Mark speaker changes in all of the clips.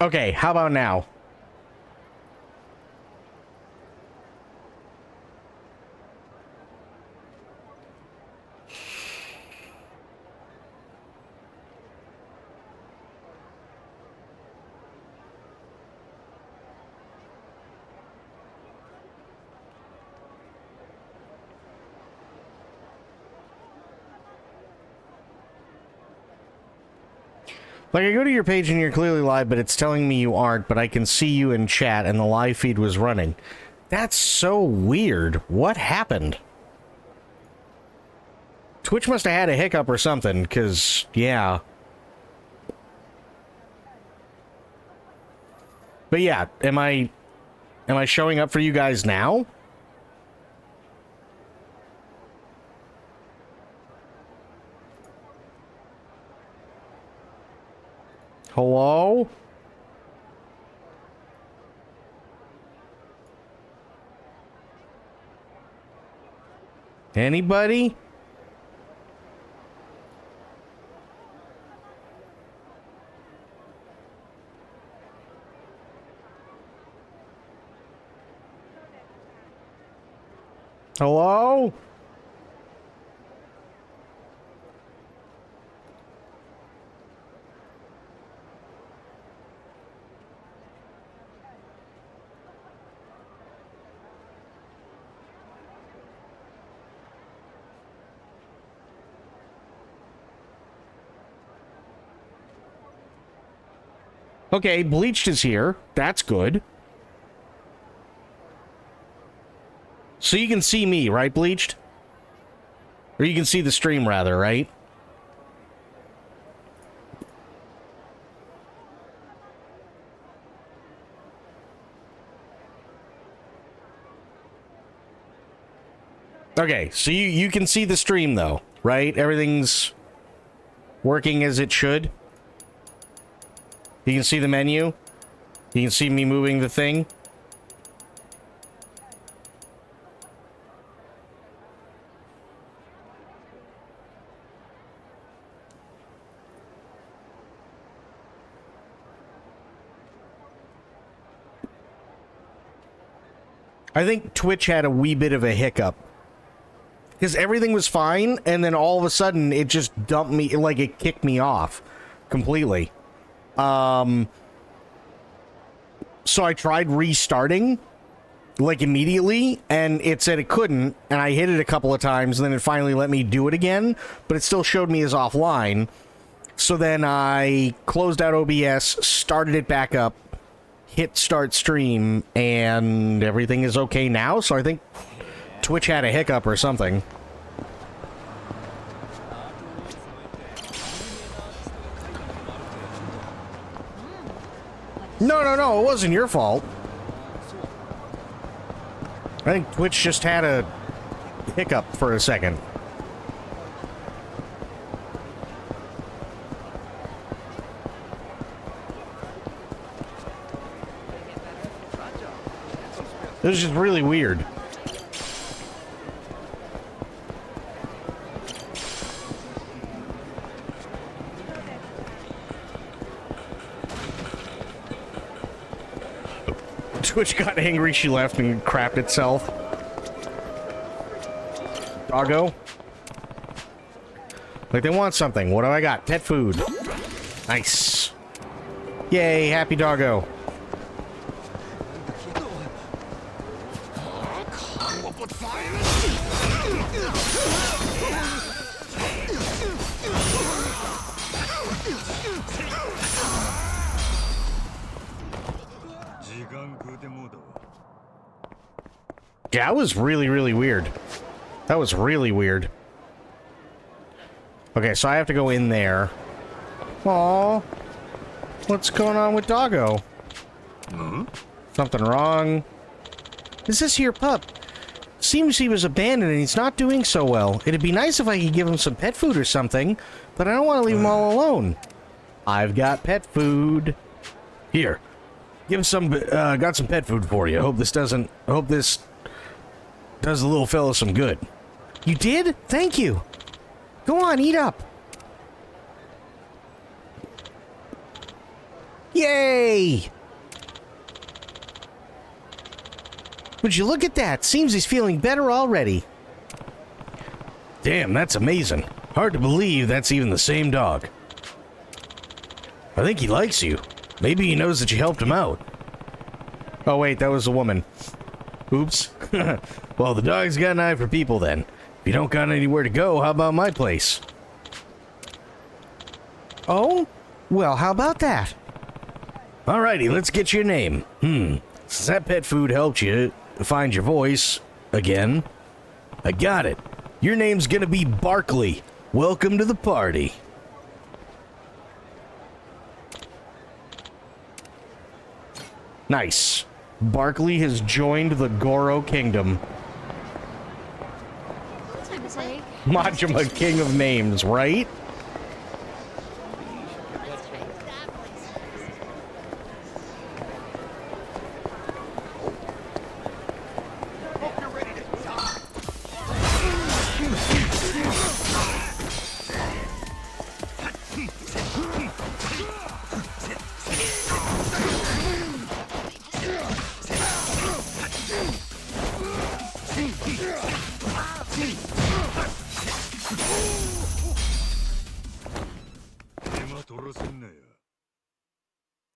Speaker 1: Okay, how about now? Like, I go to your page and you're clearly live, but it's telling me you aren't, but I can see you in chat and the live feed was running. That's so weird. What happened? Twitch must have had a hiccup or something, because, yeah. But yeah, am I showing up for you guys now? Hello? Anybody? Hello? Okay, Bleached is here. That's good. So you can see me, right, Bleached? Or you can see the stream, rather, right? Okay, so you can see the stream, though, right? Everything's working as it should. You can see the menu. You can see me moving the thing. I think Twitch had a wee bit of a hiccup. Because everything was fine, and then all of a sudden, it just dumped me, like, it kicked me off completely. So I tried restarting, like, immediately, and it said it couldn't, and I hit it a couple of times, and then it finally let me do it again, but it still showed me as offline. So then I closed out OBS, started it back up, hit start stream, and everything is okay now, so I think Twitch had a hiccup or something. No, it wasn't your fault. I think Twitch just had a hiccup for a second. It was just really weird. Twitch got angry, she left and crapped itself. Doggo. Like, they want something. What do I got? Pet food. Nice. Yay, happy doggo. Yeah, that was really, really weird. That was really weird. Okay, so I have to go in there. Aww. What's going on with Doggo? Something wrong? Is this your pup? Seems he was abandoned and he's not doing so well. It'd be nice if I could give him some pet food or something, but I don't want to leave him all alone. I've got pet food. Here. Give him some, got some pet food for you. Hope this does the little fella some good. You did? Thank you. Go on, eat up. Yay! Would you look at that? Seems he's feeling better already. Damn, that's amazing. Hard to believe that's even the same dog. I think he likes you. Maybe he knows that you helped him out. Oh wait, that was a woman. Oops. Well, the dog's got an eye for people then. If you don't got anywhere to go, how about my place? Oh? Well, how about that? Alrighty, let's get your name. Since that pet food helped you find your voice again, I got it. Your name's gonna be Barkley. Welcome to the party. Nice. Barkley has joined the Goro Kingdom. Majima, king of names, right?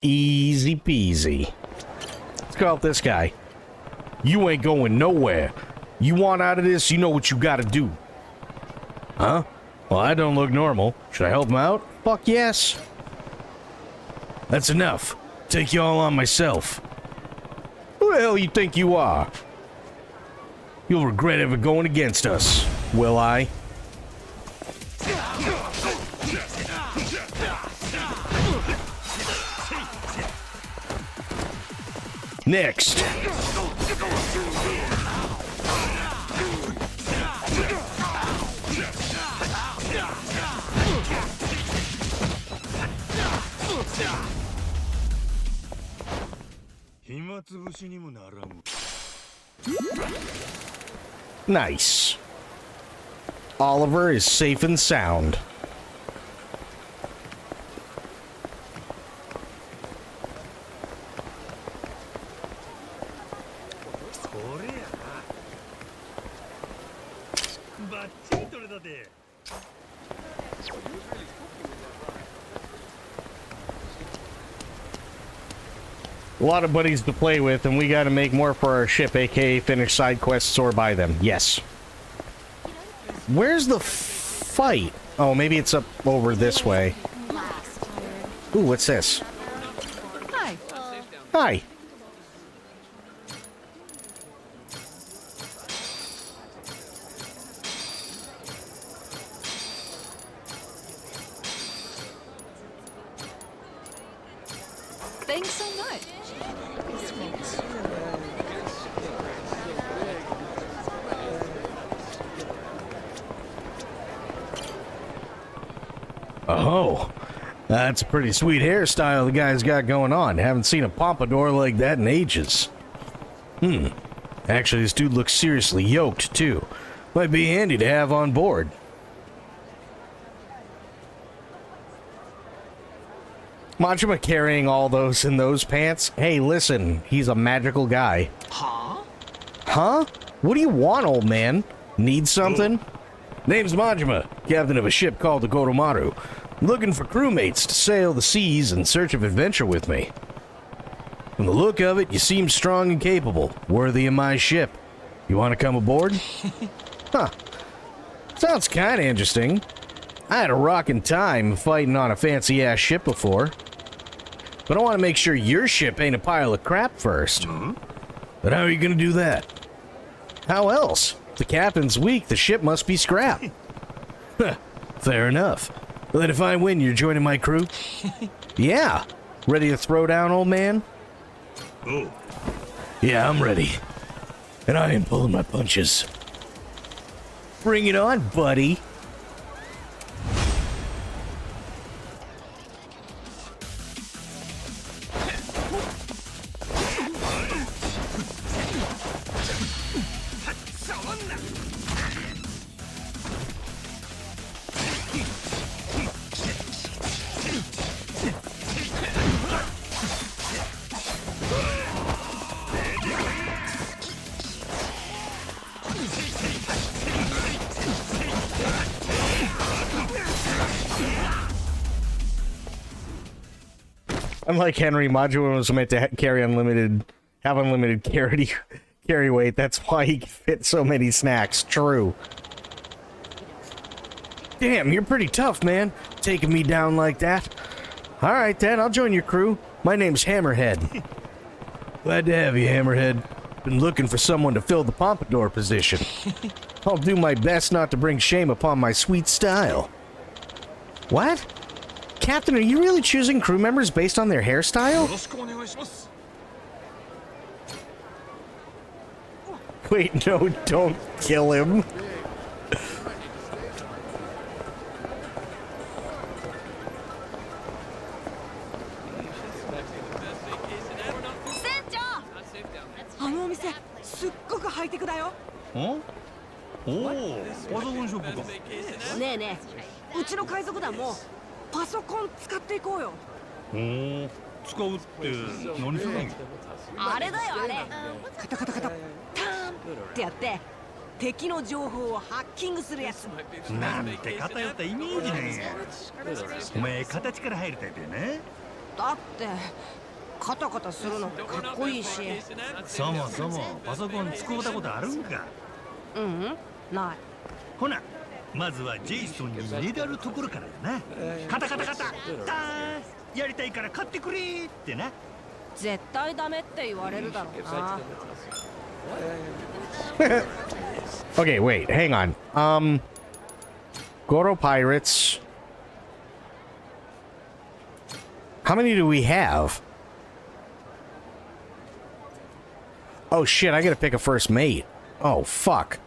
Speaker 1: Easy peasy. Let's call out this guy. You ain't going nowhere. You want out of this, you know what you gotta do. Huh? Well, I don't look normal. Should I help him out? Fuck yes. That's enough. Take you all on myself. Who the hell you think you are? You'll regret ever going against us. Will I? Next. Nice. Oliver is safe and sound. A lot of buddies to play with, and we gotta make more for our ship, aka finish side quests or buy them. Yes. Where's the fight? Oh, maybe it's up over this way. Ooh, what's this?
Speaker 2: Hi.
Speaker 1: Hi.
Speaker 2: Thanks so much.
Speaker 1: Oh, that's a pretty sweet hairstyle the guy's got going on. Haven't seen a pompadour like that in ages. Actually, this dude looks seriously yoked, too. Might be handy to have on board. Majima carrying all those in those pants? Hey, listen, he's a magical guy.
Speaker 2: Huh?
Speaker 1: Huh? What do you want, old man? Need something? Name's Majima, captain of a ship called the Goromaru. I'm looking for crewmates to sail the seas in search of adventure with me. From the look of it, you seem strong and capable, worthy of my ship. You want to come aboard? Huh. Sounds kind of interesting. I had a rockin' time fighting on a fancy-ass ship before. But I want to make sure your ship ain't a pile of crap first. But how are you going to do that? How else? If the captain's weak, the ship must be scrapped. Fair enough. Well, then if I win, you're joining my crew? Yeah. Ready to throw down, old man?
Speaker 3: Oh.
Speaker 1: Yeah, I'm ready. And I am pulling my punches. Bring it on, buddy. Unlike Henry, Module was meant to have unlimited carry weight. That's why he can fit so many snacks. True. Damn, you're pretty tough, man. Taking me down like that. All right, then, I'll join your crew. My name's Hammerhead. Glad to have you, Hammerhead. Been looking for someone to fill the pompadour position. I'll do my best not to bring shame upon my sweet style. What? Captain, are you really choosing crew members based on their hairstyle? Wait, no, don't kill him. Okay, wait, hang on. Goro Pirates. How many do we have? Oh shit, I gotta pick a first mate. Oh, fuck.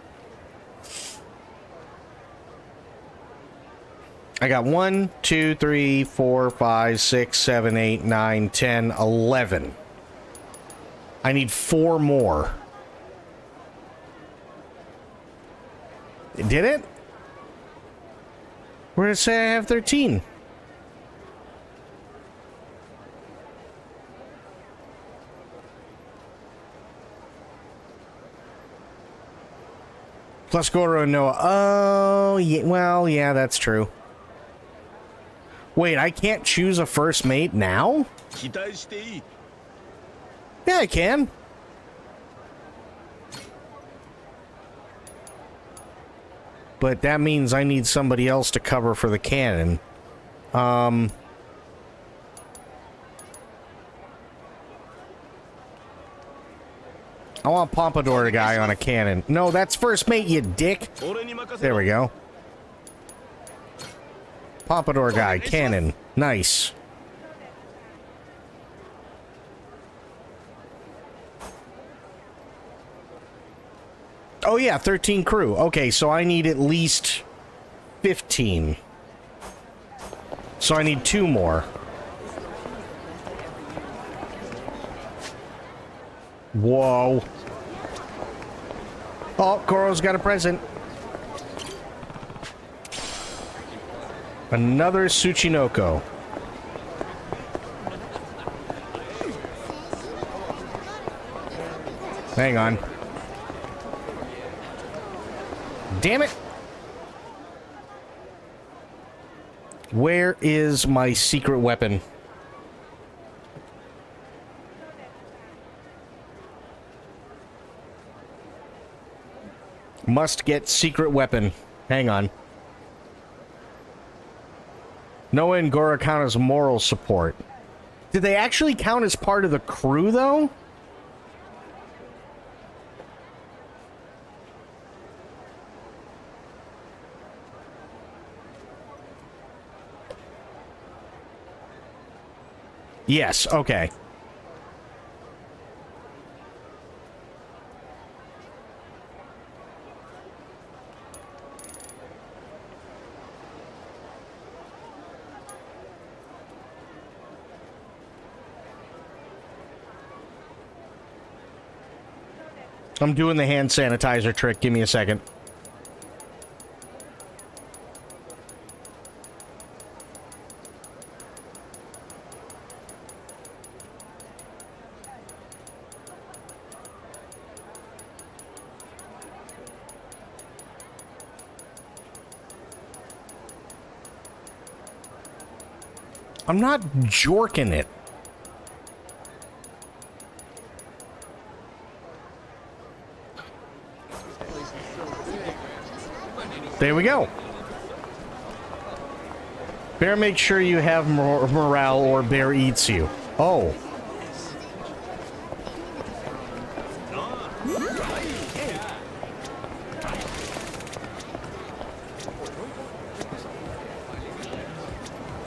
Speaker 1: I got 1, 2, 3, 4, 5, 6, 7, 8, 9, 10, 11. I need 4 more. Did it? Where did it say I have 13? Plus Goro and Noah. Oh, yeah, well, yeah, that's true. Wait, I can't choose a first mate now? Yeah, I can. But that means I need somebody else to cover for the cannon. I want Pompadour guy on a cannon. No, that's first mate, you dick. There we go. Pompadour guy, cannon. Nice. Oh yeah, 13 crew. Okay, so I need at least 15. So I need 2 more. Whoa. Oh, Goro's got a present. Another Tsuchinoko. Hang on. Damn it! Where is my secret weapon? Must get secret weapon. Hang on. Noah and Goro count as moral support. Did they actually count as part of the crew, though? Yes, okay. I'm doing the hand sanitizer trick. Give me a second. I'm not jorking it. There we go. Bear makes sure you have morale or bear eats you. Oh.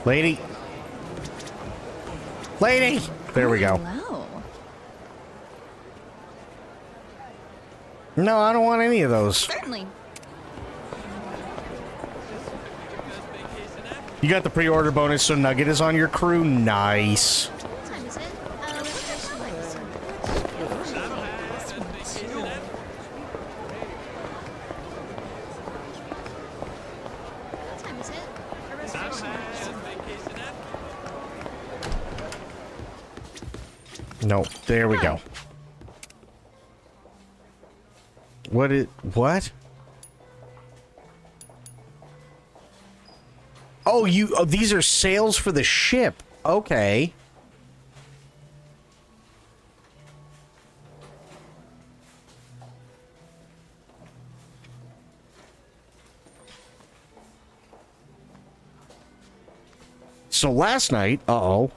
Speaker 1: Lady. Lady! There we go.
Speaker 2: Hello.
Speaker 1: No, I don't want any of those.
Speaker 2: Certainly.
Speaker 1: You got the pre-order bonus, so Nugget is on your crew. Nice.
Speaker 3: What time is it? Reservation likes. What time is it? A reservation likes.
Speaker 1: No, there we go. What? Oh, these are sales for the ship. Okay. So last night, uh-oh.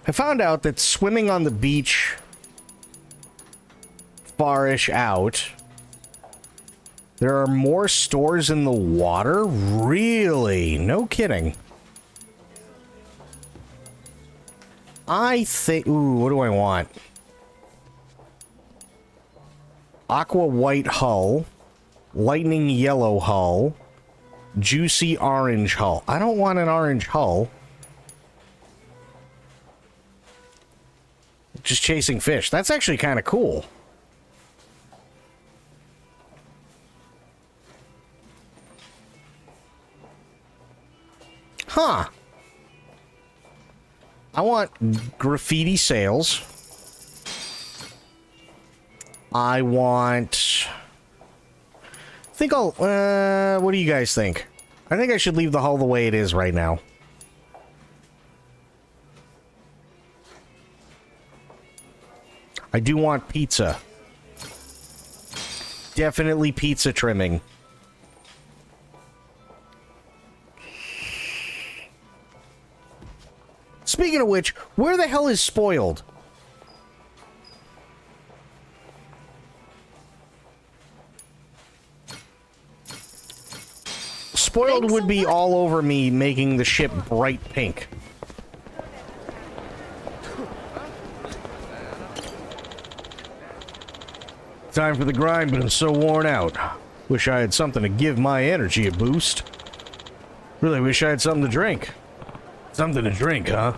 Speaker 1: I found out that swimming on the beach farish out, there are more stores in the water? Really? No kidding. I think... Ooh, what do I want? Aqua white hull. Lightning yellow hull. Juicy orange hull. I don't want an orange hull. Just chasing fish. That's actually kind of cool. Huh. I want graffiti sales. I want... I think I'll... what do you guys think? I think I should leave the hull the way it is right now. I do want pizza. Definitely pizza trimming. Speaking of which, where the hell is Spoiled? Spoiled would be all over me making the ship bright pink. Time for the grind, but I'm so worn out. Wish I had something to give my energy a boost. Really wish I had something to drink. Something to drink, huh?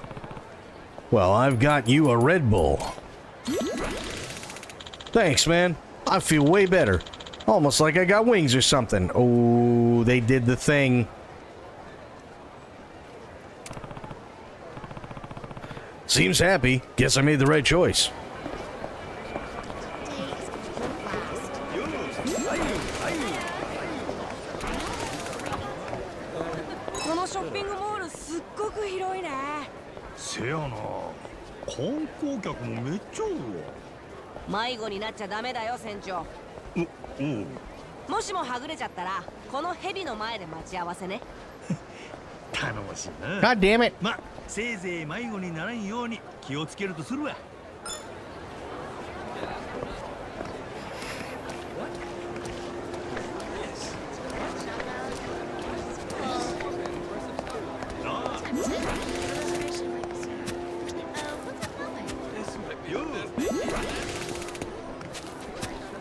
Speaker 1: Well, I've got you a Red Bull. Thanks, man. I feel way better. Almost like I got wings or something. Oh, they did the thing. Seems happy. Guess I made the right choice. God damn it.
Speaker 4: ま、せいぜい迷子にならんように気をつけるとするわ。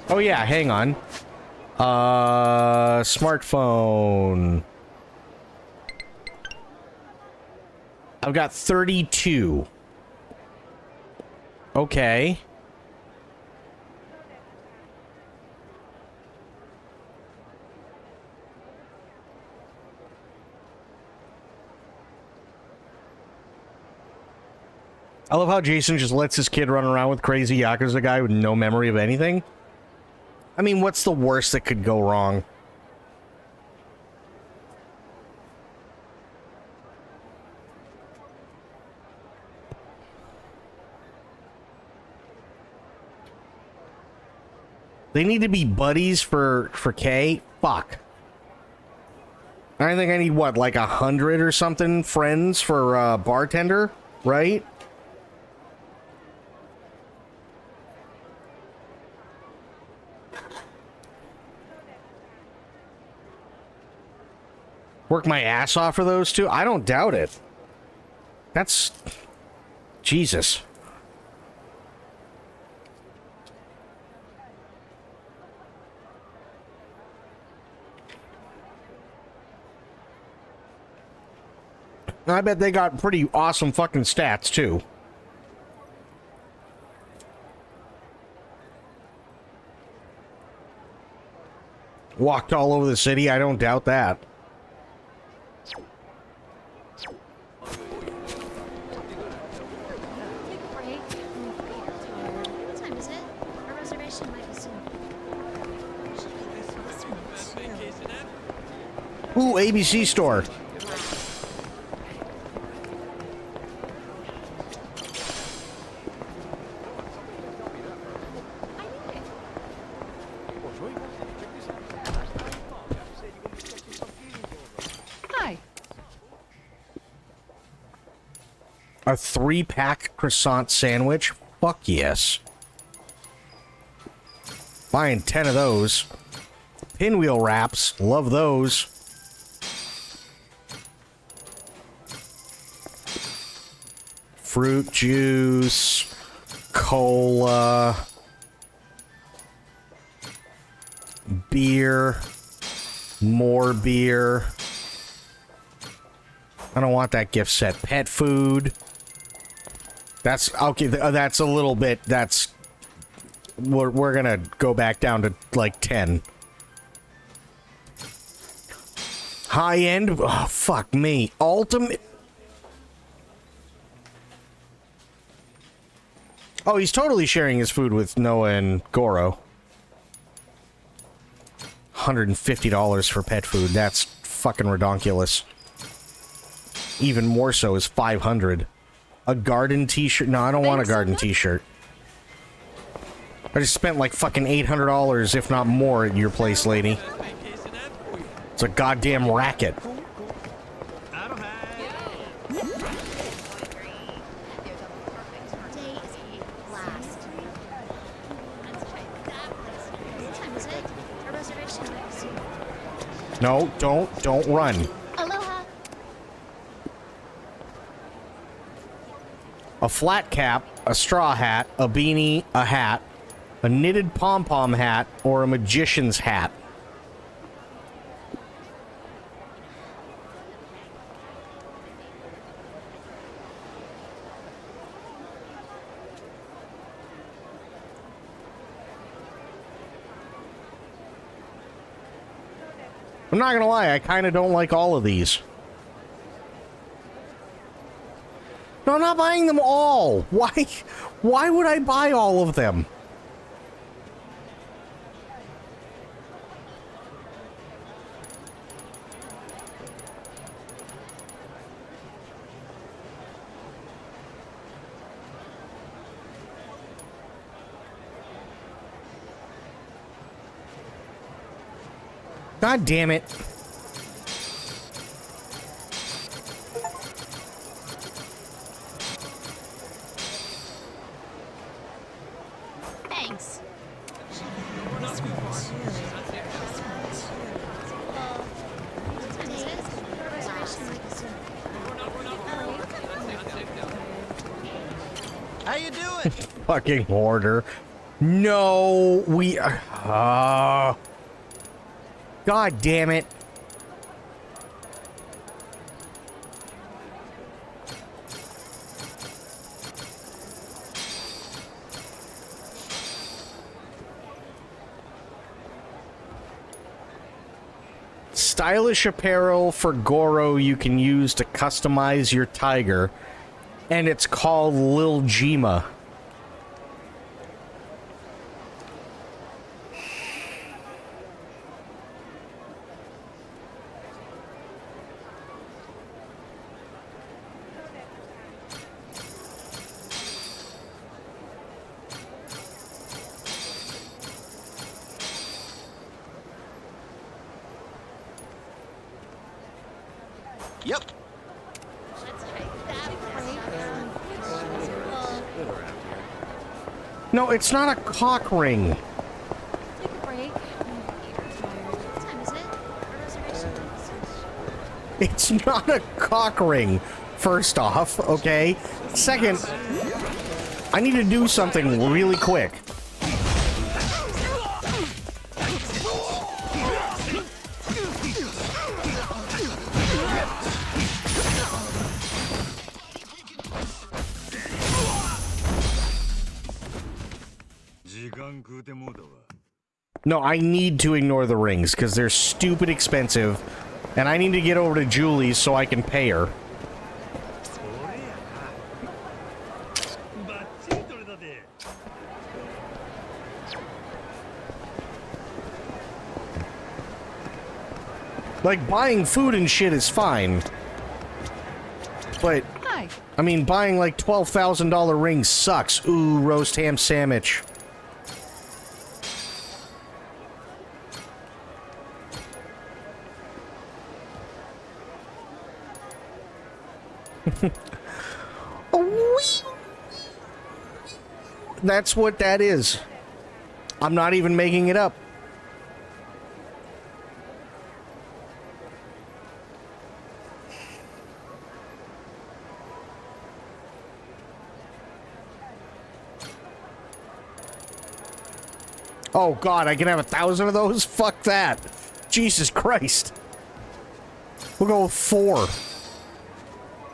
Speaker 1: Oh yeah, hang on. Smartphone. I've got 32. Okay. I love how Jason just lets his kid run around with crazy Yakuza guy with no memory of anything. I mean, what's the worst that could go wrong? They need to be buddies for Kay? Fuck. I think I need, what, like 100 or something friends for bartender, right? Work my ass off for those two? I don't doubt it. That's... Jesus. I bet they got pretty awesome fucking stats, too. Walked all over the city, I don't doubt that.
Speaker 3: What time is it? Our reservation might be soon.
Speaker 1: Ooh, ABC store.
Speaker 2: Hi.
Speaker 1: A 3-pack croissant sandwich? Fuck yes. Buying 10 of those. Pinwheel wraps. Love those. Fruit juice. Cola. Beer. More beer. I don't want that gift set. Pet food. That's okay. That's a little bit. That's we're gonna go back down to like 10. High end. Oh, fuck me. Ultimate. Oh, he's totally sharing his food with Noah and Goro. $150 for pet food. That's fucking redonkulous. Even more so is $500. A garden t-shirt? No, I don't want a garden t-shirt. I just spent like fucking $800, if not more, at your place, lady. It's a goddamn racket.
Speaker 3: Day is a blast. What time is it? Our reservation might be soon.
Speaker 1: No, don't run.
Speaker 3: Aloha.
Speaker 1: A flat cap, a straw hat, a beanie, a hat, a knitted pom-pom hat, or a magician's hat. I'm not gonna lie, I kind of don't like all of these. No, I'm not buying them all. Why would I buy all of them? God damn it.
Speaker 3: Thanks.
Speaker 4: How you doing?
Speaker 1: Fucking hoarder. No, we... God damn it. Stylish apparel for Goro you can use to customize your tiger, and it's called Lil Jima.
Speaker 5: Yep.
Speaker 3: Let's try that. Well,
Speaker 1: No, it's not a cock ring.
Speaker 2: Take a break.
Speaker 3: what time is it? Our reservation is.
Speaker 1: It's not a cock ring, first off, okay? Second, I need to do something really quick. No, I need to ignore the rings because they're stupid expensive, and I need to get over to Julie's so I can pay her.
Speaker 4: バッチリ取れたで。
Speaker 1: Like, buying food and shit is fine. But,
Speaker 2: Hi.
Speaker 1: I mean, buying like $12,000 rings sucks. Ooh, roast ham sandwich. That's what that is. I'm not even making it up. Oh god, I can have 1,000 of those? Fuck that. Jesus Christ. We'll go with 4.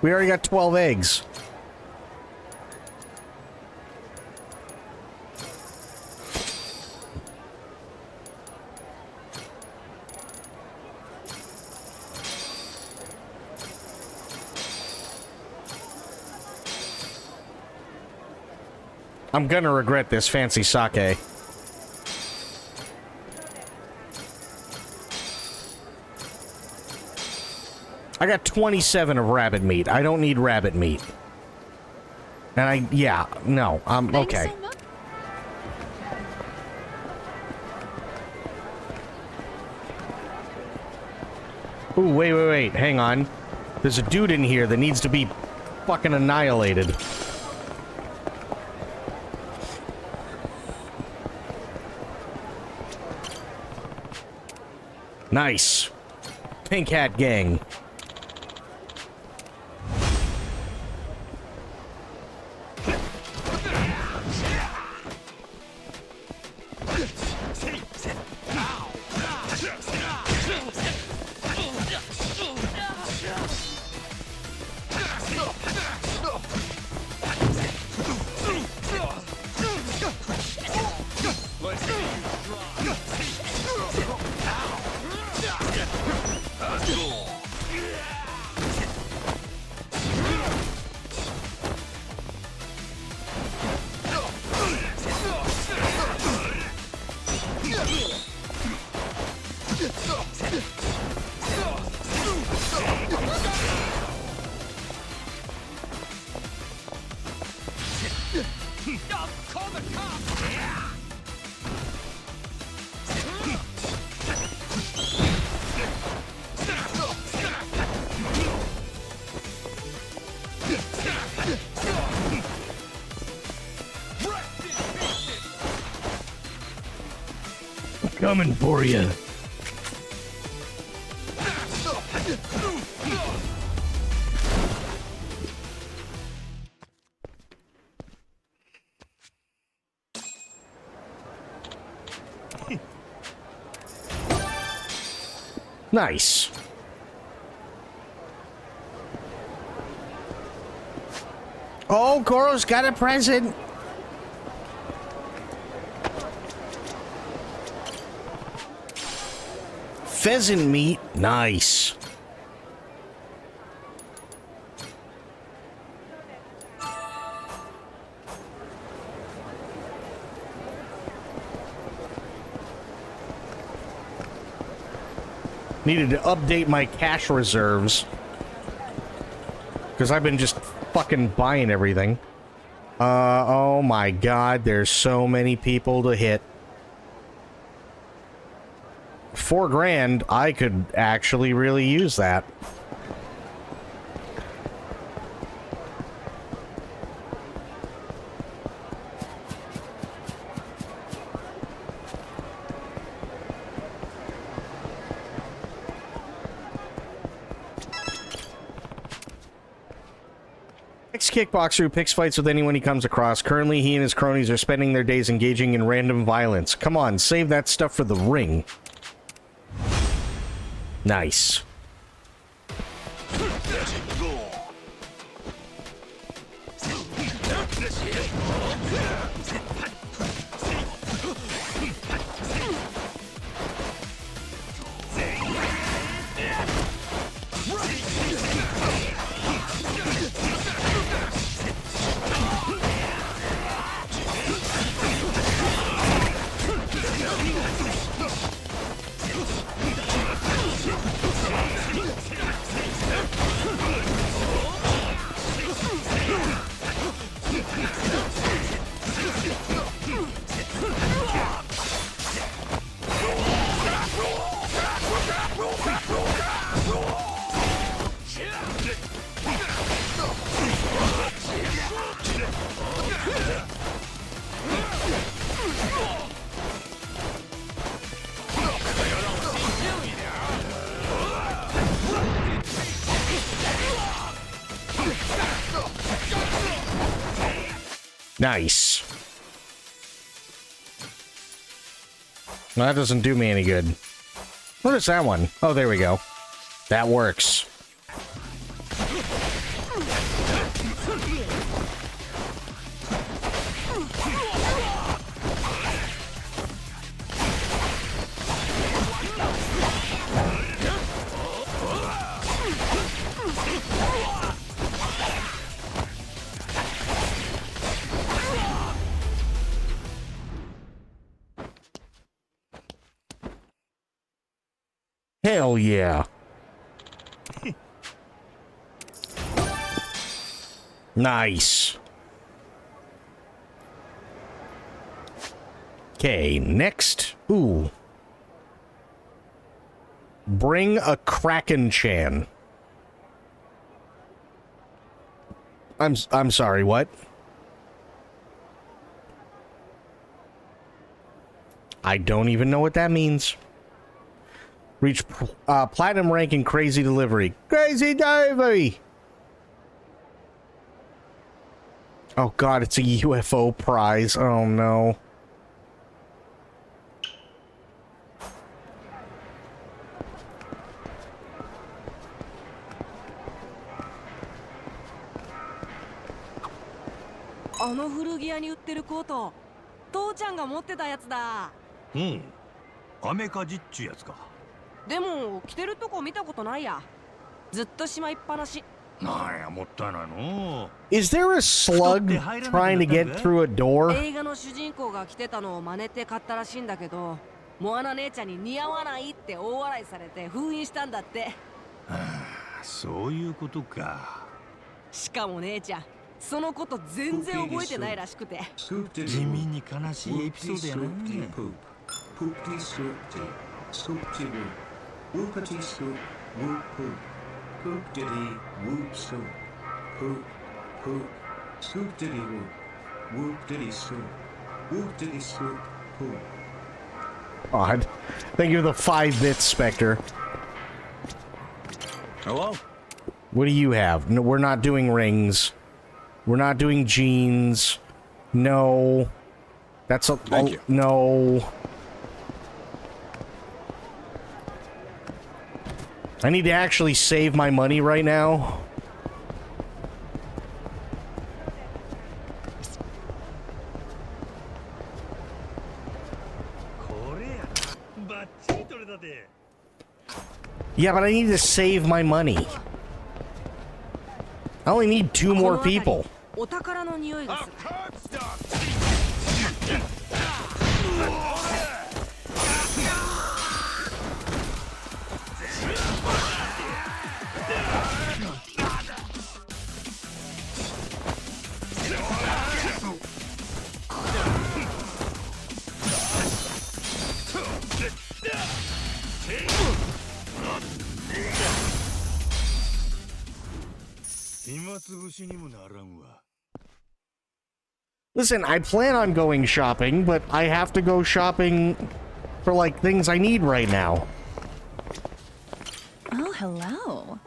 Speaker 1: We already got 12 eggs. I'm gonna regret this fancy sake. I got 27 of rabbit meat. I don't need rabbit meat. And yeah, no, I'm
Speaker 2: Thanks
Speaker 1: okay.
Speaker 2: so much.
Speaker 1: Ooh, wait, hang on. There's a dude in here that needs to be fucking annihilated. Nice. Pink Hat Gang. Coming for you. Nice. Oh, Goro's got a present. Pheasant meat. Nice. Needed to update my cash reserves. Because I've been just fucking buying everything. Oh my god, there's so many people to hit. $4 grand, I could actually really use that. Ex-kickboxer who picks fights with anyone he comes across. Currently, he and his cronies are spending their days engaging in random violence. Come on, save that stuff for the ring. Nice. Nice. Well, that doesn't do me any good. What is that one? Oh, there we go. That works. Hell yeah. Nice. Okay, next. Ooh. Bring a Kraken-chan. I'm sorry, what? I don't even know what that means. Reach platinum rank in Crazy Delivery. Crazy Delivery! Oh god, it's a UFO prize. Oh no. Is there a slug trying to get through a door?
Speaker 5: 映画の主人公が着てたのを真似て買ったらしいんだけど、モアナ姉ちゃんに似合わないって大笑いされて封印したんだって。
Speaker 4: そういうことか。
Speaker 5: しかも姉ちゃん、そのこと全然覚えてないらしくて。
Speaker 4: 地味に悲しいエピソードやな。
Speaker 6: Scoop diddy whoop, whoop diddy scoop, whoop diddy scoop, whoop.
Speaker 1: Odd. Thank you, the 5-bit Spectre.
Speaker 4: Hello?
Speaker 1: What do you have? No, we're not doing rings. We're not doing jeans. No. That's a...
Speaker 7: Thank you.
Speaker 1: No. I need to actually save my money right now. Yeah, but I need to save my money. I only need 2 more people.
Speaker 5: お宝の匂いがする。
Speaker 1: Listen, I plan on going shopping, but I have to go shopping for, like, things I need right now.
Speaker 2: Oh, hello.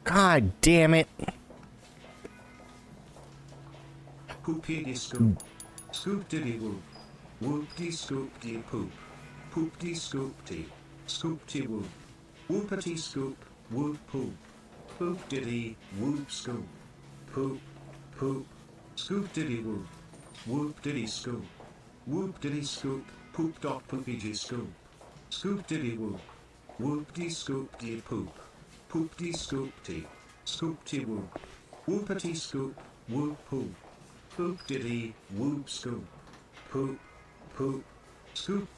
Speaker 1: God damn it.
Speaker 6: Poopity scoop. Scoop diddy whoop. Whoopty scoop dee poop. Poopty scoop dee. Scoop dee whoop. Whoopity scoop. Whoop poop. Poop diddy whoop scoop. Poop. Poop. Scoop diddy whoop. Whoop diddy scoop. Whoop diddy scoop. Poop dot poopy dee scoop. Scoop diddy whoop. Whoop dee scoop dee poop. Poop dee scoop dee. Scoop dee whoop. Whoopity scoop. Whoop poop. Poop diddy whoop scoop. Poop. Poop. Scoop.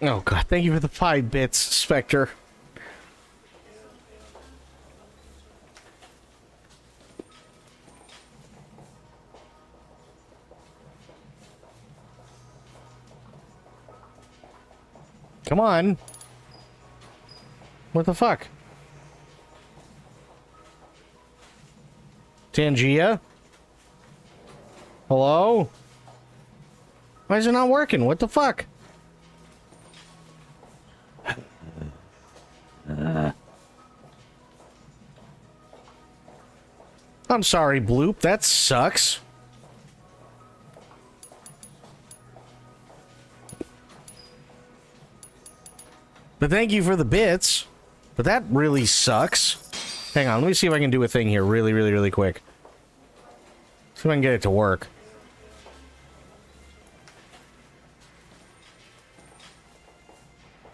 Speaker 1: Oh god, thank you for the 5 bits, Spectre. Come on. What the fuck? Tangia? Hello? Why is it not working? What the fuck? I'm sorry, Bloop. That sucks. But thank you for the bits. But that really sucks. Hang on, let me see if I can do a thing here really quick. See if I can get it to work.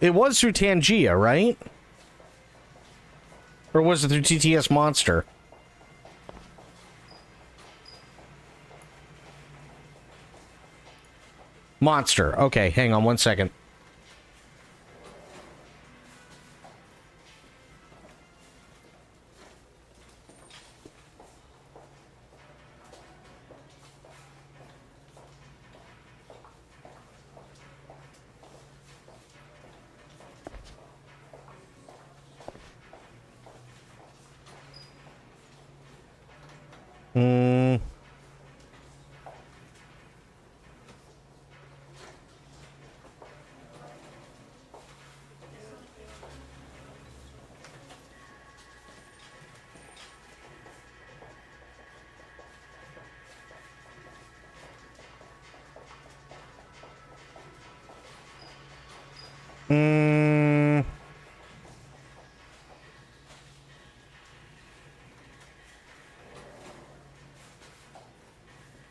Speaker 1: It was through Tangia, right? Or was it through TTS Monster? Monster. Okay, hang on one second.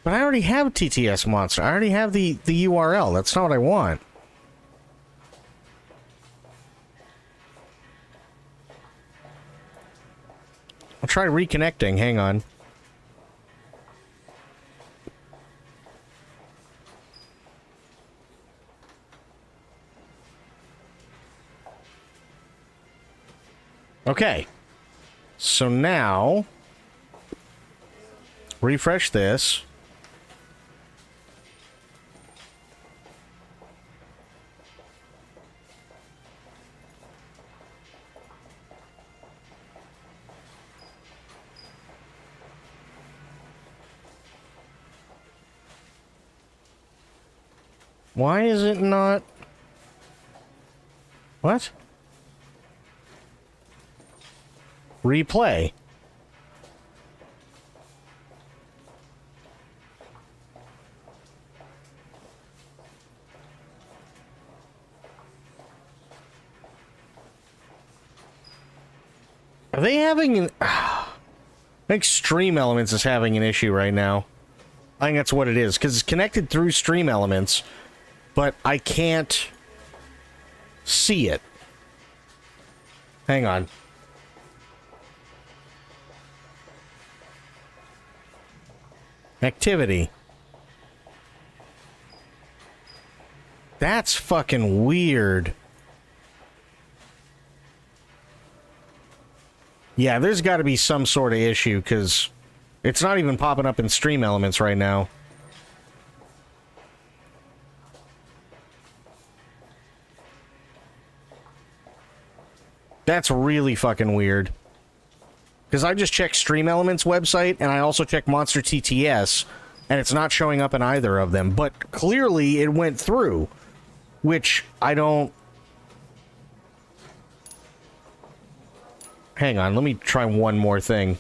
Speaker 1: But I already have TTS Monster. I already have the URL. That's not what I want. I'll try reconnecting. Hang on. Okay. So now, refresh this. Why is it not? What? Replay. Are they having an... I think Stream Elements is having an issue right now. I think that's what it is, because it's connected through Stream Elements, but I can't see it. Hang on. Activity. That's fucking weird. Yeah, there's got to be some sort of issue, because it's not even popping up in Stream Elements right now. That's really fucking weird. Because I just checked Stream Elements website, and I also checked Monster TTS, and it's not showing up in either of them. But clearly it went through, which I don't... Hang on, let me try one more thing.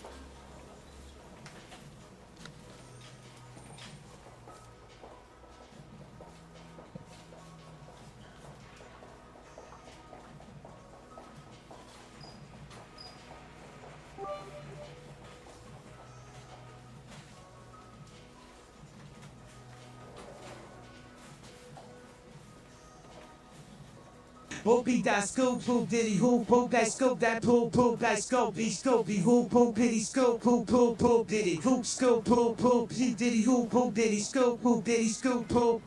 Speaker 7: Whoopie that scoop, poop diddy hoop, poop that scoop, that poop, poop that scoop, he scoop, he hoop, poop diddy scoop, poop, poop, poop diddy hoop, scoop, poop, poop, he diddy hoop, poop diddy scoop, poop diddy scoop, poop.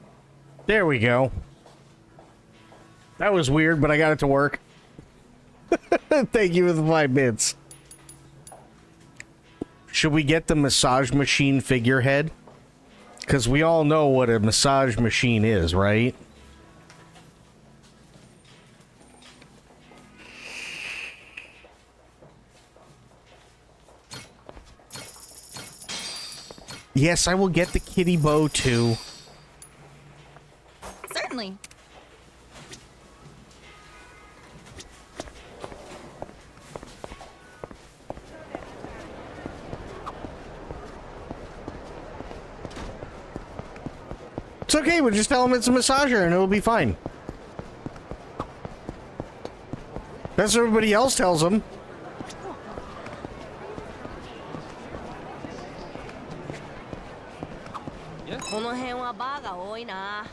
Speaker 1: There we go. That was weird, but I got it to work. Thank you for the 5 bits. Should we get the massage machine figurehead? Because we all know what a massage machine is, right? Yes, I will get the kitty bow too.
Speaker 2: Certainly.
Speaker 1: It's okay, we'll just tell him it's a massager and it'll be fine. That's what everybody else tells him.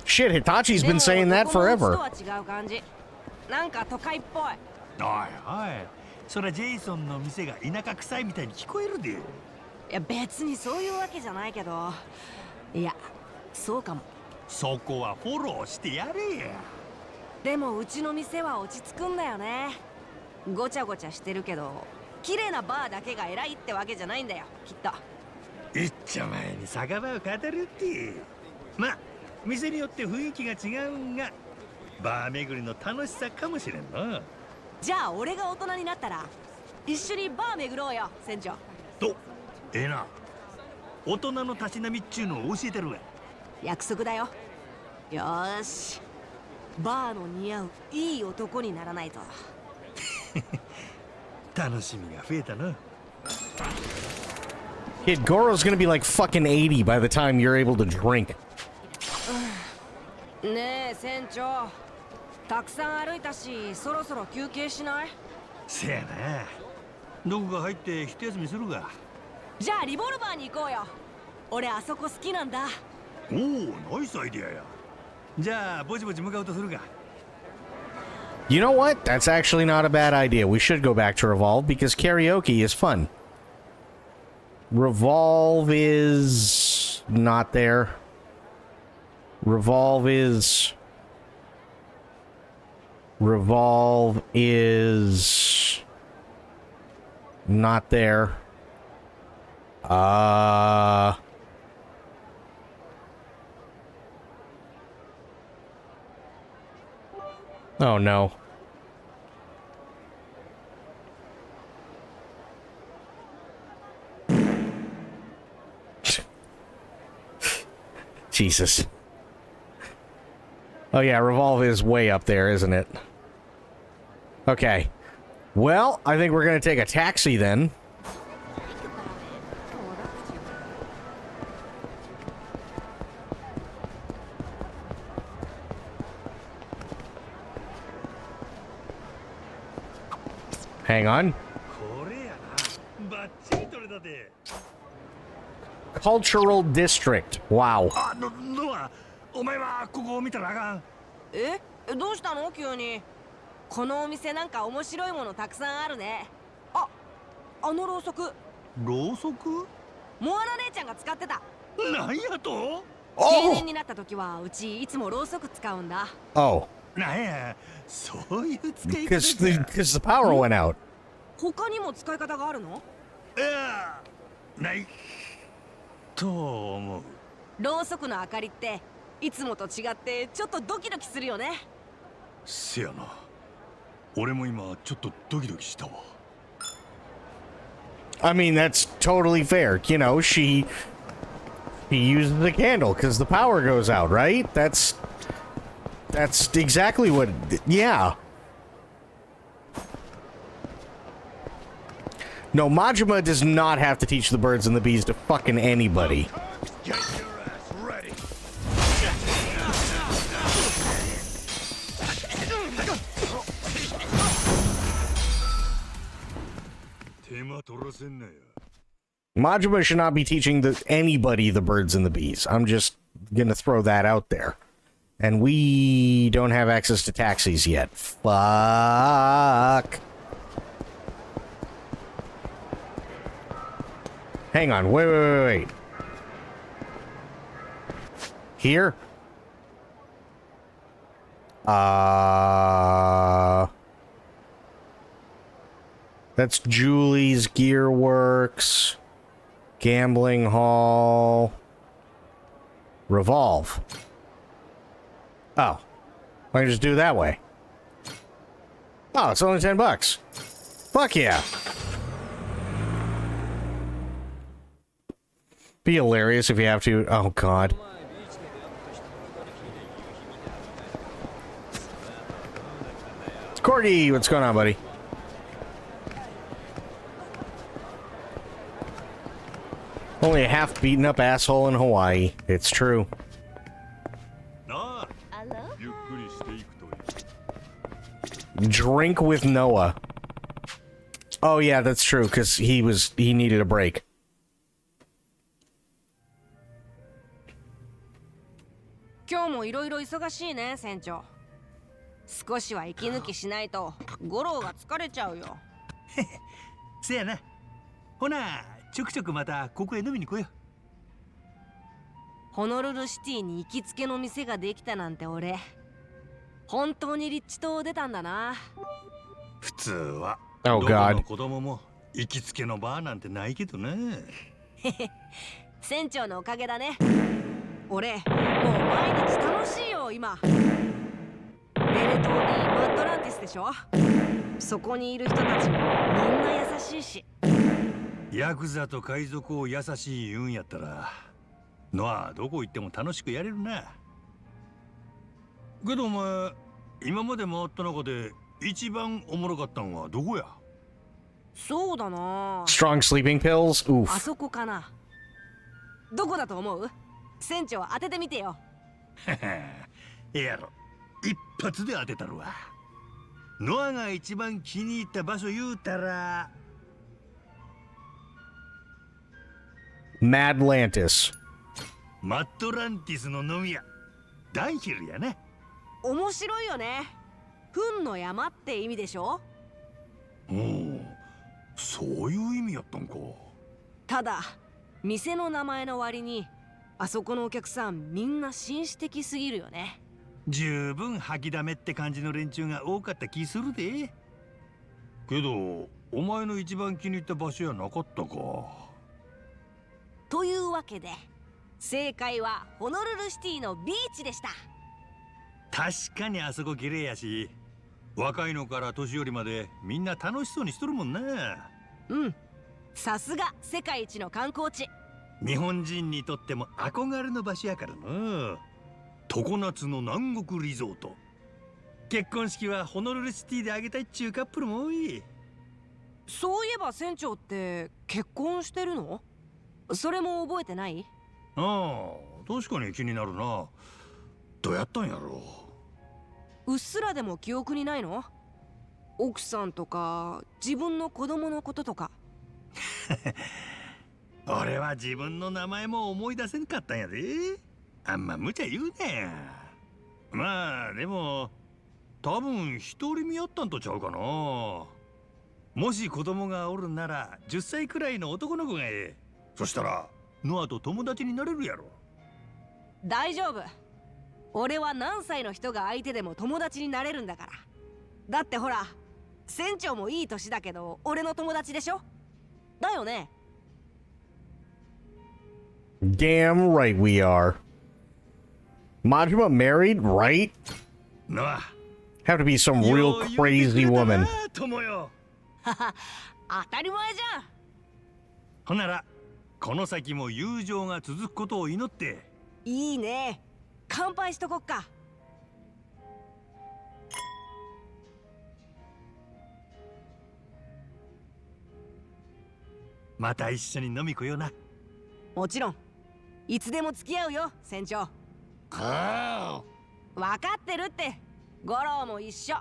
Speaker 1: Shit, Hitachi's been saying that forever.
Speaker 5: なんか都会っぽい。
Speaker 4: おいおい、そりゃジェイソンの店が田舎臭いみたいに聞こえるで。
Speaker 5: いや別にそういうわけじゃないけど、いやそうかも。
Speaker 4: そこはフォローしてやれや。
Speaker 5: でもうちの店は落ち着くんだよね。ごちゃごちゃしてるけど、綺麗なバーだけが偉いってわけじゃないんだよ、きっと。
Speaker 4: いっちゃ前に酒場を語るって。まあ店によって雰囲気が違うんが、バー巡りの楽しさかもしれんな。
Speaker 5: じゃあ俺が大人になったら一緒にバー巡ろうよ、船長。
Speaker 4: と、ええな。大人のたしなみっちゅうのを教えてるわ。
Speaker 5: 約束だよ。よーし、バーの似合ういい男にならないと。
Speaker 4: 楽しみが増えたな。
Speaker 1: Kid, Goro's gonna be like fucking 80 by the time you're able to drink.
Speaker 5: ねえ船長、たくさん歩いたしそろそろ休憩しない？
Speaker 4: せやな。どこか入って一休みするが。
Speaker 5: じゃあリボルバーに行こうよ。俺あそこ好きなんだ。
Speaker 4: おお、ナイスアイデアや。じゃあぼちぼち向かうとするが。
Speaker 1: You know what? That's actually not a bad idea. We should go back to Revolve because karaoke is fun. Revolve is not there. Revolve is not there. Oh no. Jesus. Oh yeah, Revolve is way up there, isn't it? Okay. Well, I think we're gonna take a taxi then. Hang on.
Speaker 4: これやな。バッチリ取れたで。
Speaker 1: Cultural District. Wow.
Speaker 4: あ、ノア、お前はここを見たらあかん。
Speaker 5: え、どうしたの急に。このお店なんか面白いものたくさんあるね。あのろうそく。
Speaker 4: ろうそく？
Speaker 5: モアナ姉ちゃんが使ってた。
Speaker 4: なんやと？
Speaker 5: 定年になった時はうちいつもろうそく使うんだ。
Speaker 1: Oh.
Speaker 4: なんや、そういう使い方
Speaker 1: Because the power went out.
Speaker 5: 他にも使い方があるの？
Speaker 4: いや、ないと思う。
Speaker 5: ろうそくの明かりっていつもと違ってちょっとドキドキするよね。
Speaker 4: せやな。俺も今ちょっとドキドキしたわ。
Speaker 1: I mean, that's totally fair. You know, she uses the candle because the power goes out, right? That's exactly what. Yeah. No, Majima does not have to teach the birds and the bees to fucking anybody.
Speaker 4: Get your ass ready. 手間取らせんなよ。
Speaker 1: Majima should not be teaching anybody the birds and the bees. I'm just gonna throw that out there. And we don't have access to taxis yet. Fuck. Hang on, wait. Here? That's Julie's Gear Works. Gambling Hall. Revolve. Oh. I can just do it that way. Oh, it's only $10. Fuck yeah. Be hilarious if you have to. Oh, God. Corgi, what's going on, buddy? Only a half beaten up asshole in Hawaii. It's true. Drink with Noah. Oh yeah, that's true, because he needed a break.
Speaker 5: 今日もいろいろ忙しいね、船長。少しは息抜きしないと五郎が疲れちゃうよ。
Speaker 4: せやな。ほな、ちょくちょくまたここへ飲みに来よう。
Speaker 5: ホノルルシティに行きつけの店ができたなんて俺、本当にリッチ島を出たんだな。
Speaker 4: 普通は、
Speaker 1: Oh
Speaker 4: どこ
Speaker 1: God
Speaker 4: の子供も行きつけのバーなんてないけどな。
Speaker 5: 船長のおかげだね。俺、もう毎日楽しいよ、今。ベルトーニ・マットランティスでしょ。そこにいる人たちもみんな優しいし。
Speaker 4: ヤクザと海賊を優しい言うんやったら、ノアどこ行っても楽しくやれるな。けどお前、今まで回った中で一番おもろかったんはどこや？
Speaker 5: そうだな。
Speaker 1: Strong sleeping pills?
Speaker 5: あ
Speaker 1: Oof.
Speaker 5: そこかな。どこだと思う？船長当ててみてよ。
Speaker 4: ええやろ。一発で当てたるわ。ノアが一番気に入った場所言うたら、
Speaker 1: Madlantis.
Speaker 4: マットランティスの飲み屋、ダンヒルやね。
Speaker 5: 面白いよね。糞の山って意味でしょ。
Speaker 4: おお、そういう意味やったんか。
Speaker 5: ただ店の名前の割にあそこのお客さんみんな紳士的すぎるよね。
Speaker 4: 十分吐きだめって感じの連中が多かった気するで。けどお前の一番気に入った場所やなかったか。
Speaker 5: というわけで正解はホノルルシティのビーチでした。
Speaker 4: 確かにあそこ綺麗やし、若いのから年寄りまでみんな楽しそうにしとるもんな。
Speaker 5: うん、さすが世界一の観光地。
Speaker 4: 日本人にとっても憧れの場所やからな。常夏の南国リゾート。結婚式はホノルルシティであげたいっちゅうカップルも多い。
Speaker 5: そういえば船長って結婚してるの？それも覚えてない？
Speaker 4: ああ、確かに気になるな。どうやったんやろ
Speaker 5: う。うっすらでも記憶にないの？奥さんとか自分の子供のこととか。
Speaker 4: 俺は自分の名前も思い出せんかったんやで。あんま無茶言うねや。まあでも多分一人身やったんとちゃうかな。もし子供がおるなら10歳くらいの男の子がええ。そしたらノアと友達になれるやろ。
Speaker 5: 大丈夫。俺は何歳の人が相手でも友達になれるんだから。だってほら、船長もいい年だけど俺の友達でしょ。だよね。
Speaker 1: Damn right we are. Majima married, right?
Speaker 4: ノア
Speaker 1: Have to be some real crazy woman.
Speaker 4: 友よ。
Speaker 5: 当たり前じゃん。
Speaker 4: ほんならこの先も友情が続くことを祈って。
Speaker 5: いいね。乾杯しとこっか。
Speaker 4: また一緒に飲み来ような。
Speaker 5: もちろん。いつでも付き合うよ、船長。
Speaker 4: ああ。
Speaker 5: 分かってるって。五郎も一緒。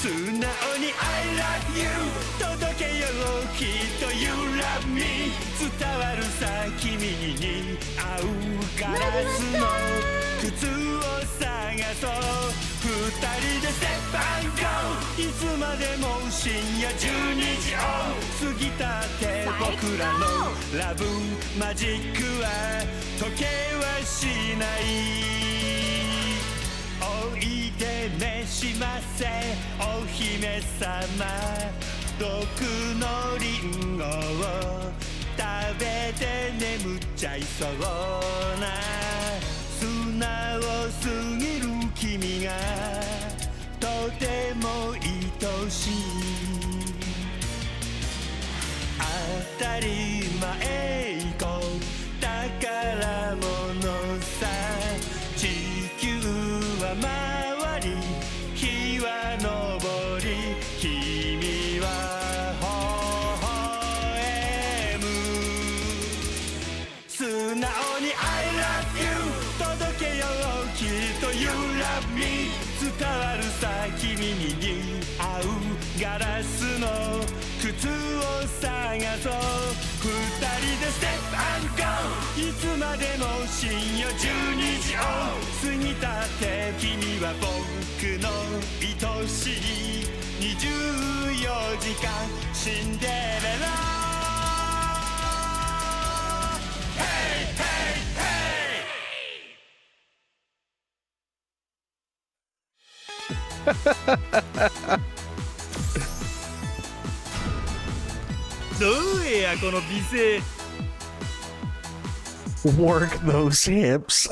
Speaker 4: 素直に I love you 届けようきっと You love me 伝わるさ君に合うガラスの靴を探そう二人でステップアンドゴーいつまでも深夜12時を過ぎたって僕らのラブマジックは時計はしないおいで召しませお姫様毒のリンゴを食べて眠っちゃいそうな素直すぎる君がとても愛しい当たり前宝物さ地球は回り日は昇り君は微笑む素直に I love you 届けようきっと You love me 伝わるさ君に似合うガラスの靴を探そう二人でステップアンドゴーいつまでも深夜12時を過ぎたって君は僕の愛しい24時間シンデレラ Hey hey hey どうやこの美声
Speaker 1: Work those hips.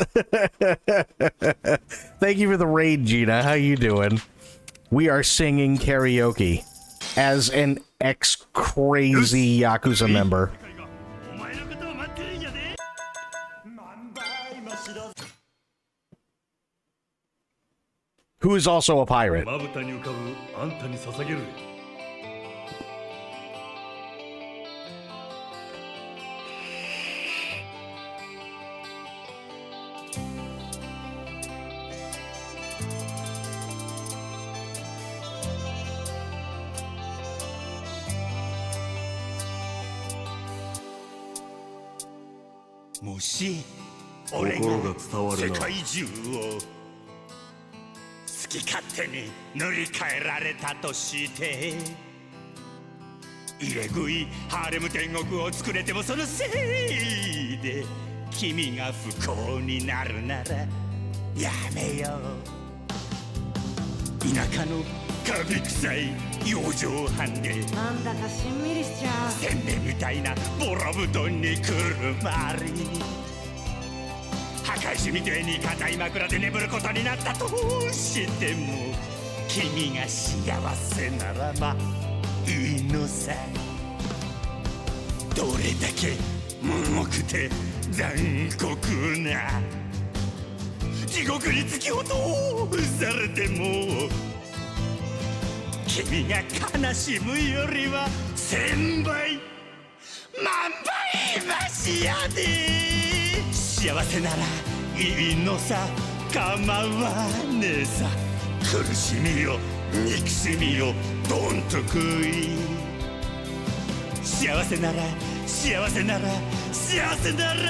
Speaker 1: Thank you for the raid, Gina. How you doing? We are singing karaoke as an ex-crazy Yakuza member.
Speaker 4: お前のことを待ってるんやで
Speaker 1: Who is also a pirate.
Speaker 4: まぶたに浮かぶあんたに捧げるもし俺が世界中を好き勝手に塗り替えられたとして入れ食いハーレム天国を作れてもそのせいで君が不幸になるならやめよう田舎のカビ臭い養生班で
Speaker 5: なんだかしんみりしちゃう
Speaker 4: せんべいみたいなボロ布団にくるまり墓石みてえに硬い枕で眠ることになったとしても君が幸せならばいいのさどれだけ重くて残酷な地獄に突き落とされても君が悲しむよりは1000倍万倍マシやで幸せならいいのさ構わねえさ苦しみよ憎しみよどんと食い幸せなら幸せなら幸せなら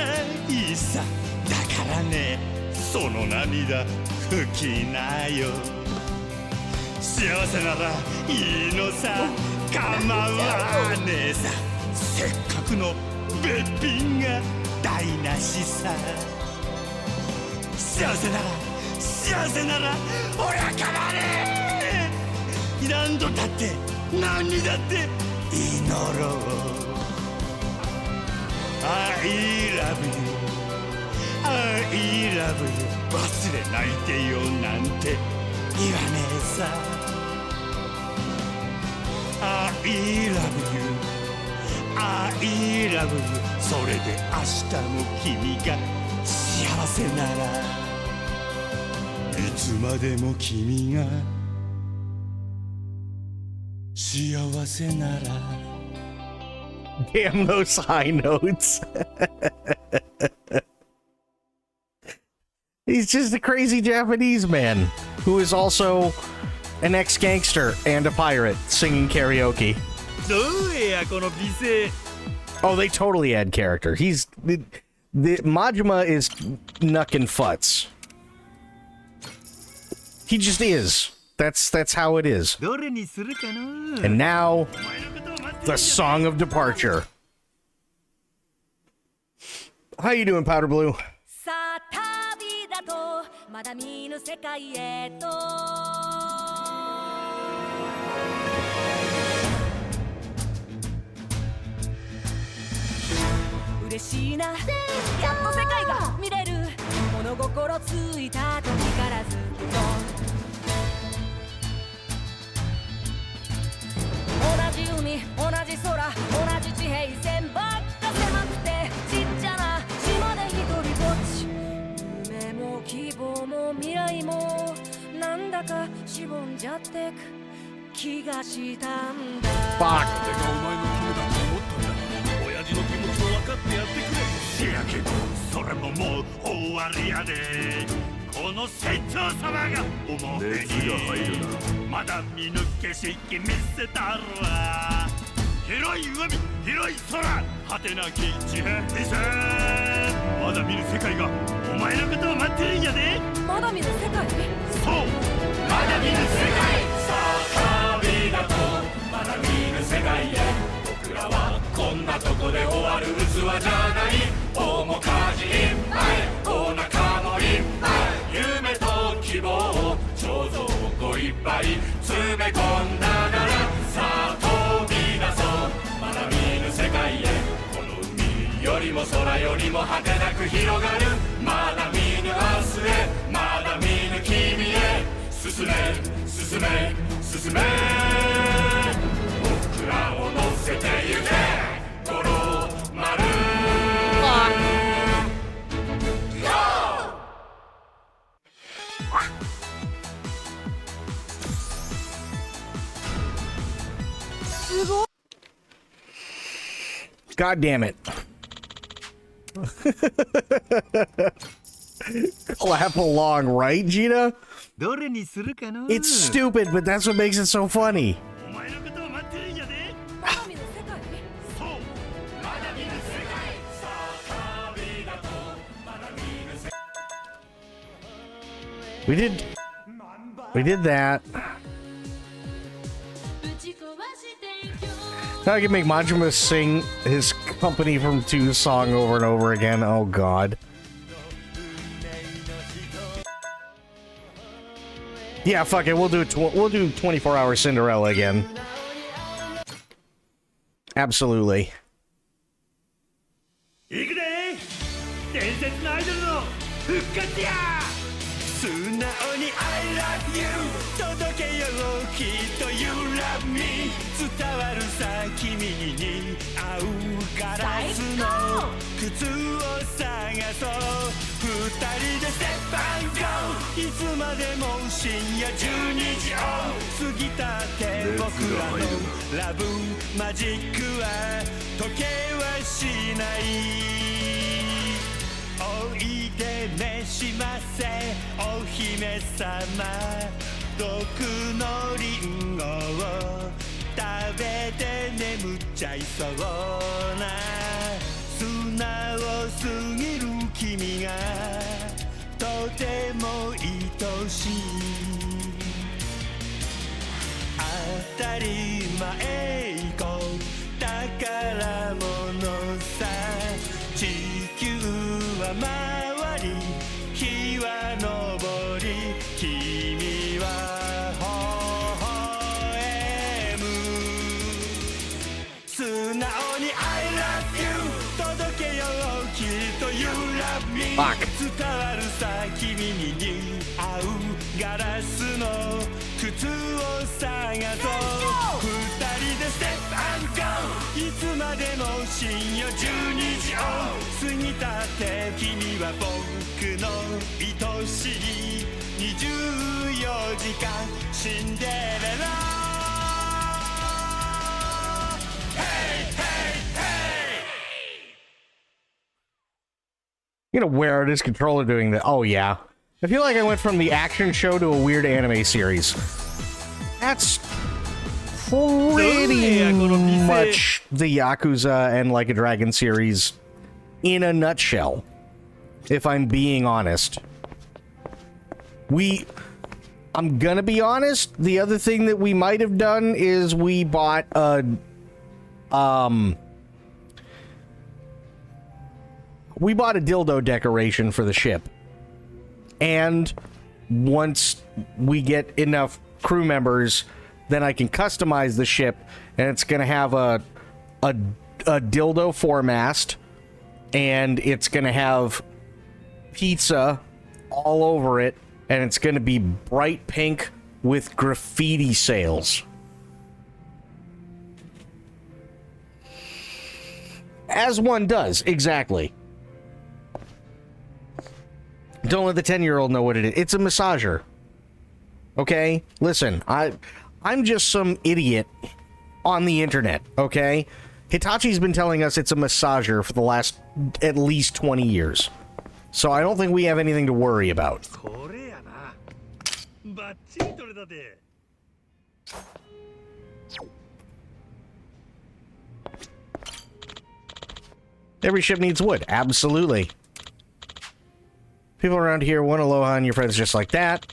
Speaker 4: いいさだからねその涙拭きなよ幸せならいいのさ構わねえさせっかくのべっぴんが台無しさ幸せなら幸せなら俺は構わねえ何度だって何にだって祈ろう I love you I love you 忘れないでよなんて言わねえさ I love you I love you それで明日も君が幸せならいつまでも君が幸せなら
Speaker 1: Damn those high notes. He's just a crazy Japanese man who is also an ex-gangster and a pirate singing karaoke.
Speaker 4: どうやこの美声
Speaker 1: Oh, they totally add character. The Majima is knuckin' futz. He just is. That's how it is.
Speaker 4: どれにするかな
Speaker 1: And now,
Speaker 4: お前のことを待ってる
Speaker 1: the song of departure. How you doing, Powder Blue?
Speaker 5: さあ旅だとまだ見ぬ世界へと嬉しいなやっと世界が見れる物心ついた時からずっと同じ海同じ空同じ地平線ばっか狭くてちっちゃな島で一人ぼっち夢も希望も未来もなんだかしぼんじゃってく気がしたんだ
Speaker 1: Fuck.
Speaker 4: 俺がお前のためだと思ったんだ親父の気持ちを分かってやってくれせやけどそれももう終わりやでこの船長様が思うにまだ見抜けしき見せたるわ広い海広い空果てなき地平線まだ見ぬ世界がお前のことを待ってるんやで
Speaker 5: まだ見ぬ世界
Speaker 4: そうまだ見ぬ世界さあ旅だとまだ見ぬ世界へ僕らはこんなとこで終わる器じゃない面かじいっぱいお腹もいっぱい夢と希望を彫像をいっぱい詰め込んだならさあ飛び出そうまだ見ぬ世界へこの海よりも空よりも果てなく広がるまだ見ぬ明日へまだ見ぬ君へ進め進め進め僕らを乗せてゆけ五郎丸
Speaker 1: God damn it. Clap along, right, Gina?
Speaker 4: どれにするかな
Speaker 1: It's stupid, but that's what makes it so funny.
Speaker 4: お前のことを待ってるんやで
Speaker 5: まだ見ぬ世界
Speaker 4: そうまだ見ぬ世界さあ旅だとまだ見ぬ世界
Speaker 1: We did that. Now I can make Majima sing his Company from 2 song over and over again. Oh god. Yeah, fuck it. We'll do 24-hour Cinderella again. Absolutely.
Speaker 4: 行くで伝説のアイドルの復活や素直に I love you 届けようきっと You love me 伝わるさ君に合うガラスの靴を探そう二人でステップアンゴーいつまでも深夜12時を過ぎたって僕らのラブマジックは時計はしないおいで召しませお姫様毒のリンゴを食べて眠っちゃいそうな素直すぎる君がとても愛しい当たり前こう宝物さ地球は回り日は昇り君は微笑む素直に I love you 届けようきっと You love me 伝わるさ君に似合うガラスの靴を探そう二人でステップアンゴーいつまでも深夜12時を過ぎたって君は僕の愛しい24時間シンデレラ Hey hey hey
Speaker 1: You know, where is controller doing that? Oh, yeah. I feel like I went from the action show to a weird anime series. That's pretty much the Yakuza and Like a Dragon series in a nutshell, if I'm being honest. I'm gonna be honest, the other thing that we might have done is we bought a dildo decoration for the ship. And once we get enough crew members, then I can customize the ship, and it's gonna have a dildo foremast, and it's gonna have pizza all over it, and it's gonna be bright pink with graffiti sails. As one does, exactly. Don't let the 10-year-old know what it is. It's a massager. Okay? Listen, I'm just some idiot on the internet, okay? Hitachi's been telling us it's a massager for the last at least 20 years. So I don't think we have anything to worry about. Every ship needs wood. Absolutely. People around here want Aloha and your friends just like that.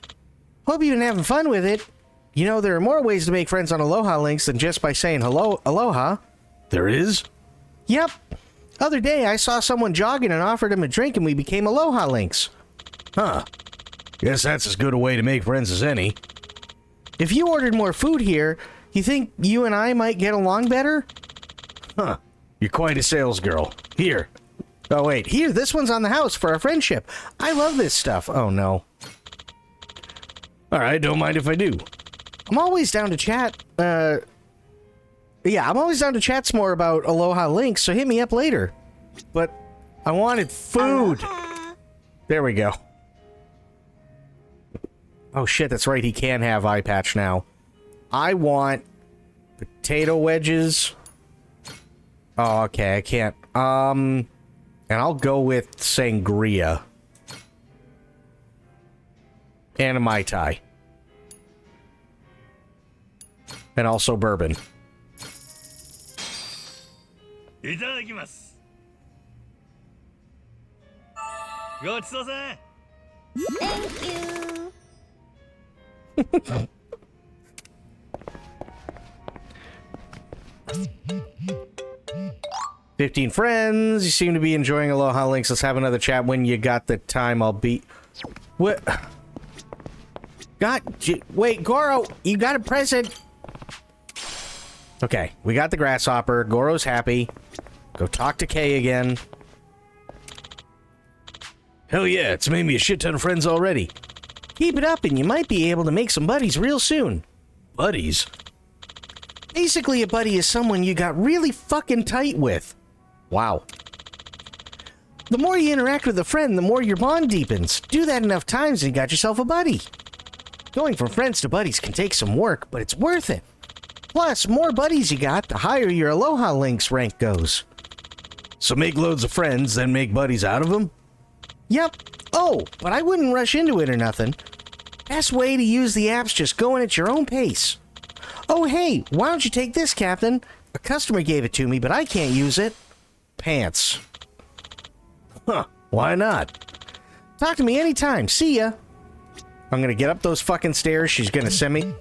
Speaker 1: Hope you've been having fun with it. You know, there are more ways to make friends on Aloha Links than just by saying hello, Aloha. There is? Yep. Other day, I saw someone jogging and offered him a drink and we became Aloha Links. Huh. Guess that's as good a way to make friends as any. If you ordered more food here, you think you and I might get along better? Huh. You're quite a sales girl. Here. Oh, wait. Here, this one's on the house for our friendship. I love this stuff. Oh, no. Alright, don't mind if I do. I'm always down to chat, I'm always down to chat some more about Aloha Links, so hit me up later. But I wanted food. Aloha. There we go. Oh shit, that's right, he can have eye patch now. I want potato wedges. Oh, okay, I can't. And I'll go with sangria. And a Mai Tai. And also bourbon.
Speaker 4: Itadakimasu. Gochisou-san.
Speaker 3: Thank you.
Speaker 1: 15 friends. You seem to be enjoying Aloha Links. Let's have another chat when you got the time. I'll be... What? Wait, Goro, you got a present. Okay, we got the grasshopper. Goro's happy. Go talk to Kay again. Hell yeah, it's made me a shit ton of friends already. Keep it up and you might be able to make some buddies real soon. Buddies? Basically, a buddy is someone you got really fucking tight with. Wow. The more you interact with a friend, the more your bond deepens. Do that enough times and you got yourself a buddy. Going from friends to buddies can take some work, but it's worth it. Plus, more buddies you got, the higher your Aloha Links rank goes. So make loads of friends, then make buddies out of them? Yep. Oh, but I wouldn't rush into it or nothing. Best way to use the app's just going at your own pace. Oh, hey, why don't you take this, Captain? A customer gave it to me, but I can't use it. Pants. Huh, why not? Talk to me anytime. See ya. I'm gonna get up those fucking stairs. She's gonna send me.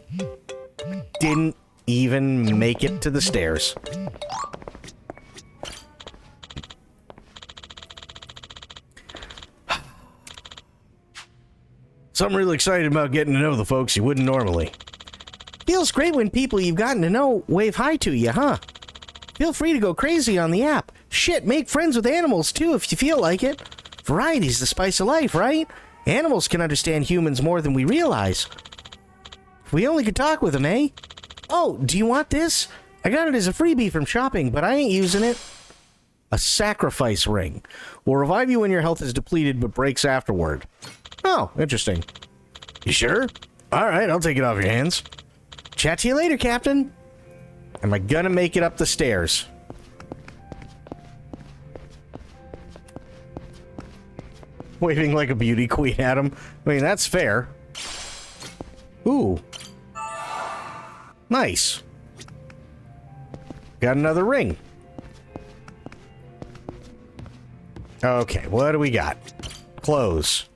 Speaker 1: Didn't even make it to the stairs. So I'm really excited about getting to know the folks you wouldn't normally. Feels great when people you've gotten to know wave hi to you, huh? Feel free to go crazy on the app. Shit, make friends with animals too if you feel like it. Variety's the spice of life, right? Animals can understand humans more than we realize. If we only could talk with them, eh? Oh, do you want this? I got it as a freebie from shopping, but I ain't using it. A sacrifice ring. Will revive you when your health is depleted but breaks afterward. Oh, interesting. You sure? Alright, I'll take it off your hands. Chat to you later, Captain. Am I gonna make it up the stairs? Waving like a beauty queen at him. I mean, that's fair. Ooh. Nice. Got another ring. Okay, what do we got? Clothes.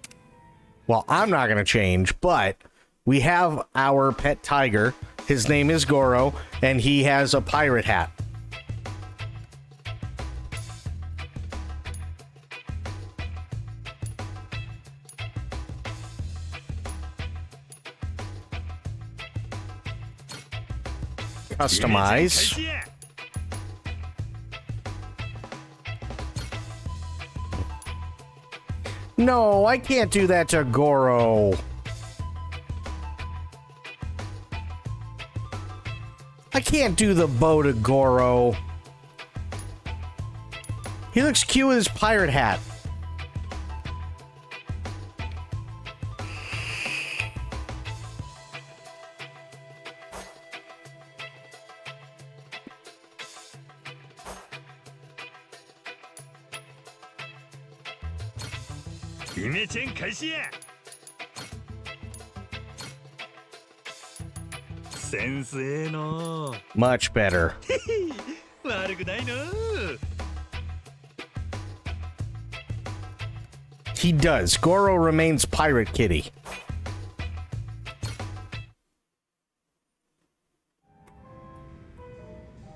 Speaker 1: Well, I'm not going to change, but we have our pet tiger. His name is Goro, and he has a pirate hat. Customize. No, I can't do that to Goro. I can't do the bow to Goro. He looks cute with his pirate hat. Much better. He does. Goro remains Pirate Kitty.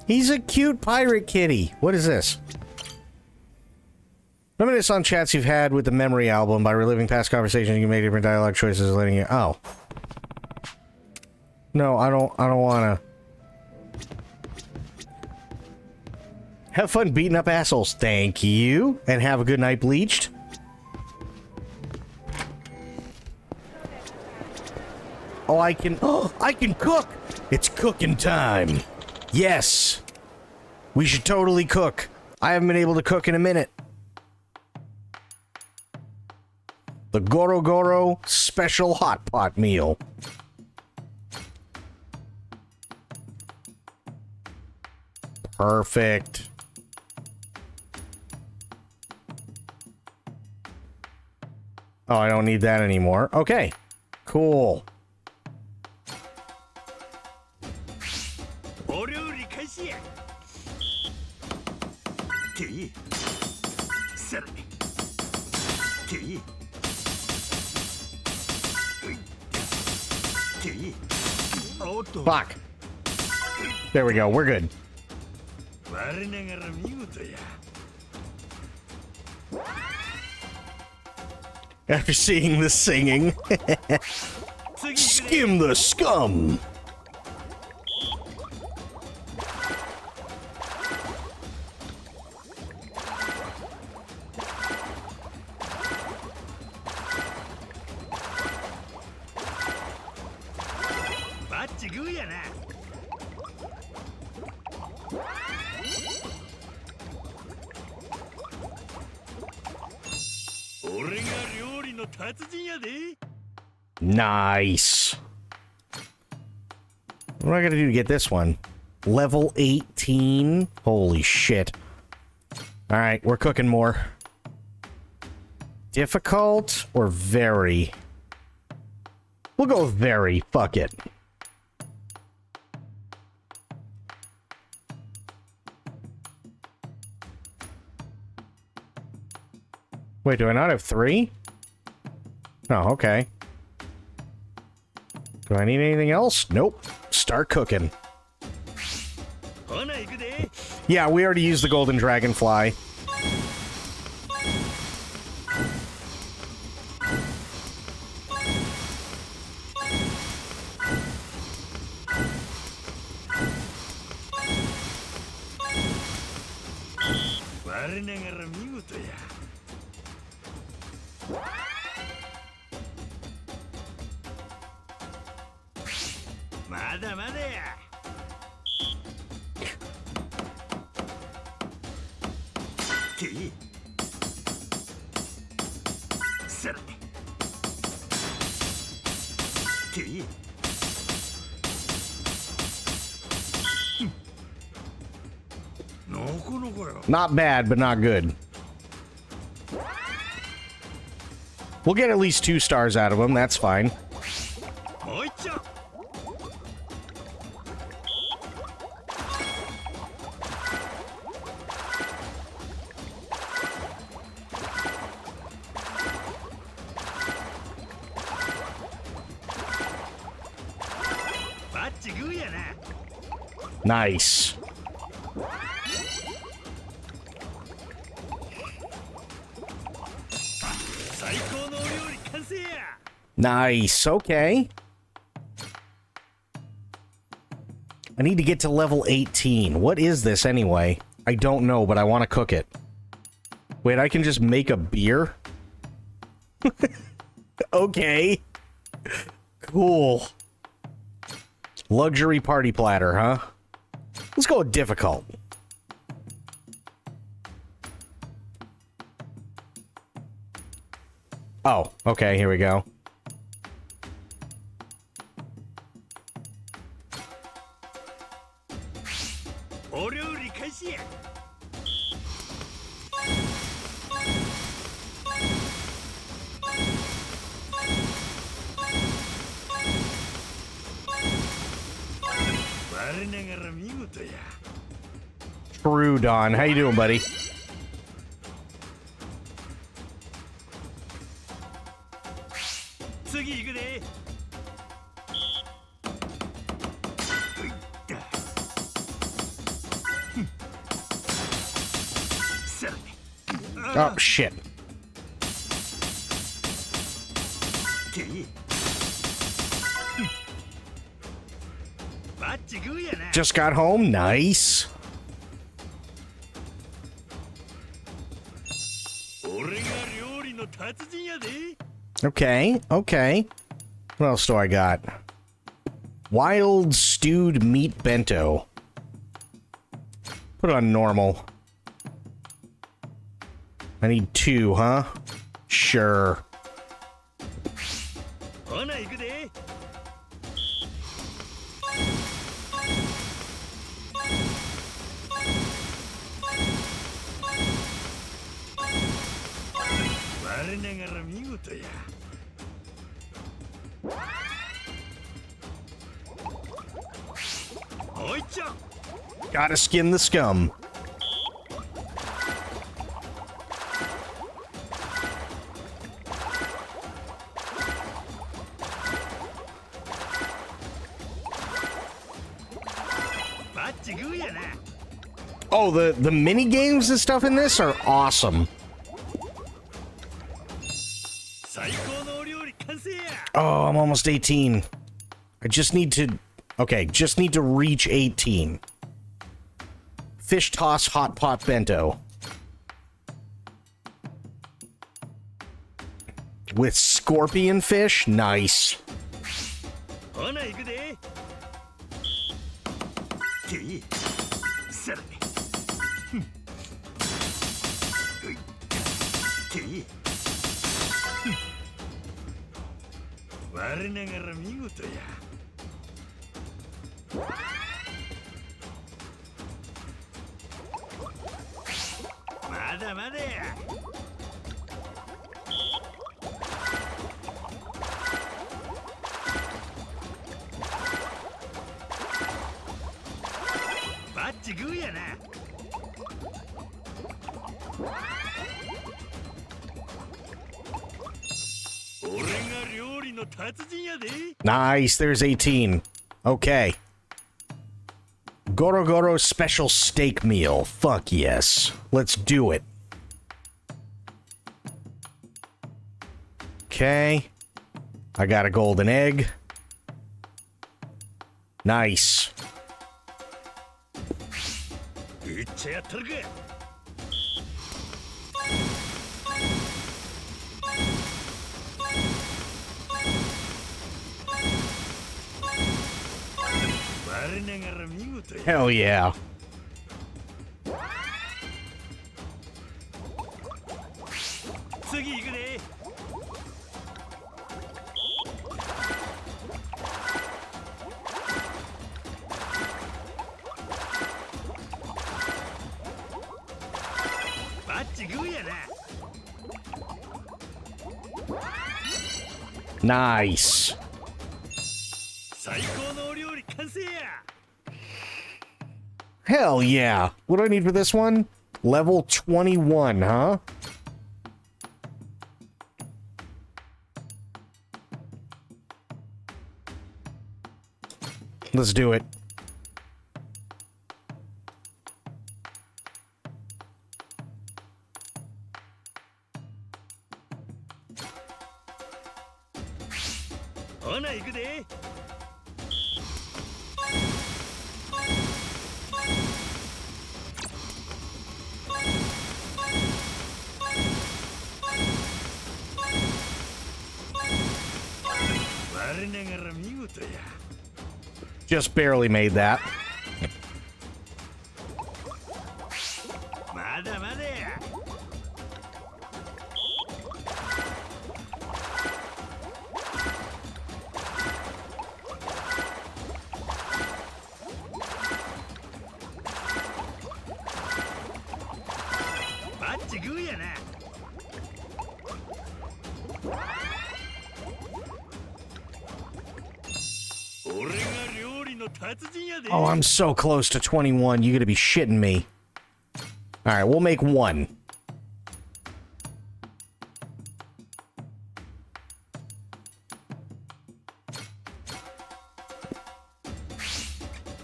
Speaker 1: He's a cute Pirate Kitty. What is this? Reminisce on chats you've had with the memory album by reliving past conversations. You made different dialogue choices, letting you. Oh. No, I don't want to. Have fun beating up assholes. Thank you. And have a good night bleached. Oh, I can cook. It's cooking time. Yes. We should totally cook. I haven't been able to cook in a minute. The Goro Goro special hot pot meal. Perfect. Oh, I don't need that anymore. Okay. Cool. Fuck. There we go. We're good. After seeing the singing. Skim the scum. Nice. What am I gonna do to get this one? Level 18? Holy shit. Alright, we're cooking more. Difficult or very? We'll go very. Fuck it. Wait, do I not have 3? Oh, okay. Do I need anything else? Nope. Start cooking. Yeah, we already used the golden dragonfly. Not bad, but not good. We'll get at least 2 stars out of them. That's fine.
Speaker 4: チグーやな。
Speaker 1: Nice.
Speaker 4: 最高のお料理完成や。
Speaker 1: Nice. Okay. I need to get to level 18. What is this anyway? I don't know, but I want to cook it. Wait, I can just make a beer? Okay. Cool. Luxury party platter, huh? Let's go with difficult. Oh, okay, here we go. True, Don. How you doing, buddy? Oh, shit. Just got home. Nice. Okay, okay. What else do I got? Wild stewed meat bento. Put it on normal. I need 2, huh? Sure. Gotta skin the scum. Oh, the mini games and stuff in this are awesome. Oh, I'm almost 18. I just need to... Okay, just need to reach 18. Fish toss hot pot bento. With scorpion fish? Nice. Nice, there's 18. Okay. Goro Goro special steak meal. Fuck yes. Let's do it. Okay. I got a golden egg. Nice. Hell yeah. Nice. Hell yeah. What do I need for this one? Level 21, huh? Let's do it.
Speaker 4: ほな行くで。我ながら見事や。
Speaker 1: Just barely made that.
Speaker 4: まだまだや。バッチグーやな。俺が料理の達人やで。
Speaker 1: Oh, I'm so close to 21. You gotta be shitting me. All right, we'll make one.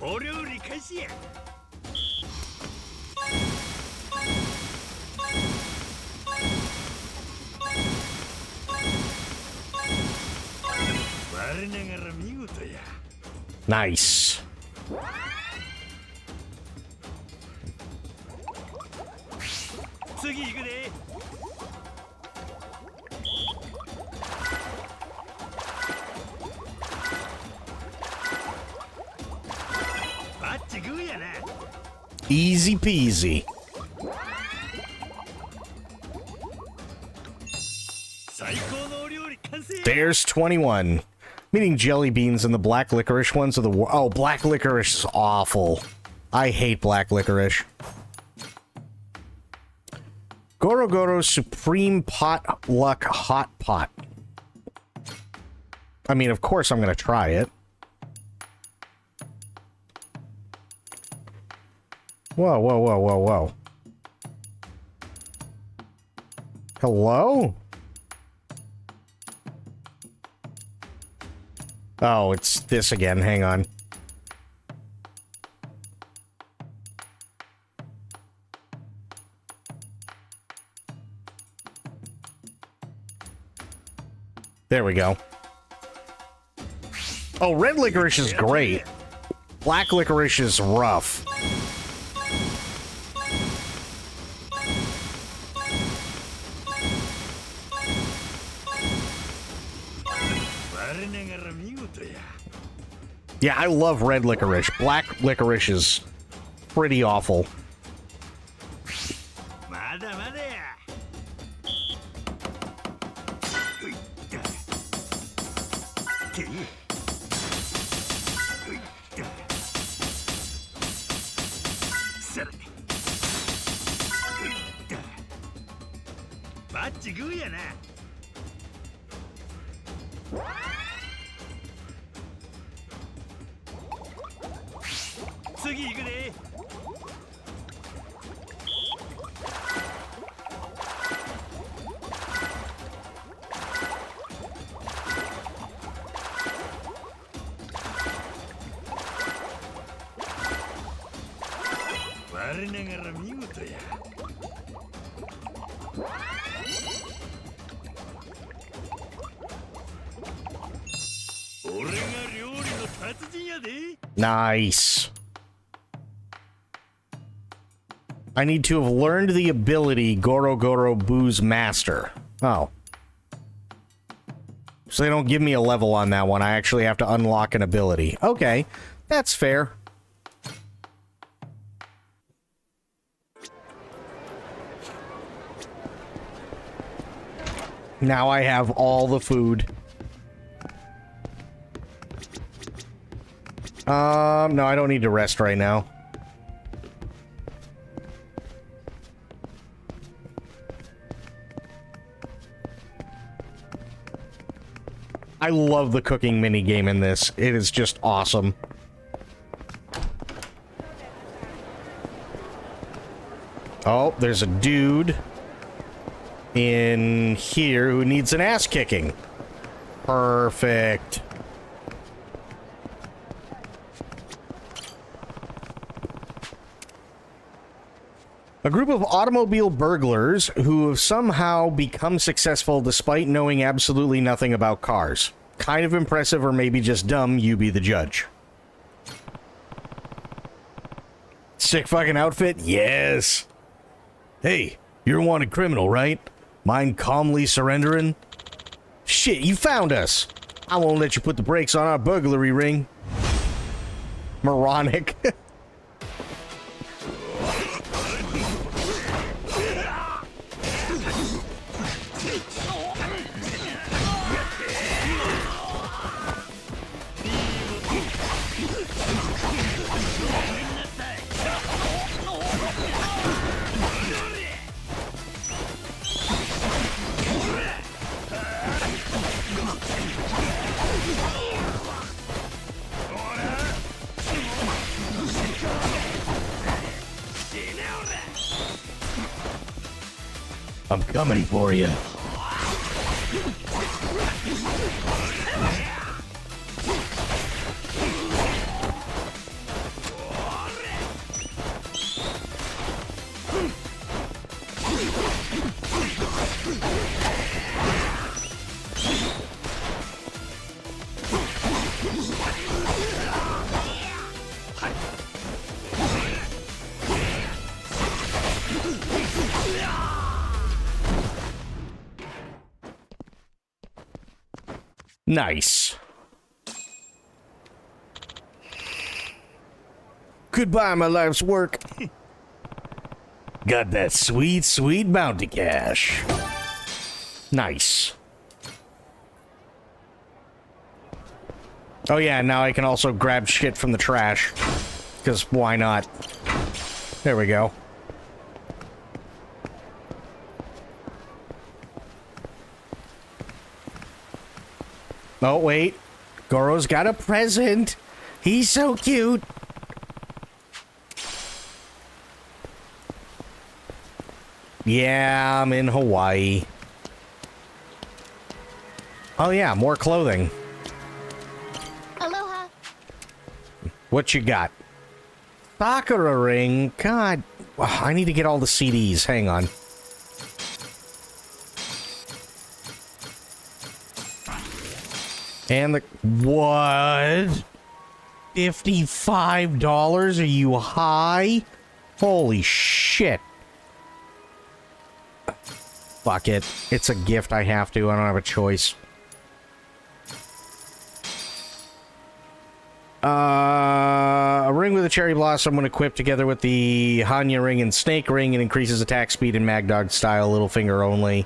Speaker 4: お料理開始や。我ながら見事や。
Speaker 1: Nice.
Speaker 4: 次行くで。バッチグーやな。
Speaker 1: Easy peasy.
Speaker 4: 最高のお料理完成。
Speaker 1: There's 21. I'm eating jelly beans and the black licorice ones of the war. Oh, black licorice is awful. I hate black licorice. Goro Goro Supreme Potluck Hot Pot. I mean, of course I'm going to try it. Whoa, whoa, whoa, whoa, whoa. Hello? Oh, it's this again. Hang on. There we go. Oh, red licorice is great. Black licorice is rough. Yeah, I love red licorice. Black licorice is pretty awful. Nice. I need to have learned the ability Goro Goro Boo's Master. Oh. So they don't give me a level on that one. I actually have to unlock an ability. Okay, that's fair. Now I have all the food. No, I don't need to rest right now. I love the cooking minigame in this. It is just awesome. Oh, there's a dude in here who needs an ass kicking. Perfect. A group of automobile burglars who have somehow become successful despite knowing absolutely nothing about cars. Kind of impressive or maybe just dumb, you be the judge. Sick fucking outfit? Yes. Hey, you're a wanted criminal, right? Mind calmly surrendering? Shit, you found us. I won't let you put the brakes on our burglary ring. Moronic. I'm coming for you. Nice. Goodbye, my life's work. Got that sweet, sweet bounty cash. Nice. Oh yeah, now I can also grab shit from the trash. Because why not? There we go. Oh, wait. Goro's got a present. He's so cute. Yeah, I'm in Hawaii. Oh, yeah, more clothing.
Speaker 3: Aloha.
Speaker 1: What you got? Sakura ring. God, I need to get all the CDs. Hang on. And the... What? $55? Are you high? Holy shit. Fuck it. It's a gift. I have to. I don't have a choice. A ring with a cherry blossom when equipped together with the Hanya ring and snake ring, and increases attack speed in Magdog style, little finger only.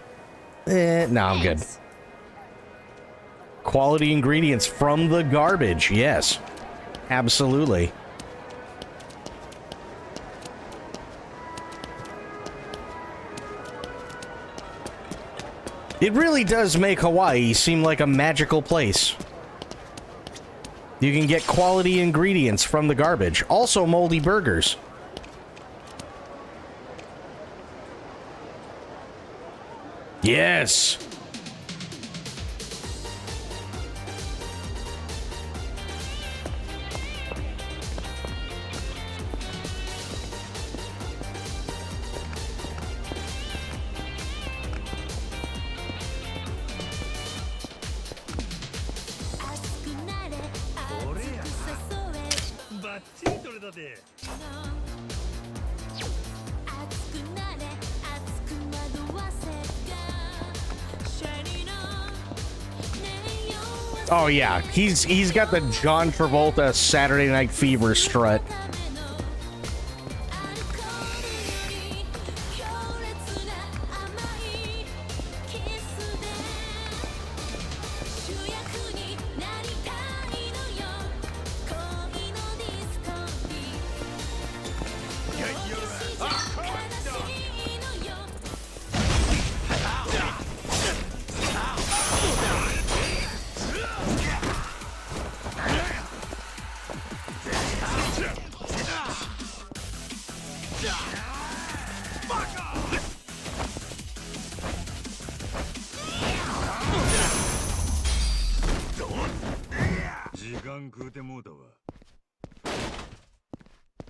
Speaker 1: No, I'm good. Quality ingredients from the garbage. Yes. Absolutely. It really does make Hawaii seem like a magical place. You can get quality ingredients from the garbage. Also moldy burgers. Yes. Oh yeah, he's got the John Travolta Saturday Night Fever strut.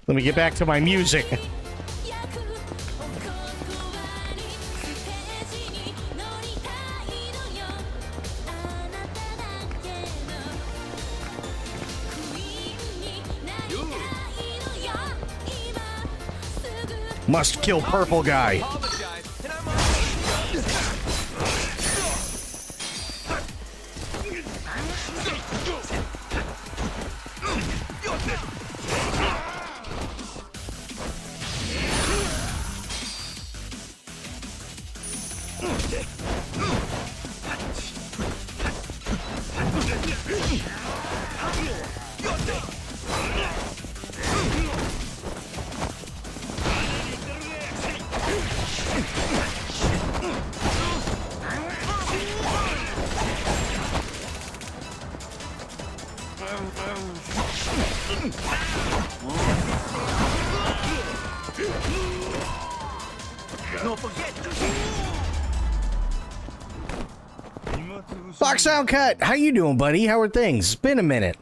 Speaker 1: Let me get back to my music. Must kill purple guy. Box Sound Cut, how you doing, buddy? How are things? It's been a minute.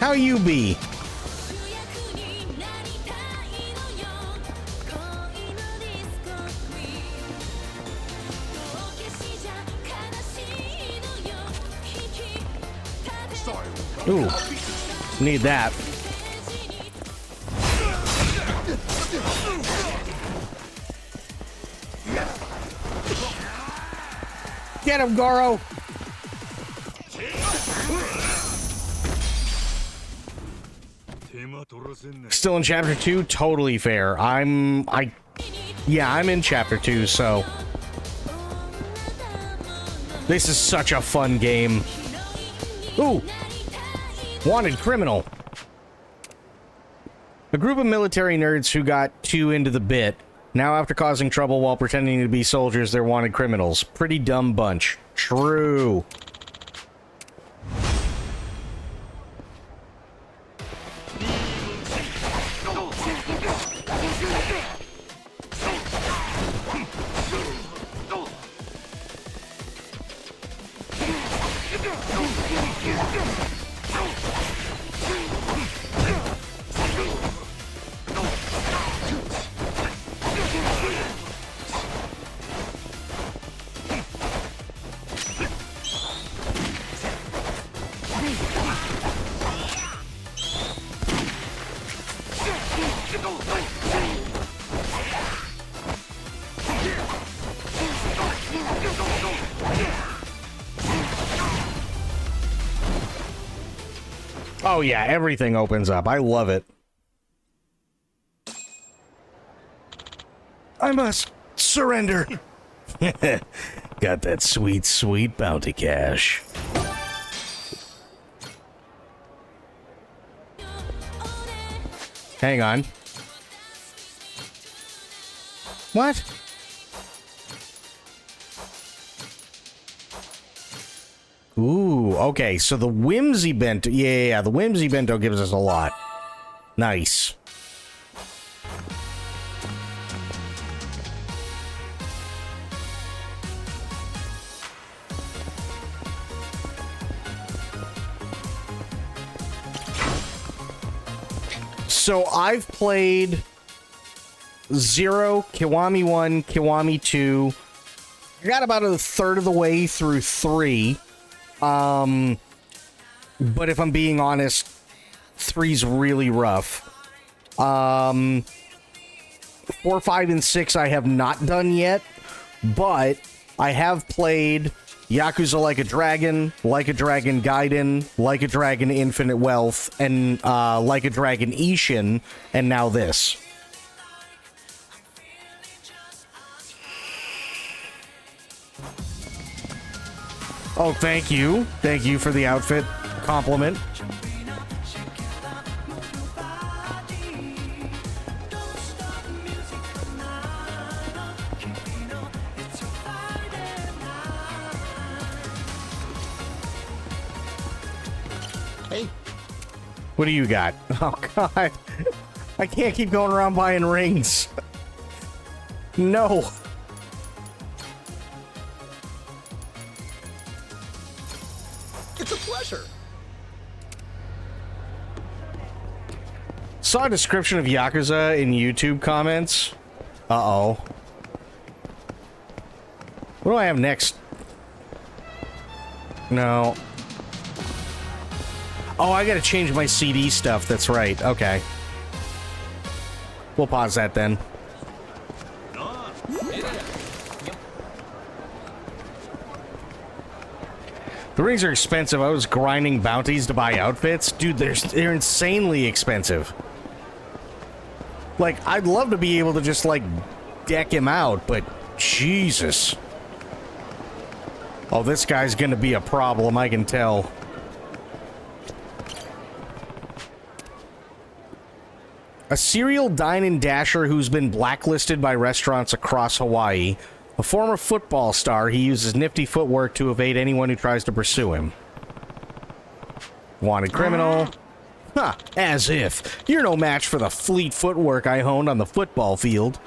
Speaker 1: How you be? Ooh, need that. Get him, Goro! Still in chapter 2? Totally fair. Yeah, I'm in chapter 2, so this is such a fun game. Ooh! Wanted criminal. A group of military nerds who got too into the bit. Now, after causing trouble while pretending to be soldiers, they're wanted criminals. Pretty dumb bunch. True. Oh yeah, everything opens up. I love it. I must surrender. Got that sweet, sweet bounty cash. Hang on. What? Ooh, okay, so the Whimsy Bento... Yeah, the Whimsy Bento gives us a lot. Nice. So I've played 0, Kiwami 1, Kiwami 2. I got about a third of the way through 3. But if I'm being honest, 3's really rough. 4, 5, and 6 I have not done yet, but I have played Yakuza Like a Dragon Gaiden, Like a Dragon Infinite Wealth, and Like a Dragon Ishin, and now this. Oh, thank you. Thank you for the outfit compliment. Hey. What do you got? Oh, God. I can't keep going around buying rings. No.
Speaker 8: It's a pleasure.
Speaker 1: Saw a description of Yakuza in YouTube comments. Uh-oh. What do I have next? No. Oh, I gotta change my CD stuff. That's right. Okay. We'll pause that then. The rings are expensive. I was grinding bounties to buy outfits. Dude, they're insanely expensive. Like, I'd love to be able to just, like, deck him out, but Jesus. Oh, this guy's gonna be a problem, I can tell. A serial dine-and-dasher who's been blacklisted by restaurants across Hawaii. A former football star, he uses nifty footwork to evade anyone who tries to pursue him. Wanted criminal. Huh, as if. You're no match for the fleet footwork I honed on the football field.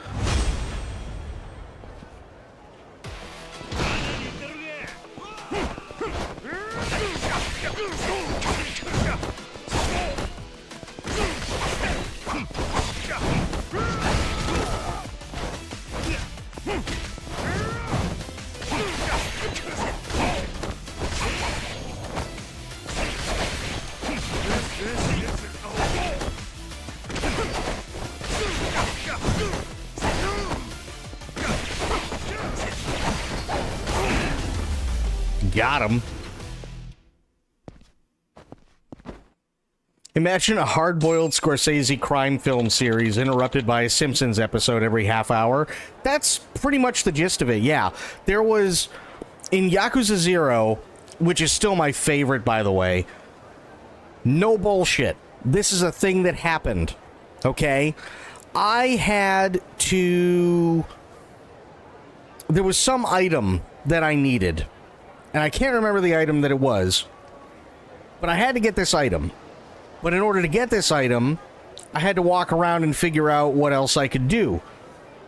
Speaker 1: Got him. Imagine a hard-boiled Scorsese crime film series interrupted by a Simpsons episode every half hour. That's pretty much the gist of it, yeah. There was, in Yakuza 0, which is still my favorite, by the way, no bullshit. This is a thing that happened, okay? I had to... There was some item that I needed. And I can't remember the item that it was, but I had to get this item. But in order to get this item, I had to walk around and figure out what else I could do.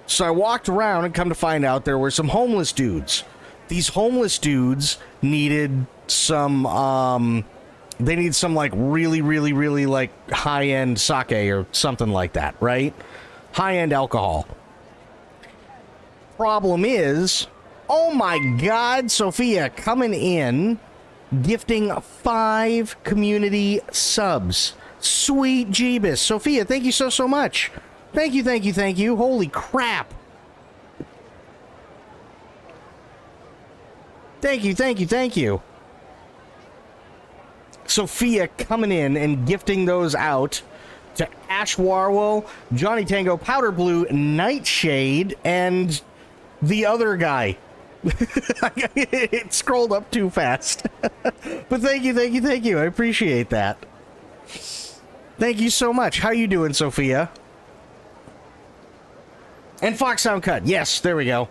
Speaker 1: So I walked around and come to find out there were some homeless dudes. These homeless dudes needed some, they need some like really, really, really like high-end sake or something like that, right? High-end alcohol. Problem is... Oh my God, Sophia coming in, gifting 5 community subs. Sweet Jeebus. Sophia, thank you so much. Thank you, thank you, thank you. Holy crap. Thank you, thank you, thank you. Sophia coming in and gifting those out to Ash Warwell, Johnny Tango, Powder Blue, Nightshade, and the other guy. It scrolled up too fast. But thank you, thank you, thank you. I appreciate that. Thank you so much. How you doing, Sophia? And Fox Sound Cut. Yes, there we go.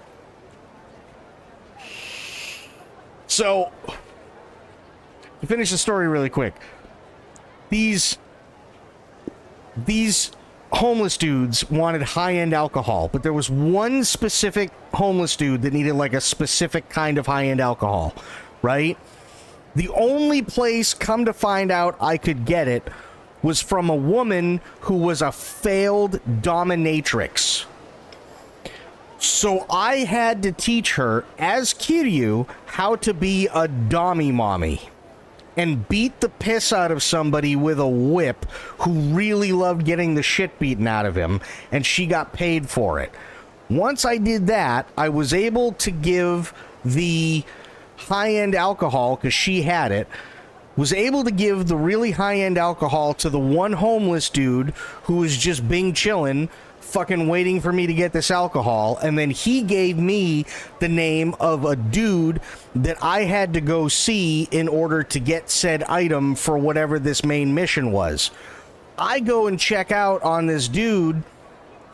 Speaker 1: So, to finish the story really quick. These homeless dudes wanted high-end alcohol, but there was one specific homeless dude that needed like a specific kind of high-end alcohol, right? The only place, come to find out, I could get it was from a woman who was a failed dominatrix. So I had to teach her, as Kiryu, how to be a dommy mommy. And beat the piss out of somebody with a whip who really loved getting the shit beaten out of him, and she got paid for it. Once I did that, I was able to give the high-end alcohol, because she had it, was able to give the really high-end alcohol to the one homeless dude who was just bing chillin', fucking waiting for me to get this alcohol, and then he gave me the name of a dude that I had to go see in order to get said item for whatever this main mission was. I go and check out on this dude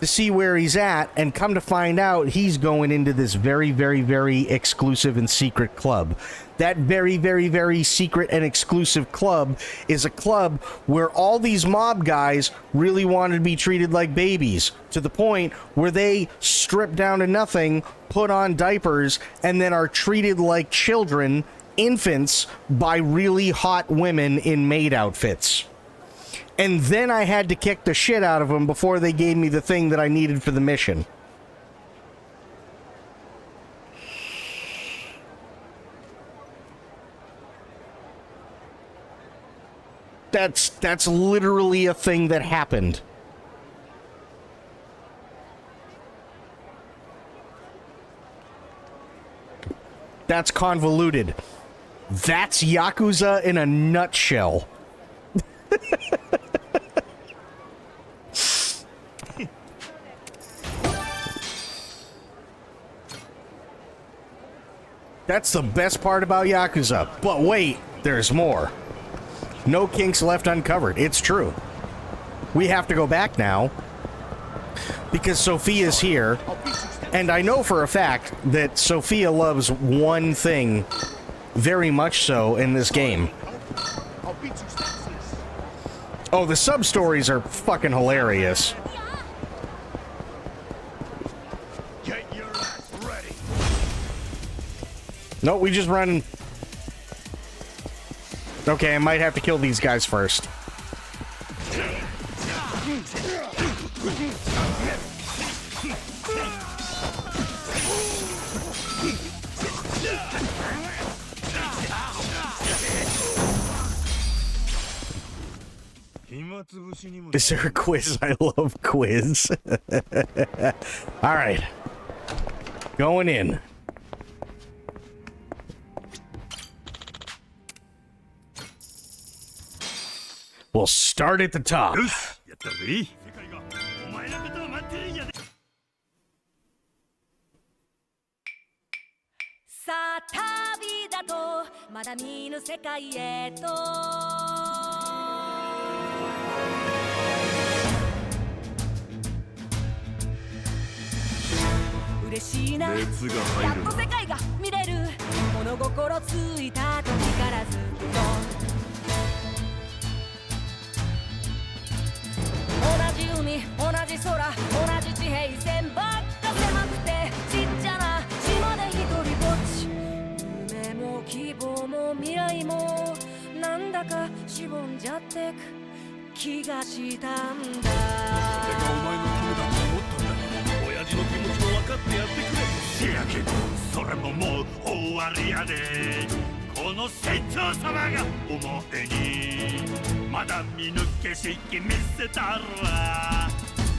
Speaker 1: to see where he's at, and come to find out he's going into this very, very, very exclusive and secret club. That very, very, very secret and exclusive club is a club where all these mob guys really wanted to be treated like babies, to the point where they strip down to nothing, put on diapers, and then are treated like children, infants, by really hot women in maid outfits. And then I had to kick the shit out of them before they gave me the thing that I needed for the mission. That's literally a thing that happened. That's convoluted. That's Yakuza in a nutshell. That's the best part about Yakuza. But wait, there's more. No kinks left uncovered. It's true. We have to go back now because Sophia's here. And I know for a fact that Sophia loves one thing very much so in this game. Oh, the sub-stories are fucking hilarious.
Speaker 4: Get your ass ready.
Speaker 1: No, we just run. Okay, I might have to kill these guys first. Is there a quiz? I love quiz. All right. Going in. We'll start at the top.
Speaker 4: よし、やったぜ。世界がお前のことを待ってるんやで。
Speaker 5: さあ旅だとまだ見ぬ世界へと嬉しいな、やっと世界が見れる、物心ついた時からずっと同じ海、同じ空、同じ地平線ばっか狭くてちっちゃな島で一人ぼっち、夢も希望も未来もなんだかしぼんじゃってく気がしたんだ。それがお前のためだと思ったんだ。親父の気持ちも分かってやってくれ。
Speaker 4: せやけどそれももう終わりやで。この船長様が表にまだ見ぬ景色見せたら、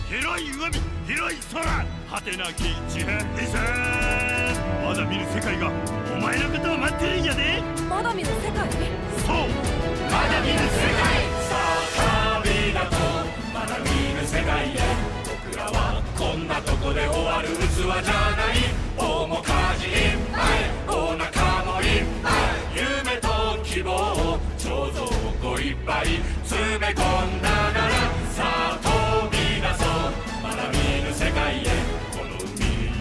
Speaker 4: 広い海、広い空、果てなき地平線、まだ見ぬ世界がお前のことを待ってるんやで。
Speaker 5: まだ見ぬ世界？
Speaker 4: そう、まだ見ぬ世界。さあ旅だとまだ見ぬ世界へ、僕らはこんなとこで終わる器じゃない。面かじいっぱい、お腹もいっぱい、夢と希望、彫像をいっぱい詰め込んだなら、さあ飛び出そう、まだ見ぬ世界へ。この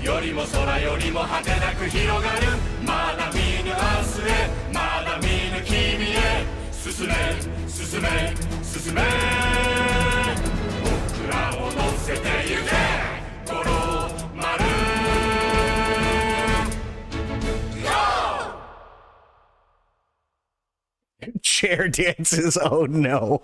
Speaker 4: 海よりも空よりも果てなく広がる、まだ見ぬ明日へ、まだ見ぬ君へ、進め進め進め、僕らを乗せてゆけ、五郎丸。
Speaker 1: Chair dances. Oh no.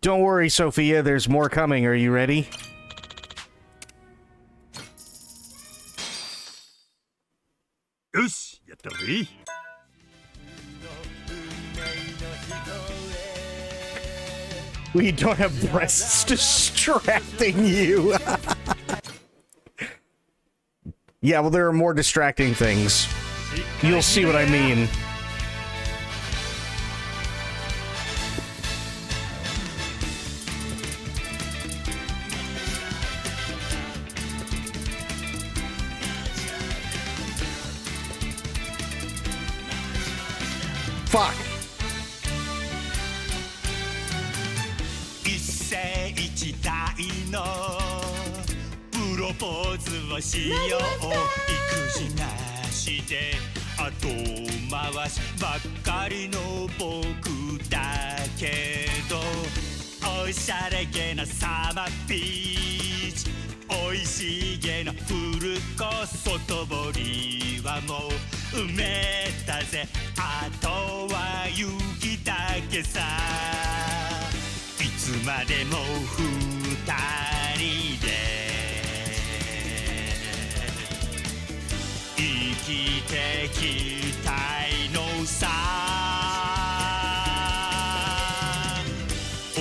Speaker 1: Don't worry, Sophia. There's more coming. Are you ready?
Speaker 4: Yes, やったぜ。
Speaker 1: We don't have breasts distracting you. Yeah, well, there are more distracting things. You'll see what I mean. Fuck.
Speaker 4: 一世一代のプロポーズをしよう。育児なしで後回しばっかりの僕だけど、おしゃれげなサマービーチ、おいしげなフルコース、外堀はもう埋めたぜ、あとは雪だけさ。いつまでも二人できてきたいのさ他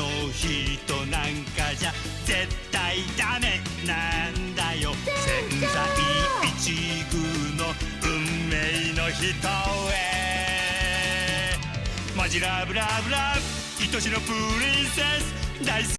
Speaker 4: の人なんかじゃ絶対ダメなんだよ千載一遇の運命の人へマジラブラブラブ愛しのプリンセス大好き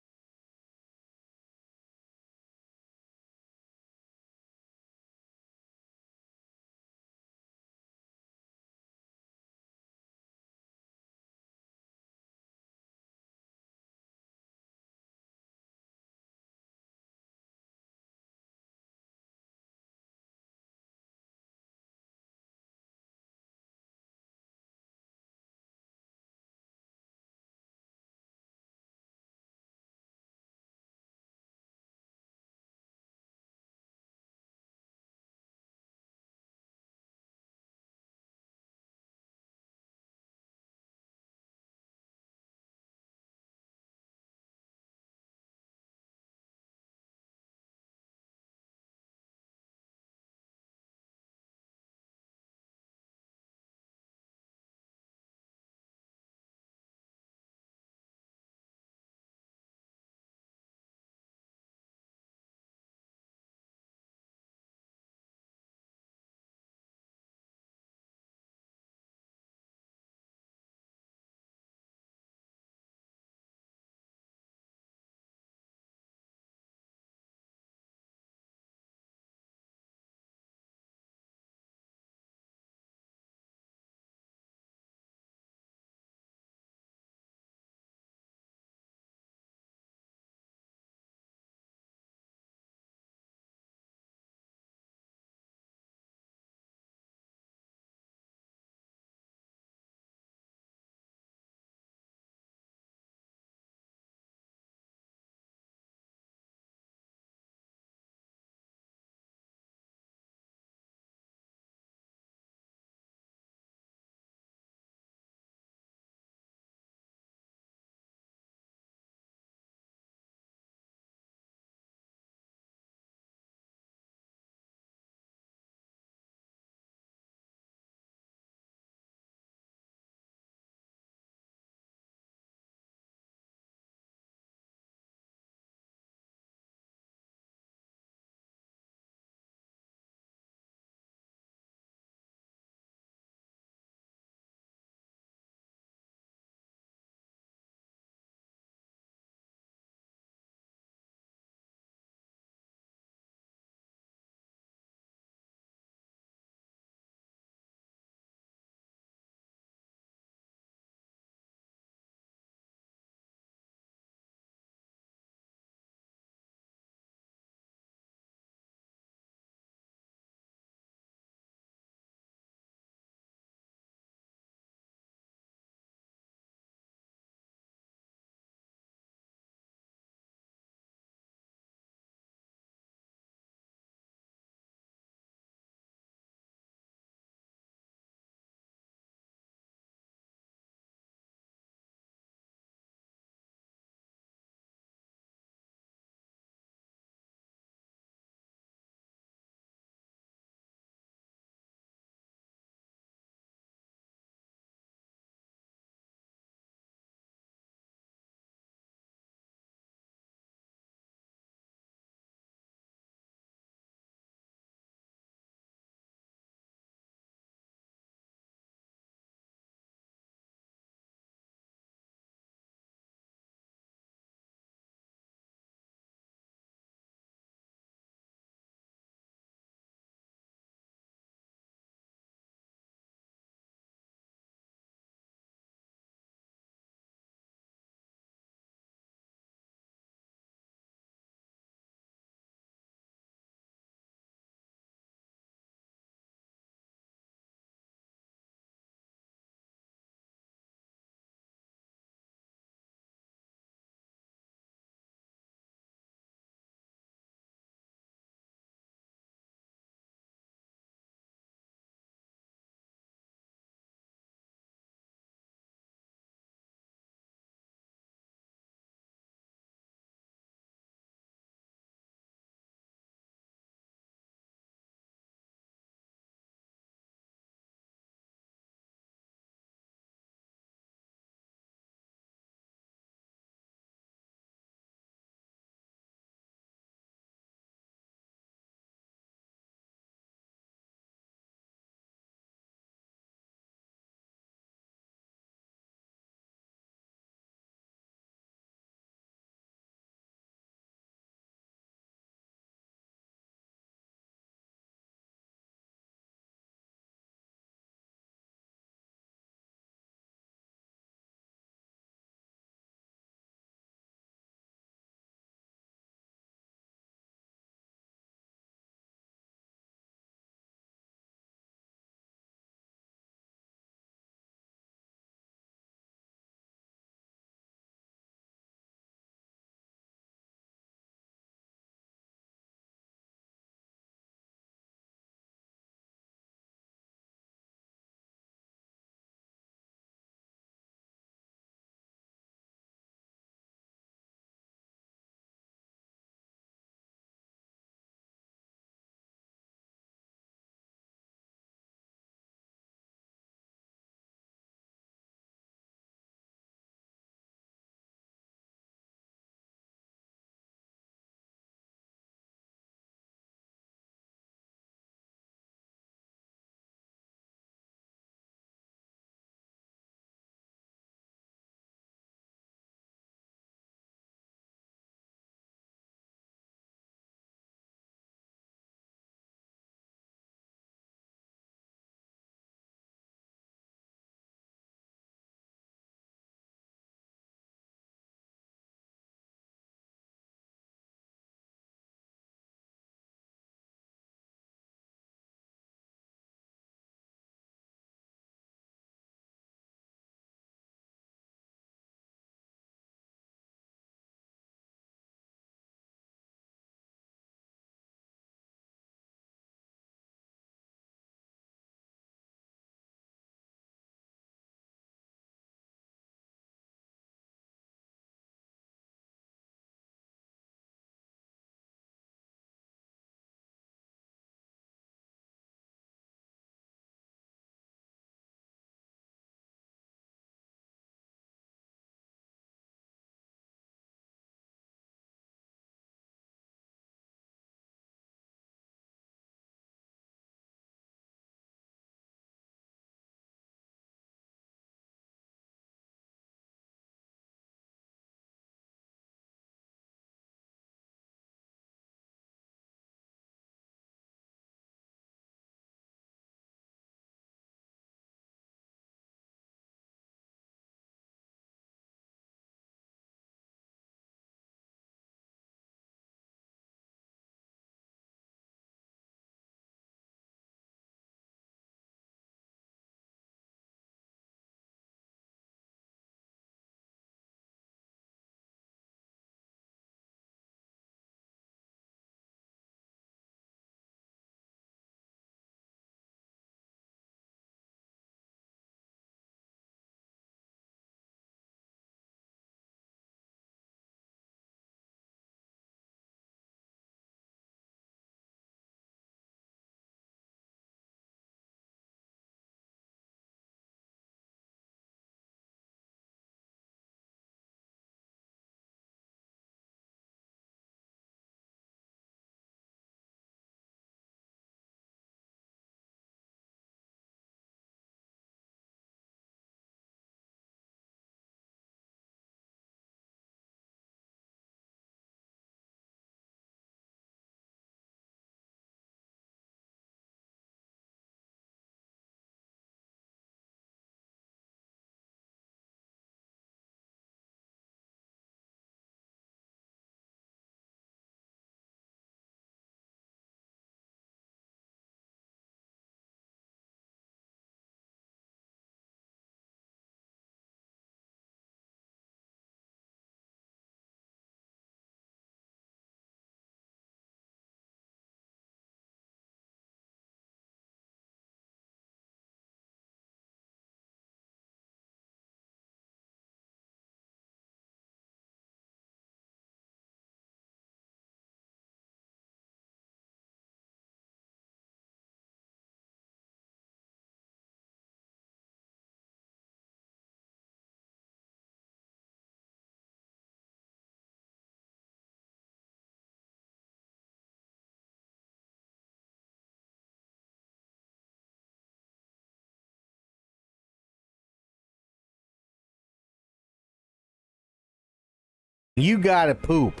Speaker 1: You gotta poop.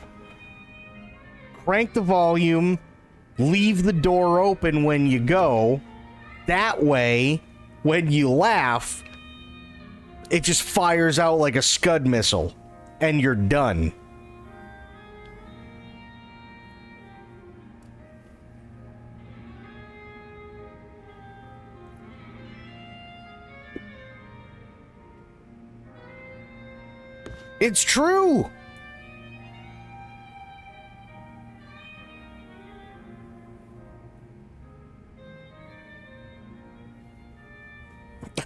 Speaker 1: Crank the volume, leave the door open when you go. That way, when you laugh, it just fires out like a Scud missile, and you're done. It's true!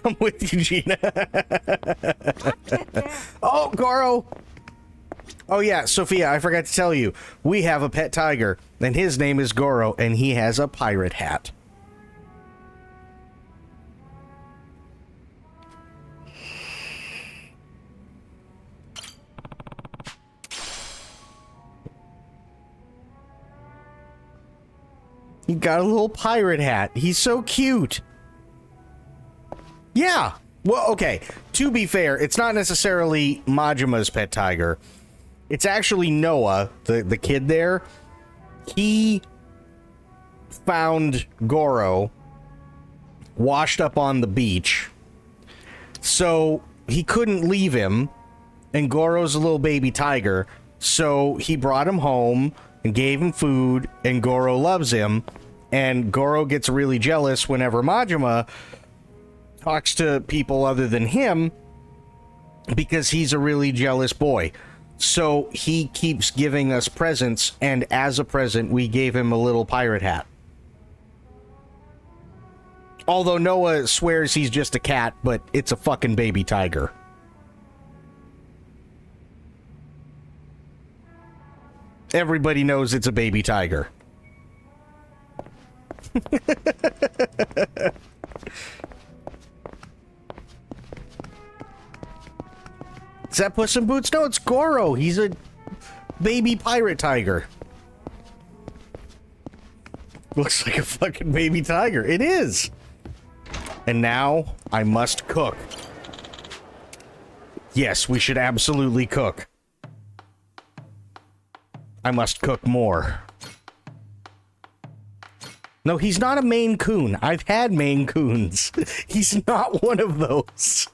Speaker 1: I'm with you, Gina. Oh, Goro! Oh yeah, Sophia, I forgot to tell you. We have a pet tiger, and his name is Goro, and he has a pirate hat. He got a little pirate hat. He's so cute. Yeah. Well, okay. To be fair, it's not necessarily Majima's pet tiger. It's actually Noah, the kid there. He found Goro washed up on the beach. So he couldn't leave him. And Goro's a little baby tiger. So he brought him home and gave him food. And Goro loves him. And Goro gets really jealous whenever Majima talks to people other than him, because he's a really jealous boy. So he keeps giving us presents, and as a present, we gave him a little pirate hat. Although Noah swears he's just a cat, but it's a fucking baby tiger. Everybody knows it's a baby tiger. Is that Puss in Boots? No, it's Goro. He's a baby pirate tiger. Looks like a fucking baby tiger. It is. And now I must cook. Yes, we should absolutely cook. I must cook more. No, he's not a Maine Coon. I've had Maine Coons. He's not one of those.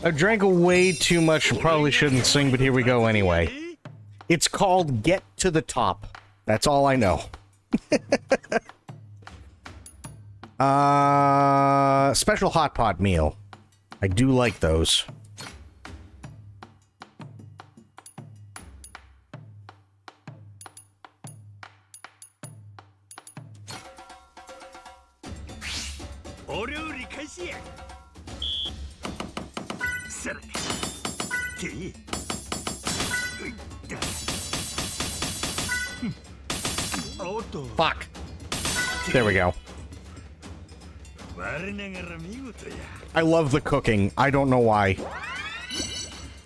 Speaker 1: I drank way too much and probably shouldn't sing, but here we go anyway. It's called Get to the Top. That's all I know. Special hot pot meal. I do like those. Fuck. There we go. I love the cooking. I don't know why.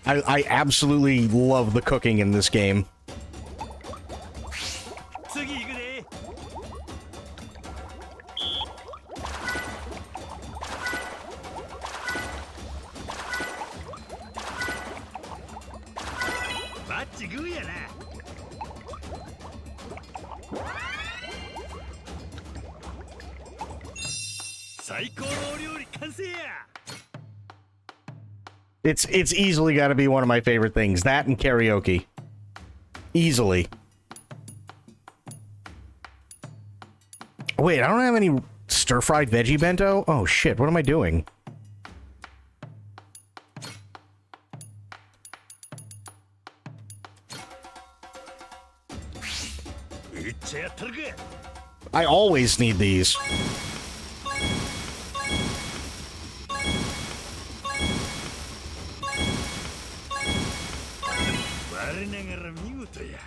Speaker 1: I absolutely love the cooking in this game.
Speaker 4: お料理完成や。
Speaker 1: It's easily got to be one of my favorite things. That and karaoke. Easily. Wait, I don't have any stir-fried veggie bento? Oh shit, what am I doing?
Speaker 4: いっちゃやったるか。
Speaker 1: I always need these.
Speaker 4: 我ながら見事や。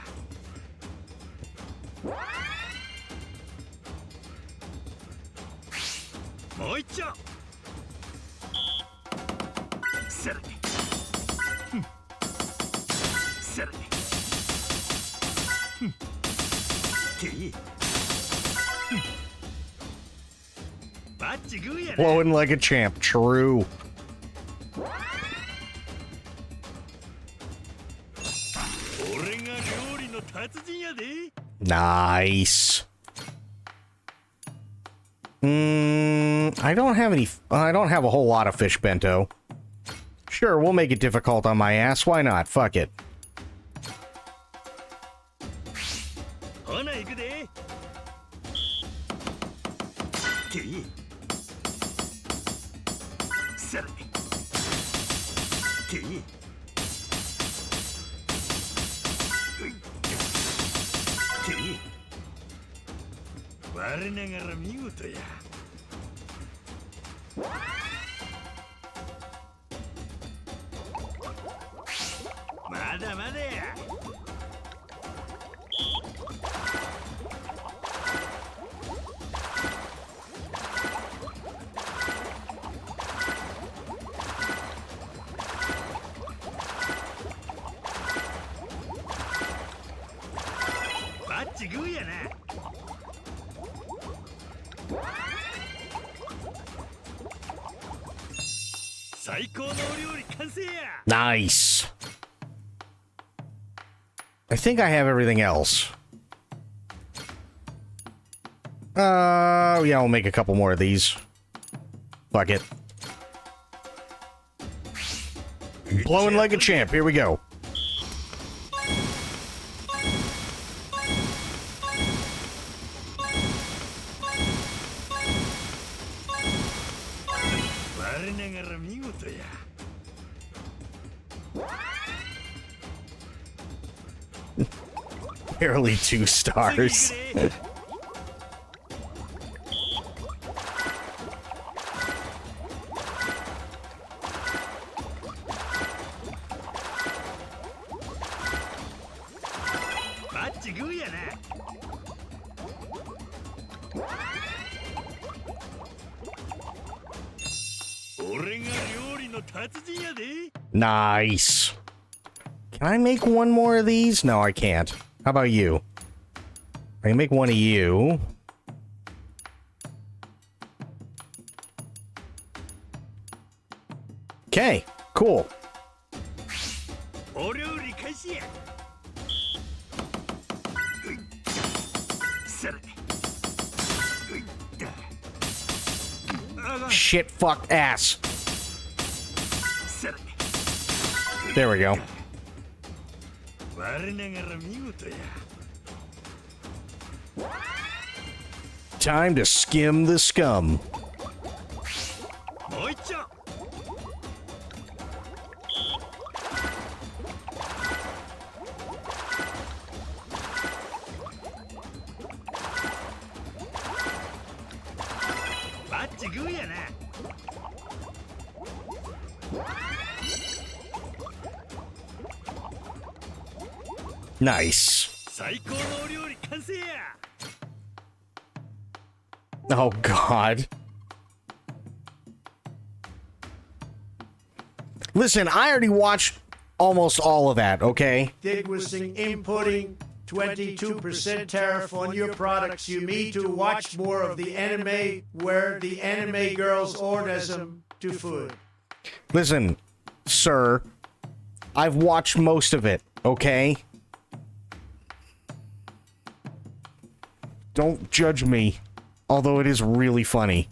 Speaker 4: もう一丁。さらに。さらに。て。バッチグーやな。
Speaker 1: Flowing like a champ. True.
Speaker 4: 俺が料理の達人やで。
Speaker 1: Nice. I don't have any. I don't have a whole lot of fish bento. Sure, we'll make it difficult on my ass. Why not? Fuck it.
Speaker 4: ほな行くで。て。さらに。て。我ながら見事や。まだまだや。バッチグーやな。 最高のお料理完成や。
Speaker 1: Nice. I think I have everything else. Yeah, we'll make a couple more of these. Fuck it. Blowing like a champ. Here we go. Barely 2 stars. Nice. Can I make one more of these? No, I can't. How about you? I can make one of you. Okay, cool. Shit, fuck, ass. There we go. Time to skim the scum. Nice. Oh, God. Listen, I already watched almost all of that, okay?
Speaker 7: Distinguishing inputting 22% tariff on your products. You need to watch more of the anime where the anime girls orgasm to food.
Speaker 1: Listen, sir, I've watched most of it, okay? Don't judge me, although it is really funny.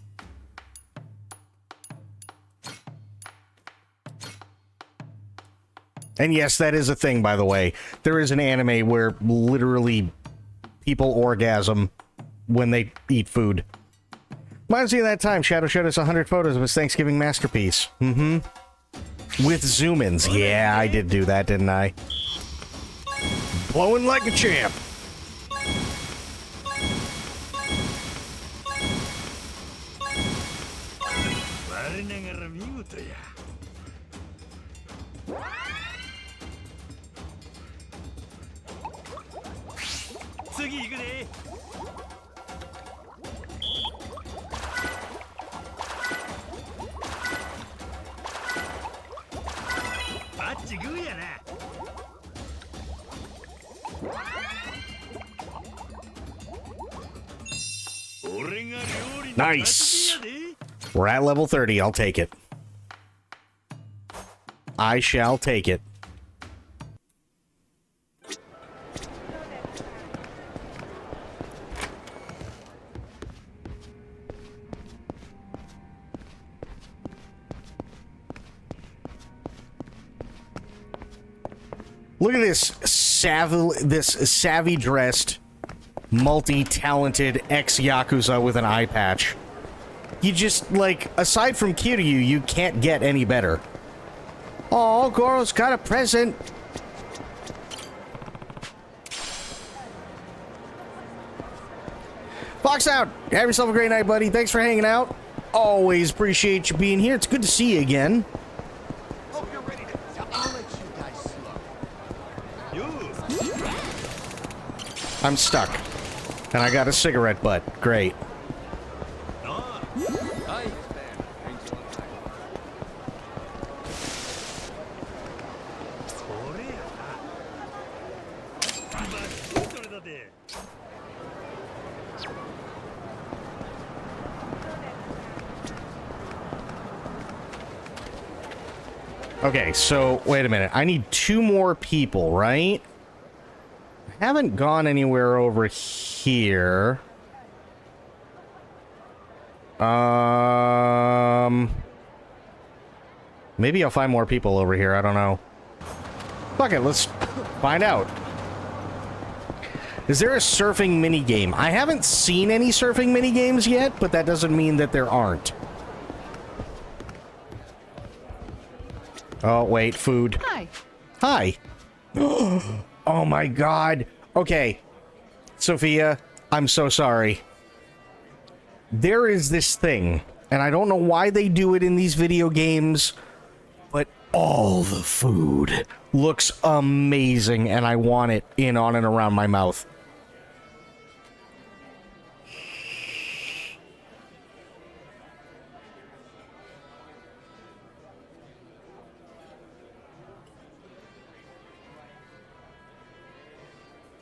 Speaker 1: And yes, that is a thing, by the way. There is an anime where literally people orgasm when they eat food. Reminds me of that time Shadow showed us 100 photos of his Thanksgiving masterpiece. With zoom-ins. Yeah, I did do that, didn't I? Blowing like a champ. Nice. We're at level 30. I'll take it. I shall take it. Look at this savvy dressed, multi-talented ex-Yakuza with an eye patch. You just, like, aside from Kiryu, you can't get any better. Oh, Goro's got a present. Fox out. Have yourself a great night, buddy. Thanks for hanging out. Always appreciate you being here. It's good to see you again.
Speaker 8: Hope you're ready to. I'll let you guys slow.
Speaker 1: I'm stuck. And I got a cigarette butt. Great. Okay, so wait a minute. I need 2 more people, right? I haven't gone anywhere over here. Maybe I'll find more people over here. I don't know. Fuck it, let's find out. Is there a surfing minigame? I haven't seen any surfing minigames yet, but that doesn't mean that there aren't. Oh, wait, food.
Speaker 2: Hi.
Speaker 1: Hi. Oh my god. Okay. Sophia, I'm so sorry. There is this thing, and I don't know why they do it in these video games, but all the food looks amazing, and I want it in, on, and around my mouth.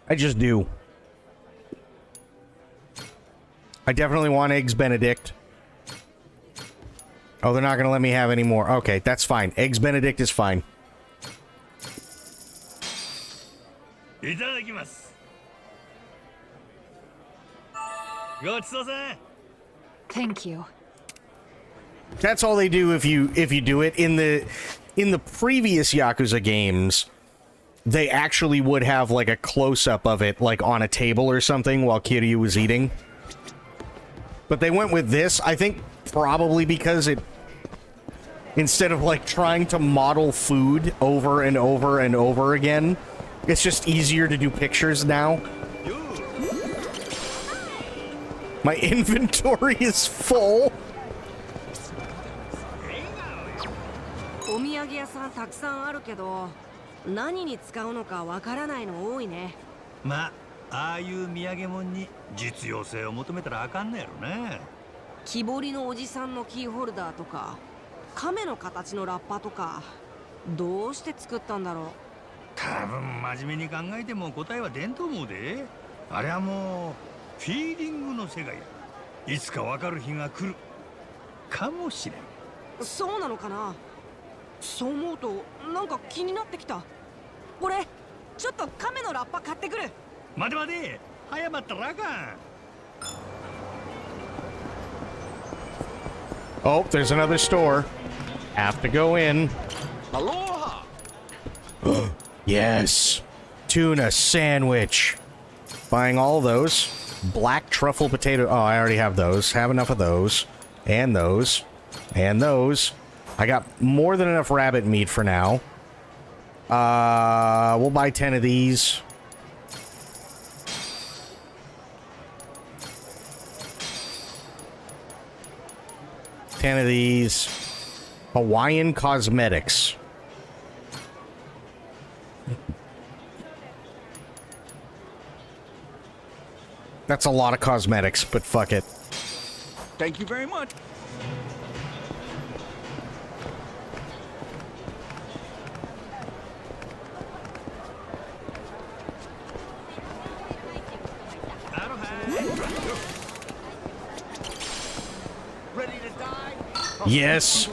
Speaker 1: I just do. I definitely want Eggs Benedict. Oh, they're not going to let me have any more. Okay, that's fine. Eggs Benedict is fine.
Speaker 2: Thank you.
Speaker 1: That's all they do if you do it. In the previous Yakuza games, they actually would have like a close-up of it, like on a table or something while Kiryu was eating. But they went with this, I think, probably because it, instead of like trying to model food over and over and over again, it's just easier to do pictures now. My inventory is full.
Speaker 5: お土産屋さんたくさんあるけど、何に使うのかわからないの多いね。
Speaker 4: まあ、ああいう土産物に実用性を求めたらあかんのやろな。
Speaker 5: 木彫りのおじさんのキーホルダーとか、亀の形のラッパとか、どうして作ったんだろう。
Speaker 4: 多分真面目に考えても答えは出んと思うで。あれはもうフィーリングの世界や。いつかわかる日が来るかもしれん。
Speaker 5: そうなのかな。そう思うとなんか気になってきた。俺ちょっと亀のラッパ買ってくる。
Speaker 4: 待て待て、早まったらあかん。
Speaker 1: Oh, there's another store. Have to go in.
Speaker 8: Aloha!
Speaker 1: Yes. Tuna sandwich. Buying all those. Black truffle potato. Oh, I already have those. Have enough of those. And those. And those. I got more than enough rabbit meat for now. We'll buy 10 of these. Ten of these. Hawaiian Cosmetics. That's a lot of cosmetics, but fuck it.
Speaker 8: Thank you very much. Ready to die?
Speaker 1: Yes.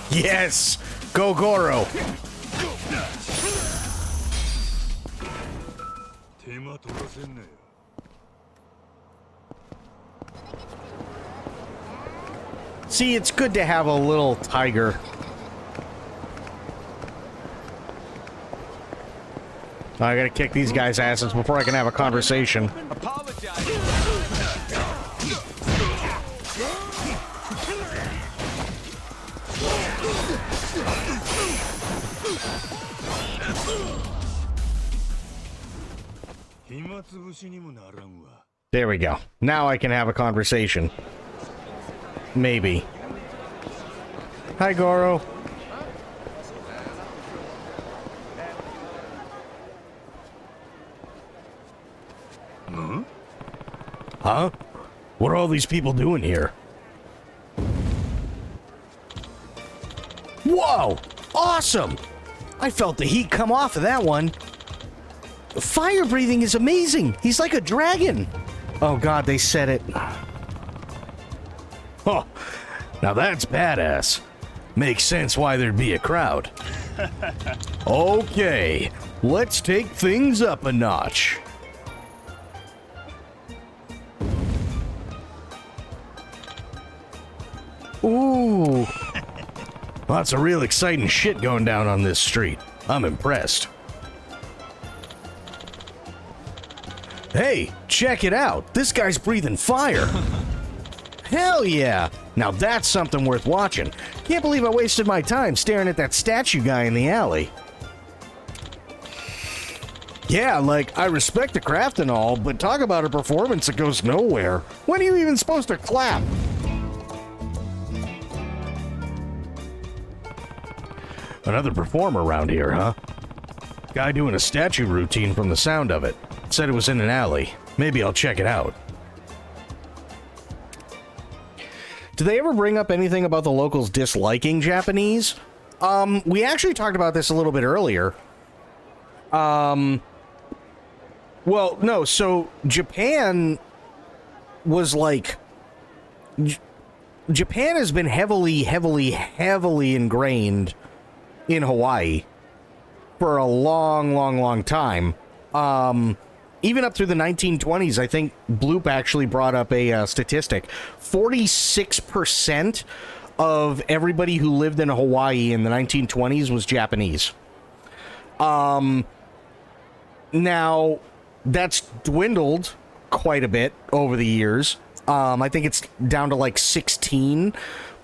Speaker 1: Yes! Go Goro! See, it's good to have a little tiger. I gotta kick these guys' asses before I can have a conversation. There we go. Now I can have a conversation. Maybe. Hi, Goro. Huh? What are all these people doing here? Whoa! Awesome! I felt the heat come off of that one. Fire breathing is amazing. He's like a dragon. Oh god, they said it. Oh, now that's badass. Makes sense why there'd be a crowd. Okay, let's take things up a notch. Ooh. Lots of real exciting shit going down on this street. I'm impressed. Hey, check it out. This guy's breathing fire. Hell yeah. Now that's something worth watching. Can't believe I wasted my time staring at that statue guy in the alley. Yeah, like, I respect the craft and all, but talk about a performance that goes nowhere. When are you even supposed to clap? Another performer around here, huh? Guy doing a statue routine from the sound of it. Said it was in an alley. Maybe I'll check it out. Do they ever bring up anything about the locals disliking Japanese? We actually talked about this a little bit earlier. Well, no, so Japan was like... Japan has been heavily ingrained in Hawaii for a long time. Even up through the 1920s, I think Bloop actually brought up a statistic. 46% of everybody who lived in Hawaii in the 1920s was Japanese. Now, that's dwindled quite a bit over the years. I think it's down to like 16.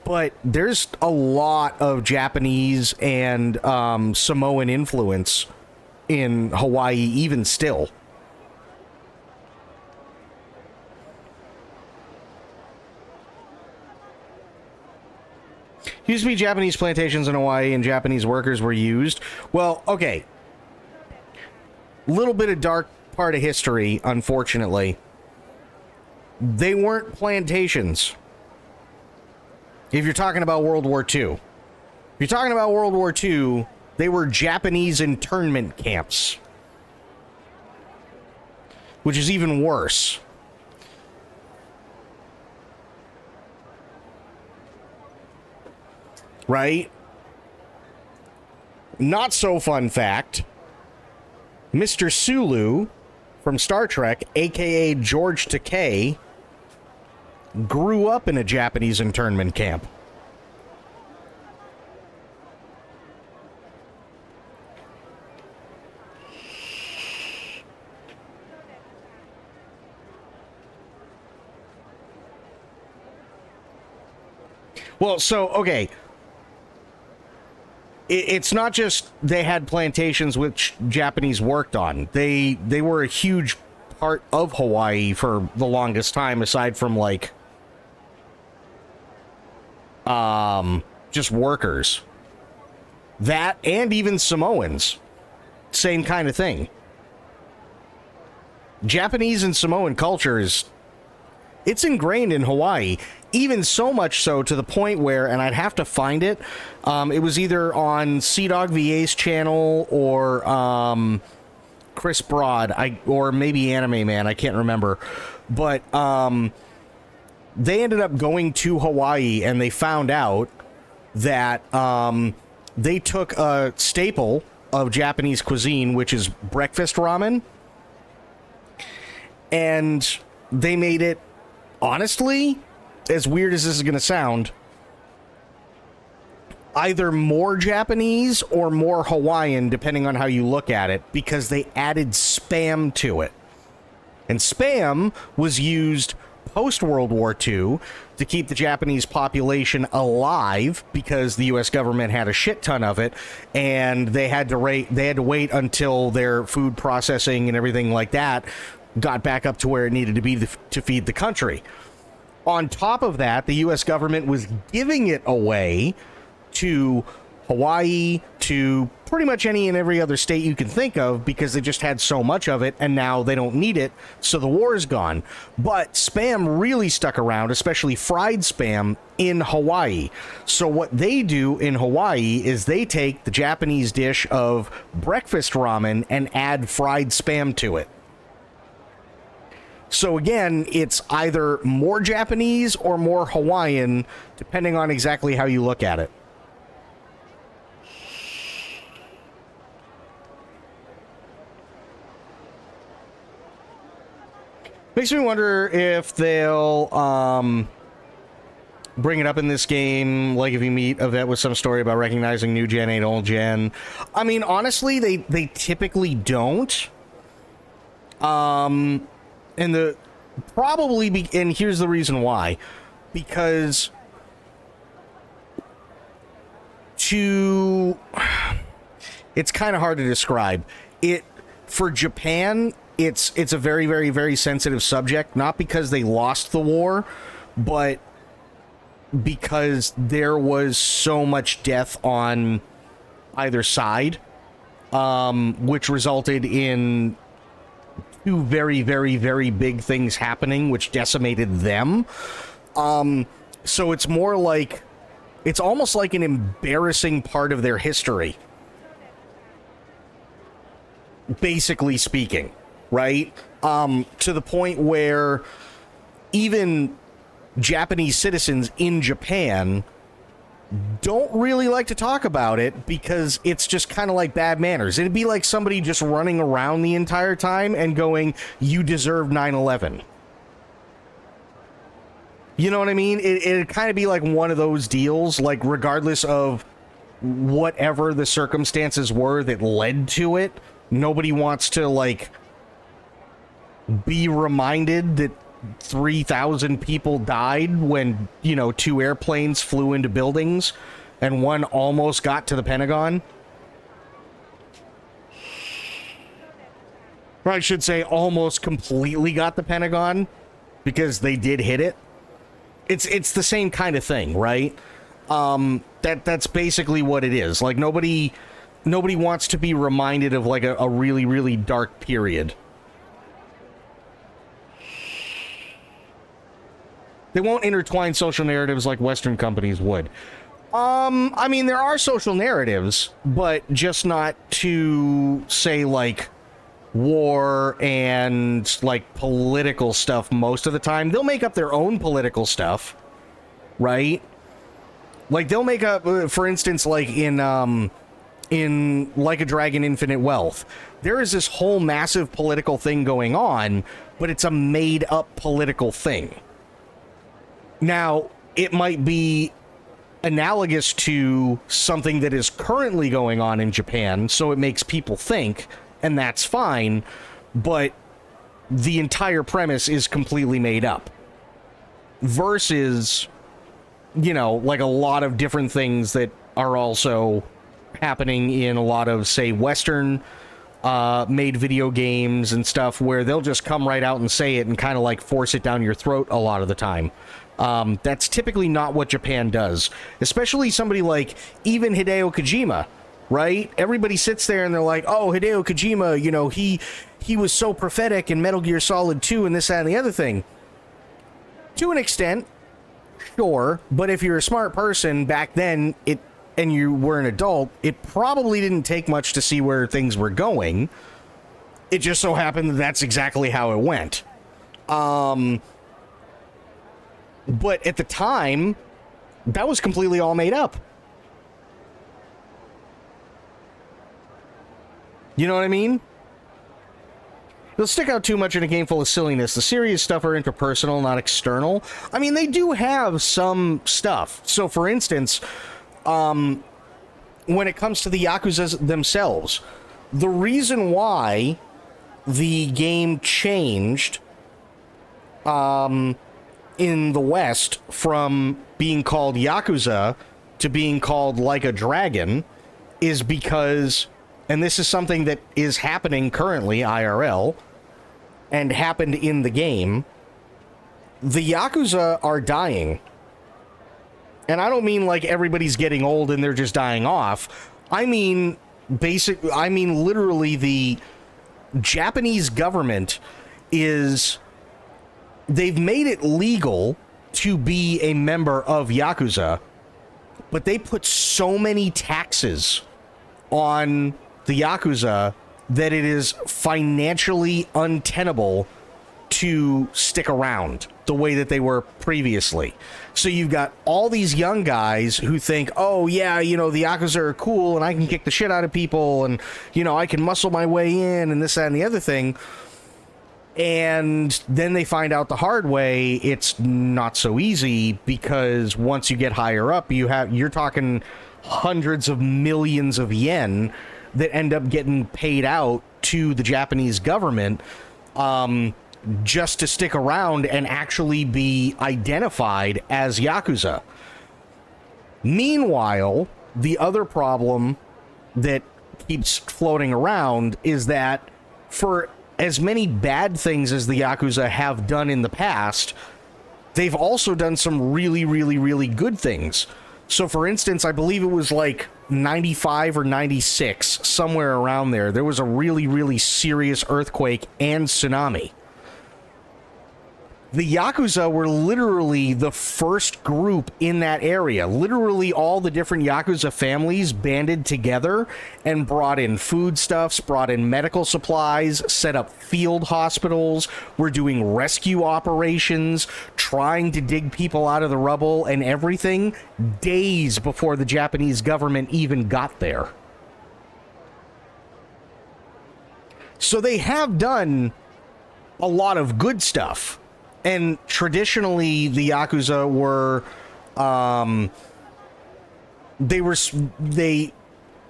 Speaker 1: But there's a lot of Japanese and Samoan influence in Hawaii, even still. Used to be Japanese plantations in Hawaii and Japanese workers were used. Well, okay. Little bit of dark part of history, unfortunately. They weren't plantations. If you're talking about World War II. If you're talking about World War II, they were Japanese internment camps. Which is even worse. Right? Not so fun fact. Mr. Sulu from Star Trek, aka George Takei, grew up in a Japanese internment camp. Well, so, okay. It's not just they had plantations which Japanese worked on. They were a huge part of Hawaii for the longest time, aside from, like, just workers. That, and even Samoans. Same kind of thing. Japanese and Samoan culture it's ingrained in Hawaii. Even so much so to the point where, and I'd have to find it, it was either on Sea-Dog VA's channel or Chris Broad, or maybe Anime Man, I can't remember. But they ended up going to Hawaii and they found out that they took a staple of Japanese cuisine, which is breakfast ramen, and they made it, honestly, as weird as this is going to sound, either more Japanese or more Hawaiian, depending on how you look at it, because they added Spam to it. And Spam was used post-World War II to keep the Japanese population alive, because the U.S. government had a shit ton of it, and they had to wait until their food processing and everything like that got back up to where it needed to be to feed the country. On top of that, the U.S. government was giving it away to Hawaii, to pretty much any and every other state you can think of, because they just had so much of it, and now they don't need it, so the war is gone. But Spam really stuck around, especially fried Spam, in Hawaii. So what they do in Hawaii is they take the Japanese dish of breakfast ramen and add fried Spam to it. So again, it's either more Japanese or more Hawaiian, depending on exactly how you look at it. Makes me wonder if they'll bring it up in this game, like if you meet a vet with some story about recognizing new gen ain't old gen. I mean, honestly, they typically don't. And and here's the reason why. Because it's kind of hard to describe. For Japan, it's a very, very, very sensitive subject, not because they lost the war, but because there was so much death on either side, which resulted in two very, very, very big things happening, which decimated them. So it's more like, it's almost like an embarrassing part of their history, basically speaking, right? To the point where even Japanese citizens in Japan don't really like to talk about it, because it's just kind of like bad manners. It'd be like somebody just running around the entire time and going, "You deserve 9/11." You know what I mean? It'd kind of be like one of those deals, like regardless of whatever the circumstances were that led to it, nobody wants to, like, be reminded that 3,000 people died when, 2 airplanes flew into buildings and one almost got to the Pentagon. Or I should say almost completely got the Pentagon, because they did hit it. It's the same kind of thing, right? That's basically what it is. Like, nobody wants to be reminded of, like, a really, really dark period. They won't intertwine social narratives like Western companies would. I mean, there are social narratives, but just not to say, like, war and, like, political stuff most of the time. They'll make up their own political stuff, right? Like, they'll make up, for instance, like, in in Like a Dragon Infinite Wealth. There is this whole massive political thing going on, but it's a made-up political thing. Now, it might be analogous to something that is currently going on in Japan, so it makes people think, and that's fine, but the entire premise is completely made up. Versus, you know, like a lot of different things that are also happening in a lot of, say, Western made video games and stuff, where they'll just come right out and say it and kind of like force it down your throat a lot of the time. That's typically not what Japan does, especially somebody like even Hideo Kojima, right? Everybody sits there and they're like, oh, Hideo Kojima, you know, he was so prophetic in Metal Gear Solid 2 and this, that, and the other thing. To an extent, sure, but if you're a smart person back then, and you were an adult, it probably didn't take much to see where things were going. It just so happened that that's exactly how it went. But at the time, that was completely all made up. You know what I mean? It'll stick out too much in a game full of silliness. The serious stuff are interpersonal, not external. I mean, they do have some stuff. So, for instance, when it comes to the Yakuza themselves, the reason why the game changed in the West from being called Yakuza to being called Like a Dragon is because, and this is something that is happening currently, IRL, and happened in the game, the Yakuza are dying. And I don't mean like everybody's getting old and they're just dying off. I mean literally the Japanese government they've made it legal to be a member of Yakuza, but they put so many taxes on the Yakuza that it is financially untenable to stick around the way that they were previously. So you've got all these young guys who think, oh yeah, you know, the Yakuza are cool and I can kick the shit out of people and, you know, I can muscle my way in and this, that, and the other thing. And then they find out the hard way it's not so easy, because once you get higher up, you're talking hundreds of millions of yen that end up getting paid out to the Japanese government just to stick around and actually be identified as Yakuza. Meanwhile, the other problem that keeps floating around is that for as many bad things as the Yakuza have done in the past, they've also done some really, really, really good things. So, for instance, I believe it was like 95 or 96, somewhere around there was a really, really serious earthquake and tsunami. The Yakuza were literally the first group in that area. Literally all the different Yakuza families banded together and brought in foodstuffs, brought in medical supplies, set up field hospitals, were doing rescue operations, trying to dig people out of the rubble and everything, days before the Japanese government even got there. So they have done a lot of good stuff. And traditionally, the Yakuza were,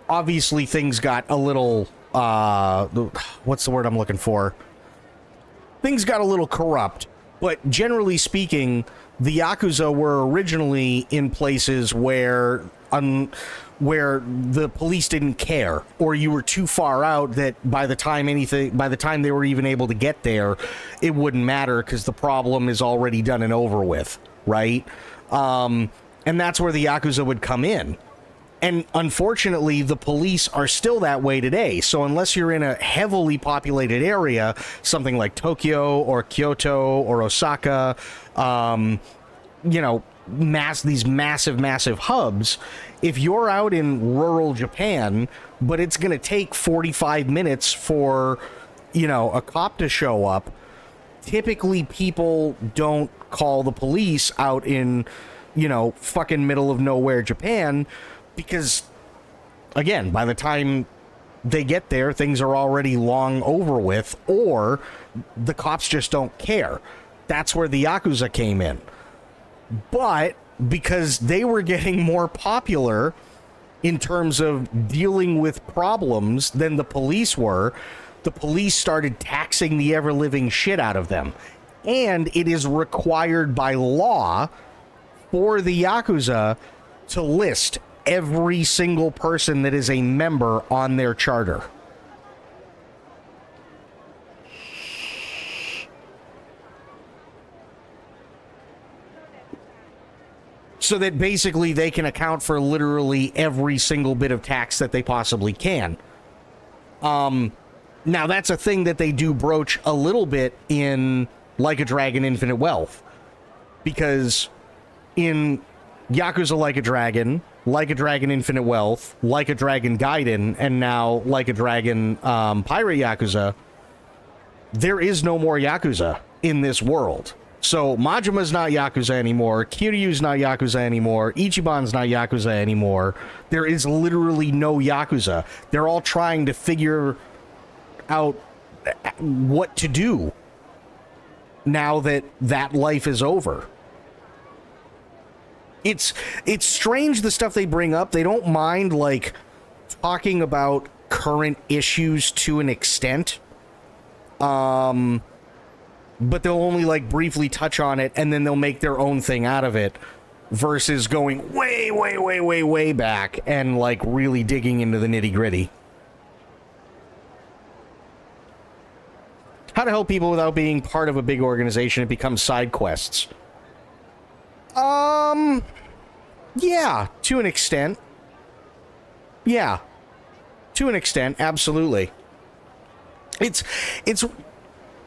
Speaker 1: obviously things got a little, what's the word I'm looking for? Things got a little corrupt, but generally speaking, the Yakuza were originally in places where the police didn't care, or you were too far out that by the time they were even able to get there, it wouldn't matter because the problem is already done and over with, right? And that's where the Yakuza would come in. And unfortunately, the police are still that way today. So unless you're in a heavily populated area, something like Tokyo or Kyoto or Osaka, you know, these massive hubs, if you're out in rural Japan, but it's going to take 45 minutes for, you know, a cop to show up, typically people don't call the police out in, you know, fucking middle of nowhere Japan, because again, by the time they get there, things are already long over with, or the cops just don't care. That's where the Yakuza came in. But because they were getting more popular in terms of dealing with problems than the police were, the police started taxing the ever-living shit out of them. And it is required by law for the Yakuza to list every single person that is a member on their charter. So that basically they can account for literally every single bit of tax that they possibly can. Now that's a thing that they do broach a little bit in Like a Dragon Infinite Wealth. Because in Yakuza Like a Dragon Infinite Wealth, Like a Dragon Gaiden, and now Like a Dragon Pirate Yakuza, there is no more Yakuza in this world. So Majima's not Yakuza anymore, Kiryu's not Yakuza anymore, Ichiban's not Yakuza anymore. There is literally no Yakuza. They're all trying to figure out what to do now that that life is over. It's strange the stuff they bring up. They don't mind, like, talking about current issues to an extent. But they'll only, like, briefly touch on it, and then they'll make their own thing out of it, versus going way, way, way, way, way back and, like, really digging into the nitty-gritty. How to help people without being part of a big organization. It becomes side quests. Yeah, to an extent. Yeah. To an extent, absolutely. It's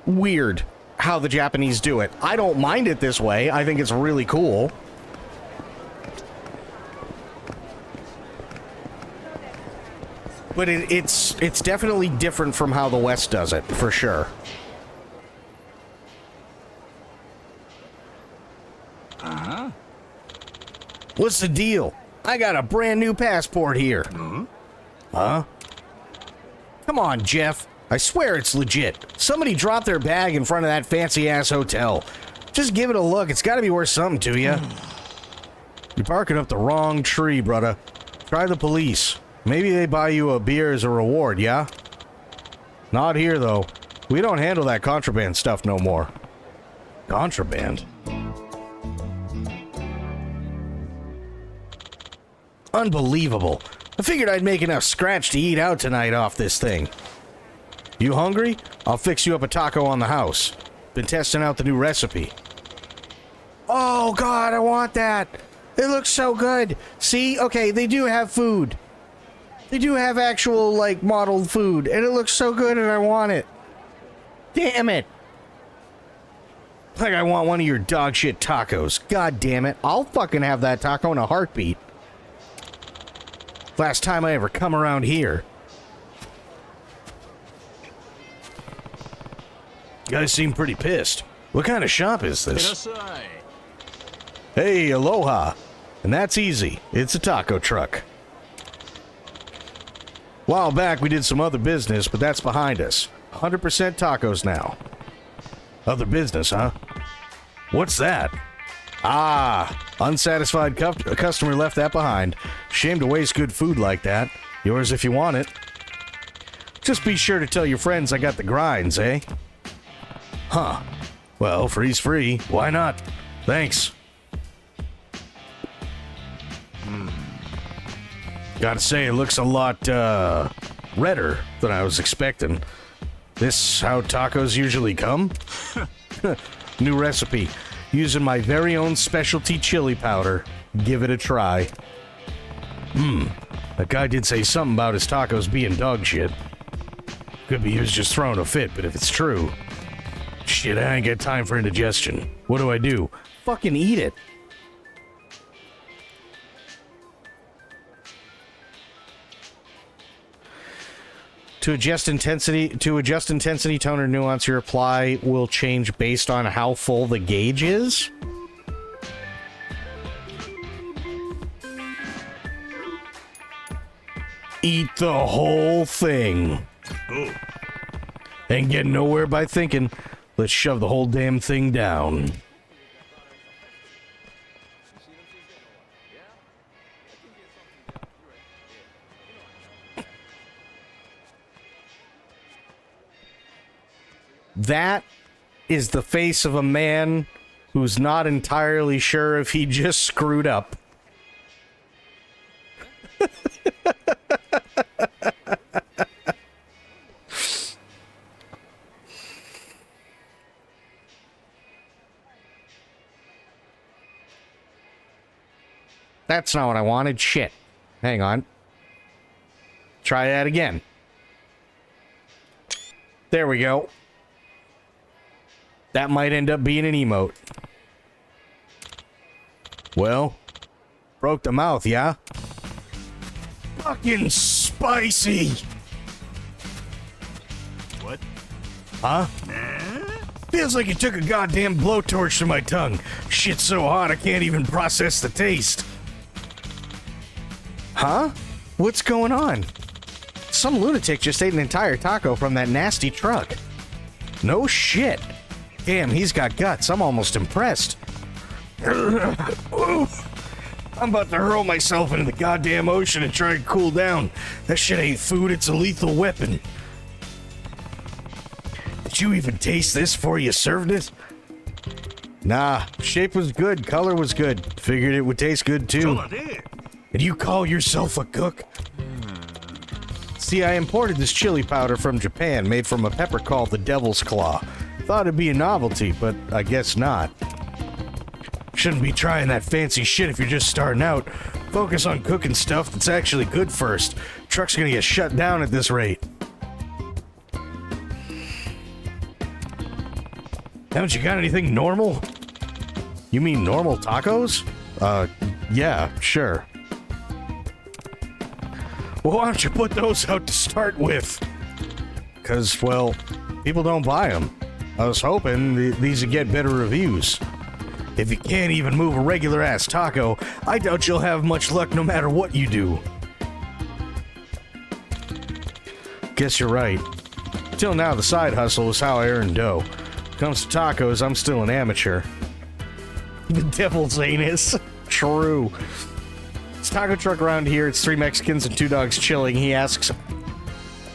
Speaker 1: weird how the Japanese do it. I don't mind it this way. I think it's really cool. But it's definitely different from how the West does it, for sure.
Speaker 4: Uh-huh.
Speaker 1: What's the deal? I got a brand new passport here. Huh? Come on, Jeff. I swear it's legit. Somebody dropped their bag in front of that fancy-ass hotel. Just give it a look. It's gotta be worth something to you. You're barking up the wrong tree, brother. Try the police. Maybe they buy you a beer as a reward, yeah? Not here, though. We don't handle that contraband stuff no more. Contraband? Unbelievable. I figured I'd make enough scratch to eat out tonight off this thing. You hungry? I'll fix you up a taco on the house. Been testing out the new recipe. Oh, God, I want that. It looks so good. See? Okay, they do have food. They do have actual, like, modeled food, and it looks so good and I want it. Damn it. Like I want one of your dog shit tacos. God damn it. I'll fucking have that taco in a heartbeat. Last time I ever come around here. You guys seem pretty pissed. What kind of shop is this? Hey, aloha. And that's easy. It's a taco truck. While back, we did some other business, but that's behind us. 100% tacos now. Other business, huh? What's that? Ah, unsatisfied customer left that behind. Shame to waste good food like that. Yours if you want it. Just be sure to tell your friends I got the grinds, eh? Huh. Well, free's free. Why not? Thanks. Gotta say, it looks a lot, redder than I was expecting. This how tacos usually come? New recipe. Using my very own specialty chili powder. Give it a try. That guy did say something about his tacos being dog shit. Could be he was just throwing a fit, but if it's true... Shit, I ain't got time for indigestion. What do? Fucking eat it. To adjust intensity, tone, or nuance, your apply will change based on how full the gauge is. eat the whole thing.
Speaker 4: Oh,
Speaker 1: Ain't getting nowhere by thinking. Let's shove the whole damn thing down. That is the face of a man who's not entirely sure if he just screwed up. That's not what I wanted. Shit. Hang on. Try that again. There we go. That might end up being an emote. Well, broke the mouth, yeah? Fucking spicy!
Speaker 4: what?
Speaker 1: Huh? Feels like you took a goddamn blowtorch to my tongue. Shit's so hot I can't even process the taste. Huh? What's going on? Some lunatic just ate an entire taco from that nasty truck. No shit. Damn, he's got guts. I'm almost impressed. I'm about to hurl myself into the goddamn ocean and try and cool down. That shit ain't food, it's a lethal weapon. Did you even taste this before you served it? Nah, shape was good, color was good. Figured it would taste good too. And you call yourself a cook? See, I imported this chili powder from Japan, made from a pepper called the Devil's Claw. Thought it'd be a novelty, but I guess not. Shouldn't be trying that fancy shit if you're just starting out. Focus on cooking stuff that's actually good first. Truck's gonna get shut down at this rate. Haven't you got anything normal? You mean normal tacos? Yeah, sure. Well, why don't you put those out to start with? Because, well, people don't buy them. I was hoping these would get better reviews. If you can't even move a regular-ass taco, I doubt you'll have much luck no matter what you do. Guess you're right. Till now, the side hustle was how I earned dough. Comes to tacos, I'm still an amateur. The devil's anus. True. It's taco truck around here. It's 3 Mexicans and 2 dogs chilling. He asks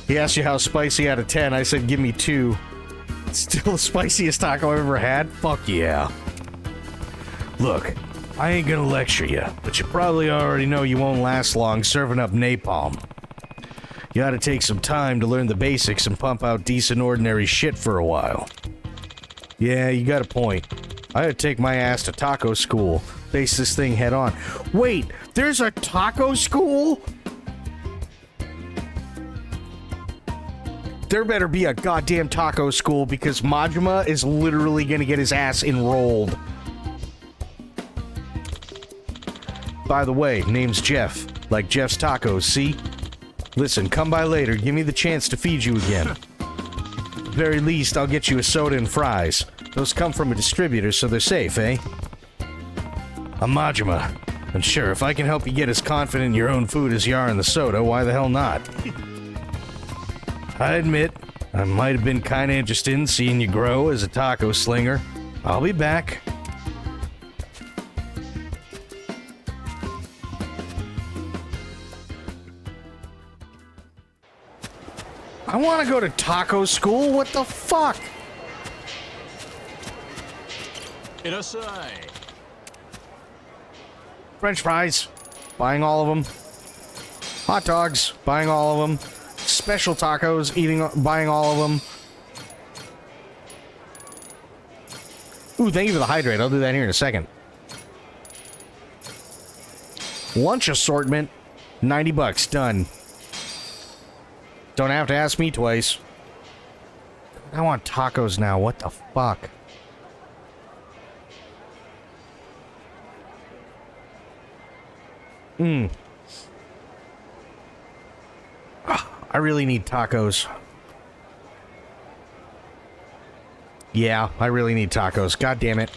Speaker 1: you how spicy out of 10. I said, give me 2. Still the spiciest taco I've ever had? Fuck yeah. Look, I ain't gonna lecture you, but you probably already know you won't last long serving up napalm. You ought to take some time to learn the basics and pump out decent ordinary shit for a while. Yeah, you got a point. I gotta take my ass to taco school. Face this thing head on. Wait, there's a taco school? There better be a goddamn taco school because Majima is literally gonna get his ass enrolled. By the way, name's Jeff. Like Jeff's Tacos, see? Listen, come by later. Give me the chance to feed you again. At the very least, I'll get you a soda and fries. Those come from a distributor, so they're safe, eh? I'm Majima. And sure, if I can help you get as confident in your own food as you are in the soda, why the hell not? I admit, I might have been kinda interested in seeing you grow as a taco slinger. I'll be back. I want to go to taco school? What the fuck? French fries. Buying all of them. Hot dogs. Buying all of them. Special tacos. Buying all of them. Ooh, thank you for the hydrate. I'll do that here in a second. Lunch assortment. $90. Done. Don't have to ask me twice. I want tacos now. What the fuck? I really need tacos. Yeah, I really need tacos. God damn it.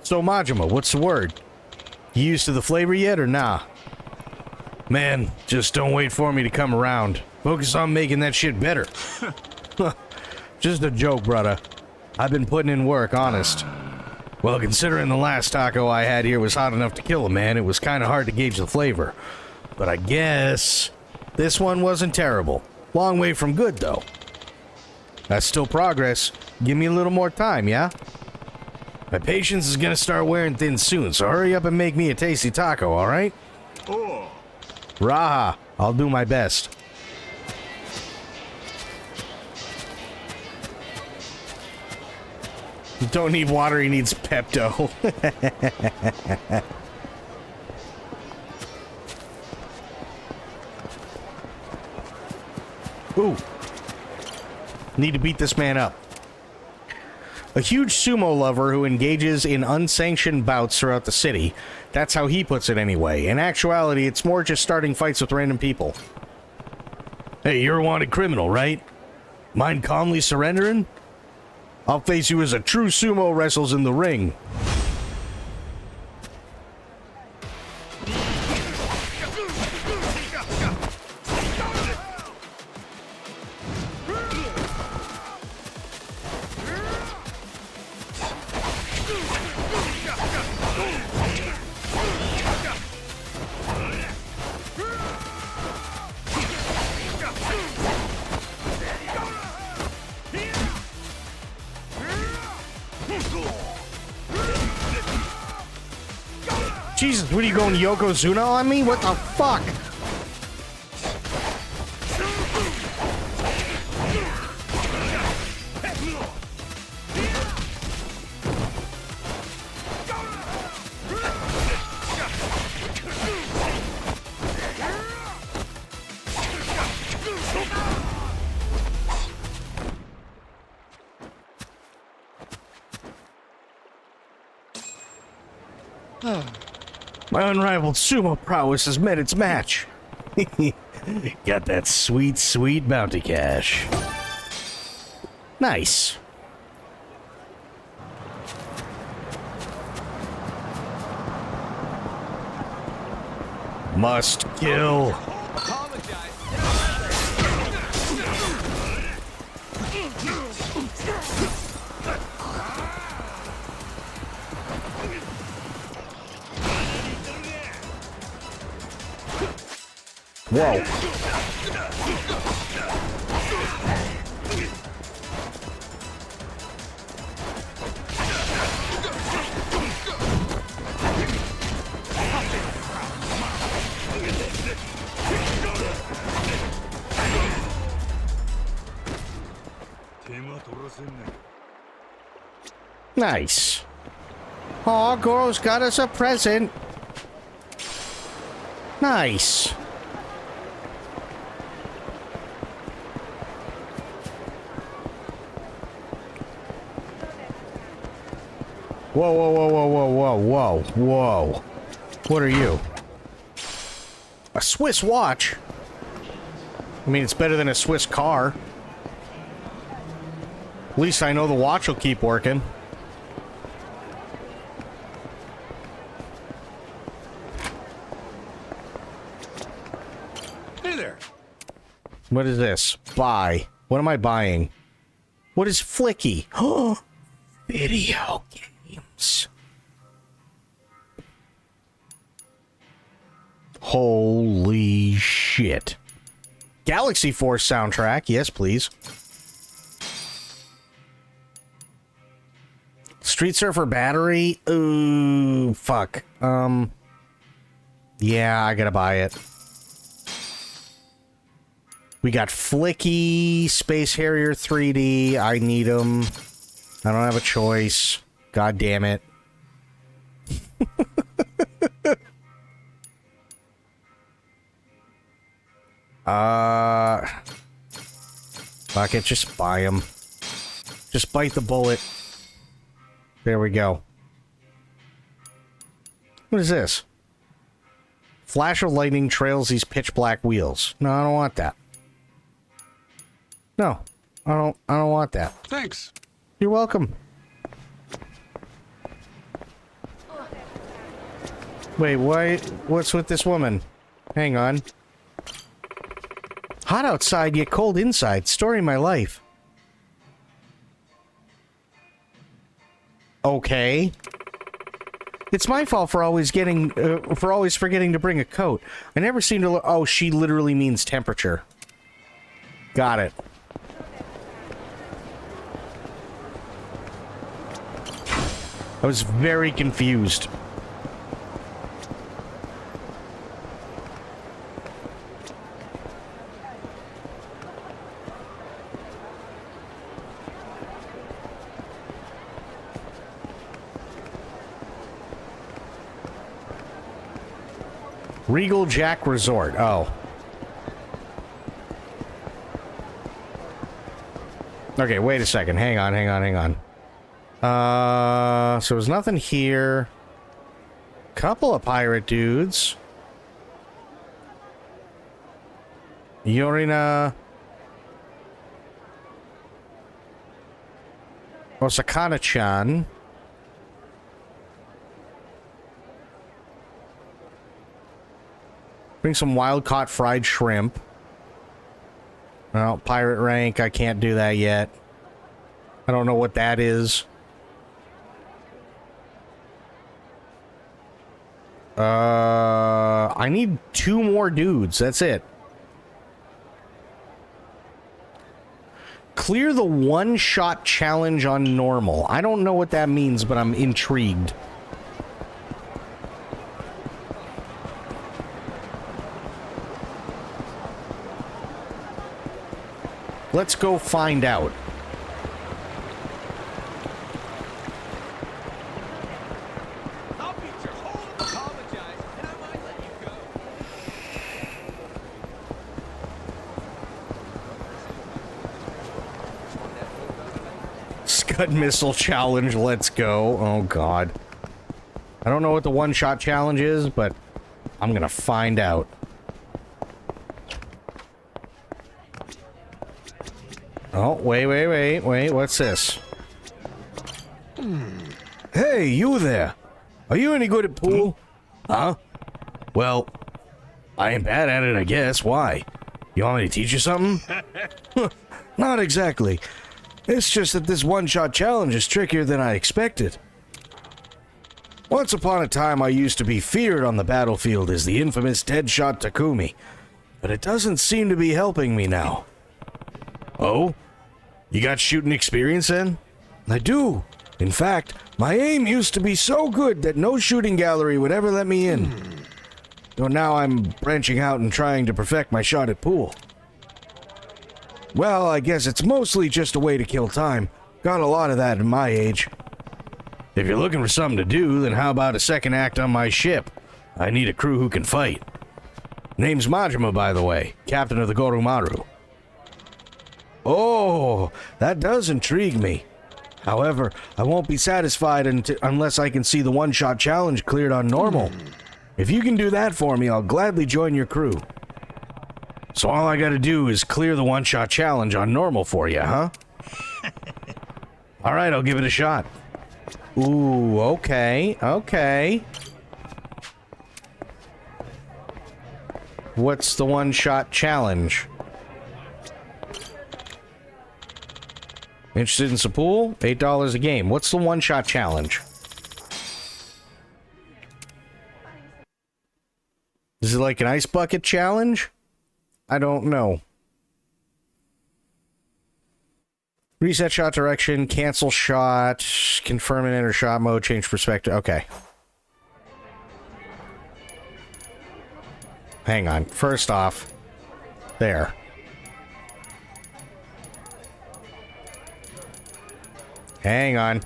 Speaker 1: So, Majima, what's the word? You used to the flavor yet or nah? Man, just don't wait for me to come around. Focus on making that shit better. Just a joke, brother. I've been putting in work, honest. Well, considering the last taco I had here was hot enough to kill a man, it was kind of hard to gauge the flavor. But I guess this one wasn't terrible. Long way from good, though. That's still progress. Give me a little more time, yeah? My patience is gonna start wearing thin soon, so hurry up and make me a tasty taco, alright?
Speaker 4: Oh.
Speaker 1: Raha, I'll do my best. You don't need water, he needs Pepto. Ooh. Need to beat this man up. A huge sumo lover who engages in unsanctioned bouts throughout the city. That's how he puts it anyway. In actuality, it's more just starting fights with random people. Hey, you're a wanted criminal, right? Mind calmly surrendering? I'll face you as a true sumo wrestles in the ring. Jesus, what are you going Yokozuna on me? What the fuck? My unrivaled sumo prowess has met its match. Got that sweet, sweet bounty cash. Nice. Must kill. Whoa. Nice. Aw, Goro's got us a present. Nice. Whoa, whoa, whoa, whoa, whoa, whoa, whoa, whoa. What are you? A Swiss watch? I mean, it's better than a Swiss car. At least I know the watch will keep working.
Speaker 8: Hey there.
Speaker 1: What is this? Buy. What am I buying? What is Flicky? Oh, video games. Holy shit. Galaxy Force soundtrack. Yes, please. Street Surfer battery? Ooh, fuck. Yeah, I gotta buy it. We got Flicky, Space Harrier 3D. I need them. I don't have a choice. God damn it. Fuck it, just buy them. Just bite the bullet. There we go. What is this? Flash of lightning trails these pitch black wheels. No, I don't want that. No, I don't want that.
Speaker 8: Thanks.
Speaker 1: You're welcome. Wait, why? What's with this woman? Hang on. Hot outside, yet cold inside. Story of my life. Okay. It's my fault for always forgetting to bring a coat. I never seem to. Oh, she literally means temperature. Got it. I was very confused. Regal Jack Resort. Oh. Okay, wait a second. Hang on. So there's nothing here. Couple of pirate dudes. Yorina. Osakana-chan. Bring some wild-caught fried shrimp. Well, pirate rank, I can't do that yet. I don't know what that is. I need 2 more dudes, that's it. Clear the one-shot challenge on normal. I don't know what that means, but I'm intrigued. Let's go find out.
Speaker 8: I'll beat your whole apologize, and I might let you go.
Speaker 1: Scud Missile Challenge, let's go. Oh, God. I don't know what the one-shot challenge is, but I'm gonna find out. Oh, wait, what's this? Hey, you there! Are you any good at pool? Huh? Well, I ain't bad at it, I guess. Why? You want me to teach you something? Not exactly. It's just that this one-shot challenge is trickier than I expected. Once upon a time, I used to be feared on the battlefield as the infamous Deadshot Takumi, but it doesn't seem to be helping me now. Oh? You got shooting experience then? I do. In fact, my aim used to be so good that no shooting gallery would ever let me in. Though now I'm branching out and trying to perfect my shot at pool. Well, I guess it's mostly just a way to kill time. Got a lot of that in my age. If you're looking for something to do, then how about a second act on my ship? I need a crew who can fight. Name's Majima, by the way, captain of the Goromaru. Oh, that does intrigue me. However, I won't be satisfied unless I can see the one-shot challenge cleared on normal. If you can do that for me, I'll gladly join your crew. So all I gotta do is clear the one-shot challenge on normal for you, huh? Alright, I'll give it a shot. Ooh, okay. What's the one-shot challenge? Interested in some pool? $8 a game. What's the one-shot challenge? Is it like an ice bucket challenge? I don't know. Reset shot direction, cancel shot, confirm and enter shot mode, change perspective. Okay. Hang on. First off, there. Hang on.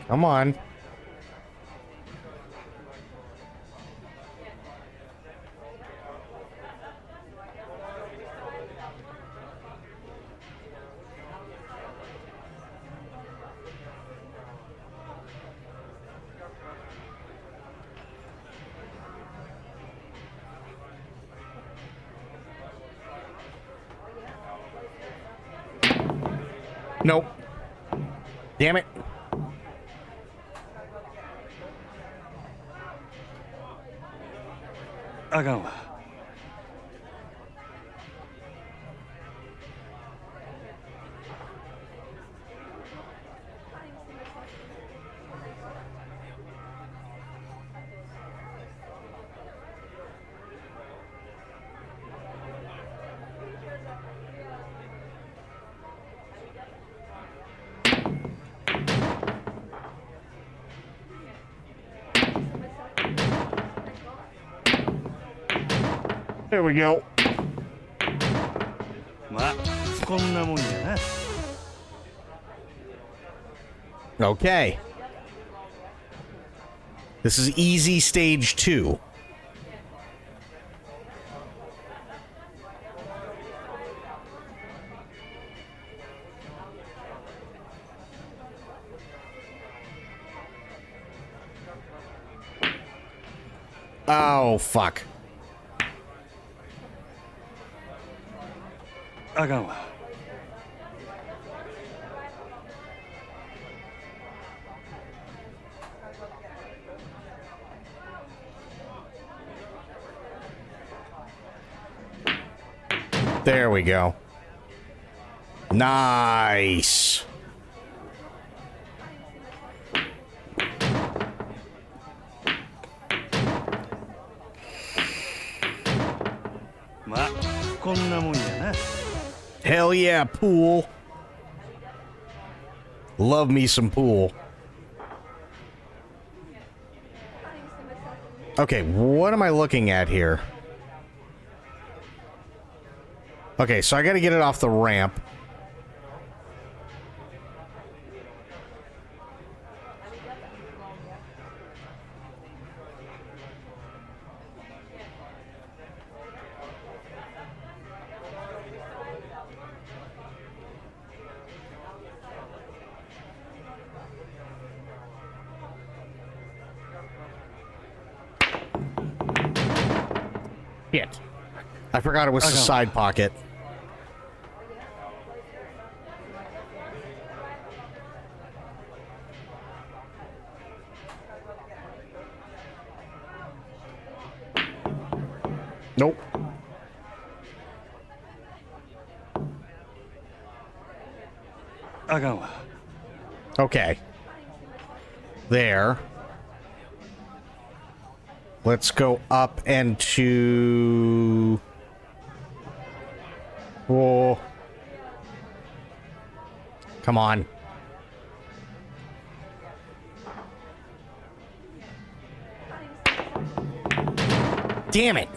Speaker 1: Come on. Nope. Damn it. There we go.
Speaker 4: まあこんなもんやな。
Speaker 1: Okay. This is easy stage 2. Oh, fuck.
Speaker 4: あかんわ。
Speaker 1: There we go. Nice. Hell yeah, pool. Love me some pool. Okay, what am I looking at here? Okay, so I gotta get it off the ramp. Shit. I forgot it was the side pocket. Nope. Okay. There. Let's go up and to... Whoa. Come on. Damn it.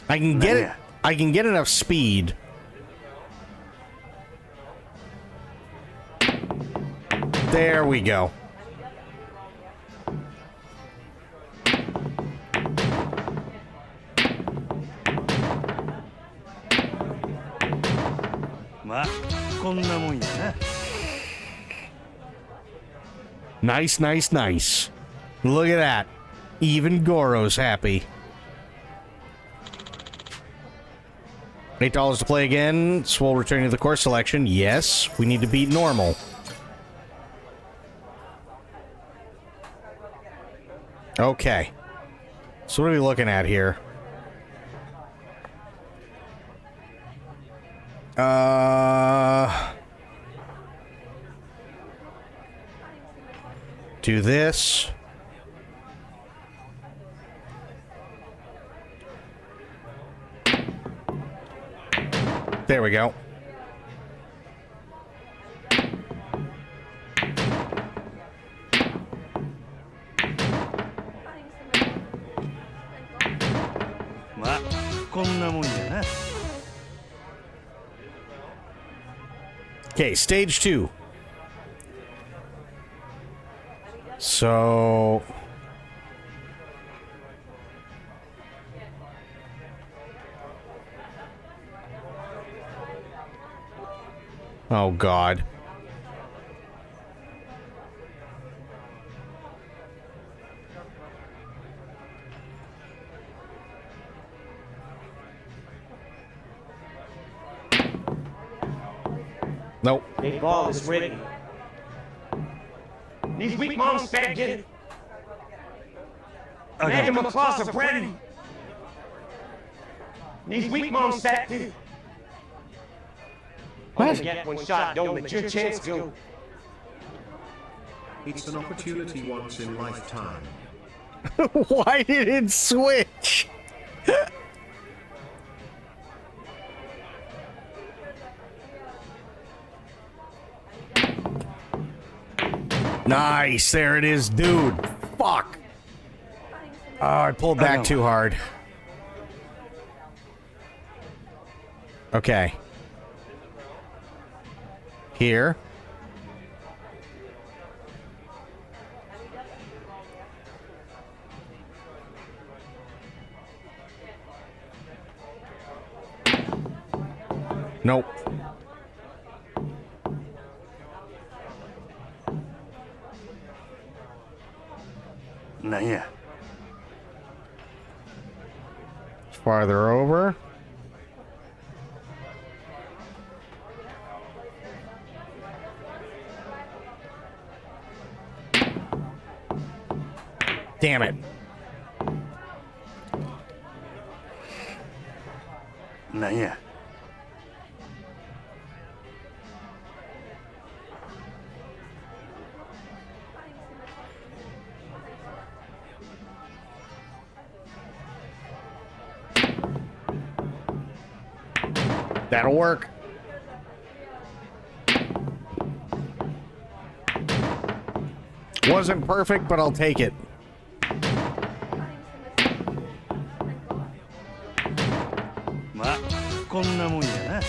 Speaker 1: I can get it. I can get enough speed. There we go. Nice, nice, nice. Look at that. Even Goro's happy. $8 to play again. Swole returning to the course selection. Yes, we need to beat normal. Okay. So what are we looking at here? Do this. There we go. Okay, stage 2. So... Oh, God. Nope.
Speaker 7: Big ball is ready. These weak moms fat get Imagine my claws are ready. These weak moms fat get
Speaker 1: What?
Speaker 7: Get one shot, don't let your chance go.
Speaker 6: It's an opportunity once in lifetime.
Speaker 1: Why did it switch? Nice, there it is, dude. Fuck. Oh, I pulled back too hard. Okay. Here. Nope.
Speaker 4: Naya.
Speaker 1: Farther over. Damn it.
Speaker 4: Naya.
Speaker 1: That'll work. Wasn't perfect, but I'll take it.
Speaker 4: Ma, こんなもんや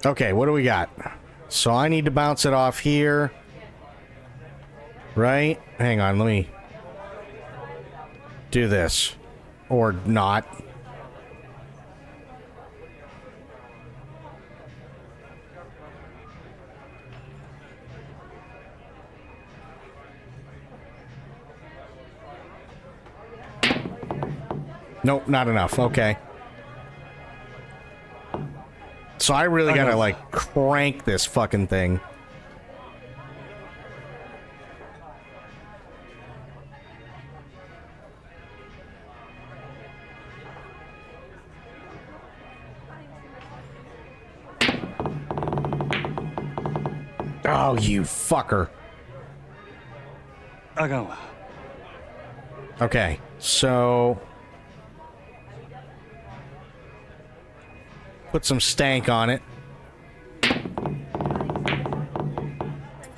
Speaker 4: な。
Speaker 1: Okay, what do we got? So I need to bounce it off here. Right? Hang on, let me do this. Or not. Nope, not enough. Okay. So I really gotta, like, crank this fucking thing. Oh, you fucker.
Speaker 4: あかんわ。
Speaker 1: Okay, so put some stank on it.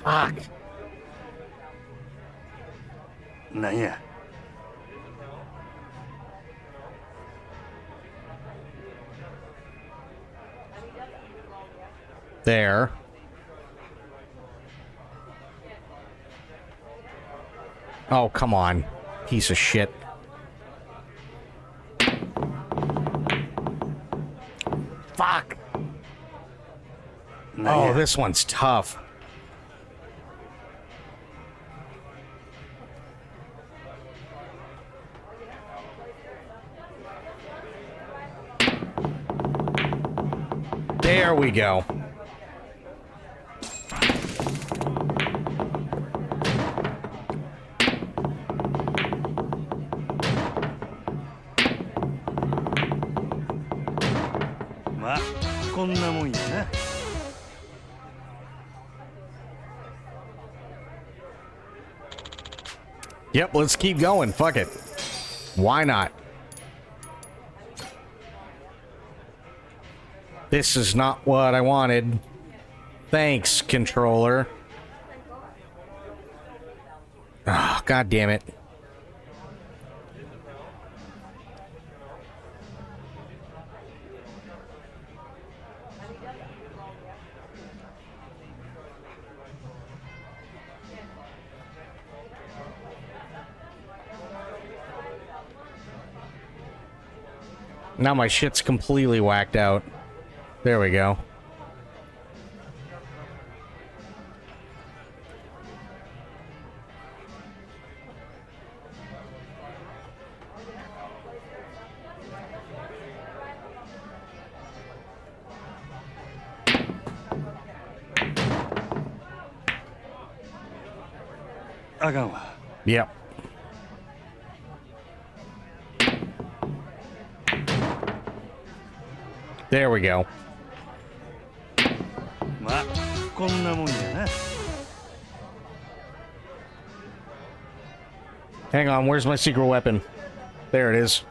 Speaker 1: Fuck.
Speaker 4: なんや。
Speaker 1: There. Oh, come on. Piece of shit. Fuck. Oh, this one's tough. There we go.
Speaker 4: Ma, こんなもんやな。
Speaker 1: Yep, let's keep going. Fuck it. Why not? This is not what I wanted. Thanks, controller. Oh, God damn it. Now my shit's completely whacked out. There we go.
Speaker 4: あかんわ。
Speaker 1: Yep. There we go.
Speaker 4: まあこんなもんやな。
Speaker 1: Hang on, where's my secret weapon? There it is.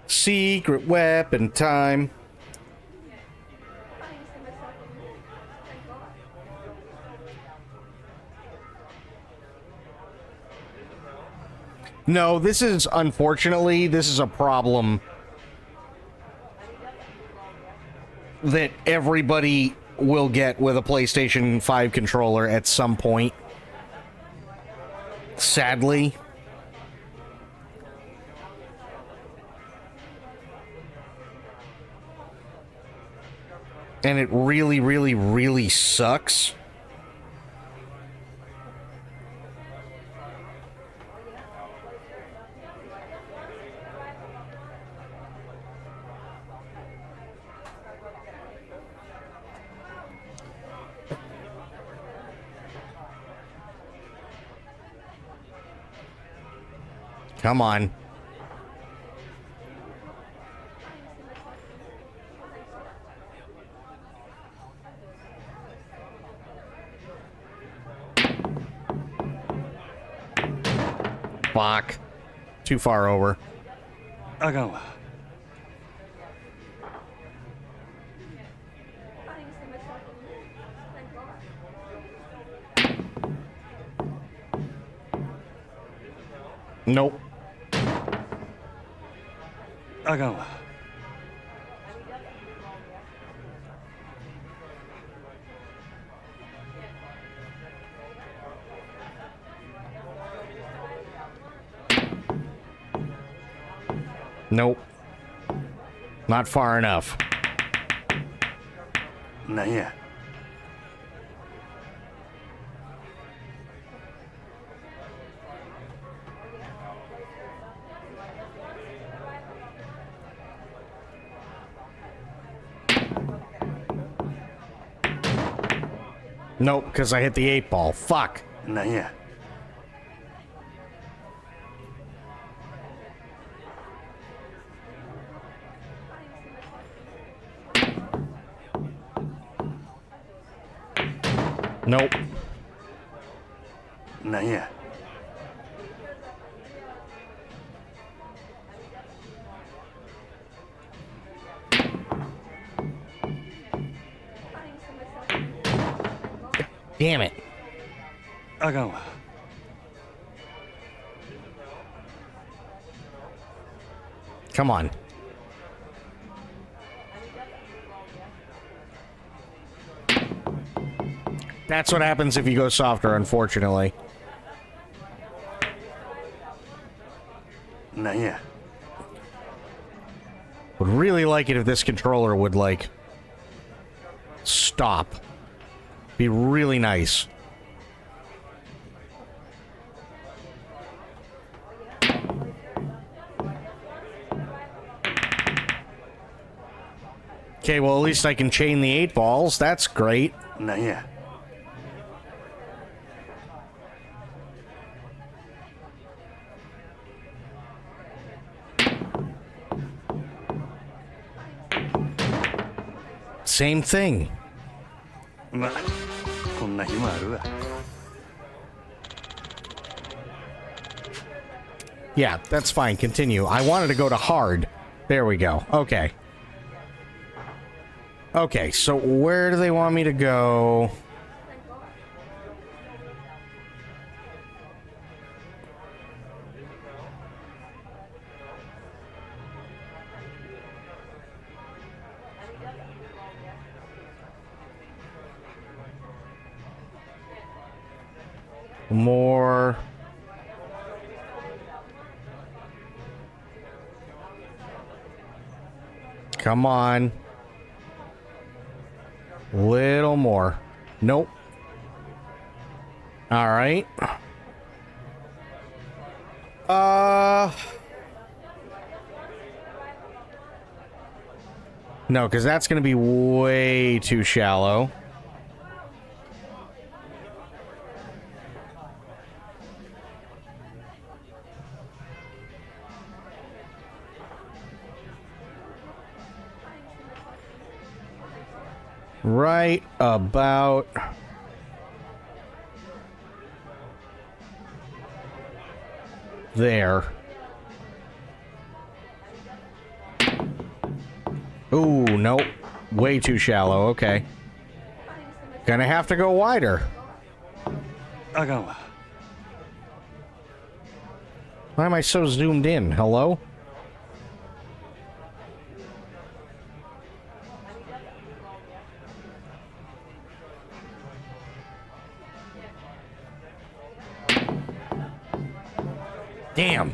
Speaker 1: Secret weapon time. No, this is, unfortunately, this is a problem that everybody will get with a PlayStation 5 controller at some point. Sadly. And it really, really, really sucks. Come on. Fuck. Too far over.
Speaker 4: あかんわ。
Speaker 1: Nope.
Speaker 4: あかんわ。
Speaker 1: Nope. Not far enough.
Speaker 4: なんや。
Speaker 1: Nope, because I hit the 8-ball. Fuck.
Speaker 4: なんや。
Speaker 1: Nope.
Speaker 4: なんや。
Speaker 1: Damn it.
Speaker 4: あかんわ。
Speaker 1: Come on. That's what happens if you go softer, unfortunately.
Speaker 4: なんや。
Speaker 1: Would really like it if this controller would, like, stop. Be really nice. Okay, well, at least I can chain the 8 balls. That's great.
Speaker 4: なんや。
Speaker 1: Same thing.
Speaker 4: まあこんな日もあるわ。
Speaker 1: Yeah, that's fine. Continue. I wanted to go to hard. There we go. Okay. Okay, so where do they want me to go? More. Come on. Little more. Nope. All right. No, because that's going to be way too shallow. Right about there. Ooh, nope. Way too shallow. Okay. Gonna have to go wider.
Speaker 4: あかんわ。
Speaker 1: Why am I so zoomed in? Hello? Damn.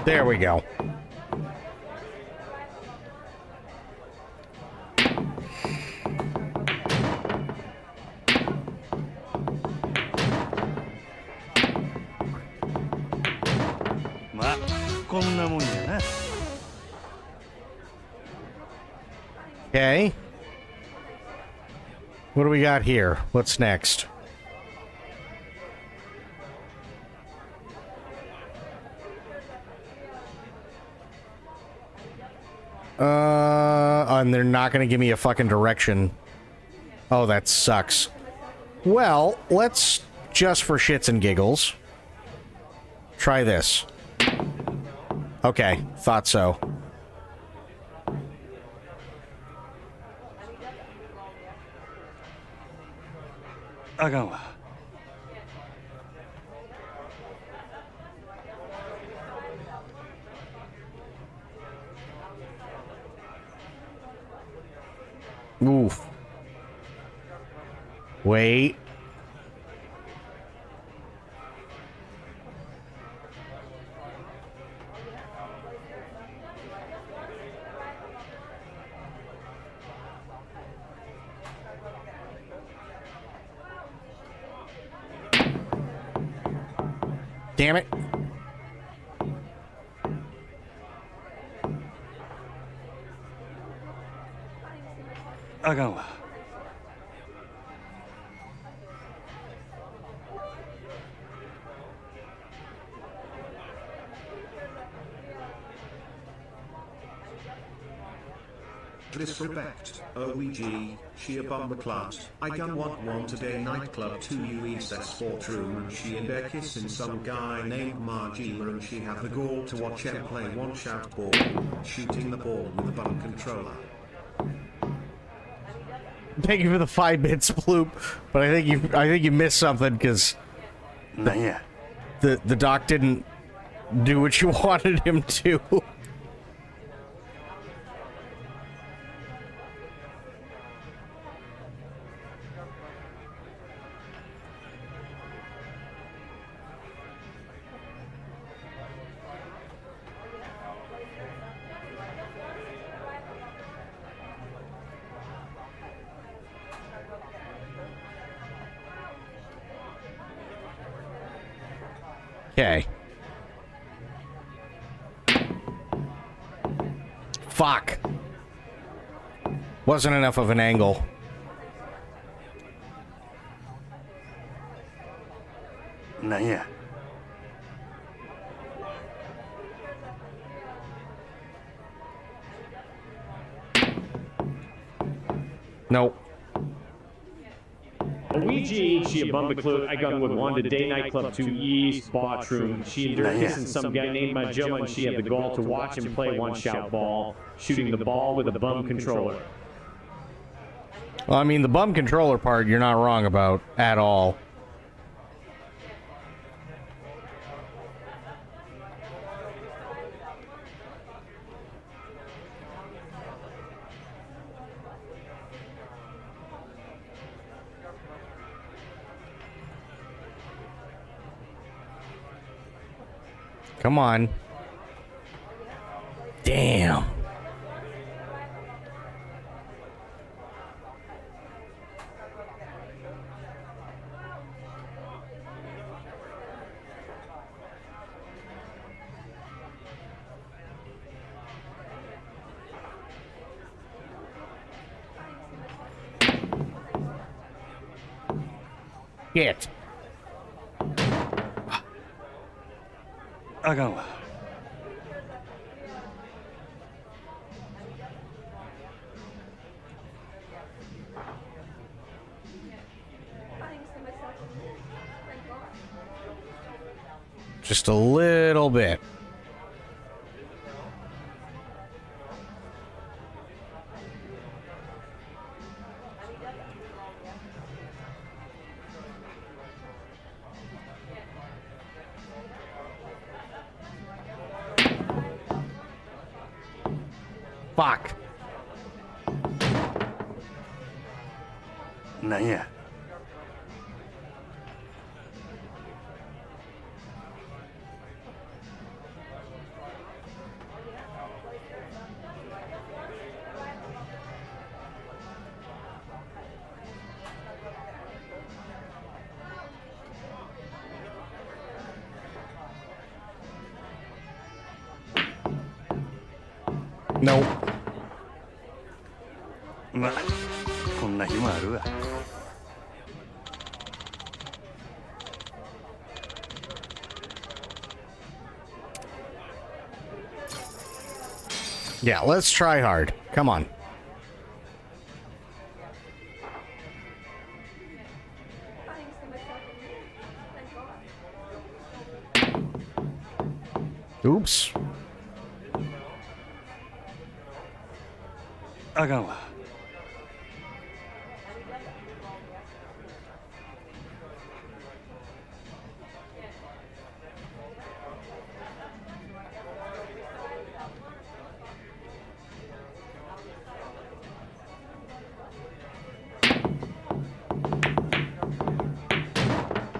Speaker 1: There we go. Okay. What do we got here? What's next? And they're not gonna give me a fucking direction. Oh, that sucks. Well, let's, just for shits and giggles, try this. Okay, thought so. Oof. Wait. Damn it.
Speaker 6: Disrespect, OEG, she a bummer clut. I gun want one today nightclub 2 UES 4 room and she and they're kissing some guy named Margima and she have the gall to watch him play one shout ball, shooting the ball with a bum controller.
Speaker 1: Thank you for the 5 bits, Bloop, but I think you missed something because the doc didn't do what you wanted him to. Okay. Fuck. Wasn't enough of an angle. Nope.
Speaker 9: Ouija, she a bumbaclut, I gun with Wanda Day Nightclub 2 East, Bottroom. She endured kissing some guy named Majilla and she had the goal to watch him play one shout ball, shooting the ball with a bum controller.
Speaker 1: Well, I mean, the bum controller part, you're not wrong about at all. Come on. Damn. shit.
Speaker 4: あかんわ。
Speaker 1: Just a little bit. Fuck.
Speaker 4: なんや。
Speaker 1: Nope.
Speaker 4: ま、こんな日もあるわ。
Speaker 1: Yeah, let's try hard. Come on. Oops.
Speaker 4: あかんわ。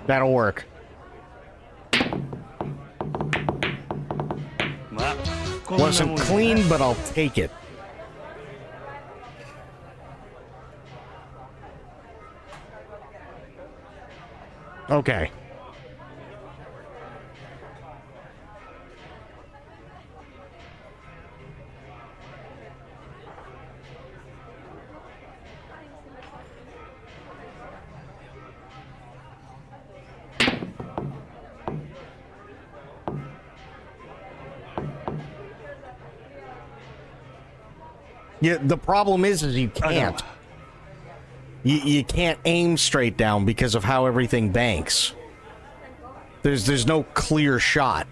Speaker 1: That'll work.
Speaker 4: ま、こんなもん
Speaker 1: Wasn't
Speaker 4: や。
Speaker 1: clean, but I'll take it. Okay. Yeah, the problem is you can't. You can't aim straight down because of how everything banks. There's no clear shot.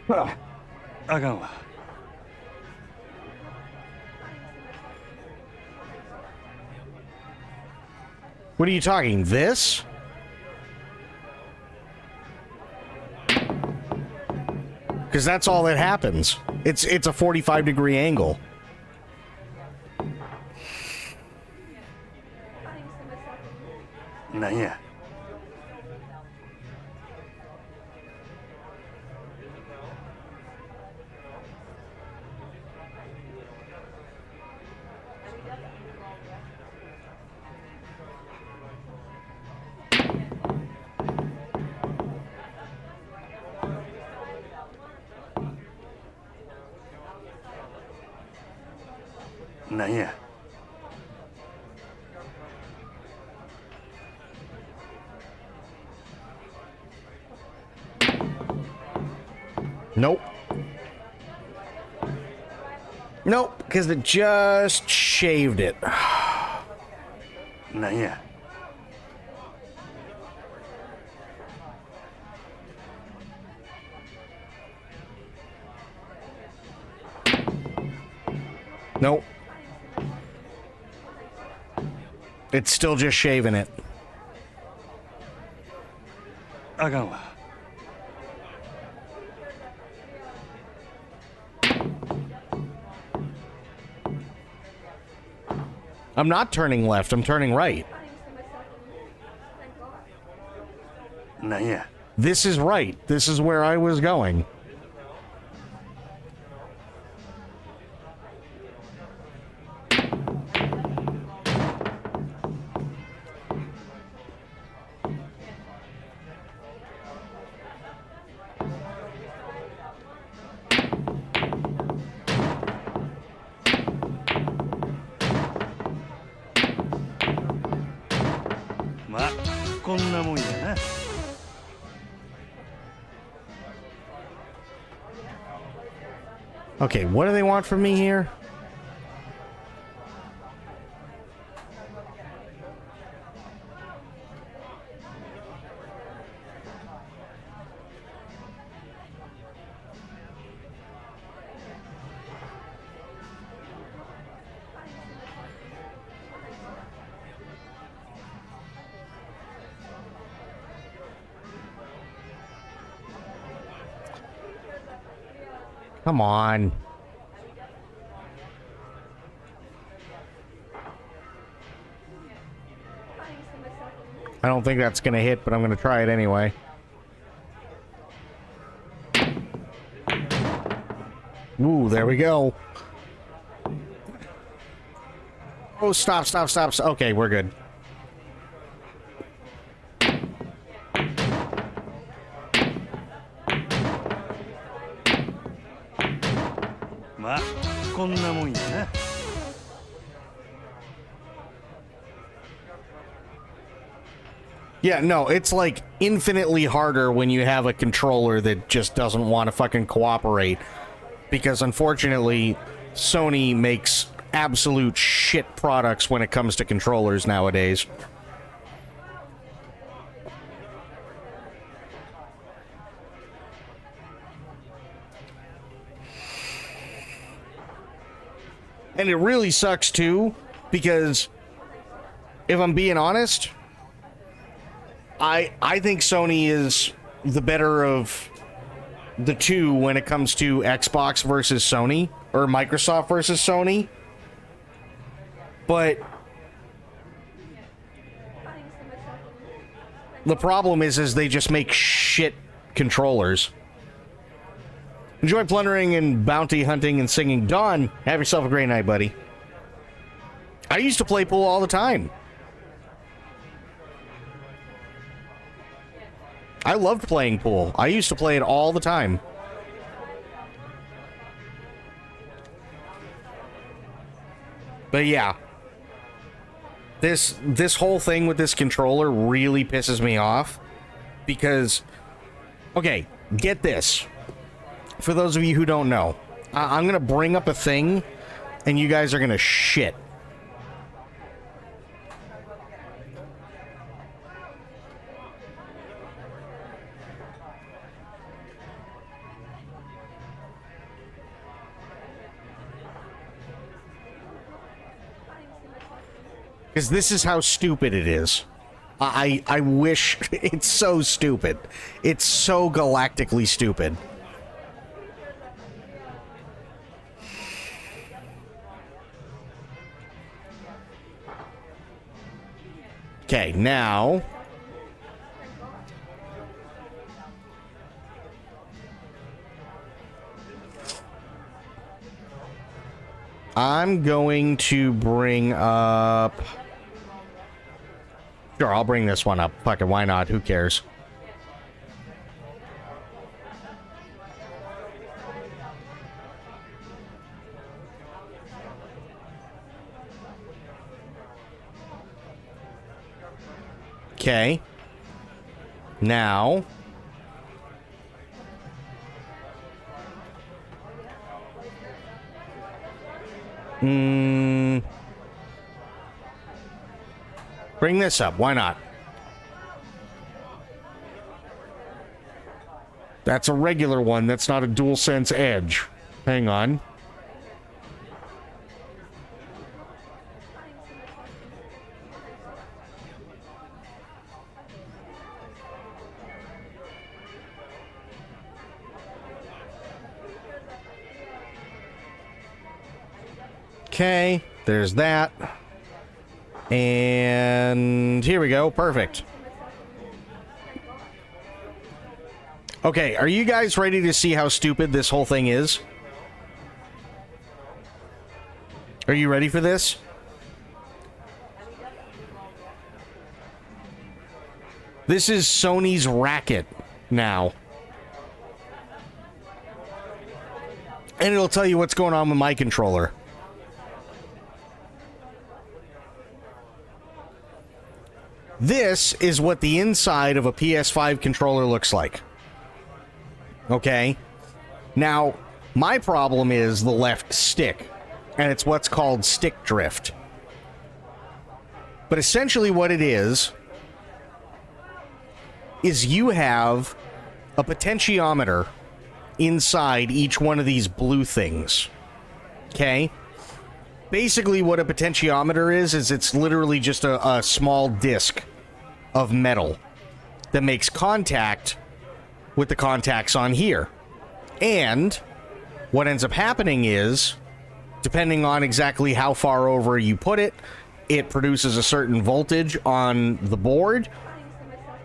Speaker 1: Huh.
Speaker 4: あかんわ。
Speaker 1: What are you talking? This? Because that's all that happens. It's a 45-degree angle.
Speaker 4: なんや。 なんや。
Speaker 1: Nope. Nope, because it just shaved it.
Speaker 4: なんや。
Speaker 1: Nope. It's still just shaving it.
Speaker 4: あかんわ。
Speaker 1: I'm not turning left, I'm turning right.
Speaker 4: なんや。
Speaker 1: This is right. This is where I was going. Okay, what do they want from me here? Come on. I don't think that's gonna hit, but I'm gonna try it anyway. Ooh, there we go. Oh, stop. Okay, we're good.
Speaker 4: まあこんなもんやな。
Speaker 1: Yeah, no, it's like infinitely harder when you have a controller that just doesn't want to fucking cooperate. Because unfortunately, Sony makes absolute shit products when it comes to controllers nowadays. And it really sucks too, because if I'm being honest, I think Sony is the better of the two when it comes to Xbox versus Sony, or Microsoft versus Sony. But the problem is they just make shit controllers. Enjoy plundering and bounty hunting and singing. Dawn, have yourself a great night, buddy. I used to play pool all the time. I loved playing pool. I used to play it all the time. But yeah. This whole thing with this controller really pisses me off. Because, okay, get this. For those of you who don't know, I'm going to bring up a thing, and you guys are going to shit. Because this is how stupid it is. I wish... It's so stupid. It's so galactically stupid. Okay, now... I'm going to bring up... Sure, I'll bring this one up. Fuck it, why not? Who cares? Okay. Now... Bring this up. Why not? That's a regular one. That's not a DualSense Edge. Hang on. Okay, there's that. And here we go. Perfect. Okay, are you guys ready to see how stupid this whole thing is? Are you ready for this? This is Sony's racket now. And it'll tell you what's going on with my controller. This is what the inside of a PS5 controller looks like. Okay? Now, my problem is the left stick, and it's what's called stick drift. But essentially what it is you have a potentiometer inside each one of these blue things. Okay? Basically what a potentiometer is it's literally just a small disc of metal that makes contact with the contacts on here. And what ends up happening is, depending on exactly how far over you put it, it produces a certain voltage on the board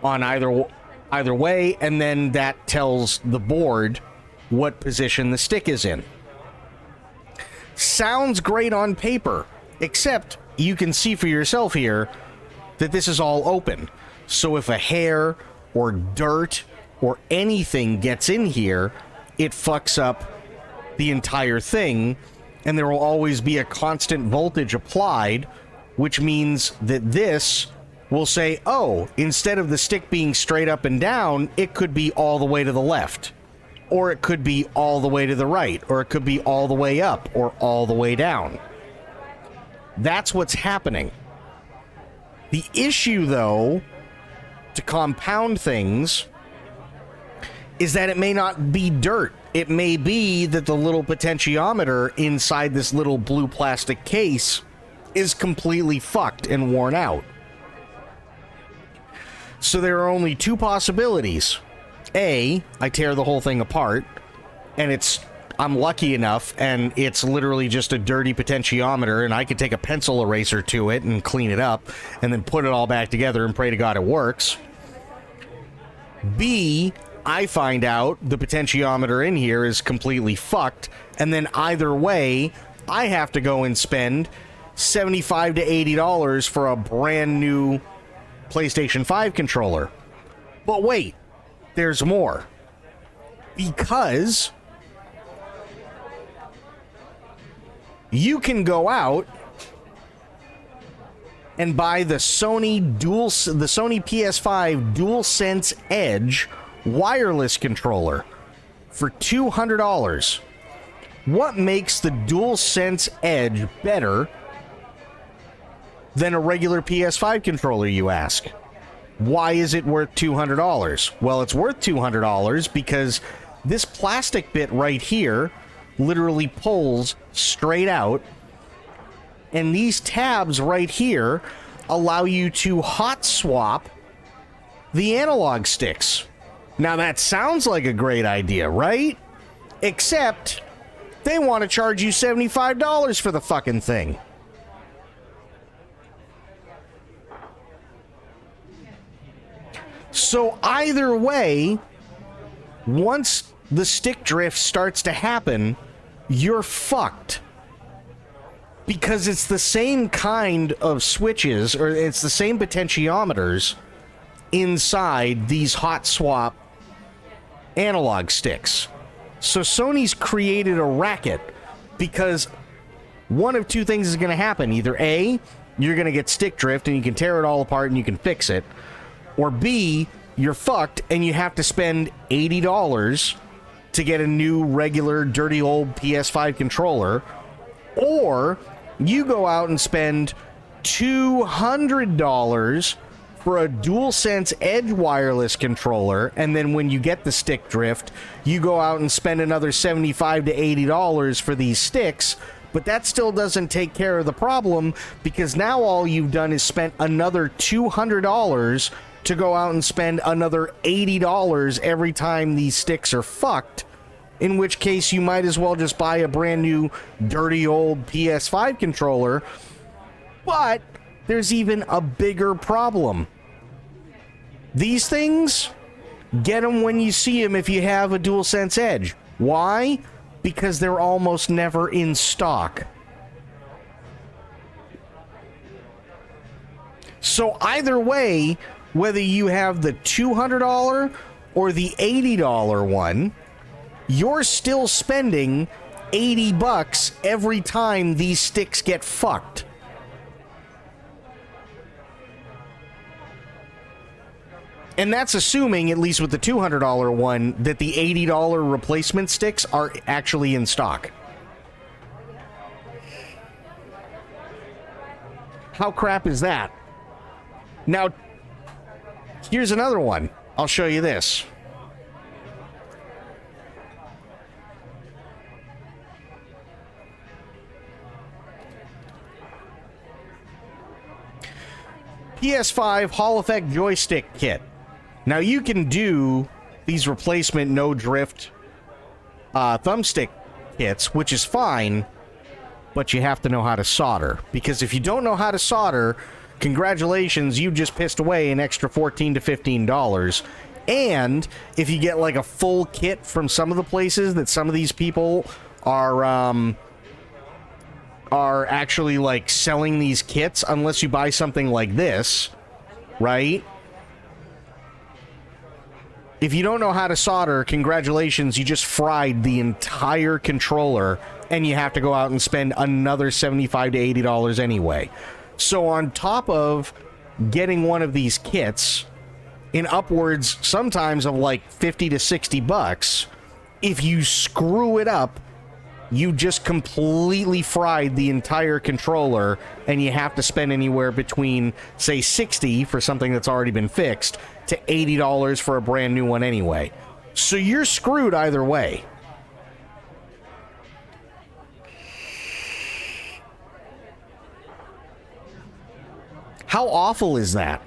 Speaker 1: on either way, and then that tells the board what position the stick is in. Sounds great on paper, except you can see for yourself here that this is all open. So if a hair or dirt or anything gets in here, it fucks up the entire thing, and there will always be a constant voltage applied, which means that this will say, oh, instead of the stick being straight up and down, it could be all the way to the left, or it could be all the way to the right, or it could be all the way up, or all the way down. That's what's happening. The issue, though, to compound things, is that it may not be dirt. It may be that the little potentiometer inside this little blue plastic case is completely fucked and worn out. So there are only two possibilities. A, I tear the whole thing apart, and I'm lucky enough, and it's literally just a dirty potentiometer, and I could take a pencil eraser to it and clean it up, and then put it all back together and pray to God it works. B, I find out the potentiometer in here is completely fucked, and then either way, I have to go and spend $75 to $80 for a brand new PlayStation 5 controller. But wait, there's more. Because you can go out and buy the Sony PS5 DualSense Edge wireless controller for $200. What makes the DualSense Edge better than a regular PS5 controller, you ask? Why is it worth $200? Well, it's worth $200 because this plastic bit right here literally pulls straight out, and these tabs right here allow you to hot swap the analog sticks. Now that sounds like a great idea, right? Except they want to charge you $75 for the fucking thing. So either way, once the stick drift starts to happen, you're fucked. Because it's the same kind of switches, or it's the same potentiometers inside these hot swap analog sticks. So Sony's created a racket because one of two things is going to happen. Either A, you're going to get stick drift and you can tear it all apart and you can fix it. Or B, you're fucked and you have to spend $80 to get a new regular dirty old PS5 controller. Or you go out and spend $200 for a DualSense Edge wireless controller, and then when you get the stick drift, you go out and spend another $75 to $80 for these sticks, but that still doesn't take care of the problem, because now all you've done is spent another $200 to go out and spend another $80 every time these sticks are fucked in which case you might as well just buy a brand new dirty old PS5 controller. But there's even a bigger problem. These things, get them when you see them if you have a DualSense Edge. Why? Because they're almost never in stock. So either way, whether you have the $200 or the $80 one, you're still spending $80 every time these sticks get fucked. And that's assuming, at least with the $200 one, that the $80 replacement sticks are actually in stock. How crap is that? Now, here's another one. I'll show you this. PS5 Hall Effect joystick kit. Now you can do these replacement no drift thumbstick kits, which is fine, but you have to know how to solder. Because if you don't know how to solder, congratulations, you just pissed away an extra $14 to $15. And if you get like a full kit from some of the places that some of these people are actually like selling these kits, unless you buy something like this, right? If you don't know how to solder, congratulations, you just fried the entire controller, and you have to go out and spend another $75 to $80 anyway. So on top of getting one of these kits, in upwards sometimes of like $50 to $60, if you screw it up, you just completely fried the entire controller, and you have to spend anywhere between, say, $60 for something that's already been fixed to $80 for a brand new one anyway. So you're screwed either way. How awful is that?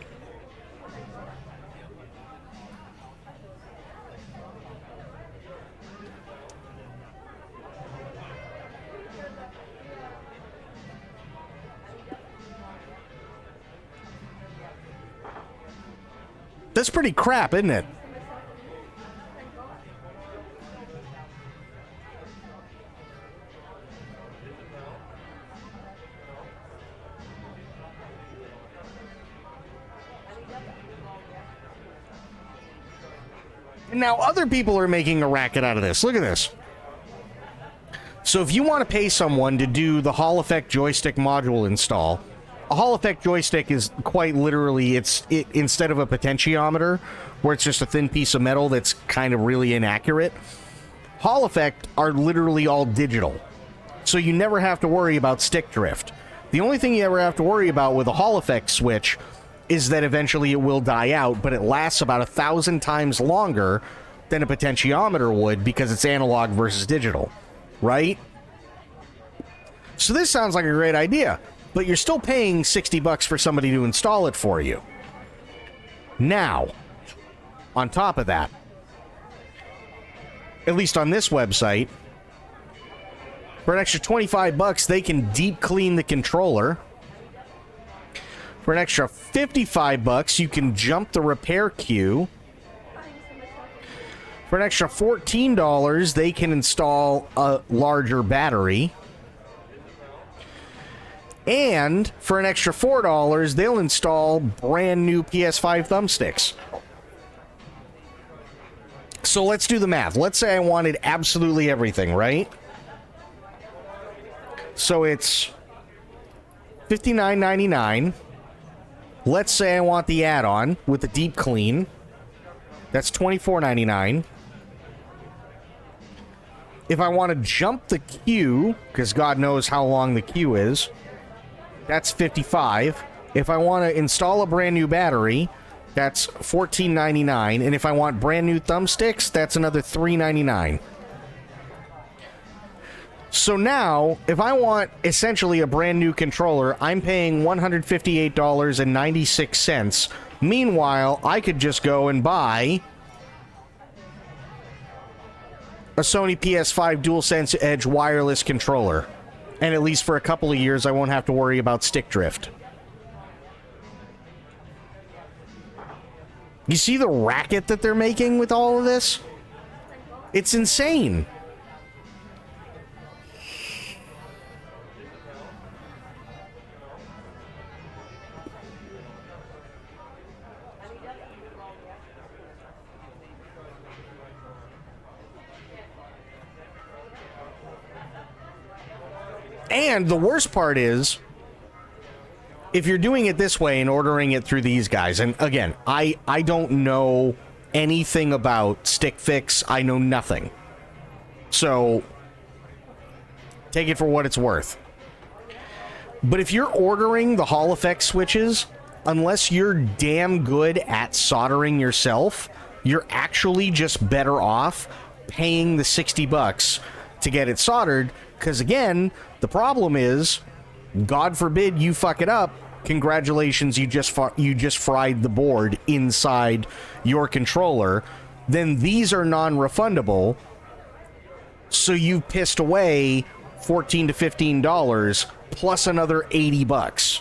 Speaker 1: That's pretty crap, isn't it? And now other people are making a racket out of this. Look at this. So if you want to pay someone to do the Hall Effect joystick module install, a Hall Effect joystick is quite literally, it instead of a potentiometer, where it's just a thin piece of metal that's kind of really inaccurate, Hall Effect are literally all digital. So you never have to worry about stick drift. The only thing you ever have to worry about with a Hall Effect switch is that eventually it will die out, but it lasts about 1,000 times longer than a potentiometer would because it's analog versus digital, right? So this sounds like a great idea, but you're still paying $60 for somebody to install it for you. Now, on top of that, at least on this website, for an extra $25, they can deep clean the controller. For an extra $55, you can jump the repair queue. For an extra $14, they can install a larger battery. And for an extra $4, they'll install brand new PS5 thumbsticks. So let's do the math. Let's say I wanted absolutely everything, right? So it's $59.99. Let's say I want the add-on with the deep clean. That's $24.99. If I want to jump the queue, because God knows how long the queue is, that's $55. If I want to install a brand new battery, that's $14.99. And if I want brand new thumbsticks, that's another $3.99. So now, if I want essentially a brand new controller, I'm paying $158.96. Meanwhile, I could just go and buy a Sony PS5 DualSense Edge wireless controller. And at least for a couple of years, I won't have to worry about stick drift. You see the racket that they're making with all of this? It's insane. And the worst part is, if you're doing it this way and ordering it through these guys, and again, I don't know anything about Stick Fix. I know nothing. So, take it for what it's worth. But if you're ordering the Hall Effect switches, unless you're damn good at soldering yourself, you're actually just better off paying the $60 to get it soldered. Because again, the problem is, God forbid you fuck it up. Congratulations, you just fried the board inside your controller. Then these are non-refundable. So you've pissed away $14 to $15 plus another $80.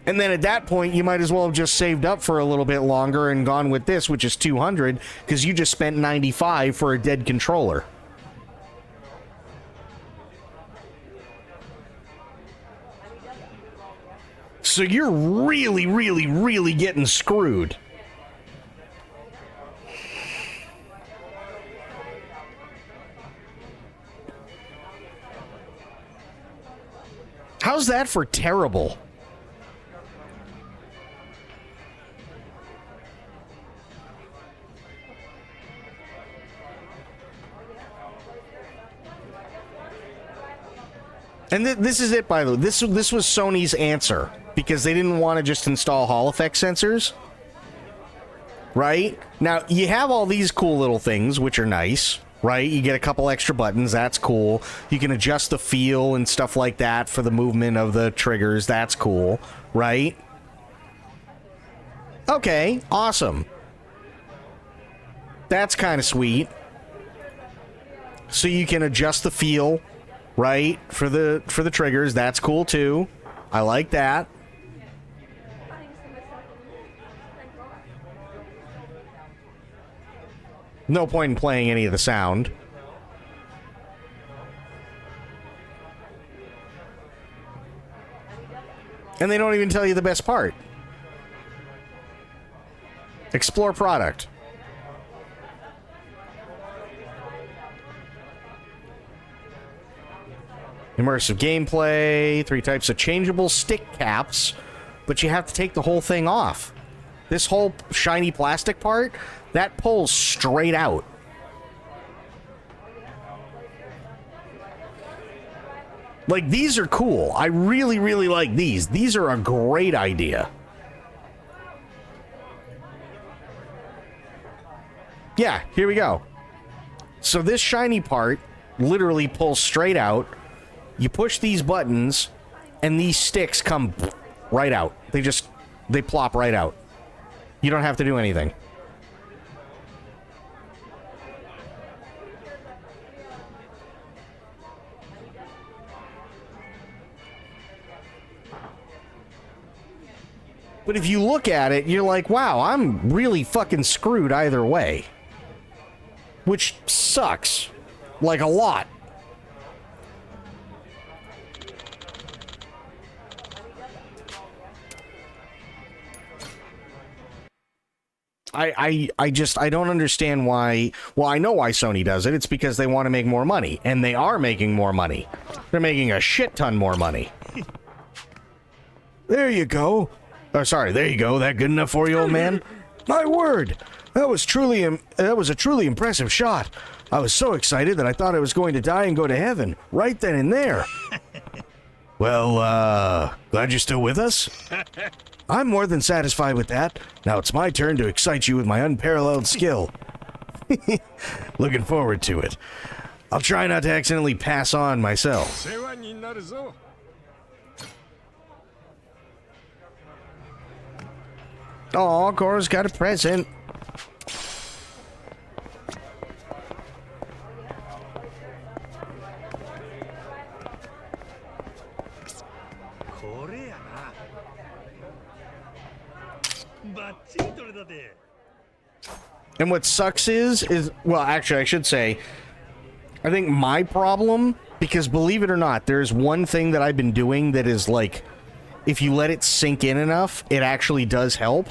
Speaker 1: And then at that point, you might as well have just saved up for a little bit longer and gone with this, which is $200, because you just spent $95 for a dead controller. So you're really, really, really getting screwed. How's that for terrible? And this is it, by the way. This was Sony's answer, because they didn't want to just install Hall Effect sensors. Right? Now, you have all these cool little things, which are nice, right? You get a couple extra buttons, that's cool. You can adjust the feel and stuff like that for the movement of the triggers, that's cool, right? Okay, awesome. That's kind of sweet. So you can adjust the feel, right, for the triggers. That's cool too. I like that. No point in playing any of the sound. And they don't even tell you the best part. Explore product. Immersive gameplay, 3 types of changeable stick caps, but you have to take the whole thing off. This whole shiny plastic part, that pulls straight out. Like, these are cool. I really, really like these. These are a great idea. Yeah, here we go. So this shiny part literally pulls straight out. You push these buttons, and these sticks come right out. They plop right out. You don't have to do anything. But if you look at it, you're like, wow, I'm really fucking screwed either way. Which sucks. Like, a lot. I don't understand why. Well, I know why Sony does it. It's because they want to make more money. And they are making more money. They're making a shit ton more money. There you go. Oh, sorry, there you go. That good enough for you, old man? My word! That was a truly impressive shot. I was so excited that I thought I was going to die and go to heaven. Right then and there. Well, glad you're still with us? I'm more than satisfied with that. Now it's my turn to excite you with my unparalleled skill. Looking forward to it. I'll try not to accidentally pass on myself. Oh, Gora's got a present. And what sucks is, well, actually, I should say, I think my problem, because believe it or not, there's one thing that I've been doing that is like, if you let it sink in enough, it actually does help.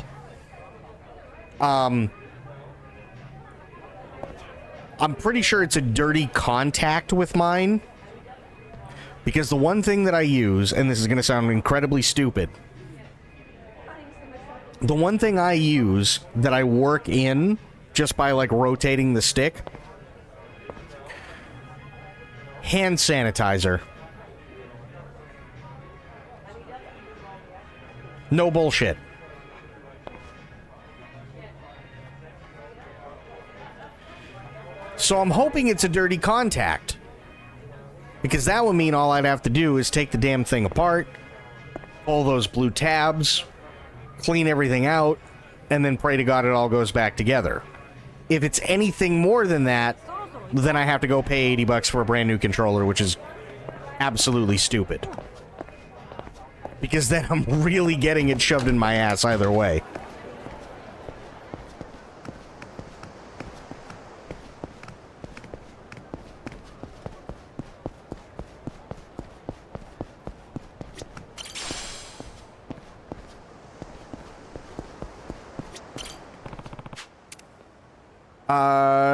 Speaker 1: I'm pretty sure it's a dirty contact with mine. Because the one thing that I use, and this is going to sound incredibly stupid, the one thing I use that I work in just by like rotating the stick, hand sanitizer. No bullshit. So I'm hoping it's a dirty contact. Because that would mean all I'd have to do is take the damn thing apart, pull those blue tabs, clean everything out, and then pray to God it all goes back together. If it's anything more than that, then I have to go pay $80 for a brand new controller, which is absolutely stupid. Because then I'm really getting it shoved in my ass either way.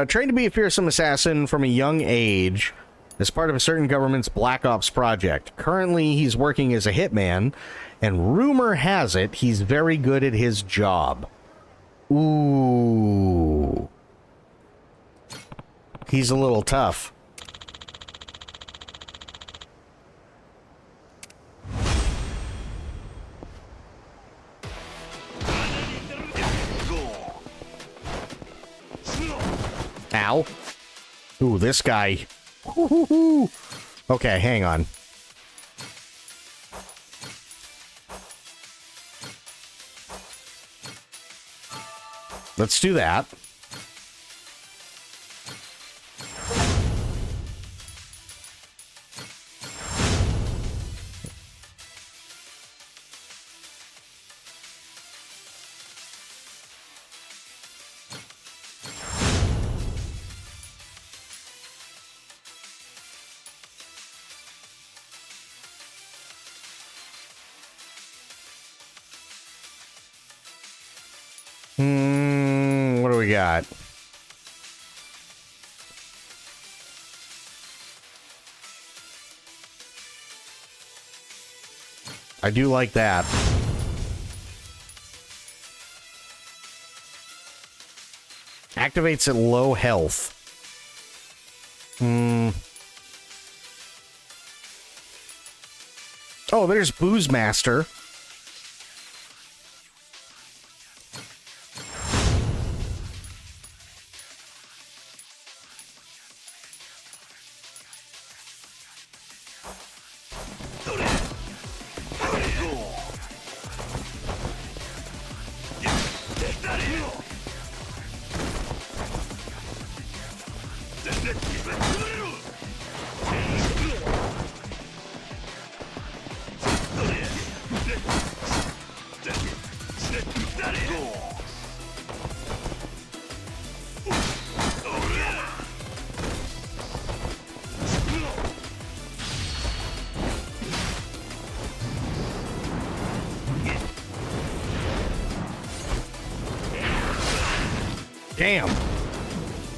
Speaker 1: Trained to be a fearsome assassin from a young age as part of a certain government's Black Ops project. Currently, he's working as a hitman, and rumor has it he's very good at his job. Ooh. He's a little tough. Ow. Ooh, this guy. Woo-hoo-hoo. Okay, hang on. Let's do that. What do we got? I do like that. Activates at low health. Oh, there's Booze Master. Damn.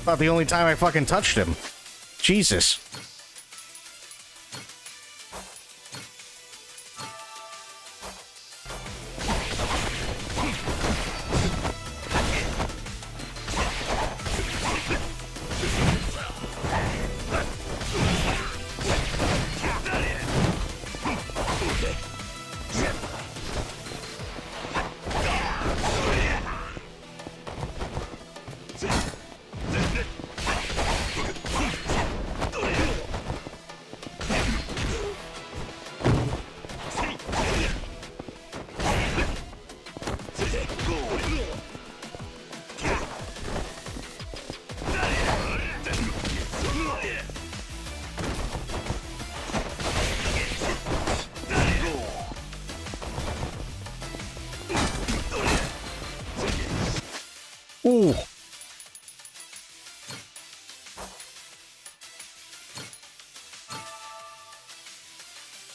Speaker 1: About the only time I fucking touched him. Jesus.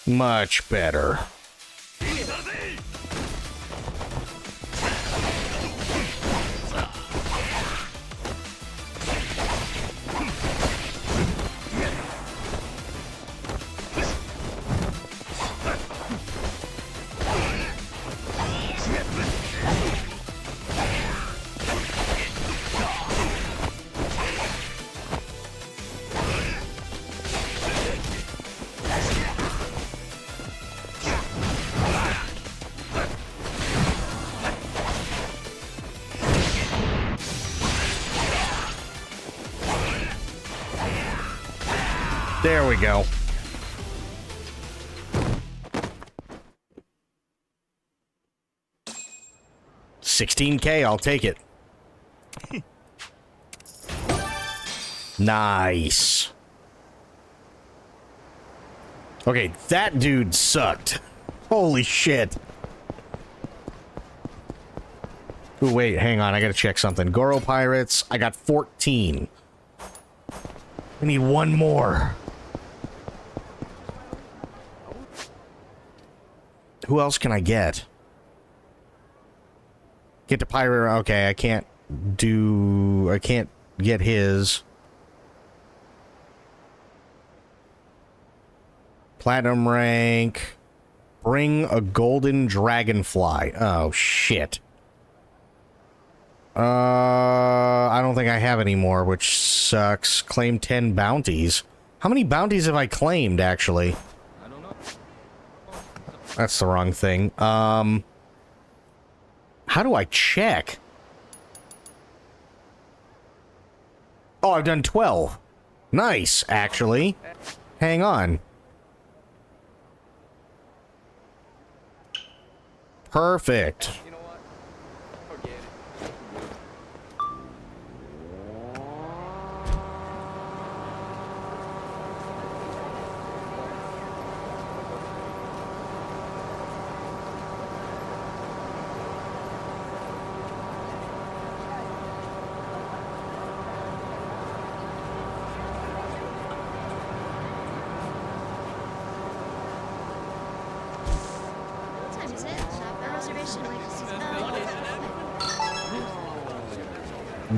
Speaker 1: Much better. There we go. $16K, I'll take it. Nice. Okay, that dude sucked. Holy shit. Ooh, wait, hang on, I gotta check something. Goro Pirates, I got 14. I need one more. Who else can I get? Get to Pirate. Okay, I can't get his. Platinum rank. Bring a golden dragonfly. Oh, shit. I don't think I have any more, which sucks. Claim 10 bounties. How many bounties have I claimed, actually? That's the wrong thing. How do I check? Oh, I've done 12. Nice, actually. Hang on. Perfect.
Speaker 8: You know what? Forget it.
Speaker 3: What time is it? Our reservation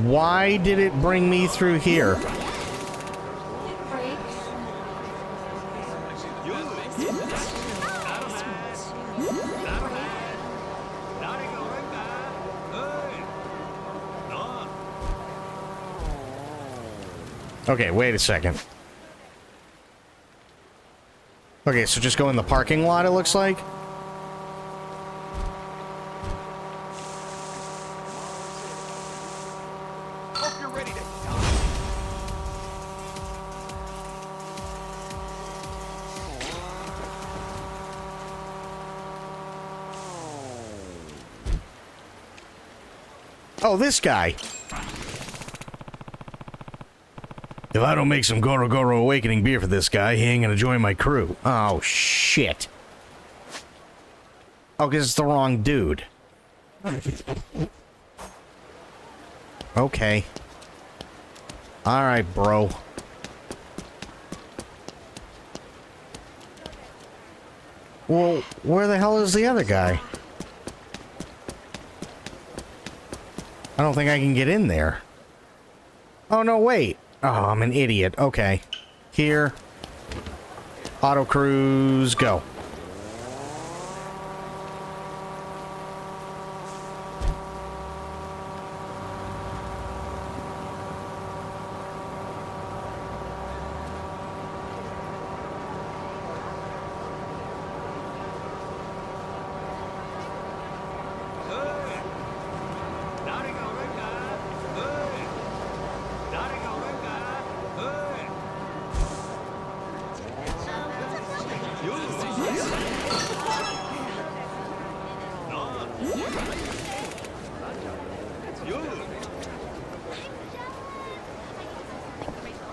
Speaker 1: Why did it bring me through here? Okay, wait a second. Okay, so just go in the parking lot, it looks like?
Speaker 8: Hope you're ready to die.
Speaker 1: Oh, this guy. If I don't make some Goro Goro Awakening beer for this guy, he ain't gonna join my crew. Oh, shit. Oh, because it's the wrong dude. Okay. Alright, bro. Well, where the hell is the other guy? I don't think I can get in there. Oh, no, wait. Oh, I'm an idiot. Okay. Here. Auto cruise, go.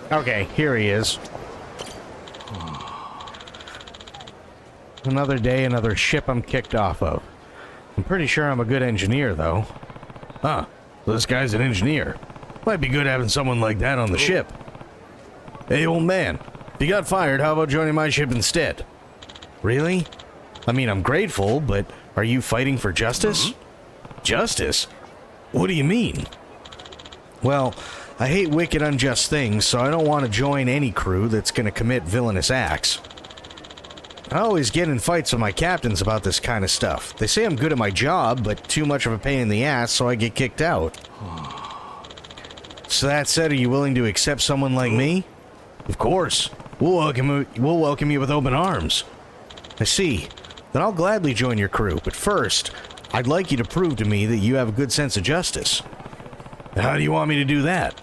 Speaker 1: Okay, here he is. Another day, another ship I'm kicked off of. I'm pretty sure I'm a good engineer, though. Huh, this guy's an engineer. Might be good having someone like that on the ship. Hey, old man, if you got fired, how about joining my ship instead? Really? I mean, I'm grateful, but are you fighting for justice? Justice? What do you mean? Well, I hate wicked, unjust things, so I don't want to join any crew that's going to commit villainous acts. I always get in fights with my captains about this kind of stuff. They say I'm good at my job, but too much of a pain in the ass, so I get kicked out. So that said, are you willing to accept someone like me? Of course. We'll welcome you with open arms. I see. Then I'll gladly join your crew, but first, I'd like you to prove to me that you have a good sense of justice. How do you want me to do that?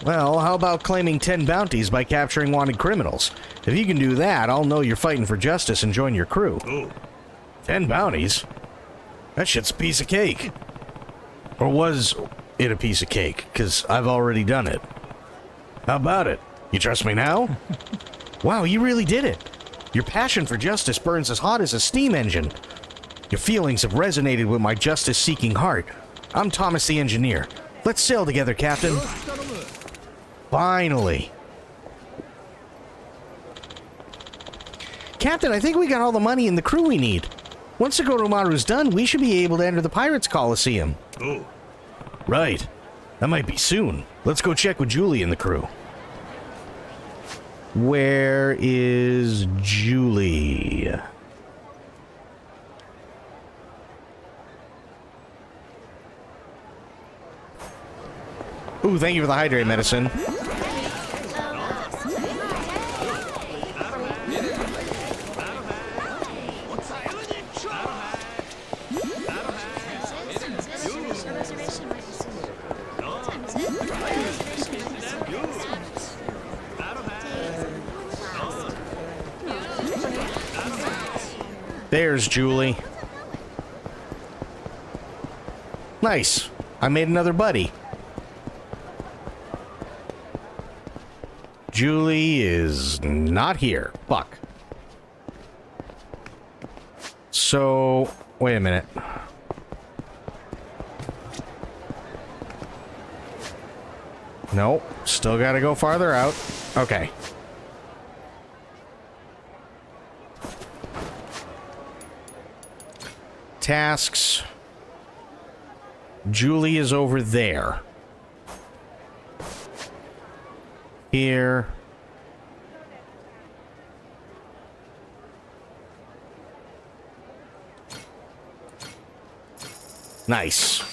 Speaker 1: Well, how about claiming 10 bounties by capturing wanted criminals? If you can do that, I'll know you're fighting for justice and join your crew. 10 bounties? That shit's a piece of cake. Or was it a piece of cake? Because I've already done it. How about it? You trust me now? Wow, you really did it. Your passion for justice burns as hot as a steam engine. Your feelings have resonated with my justice-seeking heart. I'm Thomas the Engineer. Let's sail together, Captain. Finally. Captain, I think we got all the money and the crew we need. Once the Goromaru's done, we should be able to enter the Pirates Coliseum.
Speaker 4: Oh.
Speaker 1: Right. That might be soon. Let's go check with Julie and the crew. Where is Julie? Ooh, thank you for the hydrate medicine. There's Julie. Nice. I made another buddy. Julie is not here. Fuck. So, wait a minute. Nope. Still gotta go farther out. Okay. Tasks. Julie is over there. Here. Nice.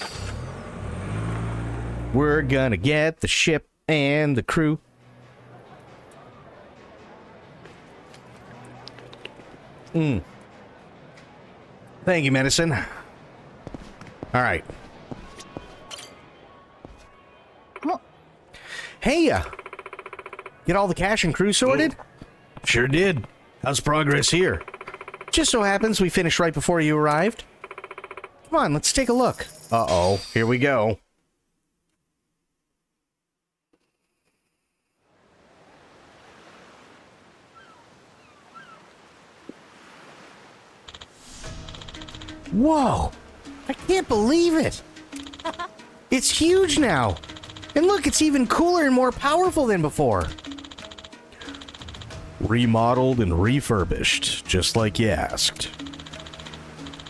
Speaker 1: We're gonna get the ship and the crew. Thank you, medicine. All right. Hey, get all the cash and crew sorted? Sure did. How's progress here? Just so happens we finished right before you arrived. Come on, let's take a look. Uh-oh, here we go. Whoa! I can't believe it! It's huge now! And look, it's even cooler and more powerful than before! Remodeled and refurbished, just like you asked.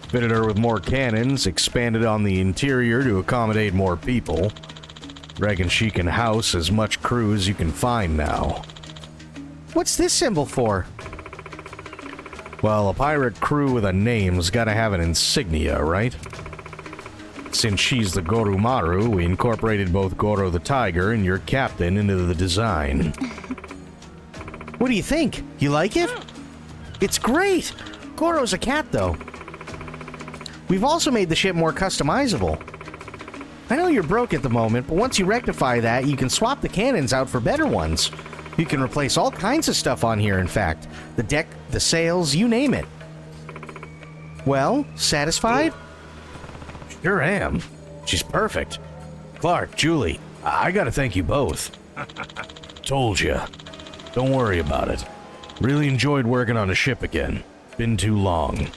Speaker 1: Fitted her with more cannons, expanded on the interior to accommodate more people. Reckon she can house as much crew as you can find now. What's this symbol for? Well, a pirate crew with a name's gotta have an insignia, right? Since she's the Goromaru, we incorporated both Goro the Tiger and your captain into the design. What do you think? You like it? It's great! Goro's a cat, though. We've also made the ship more customizable. I know you're broke at the moment, but once you rectify that, you can swap the cannons out for better ones. You can replace all kinds of stuff on here, in fact. The deck, the sails, you name it. Well, satisfied? Sure am. She's perfect. Clark, Julie, I gotta thank you both. Told you. Don't worry about it. Really enjoyed working on a ship again. Been too long.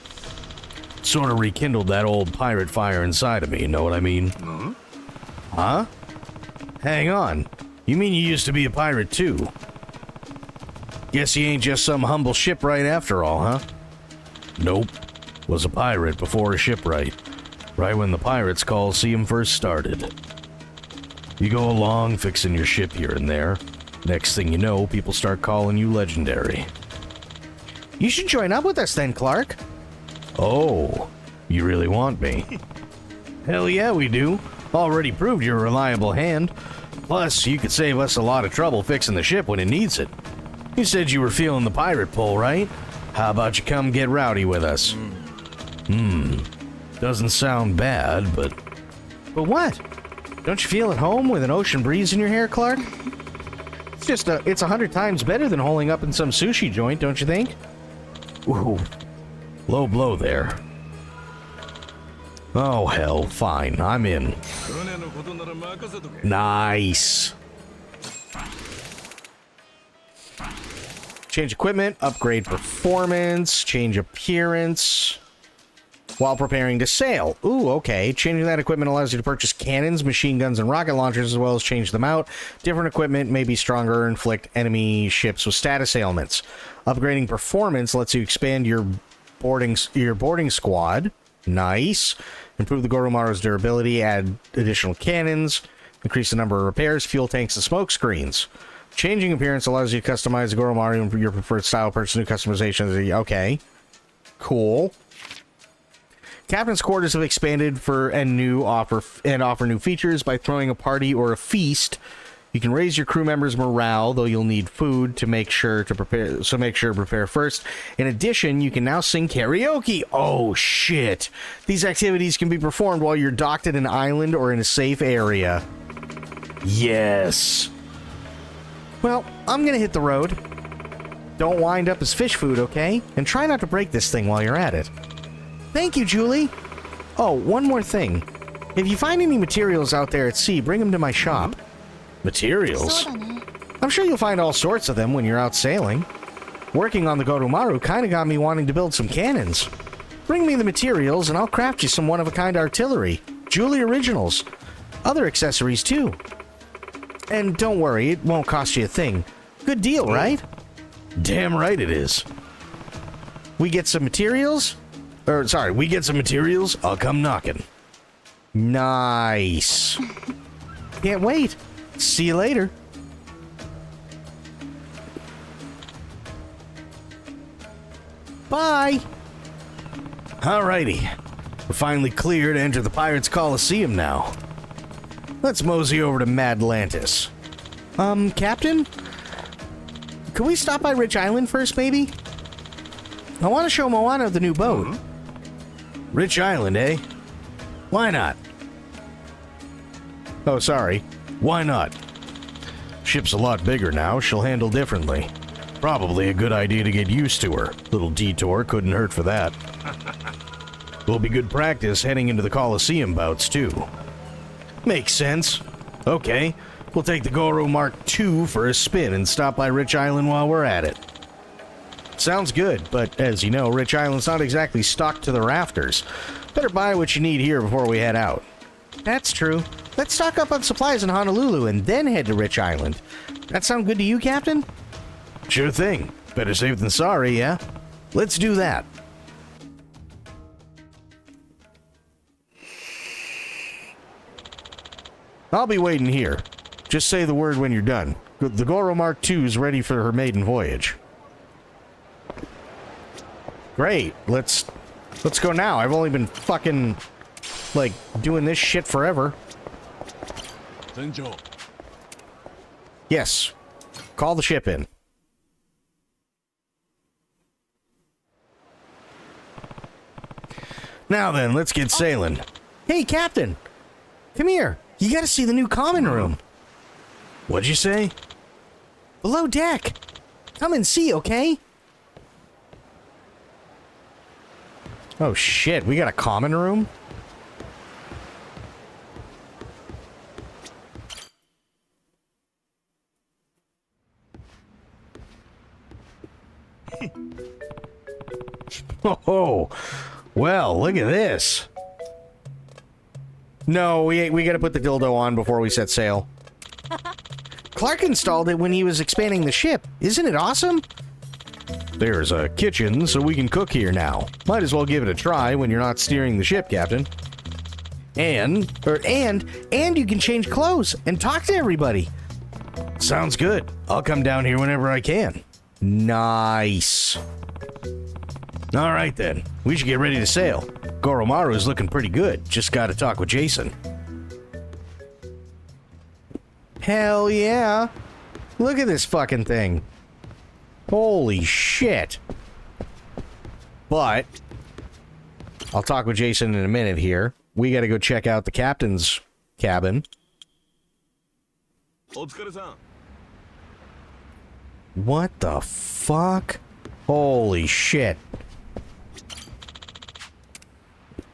Speaker 1: Sort of rekindled that old pirate fire inside of me, know what I mean? Huh? Hang on. You mean you used to be a pirate too? Guess you ain't just some humble shipwright after all, huh? Nope. Was a pirate before a shipwright. Right when the Pirates Coliseum first started. You go along fixing your ship here and there. Next thing you know, people start calling you legendary. You should join up with us then, Clark. Oh, you really want me? Hell yeah, we do. Already proved you're a reliable hand. Plus, you could save us a lot of trouble fixing the ship when it needs it. You said you were feeling the pirate pull, right? How about you come get rowdy with us? Doesn't sound bad, but... But what? Don't you feel at home with an ocean breeze in your hair, Clark? It's 100 times better than holing up in some sushi joint, don't you think? Ooh, low blow there. Oh, hell, fine, I'm in. Nice. Change equipment, upgrade performance, change appearance. While preparing to sail. Ooh, okay. Changing that equipment allows you to purchase cannons, machine guns, and rocket launchers, as well as change them out. Different equipment may be stronger or inflict enemy ships with status ailments. Upgrading performance lets you expand your boarding squad. Nice. Improve the Goromaru's durability, add additional cannons, increase the number of repairs, fuel tanks, and smoke screens. Changing appearance allows you to customize the Goromaru for your preferred style, purchase new customizations. Okay. Cool. Captain's quarters have expanded and offer new features by throwing a party or a feast. You can raise your crew members' morale, though you'll need food to make sure to prepare first. In addition, you can now sing karaoke. Oh shit! These activities can be performed while you're docked at an island or in a safe area. Yes. Well, I'm gonna hit the road. Don't wind up as fish food, okay? And try not to break this thing while you're at it. Thank you, Julie. Oh, one more thing. If you find any materials out there at sea, bring them to my shop. Materials? I'm sure you'll find all sorts of them when you're out sailing. Working on the Goromaru kinda got me wanting to build some cannons. Bring me the materials and I'll craft you some one-of-a-kind artillery. Julie originals. Other accessories, too. And don't worry, it won't cost you a thing. Good deal, right? Damn right it is. We get some materials? We get some materials, I'll come knocking. Nice. Can't wait. See you later. Bye. Alrighty. We're finally clear to enter the Pirates Coliseum now. Let's mosey over to Madlantis. Captain? Can we stop by Rich Island first, maybe? I want to show Moana the new boat. Rich Island, eh? Why not? Oh, sorry. Why not? Ship's a lot bigger now. She'll handle differently. Probably a good idea to get used to her. Little detour couldn't hurt for that. Will be good practice heading into the Coliseum bouts, too. Makes sense. Okay, we'll take the Goro Mark II for a spin and stop by Rich Island while we're at it. Sounds good, but as you know, Rich Island's not exactly stocked to the rafters. Better buy what you need here before we head out. That's true. Let's stock up on supplies in Honolulu and then head to Rich Island. That sound good to you, Captain? Sure thing. Better safe than sorry, yeah? Let's do that. I'll be waiting here. Just say the word when you're done. The Goro Mark II is ready for her maiden voyage. Great. Let's go now. I've only been fucking, like, doing this shit forever.
Speaker 8: Senjo.
Speaker 1: Yes. Call the ship in. Now then, let's get sailing. Hey, Captain! Come here. You gotta see the new common room. What'd you say? Below deck. Come and see, okay? Oh shit, we got a common room? Oh, well, look at this. No, we gotta put the dildo on before we set sail. Clark installed it when he was expanding the ship. Isn't it awesome? There's a kitchen, so we can cook here now. Might as well give it a try when you're not steering the ship, Captain. And you can change clothes and talk to everybody. Sounds good. I'll come down here whenever I can. Nice. All right then, we should get ready to sail. Goromaru's looking pretty good. Just gotta talk with Jason. Hell yeah. Look at this fucking thing. Holy shit. But I'll talk with Jason in a minute here. We gotta go check out the captain's cabin. What the fuck? Holy shit.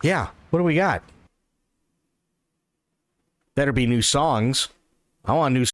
Speaker 1: Yeah, what do we got? Better be new songs. I want new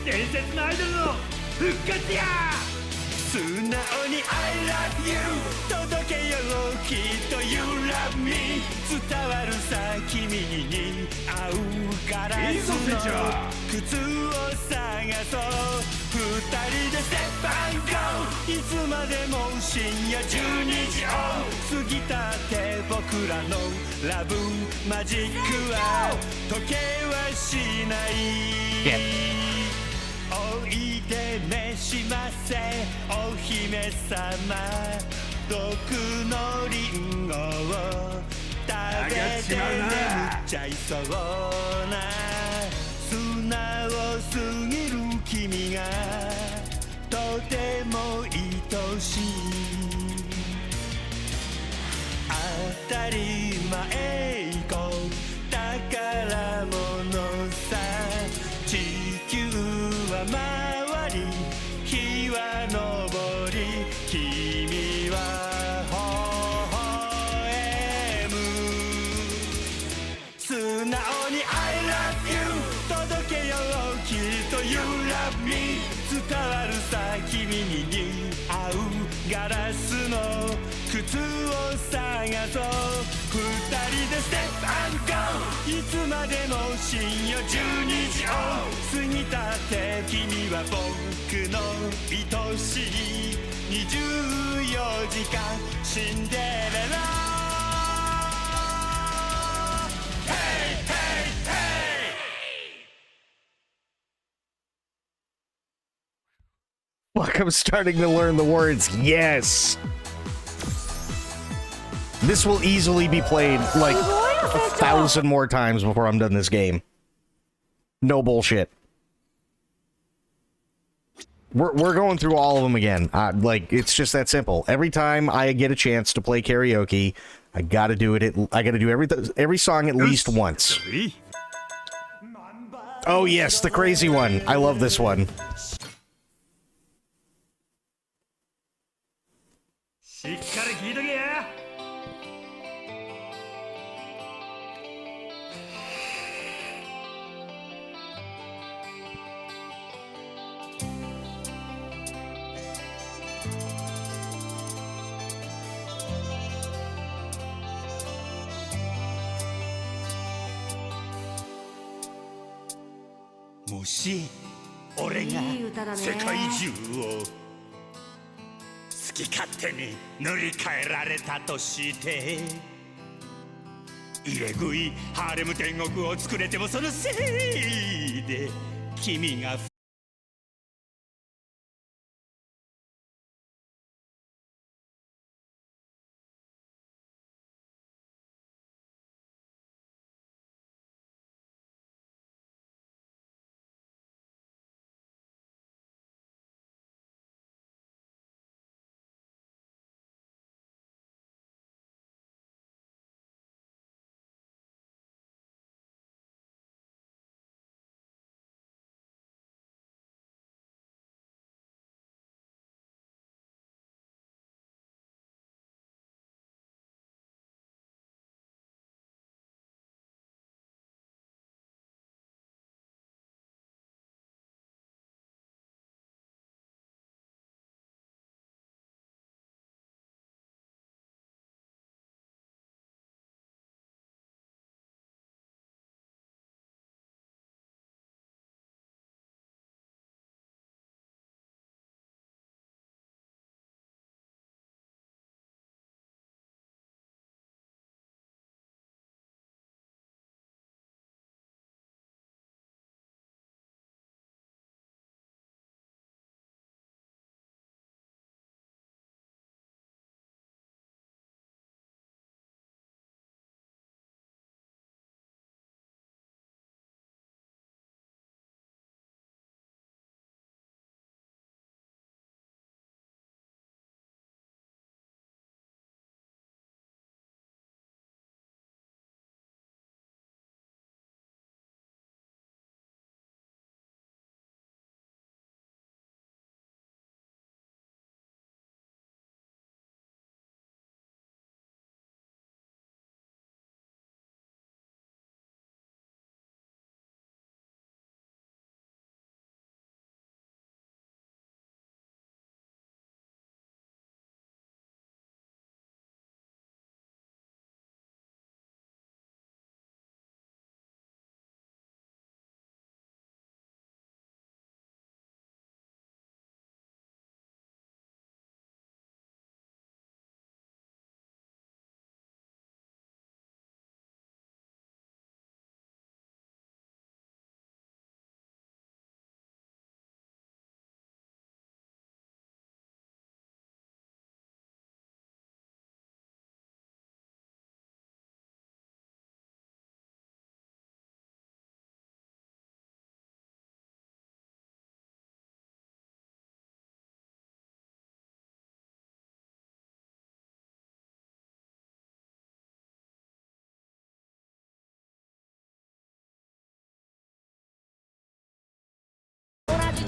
Speaker 8: 伝説のアイドルの復活や素直に I love you 届けようきっと You love me 伝わるさ君に会うガラスの靴を探そう二人でステップアンゴーいつまでも深夜12時を過ぎたって僕らのラブマジックは時計はしないおいで召しませお姫様毒のリンゴを食べて眠っちゃいそうな素直すぎる君がとても愛しい当たり前こ宝物さ地球は回り日は昇り揺らみ伝わるさ君に似合うガラスの靴を探そう二人でステップアンドゴーいつまでも深夜12時を過ぎたって君は僕の愛しい24時間シンデレラ
Speaker 1: Fuck, I'm starting to learn the words. Yes! This will easily be played like 1,000 more times before I'm done this game. No bullshit. We're going through all of them again. Like, it's just that simple. Every time I get a chance to play karaoke, I gotta do it. I gotta do every song at least once. Oh yes, the crazy one. I love this one.
Speaker 4: しっかり聞いとけや。
Speaker 8: もし俺が
Speaker 5: いい歌だね
Speaker 8: 世界中を好き勝手に塗り替えられたとして入れ食いハーレム天国を作れてもそのせいで君が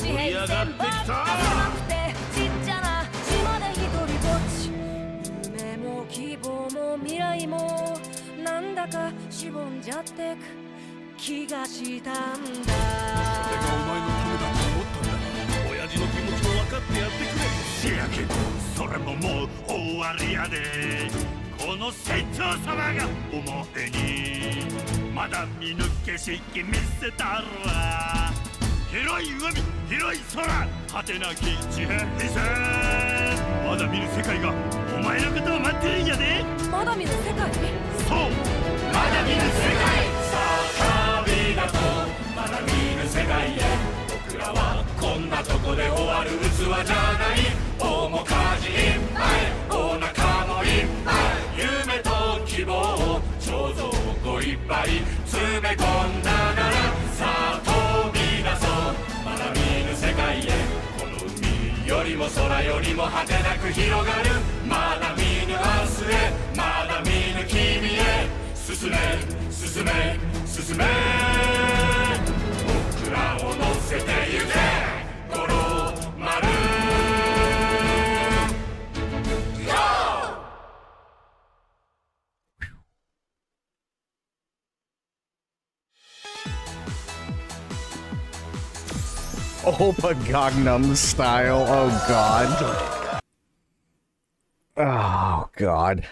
Speaker 5: 地平線ばっか狭くてちっちゃな島で一人ぼっち夢も希望も未来もなんだかしぼんじゃってく気がしたんだ。それがお前のためだ。
Speaker 4: わりやでこの船長様がお前にまだ見抜けしき見せたるわ広い海広い空果てなき地平線まだ見ぬ世界がお前のことを待ってるんやで
Speaker 5: まだ見ぬ世界
Speaker 4: そうまだ見ぬ世界さあ旅立とうまだ見ぬ世界へ僕らはこんなとこで終わる器じゃない面かじいっぱいお腹もいっぱい夢と希望を彫像をいっぱい詰め込んだならさあ飛び出そうまだ見ぬ世界へこの海よりも空よりも果てなく広がるまだ見ぬ明日へまだ見ぬ君へ進め進め進め僕らを乗せてゆけ五郎丸
Speaker 1: Oppa Gangnam Style. Oh god. Oh god.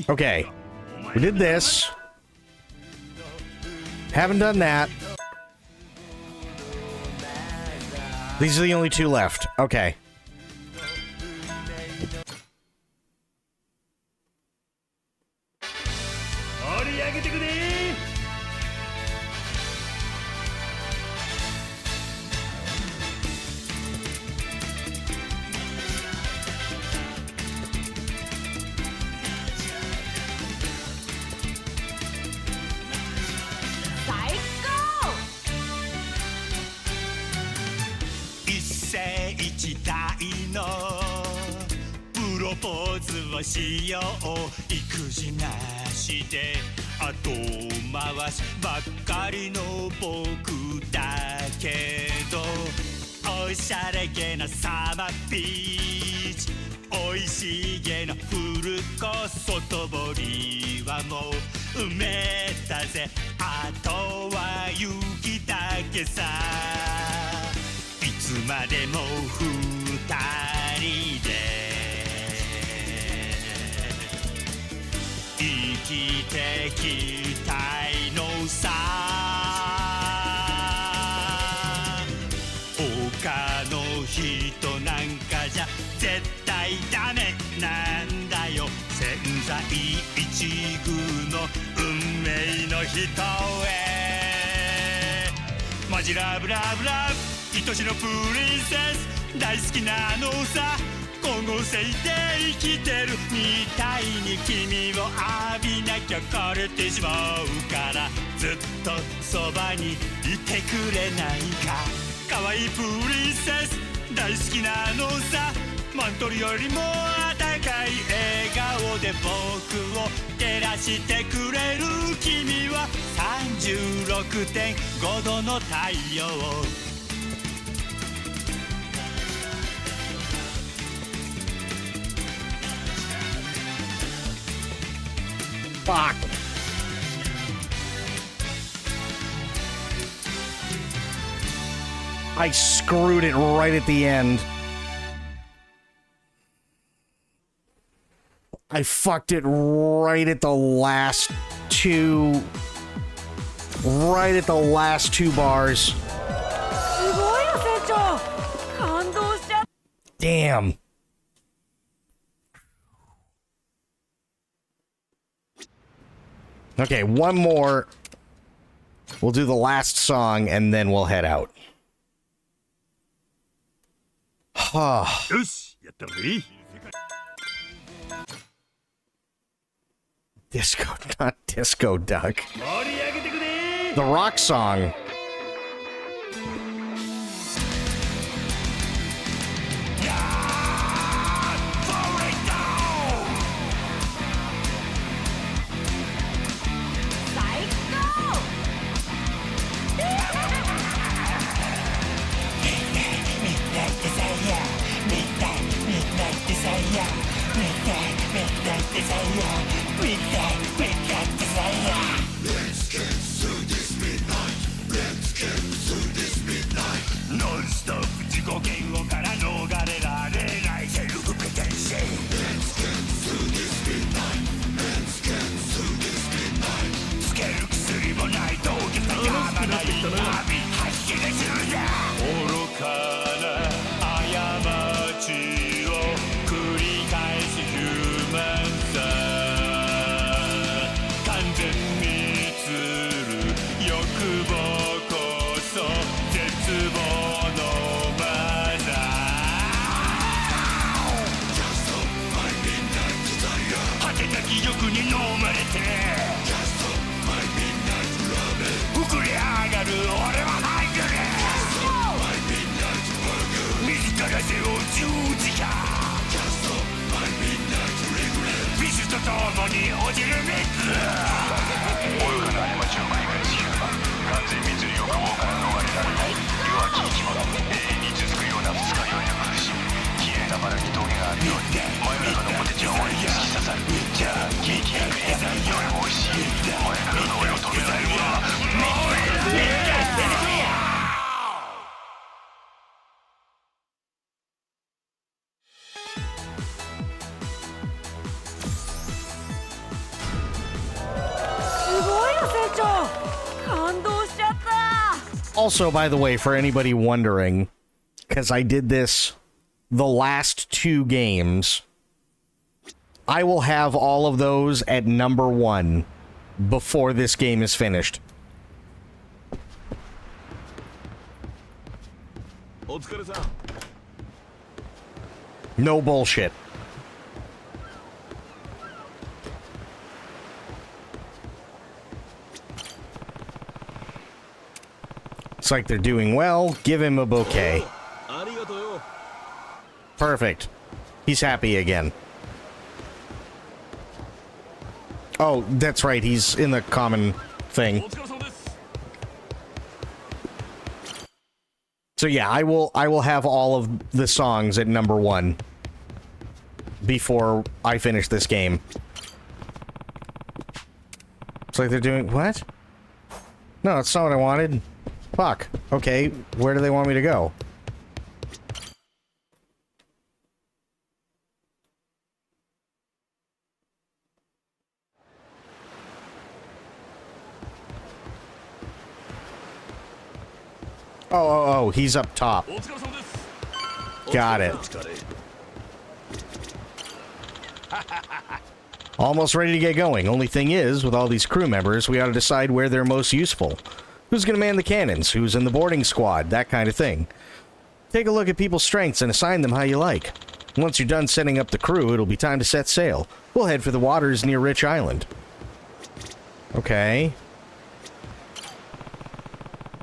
Speaker 1: Okay. We did this. Haven't done that. These are the only two left. Okay.
Speaker 8: ポーズをしよう育児なしで後回しばっかりの僕だけどおしゃれげなサマービーチおいしげなフルコ外堀はもう埋めたぜあとは雪だけさいつまでも二人で生きてきたいのさ他の人なんかじゃ絶対ダメなんだよ千載一遇の運命の人へマジラブラブラブ愛しのプリンセス大好きなのさ光合成で生きてるみたいに君を浴びなきゃ枯れてしまうからずっとそばにいてくれないか可愛いプリンセス大好きなのさマントルよりも温かい笑顔で僕を照らしてくれる君は 36.5 度の太陽
Speaker 1: Fuck. I screwed it right at the end. I fucked it right at the last two. Right at the last two bars. Damn. Okay, one more. We'll do the last song and then we'll head out. Disco, not Disco Duck. The rock song.
Speaker 8: って膨れ上がる俺はハイグレ自ら手を十字架ビスと共に落ちる水愚かな過ちを繰り返すヒューマン完全密に欲望から逃れられない弱き生き物永遠に続くような二日酔いの苦しみ綺麗なバラに峠があるように真夜中のポテチは俺に突き刺さるじゃあケーキやるね夜も美味しい真夜中の俺を止められるものはもういない
Speaker 1: Also, by the way, for anybody wondering, because I did this the last 2 games, I will have all of those at number 1 before this game is finished. No bullshit. It's like they're doing well. Give him a bouquet. Perfect. He's happy again. Oh, that's right. He's in the common thing. So yeah, I will have all of the songs at number 1 before I finish this game. It's like they're doing what? No, that's not what I wanted. Fuck. Okay, where do they want me to go? Oh, he's up top. Got it. Almost ready to get going. Only thing is, with all these crew members, we ought to decide where they're most useful. Who's going to man the cannons? Who's in the boarding squad? That kind of thing. Take a look at people's strengths and assign them how you like. Once you're done setting up the crew, it'll be time to set sail. We'll head for the waters near Rich Island. Okay.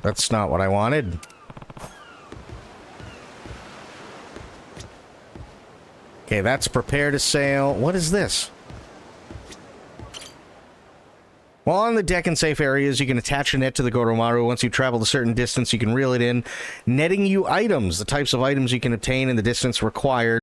Speaker 1: That's not what I wanted. Okay, that's prepare to sail. What is this? While on the deck and safe areas, you can attach a net to the Goromaru. Once you travel a certain distance, you can reel it in, netting you items, the types of items you can obtain and the distance required.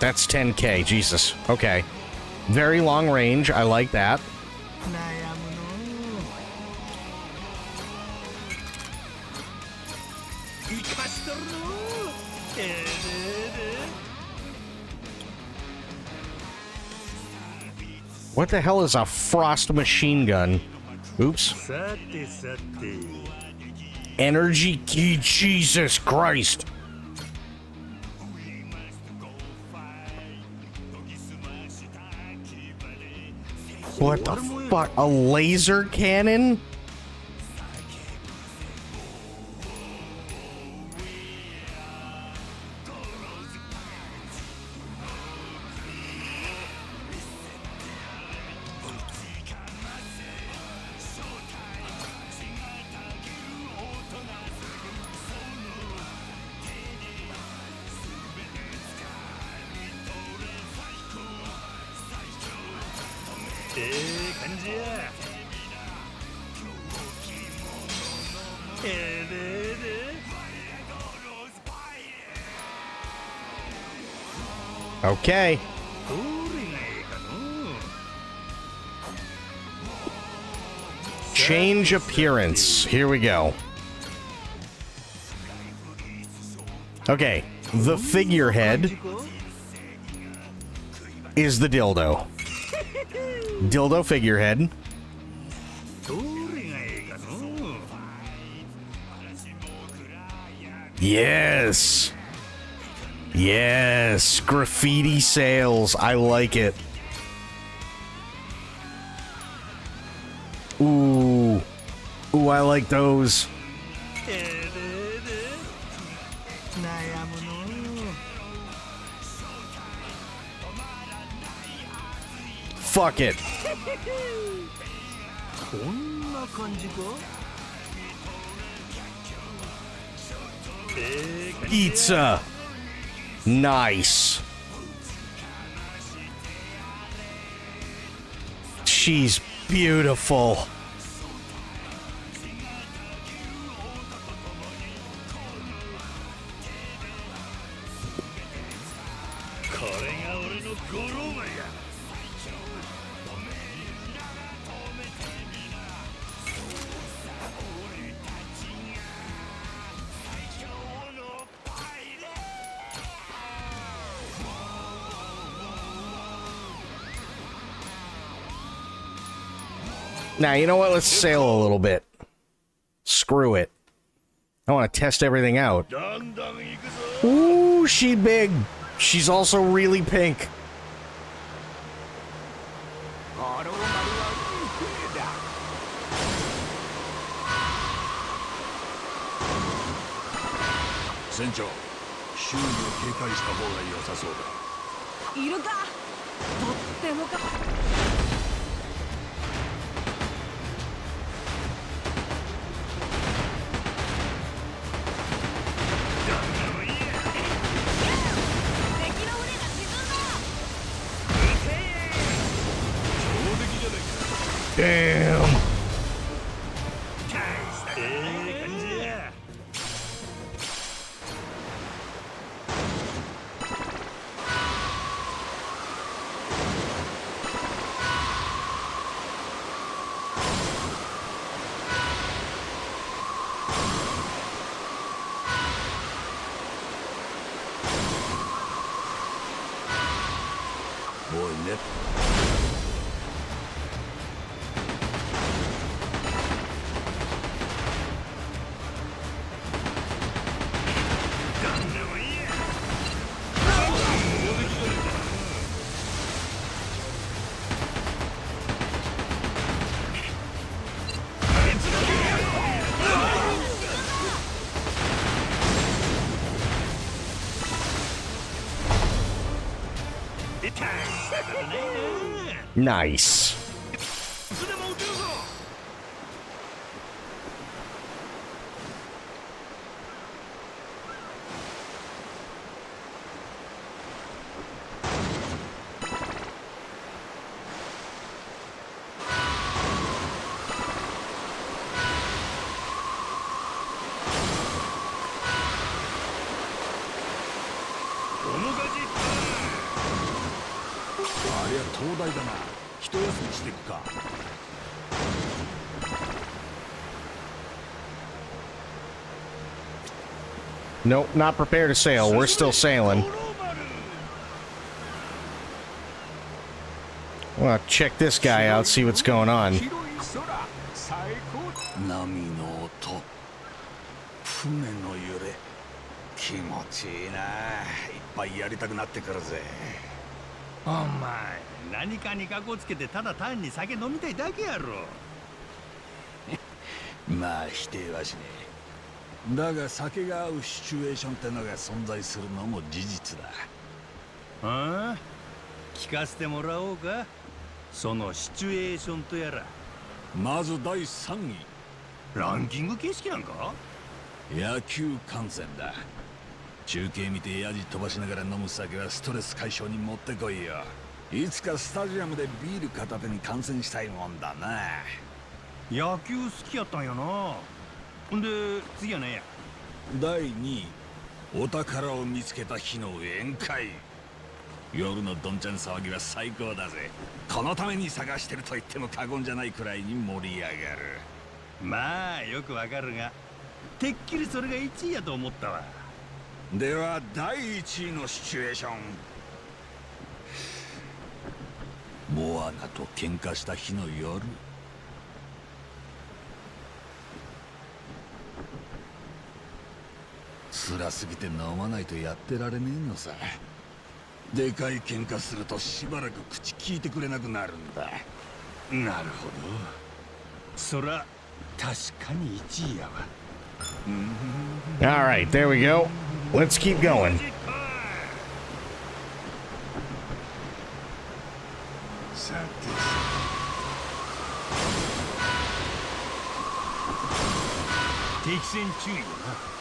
Speaker 1: That's 10k. Jesus. Okay. Very long range. I like that.
Speaker 4: 悩むの生かしとるの
Speaker 1: What the hell is a frost machine gun? Oops.
Speaker 4: さてさて
Speaker 1: Energy key. Jesus Christ. What the fuck? A laser cannon? Okay. Change appearance. Here we go. Okay. The figurehead is the dildo. Dildo figurehead. Yes. Yes. Graffiti sales. I like it. Ooh. Ooh, I like those. Fuck it. Pizza. Nice. She's beautiful. Now, you know what? Let's sail a little bit. Screw it. I want to test everything out. Ooh, she big. She's also really pink.
Speaker 8: Sencho, 周囲を警戒した方が良さそうだ。
Speaker 5: いるか。とってもか。
Speaker 1: Damn.
Speaker 8: Boy, Nip.
Speaker 1: Nice.
Speaker 8: 灯台だな。一休みしていくか。
Speaker 1: Nope, not prepared to sail. We're still sailing. Well, check this guy out, see what's going on.
Speaker 8: 波の音、船の揺れ、気持ちいいな。いっぱいやりたくなってくるぜ。
Speaker 4: お前何かにかこつけてただ単に酒飲みたいだけやろ。
Speaker 8: まあ否定はしねえ。だが酒が合うシチュエーションってのが存在するのも事実だ。
Speaker 4: ああ、聞かせてもらおうか。そのシチュエーションとやら。
Speaker 8: まず第3位。
Speaker 4: ランキング形式なんか？
Speaker 8: 野球観戦だ。中継見てヤジ飛ばしながら飲む酒はストレス解消にもってこいよ。いつかスタジアムでビール片手に観戦したいもんだな。
Speaker 4: 野球好きやったんやな。ほんで次は何や？
Speaker 8: 第2位、お宝を見つけた日の宴会。夜のどんちゃん騒ぎは最高だぜ。このために探してると言っても過言じゃないくらいに盛り上がる。
Speaker 4: まあよくわかるが、てっきりそれが1位やと思ったわ。
Speaker 8: では第1位のシチュエーション。モアナと喧嘩した日の夜。辛すぎて飲まないとやってられねえのさ。でかい喧嘩するとしばらく口聞いてくれなくなるんだ。
Speaker 4: なるほど。そら確かに1位やわ。
Speaker 1: All right, there we go. Let's keep going.
Speaker 4: さて敵戦注意だな。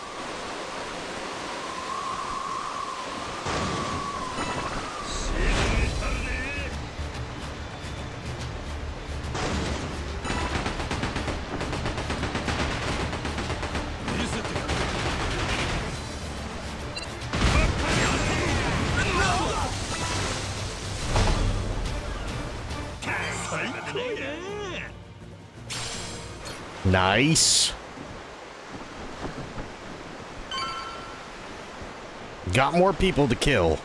Speaker 1: Nice. Got more people to kill.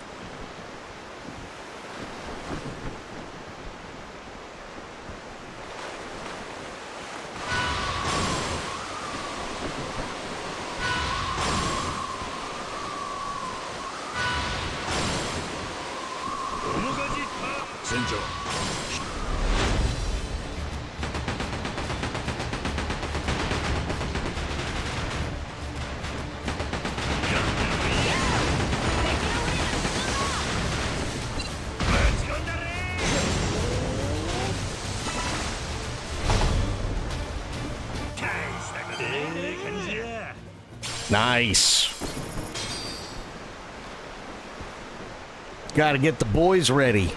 Speaker 1: Nice. Gotta get the boys ready.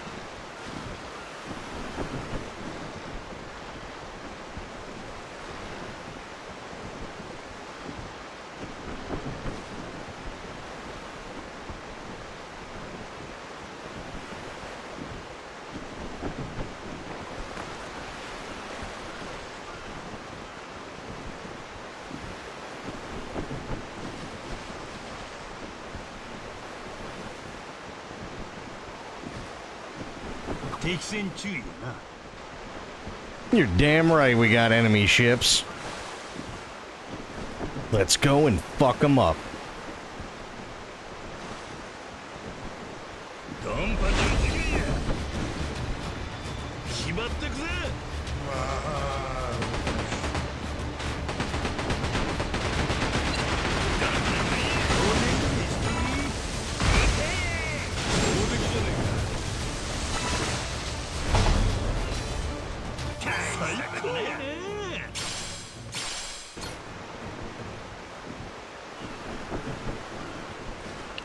Speaker 1: You're damn right we got enemy ships. Let's go and fuck them up.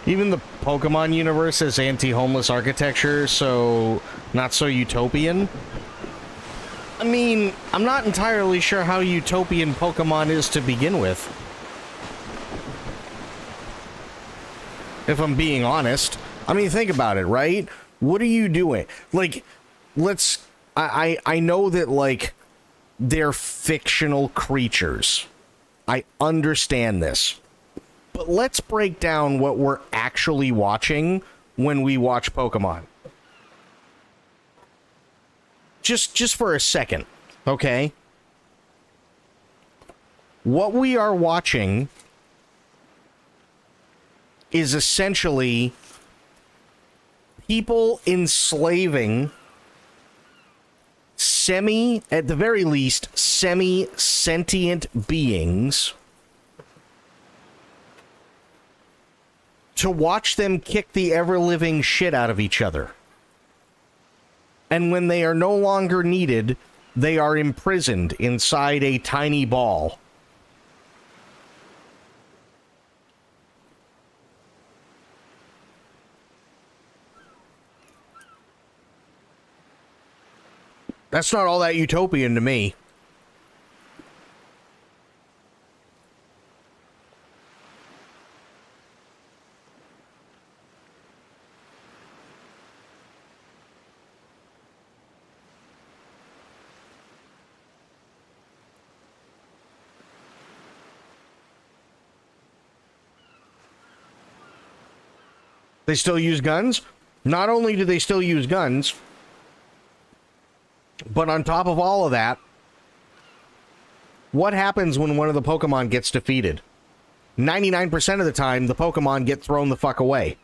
Speaker 1: Even the Pokemon universe has anti-homeless architecture, so not so utopian. I mean, I'm not entirely sure how utopian Pokemon is to begin with. If I'm being honest. I mean, think about it, right? What are you doing? Like, let's I know that like they're fictional creatures. I understand this. But let's break down what we're actually watching when we watch Pokemon. Just for a second, okay? What we are watching is essentially people enslaving at the very least, semi-sentient beings to watch them kick the ever-living shit out of each other. And when they are no longer needed, they are imprisoned inside a tiny ball. That's not all that utopian to me. They still use guns? Not only do they still use guns, but on top of all of that, what happens when one of the Pokemon gets defeated? 99% of the time, the Pokemon get thrown the fuck away.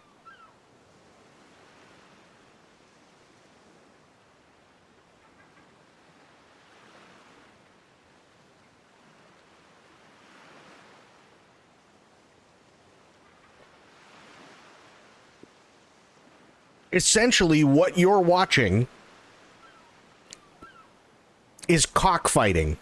Speaker 1: Essentially, what you're watching is cockfighting.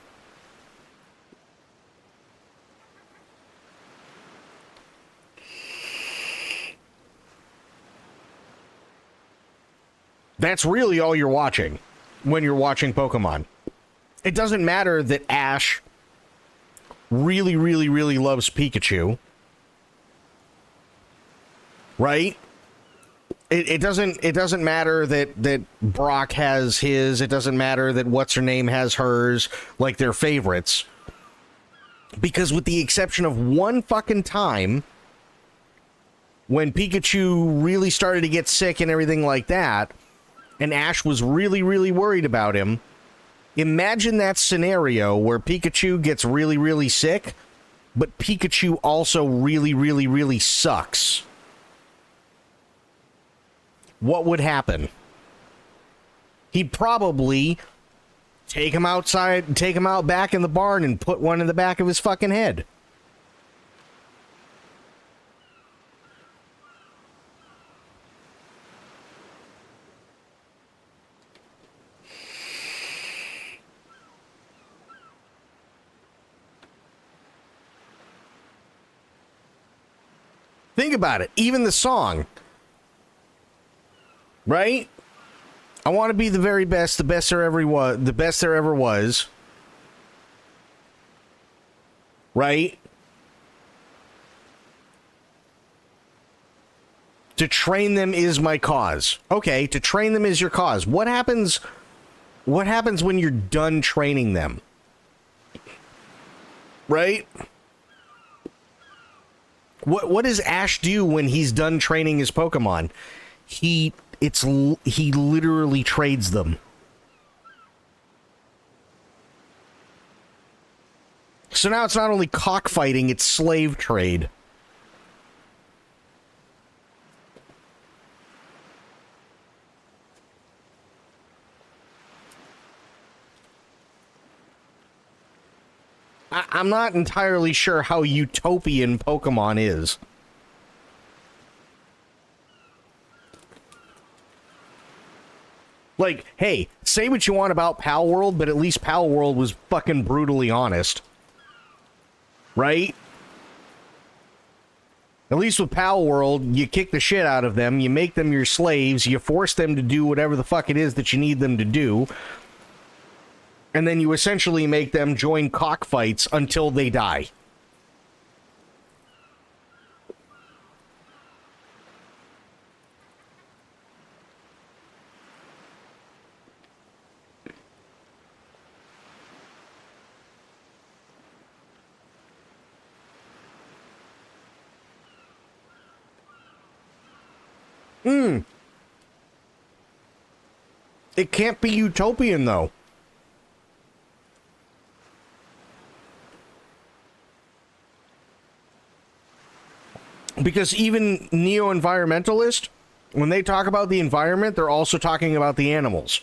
Speaker 1: That's really all you're watching when you're watching Pokemon. It doesn't matter that Ash really, really, really loves Pikachu. Right? It doesn't matter that Brock has his. It doesn't matter that what's-her-name has hers, like they're favorites. Because with the exception of one fucking time, when Pikachu really started to get sick and everything like that, and Ash was really, really worried about him, imagine that scenario where Pikachu gets really, really sick, but Pikachu also really, really, really sucks. What would happen? He'd probably take him outside, take him out back in the barn and put one in the back of his fucking head. Think about it. Even the song. Right? I want to be the very best, the best there ever was, the best there ever was. Right? To train them is my cause. Okay, to train them is your cause. What happens when you're done training them? Right? What does Ash do when he's done training his Pokemon? He literally trades them. So now it's not only cockfighting, it's slave trade. I'm not entirely sure how utopian Pokemon is. Like, hey, say what you want about Pal World, but at least Pal World was fucking brutally honest. Right? At least with Pal World, you kick the shit out of them, you make them your slaves, you force them to do whatever the fuck it is that you need them to do, and then you essentially make them join cockfights until they die. It can't be utopian, though. Because even neo-environmentalists, when they talk about the environment, they're also talking about the animals.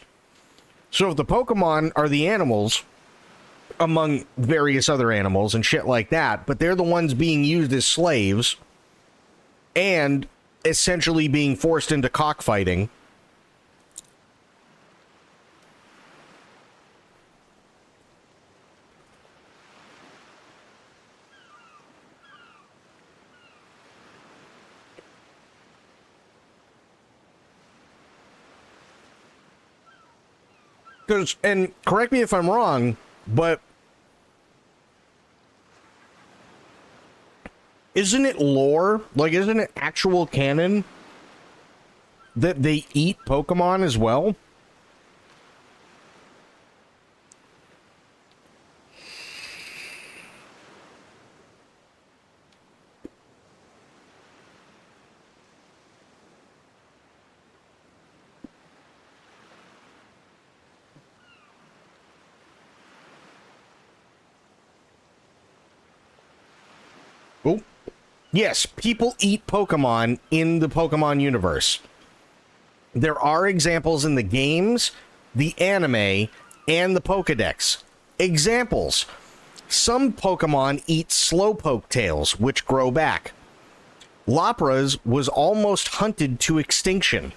Speaker 1: So if the Pokemon are the animals, among various other animals and shit like that, but they're the ones being used as slaves and essentially being forced into cockfighting. Because, and correct me if I'm wrong, but isn't it lore? Like, isn't it actual canon that they eat Pokemon as well? Oh, yes, people eat Pokemon in the Pokemon universe. There are examples in the games, the anime, and the Pokedex. Examples. Some Pokemon eat Slowpoke tails, which grow back. Lapras was almost hunted to extinction.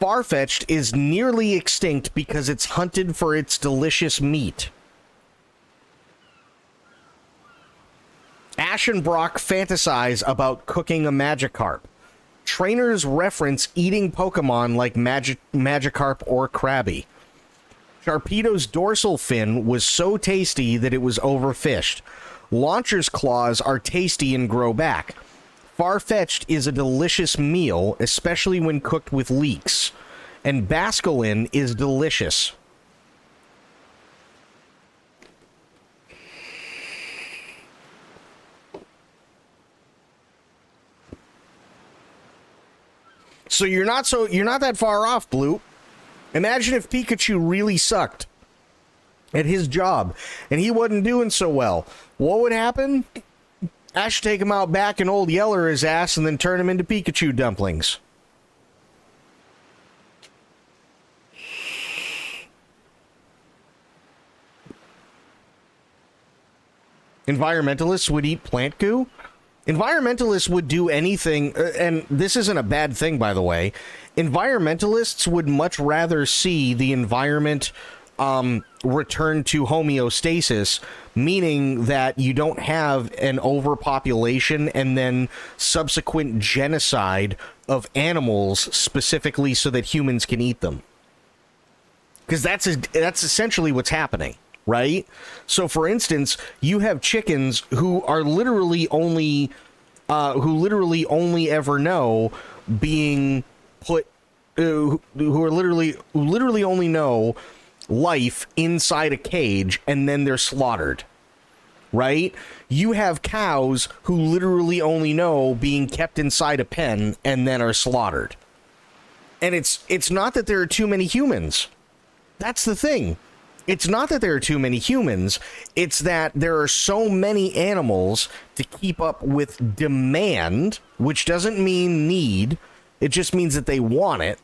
Speaker 1: Farfetch'd is nearly extinct because it's hunted for its delicious meat. Ash and Brock fantasize about cooking a Magikarp. Trainers reference eating Pokemon like Magikarp or Krabby. Sharpedo's dorsal fin was so tasty that it was overfished. Launcher's claws are tasty and grow back. Farfetch'd is a delicious meal, especially when cooked with leeks. And Basculin is delicious. So you're not that far off, Blue. Imagine if Pikachu really sucked at his job and he wasn't doing so well. What would happen? Ash should take him out back and old Yeller his ass and then turn him into Pikachu dumplings. Environmentalists would eat plant goo? Environmentalists would do anything, and this isn't a bad thing, by the way. Environmentalists would much rather see the environment return to homeostasis, meaning that you don't have an overpopulation and then subsequent genocide of animals specifically so that humans can eat them. Because that's essentially what's happening. Right? So, for instance, you have chickens who are literally only ever know being put, who literally only know life inside a cage and then they're slaughtered. Right? You have cows who literally only know being kept inside a pen and then are slaughtered. And it's not that there are too many humans. That's the thing. It's not that there are too many humans, it's that there are so many animals to keep up with demand, which doesn't mean need, it just means that they want it.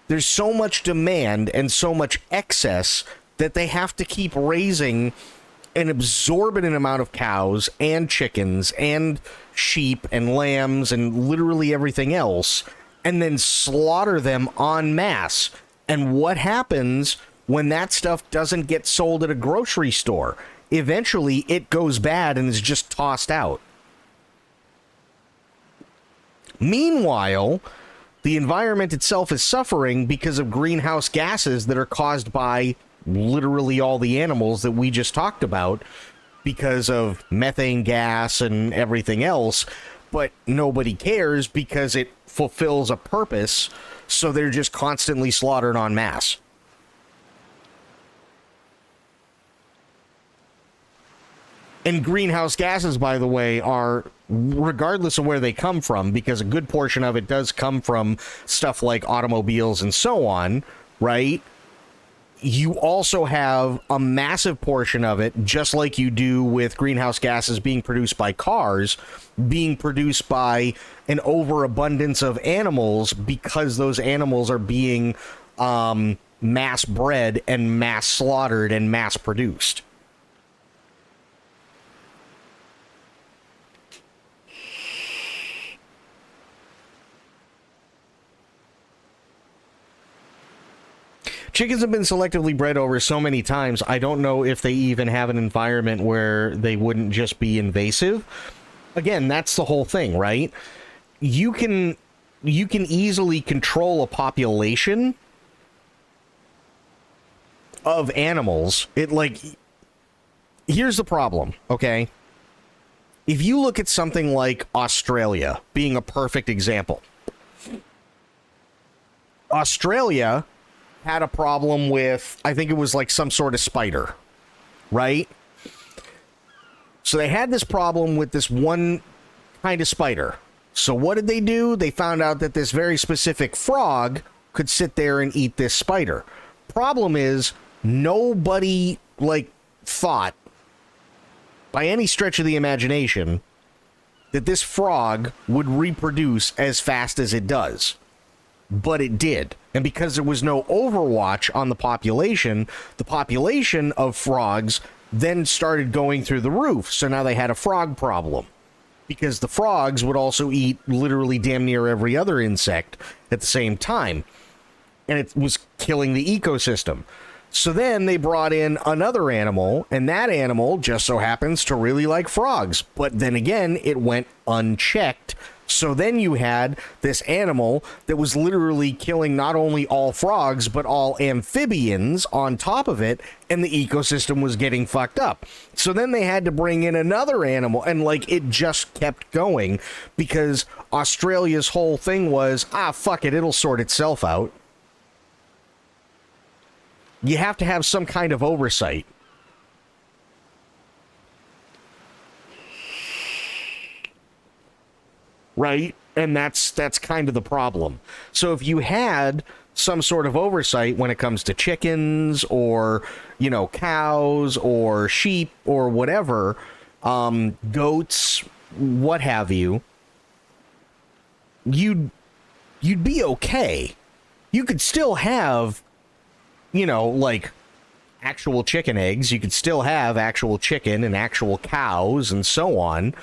Speaker 1: There's so much demand and so much excess that they have to keep raising an exorbitant amount of cows and chickens and sheep and lambs and literally everything else, and then slaughter them en masse. And what happens when that stuff doesn't get sold at a grocery store? Eventually, it goes bad and is just tossed out. Meanwhile, the environment itself is suffering because of greenhouse gases that are caused by literally all the animals that we just talked about, because of methane gas and everything else, but nobody cares because it fulfills a purpose, so they're just constantly slaughtered en masse. And greenhouse gases, by the way, are regardless of where they come from, because a good portion of it does come from stuff like automobiles and so on, right? You also have a massive portion of it, just like you do with greenhouse gases being produced by cars, being produced by an overabundance of animals, because those animals are being mass bred and mass slaughtered and mass produced. Chickens have been selectively bred over so many times, I don't know if they even have an environment where they wouldn't just be invasive. Again, that's the whole thing, right? You can easily control a population of animals. Here's the problem, okay? If you look at something like Australia being a perfect example. Australia had a problem with, I think it was like some sort of spider, right? So they had this problem with this one kind of spider. So what did they do? They found out that this very specific frog could sit there and eat this spider. Problem is, nobody thought by any stretch of the imagination that this frog would reproduce as fast as it does. But it did. And because there was no overwatch on the population of frogs then started going through the roof. So now they had a frog problem. Because the frogs would also eat literally damn near every other insect at the same time. And it was killing the ecosystem. So then they brought in another animal, and that animal just so happens to really like frogs. But then again, it went unchecked. So then you had this animal that was literally killing not only all frogs, but all amphibians on top of it, and the ecosystem was getting fucked up. So then they had to bring in another animal, and it just kept going, because Australia's whole thing was, fuck it, it'll sort itself out. You have to have some kind of oversight. Right? And that's kind of the problem. So if you had some sort of oversight when it comes to chickens or, cows or sheep or whatever, goats, what have you, you'd be okay. You could still have, actual chicken eggs. You could still have actual chicken and actual cows and so on,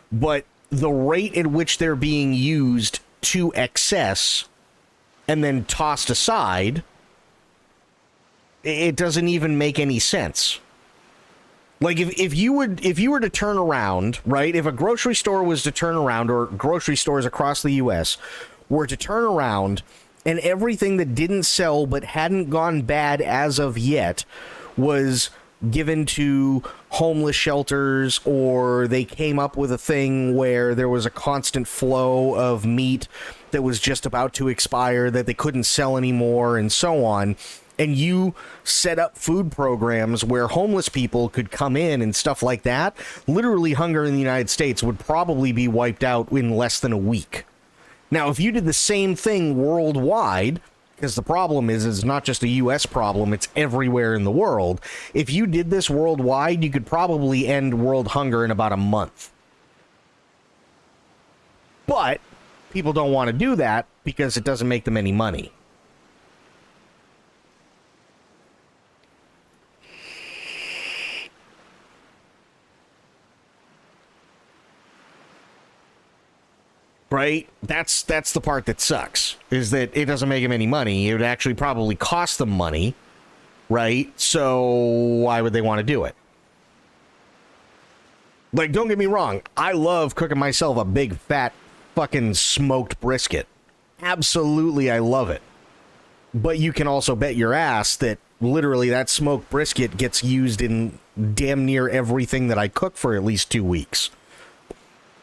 Speaker 1: but the rate at which they're being used to excess and then tossed aside, it doesn't even make any sense. If you were to turn around, right? If a grocery store was to turn around, or grocery stores across the US were to turn around, and everything that didn't sell but hadn't gone bad as of yet was given to homeless shelters, or they came up with a thing where there was a constant flow of meat that was just about to expire that they couldn't sell anymore and so on, and you set up food programs where homeless people could come in and stuff like that, literally hunger in the United States would probably be wiped out in less than a week. Now, if you did the same thing worldwide, because the problem is it's not just a U.S. problem, it's everywhere in the world. If you did this worldwide, you could probably end world hunger in about a month. But people don't want to do that because it doesn't make them any money. Right? That's the part that sucks, is that it doesn't make them any money. It would actually probably cost them money, right? So why would they want to do it? Don't get me wrong, I love cooking myself a big fat fucking smoked brisket. Absolutely, I love it. But you can also bet your ass that literally that smoked brisket gets used in damn near everything that I cook for at least 2 weeks.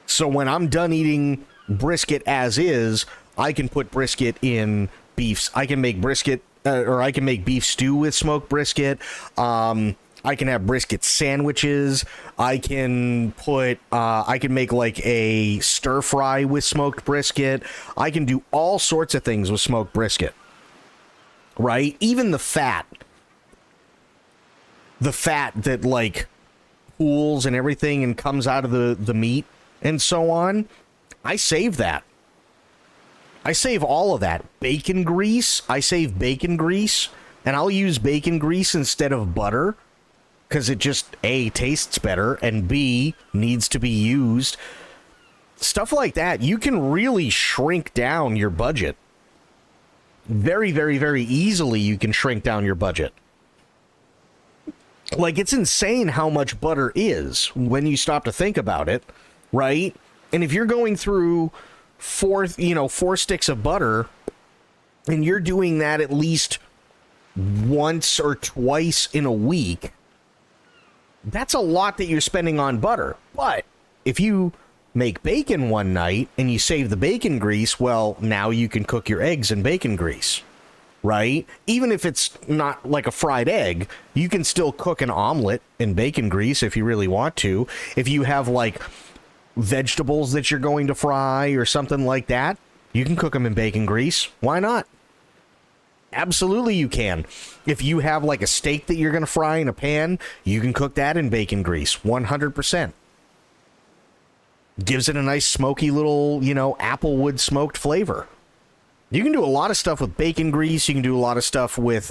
Speaker 1: So when I'm done eating brisket as is, I can put brisket in beefs. I can make brisket, or I can make beef stew with smoked brisket. I I can have brisket sandwiches. I can make like a stir fry with smoked brisket. I can do all sorts of things with smoked brisket. Right? Even the fat that like pools and everything and comes out of the meat and so on, I save that. I save all of that. Bacon grease, I save bacon grease, and I'll use bacon grease instead of butter because it just, A, tastes better, and B, needs to be used. Stuff like that, you can really shrink down your budget. Very, very, very easily you can shrink down your budget. Like, it's insane how much butter is when you stop to think about it, right? And if you're going through 4 sticks of butter, and you're doing that at least once or twice in a week, that's a lot that you're spending on butter. But if you make bacon one night and you save the bacon grease, well, now you can cook your eggs in bacon grease, right? Even if it's not like a fried egg, you can still cook an omelet in bacon grease if you really want to. If you have like vegetables that you're going to fry or something like that, you can cook them in bacon grease. Why not? Absolutely you can. If you have like a steak that you're going to fry in a pan, you can cook that in bacon grease. 100%. Gives it a nice smoky little, applewood smoked flavor. You can do a lot of stuff with bacon grease. You can do a lot of stuff with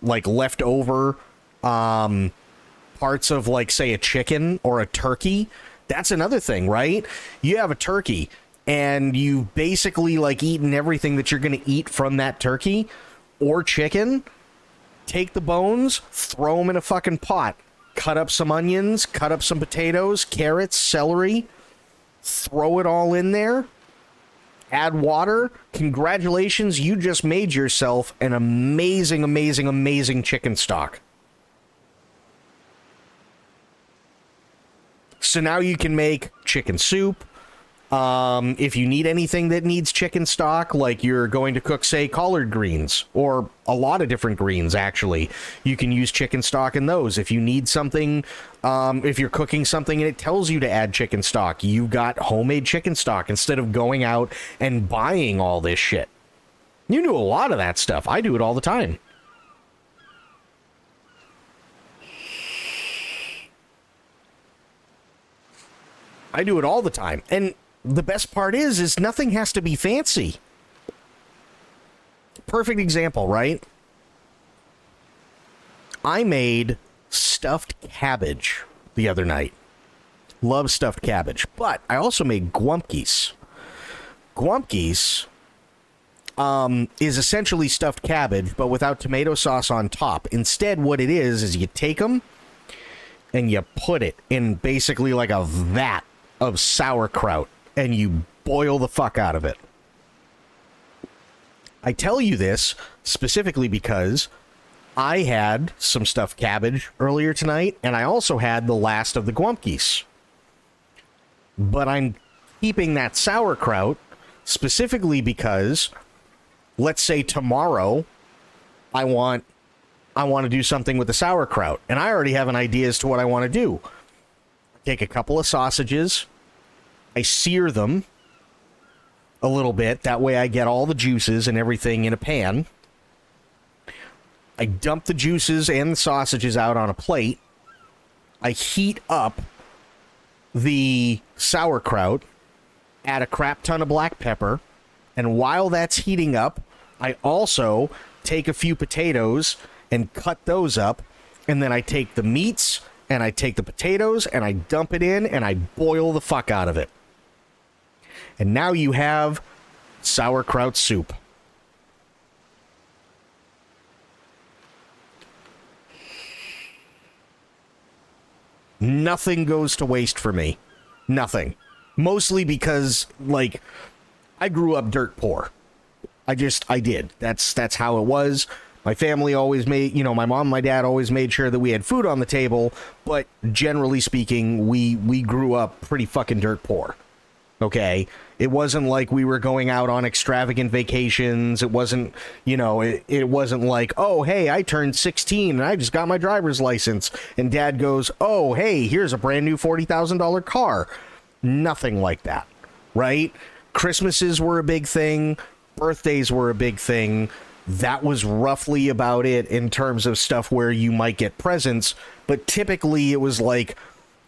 Speaker 1: like leftover parts of, like, say, a chicken or a turkey. That's another thing, right? You have a turkey and you basically like eaten everything that you're going to eat from that turkey or chicken. Take the bones, throw them in a fucking pot, cut up some onions, cut up some potatoes, carrots, celery, throw it all in there, add water. Congratulations, you just made yourself an amazing, amazing, amazing chicken stock. So now you can make chicken soup. If you need anything that needs chicken stock, like you're going to cook, say, collard greens, or a lot of different greens, actually, you can use chicken stock in those. If you need something, if you're cooking something and it tells you to add chicken stock, you've got homemade chicken stock instead of going out and buying all this shit. You do a lot of that stuff. I do it all the time. I do it all the time. And the best part is nothing has to be fancy. Perfect example, right? I made stuffed cabbage the other night. Love stuffed cabbage. But I also made guamkis. Guamkis is essentially stuffed cabbage, but without tomato sauce on top. Instead, what it is you take them and you put it in basically like a vat of sauerkraut, and you boil the fuck out of it. I tell you this specifically because I had some stuffed cabbage earlier tonight, and I also had the last of the guamkis. But I'm keeping that sauerkraut specifically because, let's say tomorrow, I want to do something with the sauerkraut, and I already have an idea as to what I want to do. Take a couple of sausages, I sear them a little bit, that way I get all the juices and everything in a pan. I dump the juices and the sausages out on a plate. I heat up the sauerkraut, add a crap ton of black pepper, and while that's heating up, I also take a few potatoes and cut those up, and then I take the meats and I take the potatoes and I dump it in and I boil the fuck out of it. And now you have sauerkraut soup. Nothing goes to waste for me. Nothing. Mostly because, like, I grew up dirt poor. I did. That's how it was. My family always made, my mom and my dad always made sure that we had food on the table, but generally speaking, we grew up pretty fucking dirt poor. Okay? It wasn't like we were going out on extravagant vacations. It wasn't, it wasn't like, oh, hey, I turned 16 and I just got my driver's license. And Dad goes, oh, hey, here's a brand new $40,000 car. Nothing like that, right? Christmases were a big thing. Birthdays were a big thing. That was roughly about it in terms of stuff where you might get presents. But typically it was like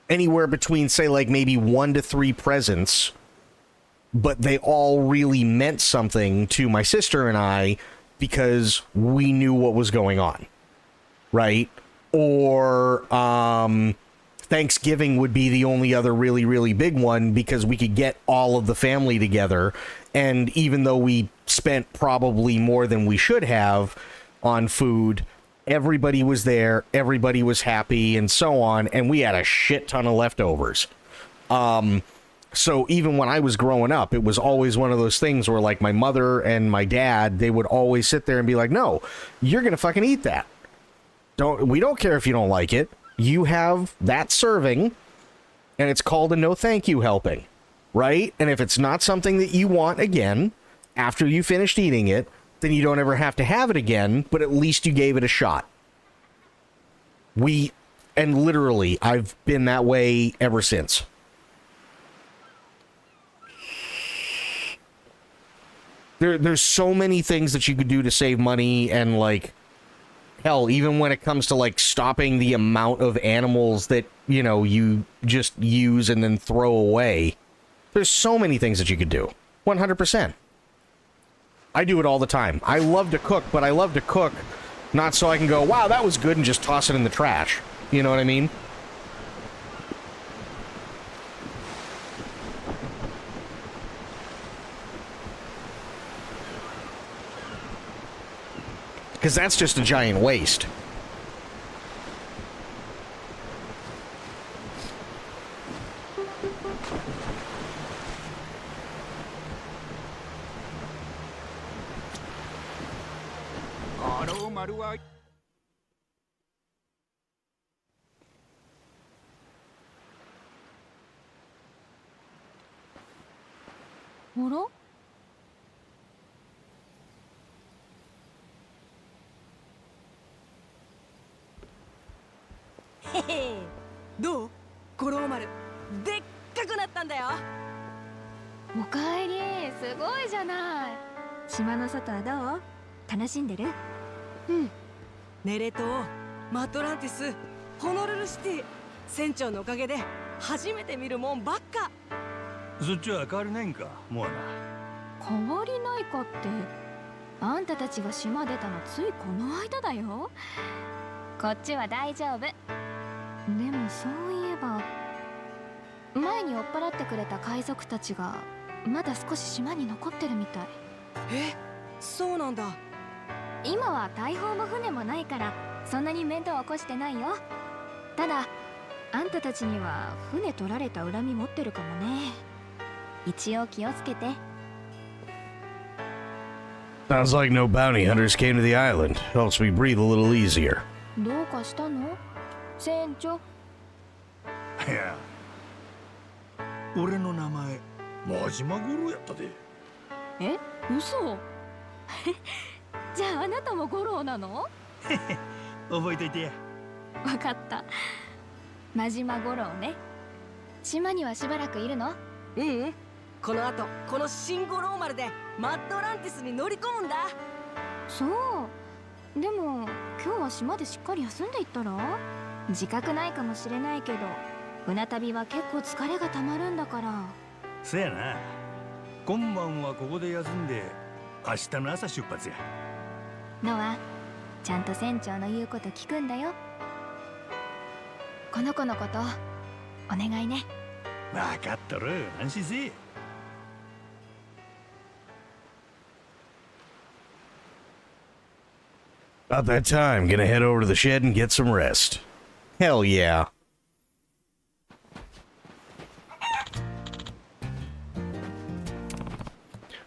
Speaker 1: anywhere between, say, like maybe 1 to 3 presents. But they all really meant something to my sister and I because we knew what was going on, right? Or Thanksgiving would be the only other really, really big one because we could get all of the family together. And even though we spent probably more than we should have on food, everybody was there, everybody was happy, and so on. And we had a shit ton of leftovers. So even when I was growing up, it was always one of those things where, like, my mother and my dad, they would always sit there and be like, no, you're going to fucking eat that. We don't care if you don't like it. You have that serving, and it's called a no thank you helping, right? And if it's not something that you want again, after you finished eating it, then you don't ever have to have it again, but at least you gave it a shot. And literally, I've been that way ever since. There's so many things that you could do to save money, and, like, hell, even when it comes to, like, stopping the amount of animals that, you just use and then throw away. There's so many things that you could do. 100%. I do it all the time. I love to cook, but I love to cook not so I can go, wow, that was good, and just toss it in the trash. You know what I mean? Because that's just a giant waste.
Speaker 5: どう？五郎丸、でっかくなったんだよ。
Speaker 3: おかえり、すごいじゃない。島の外はどう？楽しんでる？
Speaker 5: うん。ネレ島、マトランティス、ホノルルシティ、船長のおかげで初めて見るもんばっか。
Speaker 4: そっちは変わりないんか、モアナ。
Speaker 3: 変わりないかって、あんたたちが島出たのついこの間だよ。こっちは大丈夫。でもそういえば前に酔っ払ってくれた海賊たちがまだ少し島に残ってるみたい。
Speaker 5: え、そうなんだ。
Speaker 3: 今は大砲も船もないからそんなに面倒は起こしてないよ。ただあんたたちには船取られた恨み持ってるかもね。一応気をつけて。
Speaker 1: Sounds like no bounty hunters came to the island. Helps me breathe a little easier.
Speaker 3: どうかしたの？船長。
Speaker 4: いや、俺の名前真島五郎やったで。
Speaker 3: え、嘘？じゃああなたも五郎なの？
Speaker 4: 覚えといてや。
Speaker 3: わかった。真島五郎ね。島にはしばらくいるの？
Speaker 5: うんうん。この後この新五郎丸でマットランティスに乗り込むんだ。
Speaker 3: そう。でも今日は島でしっかり休んでいったら？自覚ないかもしれないけど船旅は結構疲れがたまるんだから。
Speaker 4: そやな。今晩はここで休んで明日の朝出発や。
Speaker 3: ノア、ちゃんと船長の言うこと聞くんだよ。この子のことお願いね。
Speaker 4: 分かっとる。安心せえ。
Speaker 1: About that time, gonna head over to the shed and get some rest. Hell yeah.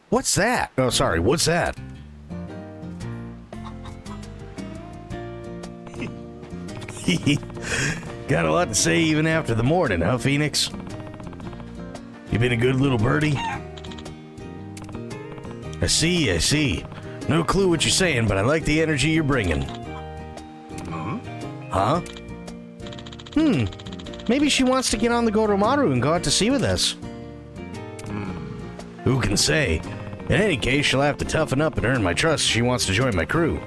Speaker 1: What's that? Oh, sorry, what's that? Got a lot to say even after the morning, huh, Phoenix? You been a good little birdie? I see. No clue what you're saying, but I like the energy you're bringing. Huh? Maybe she wants to get on the Goromaru and go out to sea with us. Who can say? In any case, she'll have to toughen up and earn my trust if she wants to join my crew.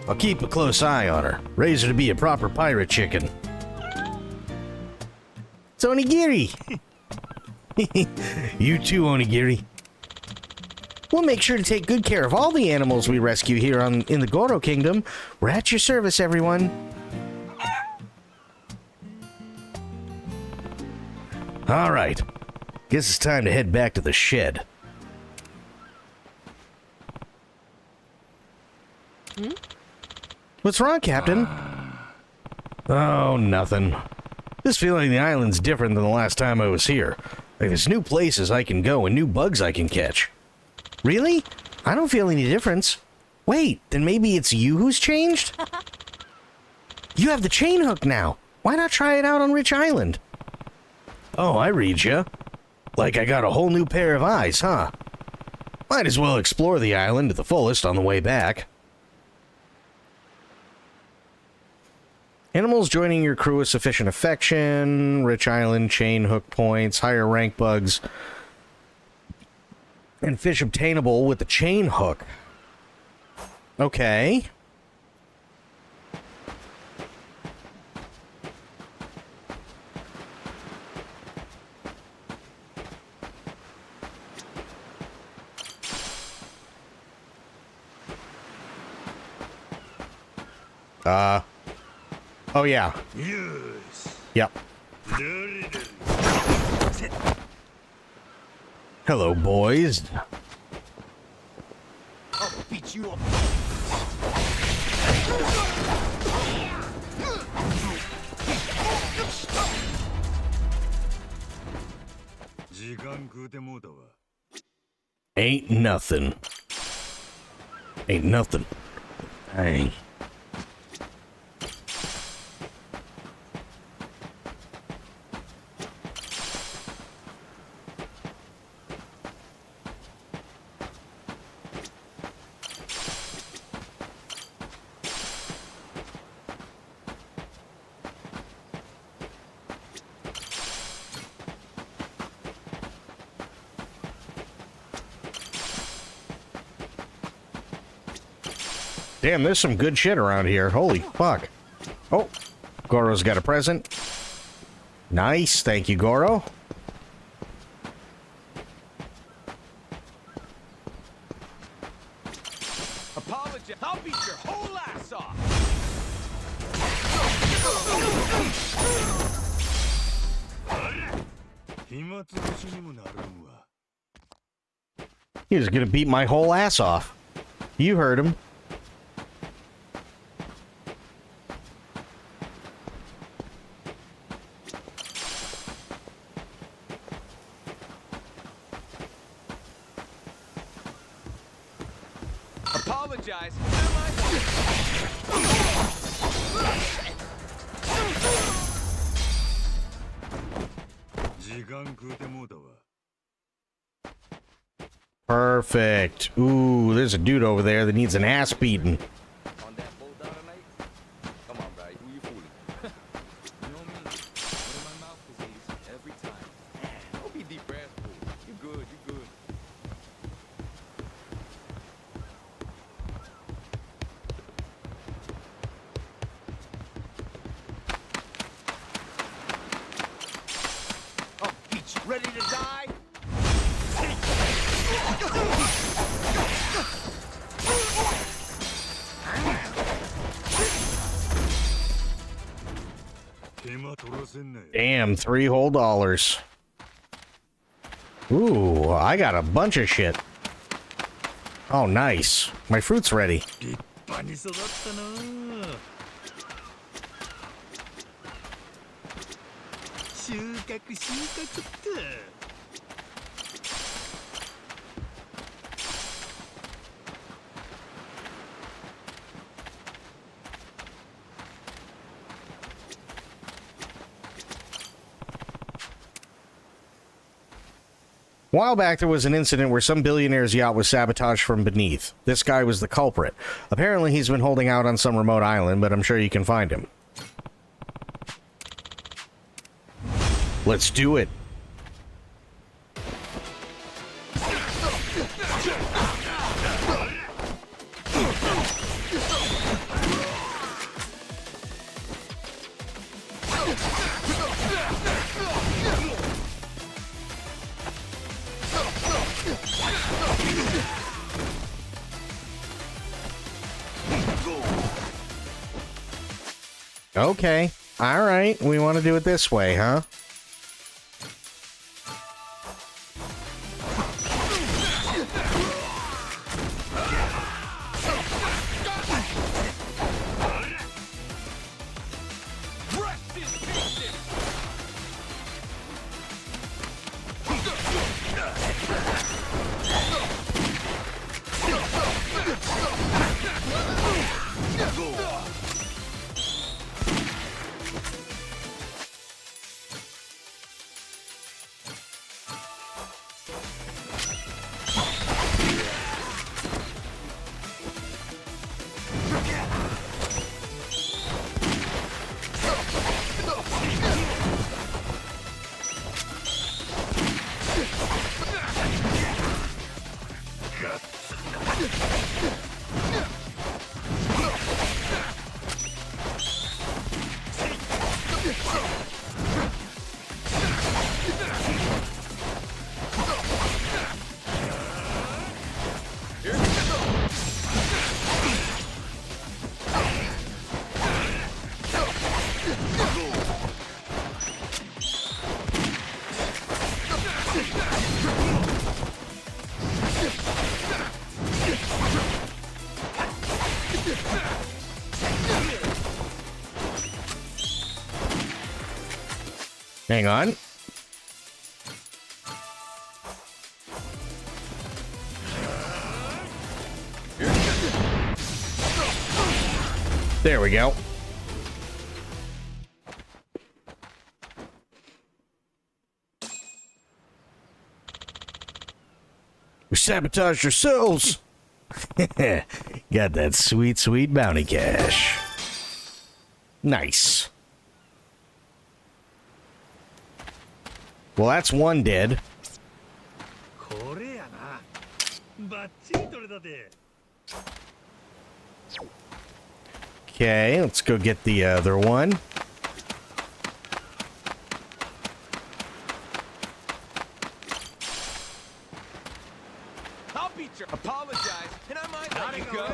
Speaker 1: I'll keep a close eye on her. Raise her to be a proper pirate chicken. It's Onigiri! You too, Onigiri. We'll make sure to take good care of all the animals we rescue here in the Goro Kingdom. We're at your service, everyone. All right. Guess it's time to head back to the shed. What's wrong, Captain? Oh, nothing. Just feeling the island's different than the last time I was here. Like there's new places I can go and new bugs I can catch. Really? I don't feel any difference. Wait, then maybe it's you who's changed? You have the chain hook now. Why not try it out on Rich Island? Oh, I read ya. Like I got a whole new pair of eyes, huh? Might as well explore the island to the fullest on the way back. Animals joining your crew with sufficient affection, Rich Island, chain hook points, higher rank bugs, and fish obtainable with the chain hook. Okay. Oh yeah.
Speaker 4: Yes.
Speaker 1: Yep. Hello, boys.
Speaker 8: I'll beat you up.
Speaker 1: Ain't nothing. Ain't nothing. Dang. Damn, there's some good shit around here. Holy fuck. Oh, Goro's got a present. Nice. Thank you, Goro.
Speaker 8: Apologize. I'll beat your whole ass off.
Speaker 1: He was gonna beat my whole ass off. You heard him.
Speaker 8: Apologize.
Speaker 1: Perfect. Ooh, there's a dude over there that needs an ass beating.
Speaker 8: On that boat down tonight? Come on, guy. Who you fooling? You know me. One of my mouth disease every time. Don't be deep ass fool. You good. You good. Oh, beat you. Ready to die?
Speaker 1: Damn, $3 whole. Ooh, I got a bunch of shit. Oh, nice. My fruit's ready. A while back, there was an incident where some billionaire's yacht was sabotaged from beneath. This guy was the culprit. Apparently, he's been holding out on some remote island, but I'm sure you can find him. Let's do it. Okay. All right. We want to do it this way, huh? Hang on. There we go. We sabotaged ourselves. Got that sweet, sweet bounty cash. Nice. Well, that's one dead. Okay, let's go get the other one.
Speaker 8: I'll beat your apologize, and I might let you go.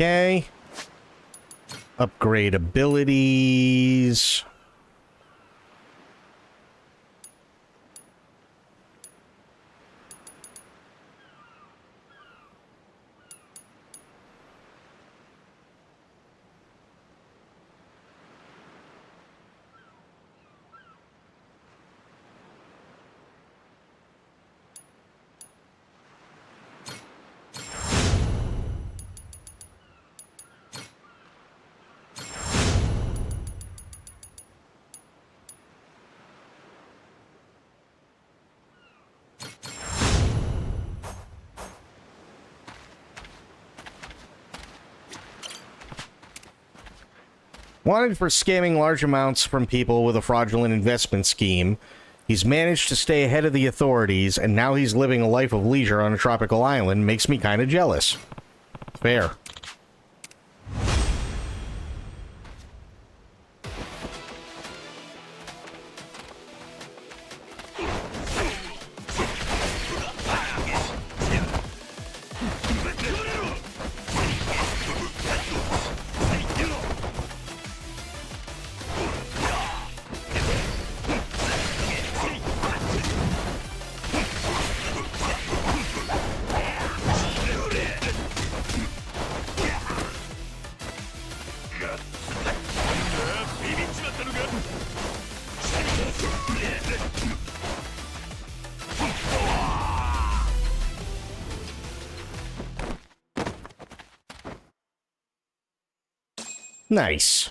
Speaker 1: Okay. Upgrade abilities. Wanted for scamming large amounts from people with a fraudulent investment scheme. He's managed to stay ahead of the authorities, and now he's living a life of leisure on a tropical island. Makes me kind of jealous. Fair. Nice.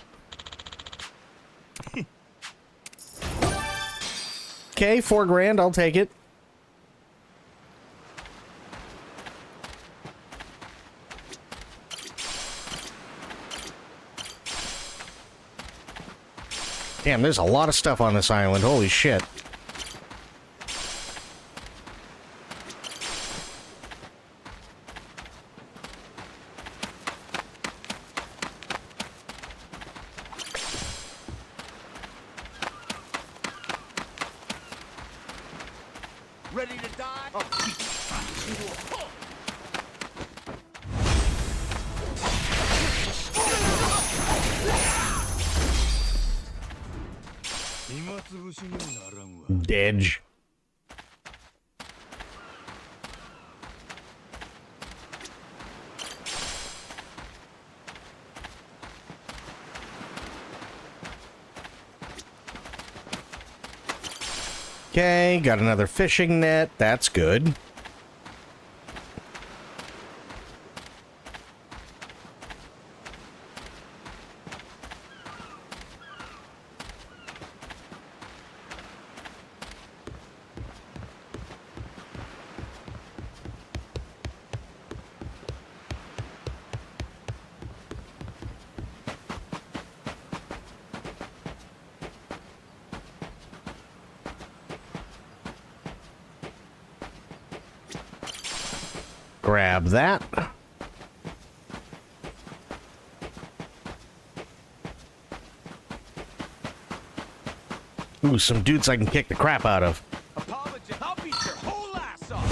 Speaker 1: Okay, $4,000. I'll take it. Damn, there's a lot of stuff on this island. Holy shit.
Speaker 8: Ready to die?
Speaker 1: Dedge. Okay, got another fishing net. That's good. Grab that. Ooh, some dudes I can kick the crap out of.
Speaker 8: Apology. I'll beat your whole ass off.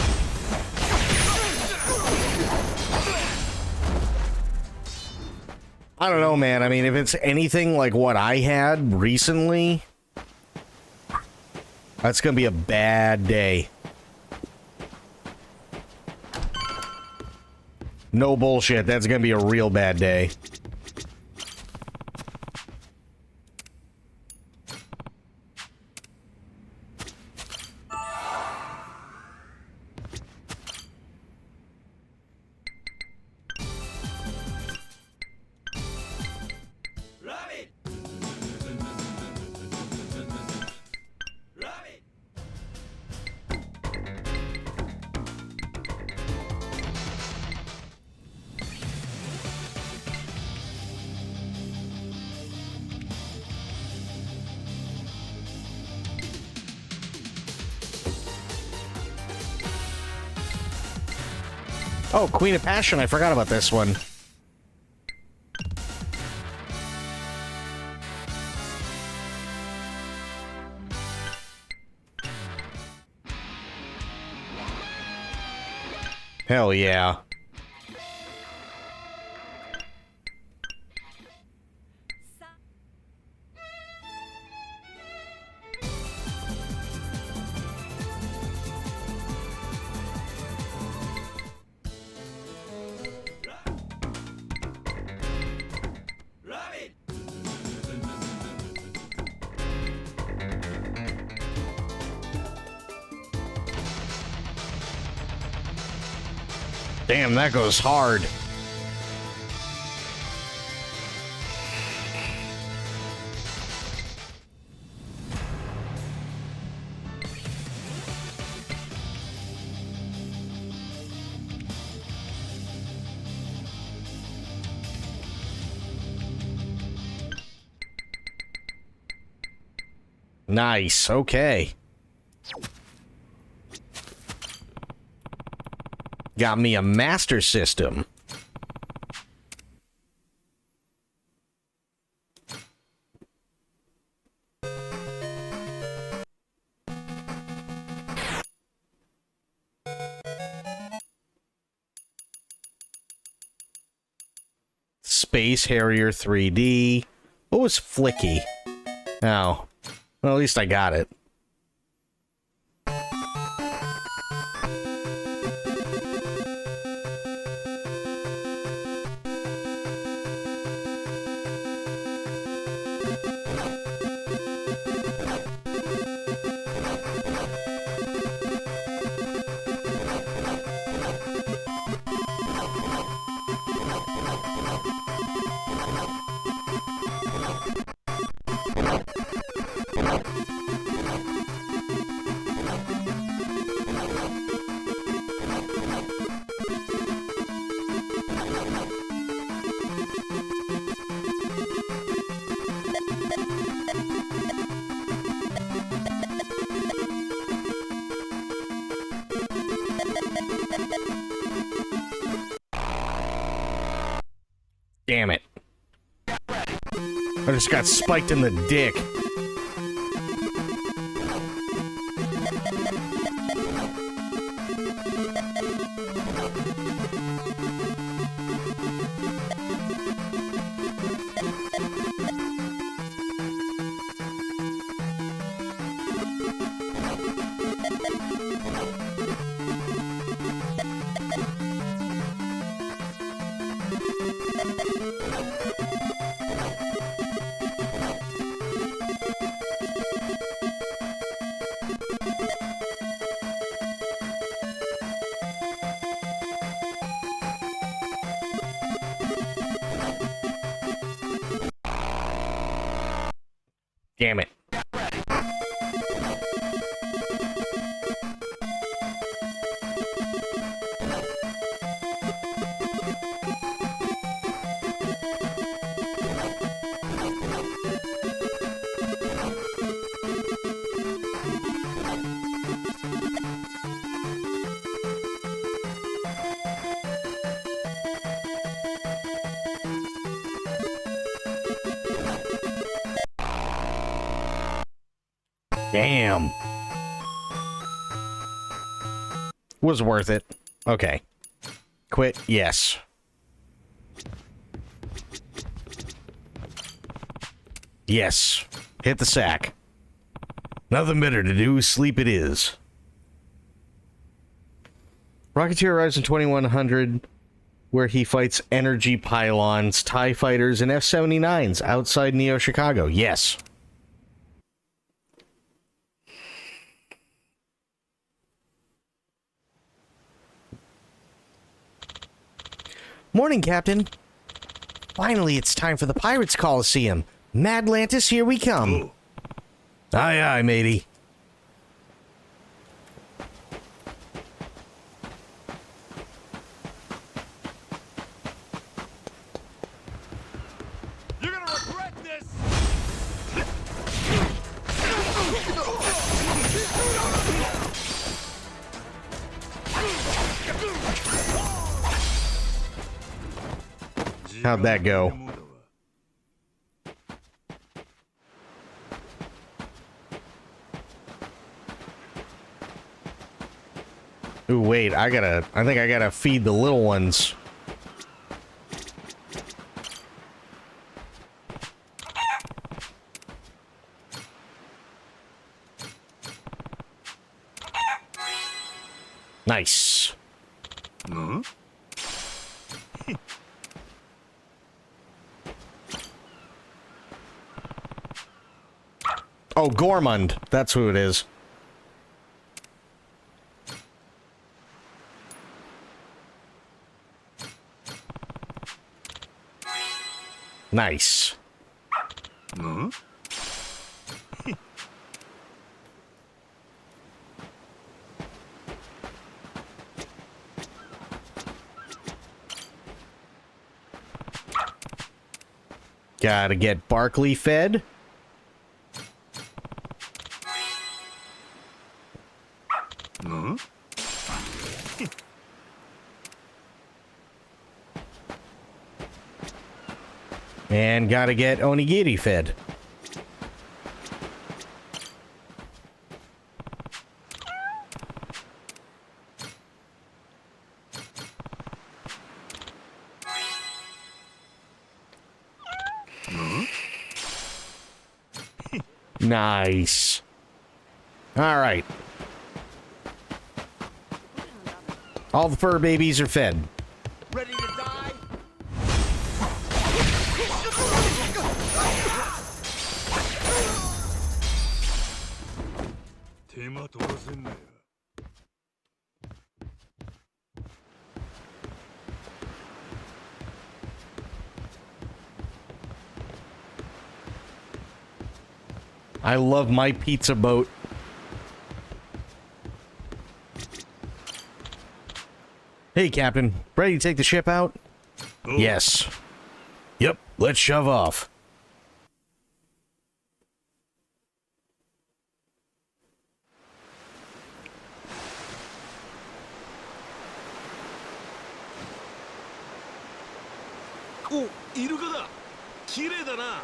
Speaker 1: I don't know, man. I mean, if it's anything like what I had recently, that's gonna be a bad day. No bullshit, that's gonna be a real bad day. Oh, Queen of Passion, I forgot about this one. Hell yeah. Damn, that goes hard. Nice, okay. Got me a Master System. Space Harrier 3D. What was Flicky? Oh. Well, at least I got it. Damn it. I just got spiked in the dick. Damn it. Damn. Was worth it. Okay. Quit. Yes. Yes. Hit the sack. Nothing better to do. Sleep it is. Rocketeer arrives in 2100, where he fights energy pylons, TIE fighters, and F-79s outside Neo Chicago. Yes. Morning, Captain. Finally, it's time for the Pirates Coliseum. Madlantis, here we come.
Speaker 4: Ooh.
Speaker 1: Aye, aye, matey.
Speaker 8: You're gonna regret this!
Speaker 1: How'd that go? Ooh, wait, I think I gotta feed the little ones. Nice.
Speaker 4: Huh?
Speaker 1: Oh, Gormund. That's who it is. Nice.
Speaker 4: Huh?
Speaker 1: Gotta get Barkley fed.
Speaker 4: Huh?
Speaker 1: And gotta get Onigiri fed. Nice. All right. All the fur babies are fed.
Speaker 8: Ready to die?
Speaker 1: I love my pizza boat. Hey, Captain. Ready to take the ship out? Yes. Yep, let's shove off.
Speaker 8: お、イルカだ。綺麗だな。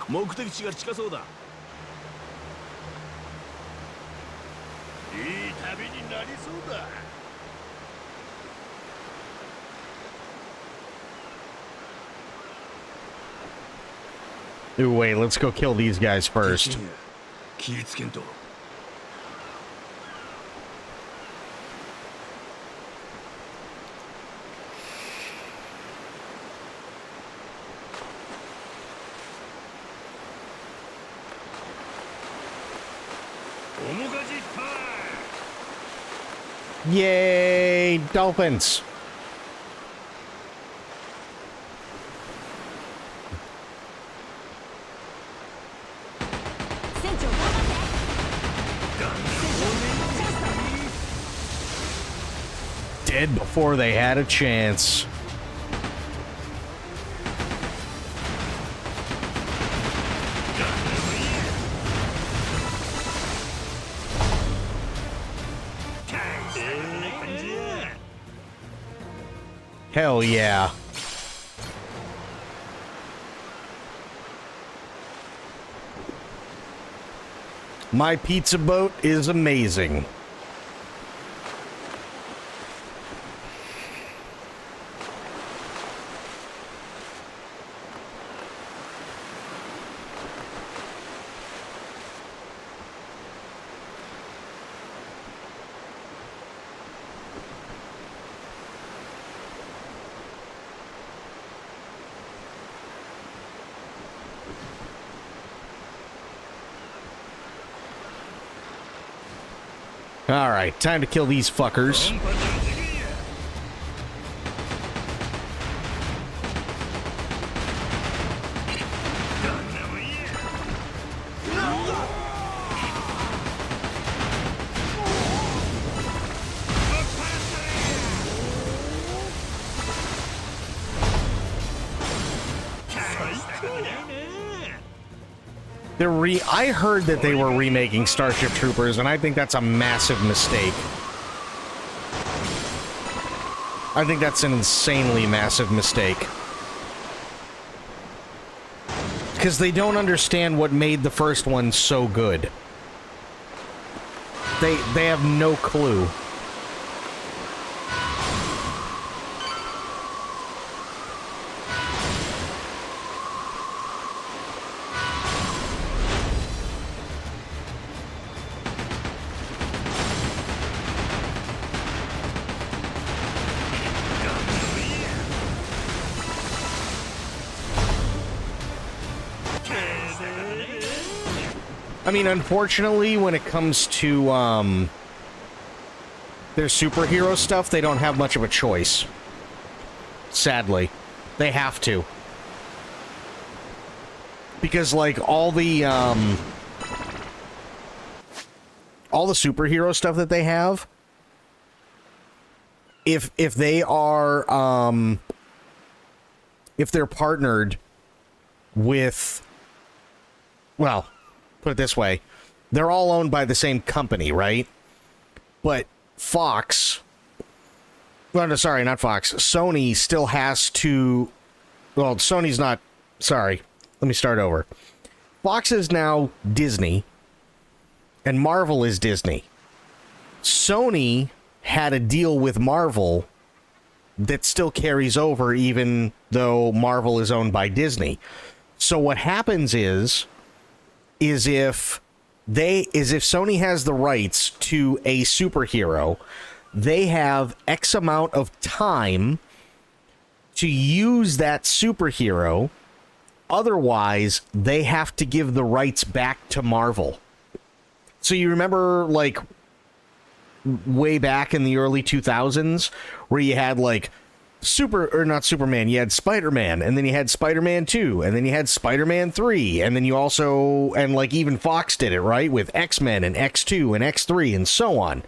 Speaker 8: 目的地が近そうだ。いい旅になりそうだ。
Speaker 1: Ooh, wait, let's go kill these guys first.
Speaker 8: 気ぃつけんと。
Speaker 1: Yay, dolphins. Dead before they had a chance. Hell yeah. My pizza boat is amazing. All right, time to kill these fuckers. I heard that they were remaking Starship Troopers, and I think that's a massive mistake. I think that's an insanely massive mistake. Because they don't understand what made the first one so good. They have no clue. I mean, unfortunately, when it comes to, their superhero stuff, they don't have much of a choice. Sadly. They have to. Because, like, all the superhero stuff that they have, if they are, if they're partnered with, well, put it this way, they're all owned by the same company, right? But Fox, well, no, sorry, not Fox, Sony still has to, well, Sony's not, sorry, let me start over. Fox is now Disney, and Marvel is Disney. Sony had a deal with Marvel that still carries over even though Marvel is owned by Disney. So what happens is if Sony has the rights to a superhero, they have X amount of time to use that superhero. Otherwise, they have to give the rights back to Marvel. So you remember, like, way back in the early 2000s, where you had, like, not Superman, you had Spider-Man, and then you had Spider-Man 2, and then you had Spider-Man 3, and then you also, and like even Fox did it, right, with X-Men and X2 and X3 and so on.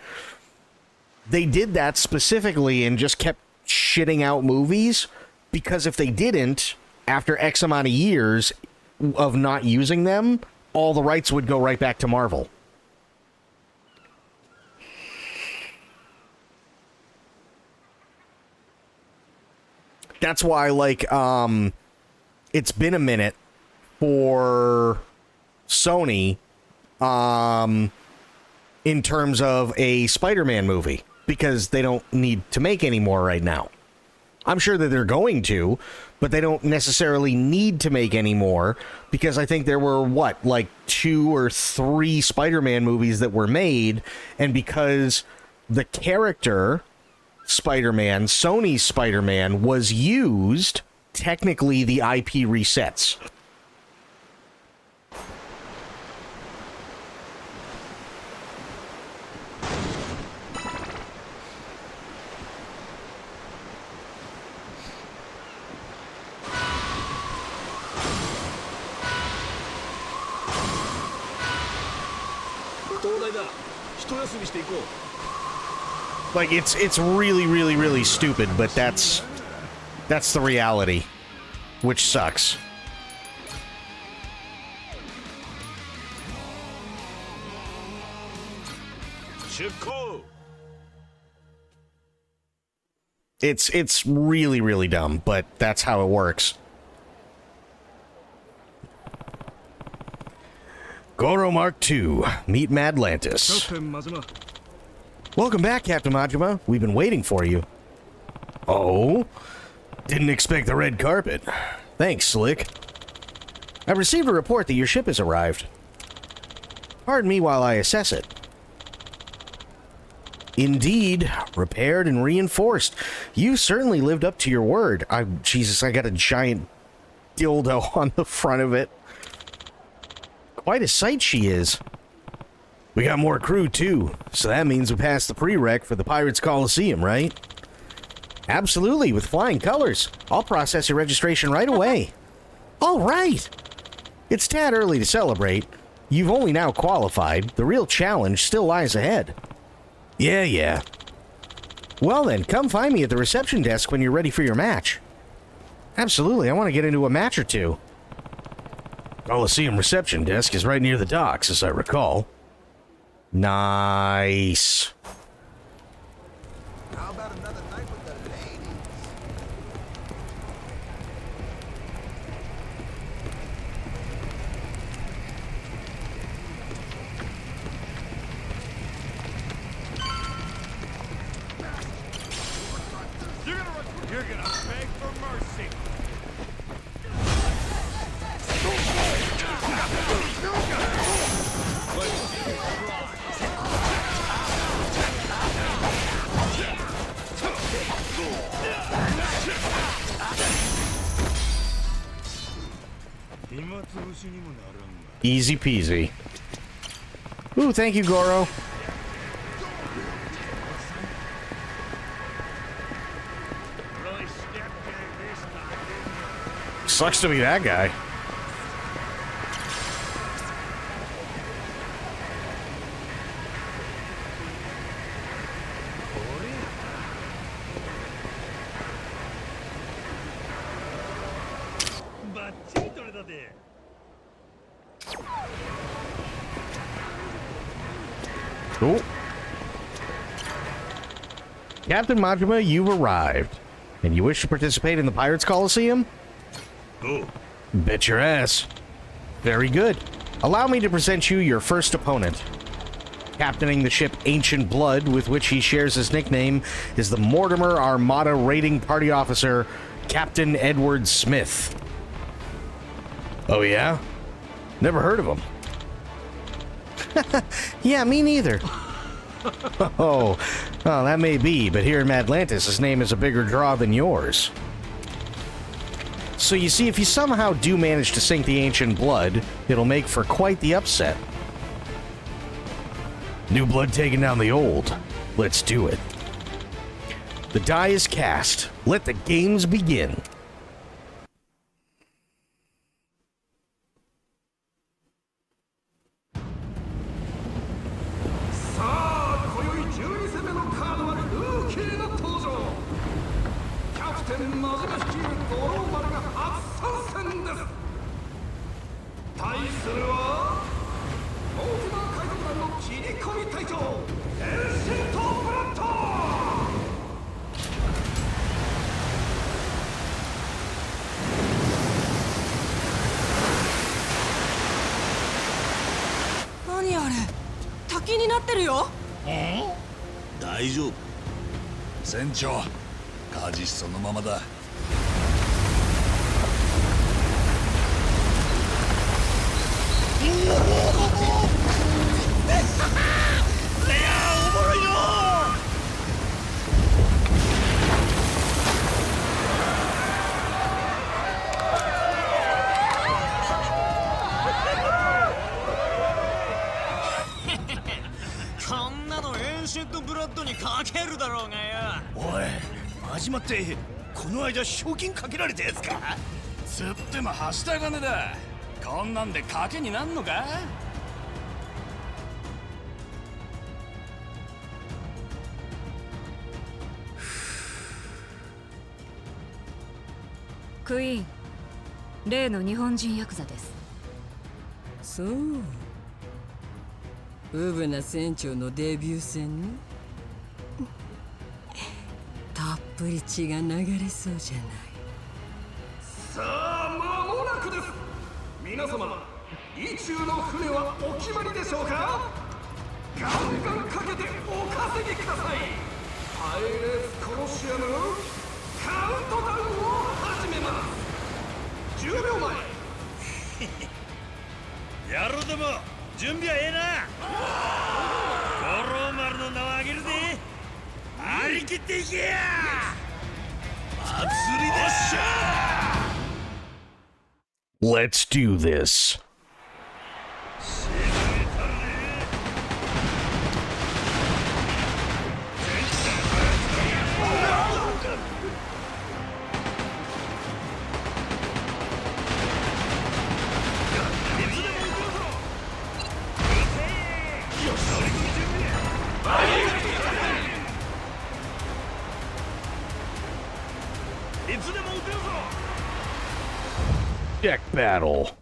Speaker 1: They did that specifically and just kept shitting out movies, because if they didn't, after X amount of years of not using them, all the rights would go right back to Marvel. That's why, like, it's been a minute for Sony, in terms of a Spider-Man movie, because they don't need to make any more right now. I'm sure that they're going to, but they don't necessarily need to make any more, because I think there were, like 2 or 3 Spider-Man movies that were made, and because the character Spider-Man, Sony's Spider-Man, was used, technically the IP resets. Like, it's really, really, really stupid, but that's the reality, which sucks. It's really, really dumb, but that's how it works. Goro Mark II, meet Madlantis. Welcome back, Captain Majima. We've been waiting for you. Oh? Didn't expect the red carpet. Thanks, Slick. I've received a report that your ship has arrived. Pardon me while I assess it. Indeed, repaired and reinforced. You certainly lived up to your word. Jesus, I got a giant dildo on the front of it. Quite a sight she is. We got more crew, too, so that means we passed the prereq for the Pirates Coliseum, right? Absolutely, with flying colors. I'll process your registration right away. All right. It's tad early to celebrate. You've only now qualified. The real challenge still lies ahead. Yeah. Well then, come find me at the reception desk when you're ready for your match. Absolutely, I want to get into a match or two. Coliseum reception desk is right near the docks, as I recall. Nice.
Speaker 10: How about another night with the ladies?
Speaker 8: You're gonna beg for mercy.
Speaker 1: Easy peasy. Ooh, thank you, Goro. Sucks to be that guy. Cool. Captain Majima, you've arrived. And you wish to participate in the Pirates Coliseum?
Speaker 4: Oh.
Speaker 1: Bet your ass. Very good. Allow me to present you your first opponent. Captaining the ship Ancient Blood, with which he shares his nickname, is the Mortimer Armada Raiding Party Officer, Captain Edward Smith. Oh yeah? Never heard of him. Yeah, me neither. Oh, well, that may be, but here in Madlantis, his name is a bigger draw than yours. So you see, if you somehow do manage to sink the Ancient Blood, it'll make for quite the upset. New blood taking down the old. Let's do it. The die is cast. Let the games begin.
Speaker 5: 先になってるよ。
Speaker 8: 大丈夫。船長、舵そのままだ。
Speaker 11: こんなのエンシェントブラッドにかけるだろうがよ。
Speaker 8: おい、始まってこの間賞金かけられたやつか。つってもはした金だ。こんなんで賭けになんのか。
Speaker 5: クイーン、例の日本人ヤクザです。
Speaker 12: そう、ウブな船長のデビュー戦ね。たっぷり血が流れそうじゃない。
Speaker 8: さあ、間もなくです。皆様、意中の船はお決まりでしょうか。ガンガンかけてお稼ぎください。パイレーツコロシアムカウントダウンを始めます。10秒前。
Speaker 4: 野郎ども、準備はええな。五郎丸の名を挙げるぜ。張り切っていけや。祭りでっしゃ。
Speaker 1: Let's do this. Deck battle.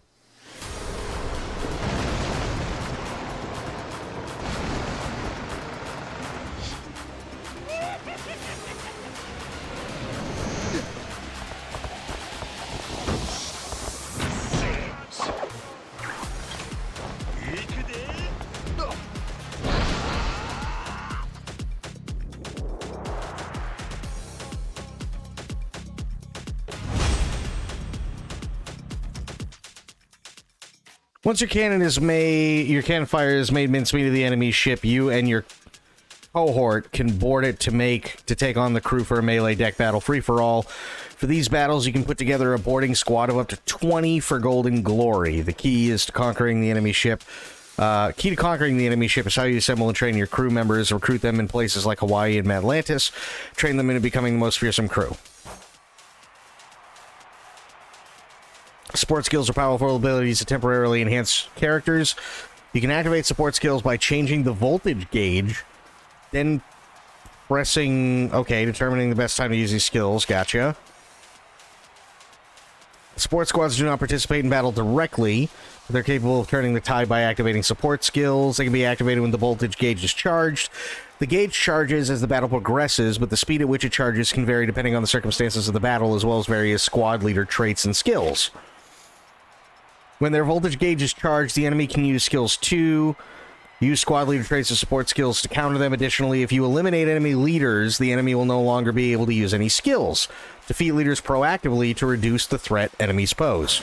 Speaker 1: Once your cannon is made, your cannon fire is made mincemeat of the enemy ship, you and your cohort can board it to take on the crew for a melee deck battle free-for-all. For these battles, you can put together a boarding squad of up to 20 for Golden Glory. The key is to conquering the enemy ship. Key to conquering the enemy ship is how you assemble and train your crew members, recruit them in places like Hawaii and Atlantis, train them into becoming the most fearsome crew. Support skills are powerful abilities to temporarily enhance characters. You can activate support skills by changing the voltage gauge, then pressing... Okay, determining the best time to use these skills. Gotcha. Support squads do not participate in battle directly, but they're capable of turning the tide by activating support skills. They can be activated when the voltage gauge is charged. The gauge charges as the battle progresses, but the speed at which it charges can vary depending on the circumstances of the battle, as well as various squad leader traits and skills. When their voltage gauge is charged, the enemy can use skills too. Use squad leader traits as support skills to counter them. Additionally, if you eliminate enemy leaders, the enemy will no longer be able to use any skills. Defeat leaders proactively to reduce the threat enemies pose.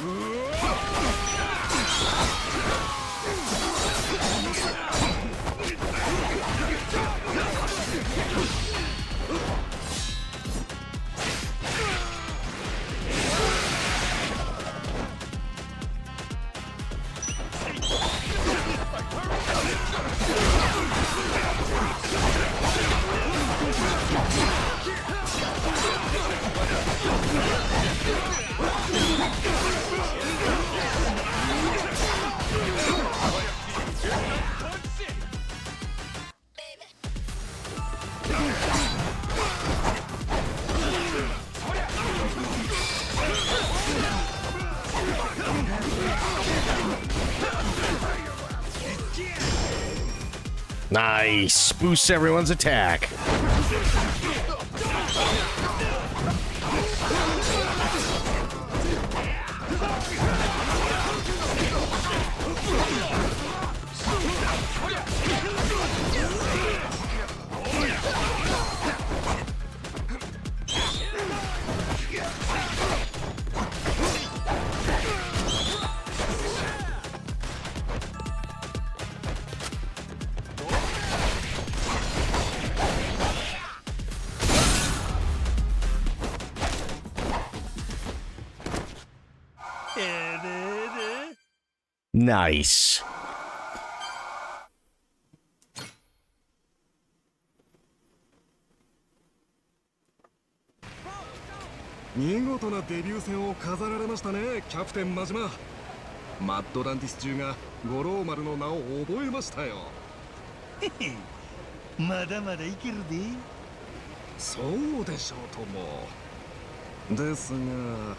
Speaker 1: Nice! Boosts everyone's attack. Nice.
Speaker 13: 見事なデビュー戦を飾られましたね、キャプテン真島。マッドランティス中が五郎丸の名を覚えましたよ。
Speaker 4: まだまだいけるで。
Speaker 13: そうでしょうとも。ですが、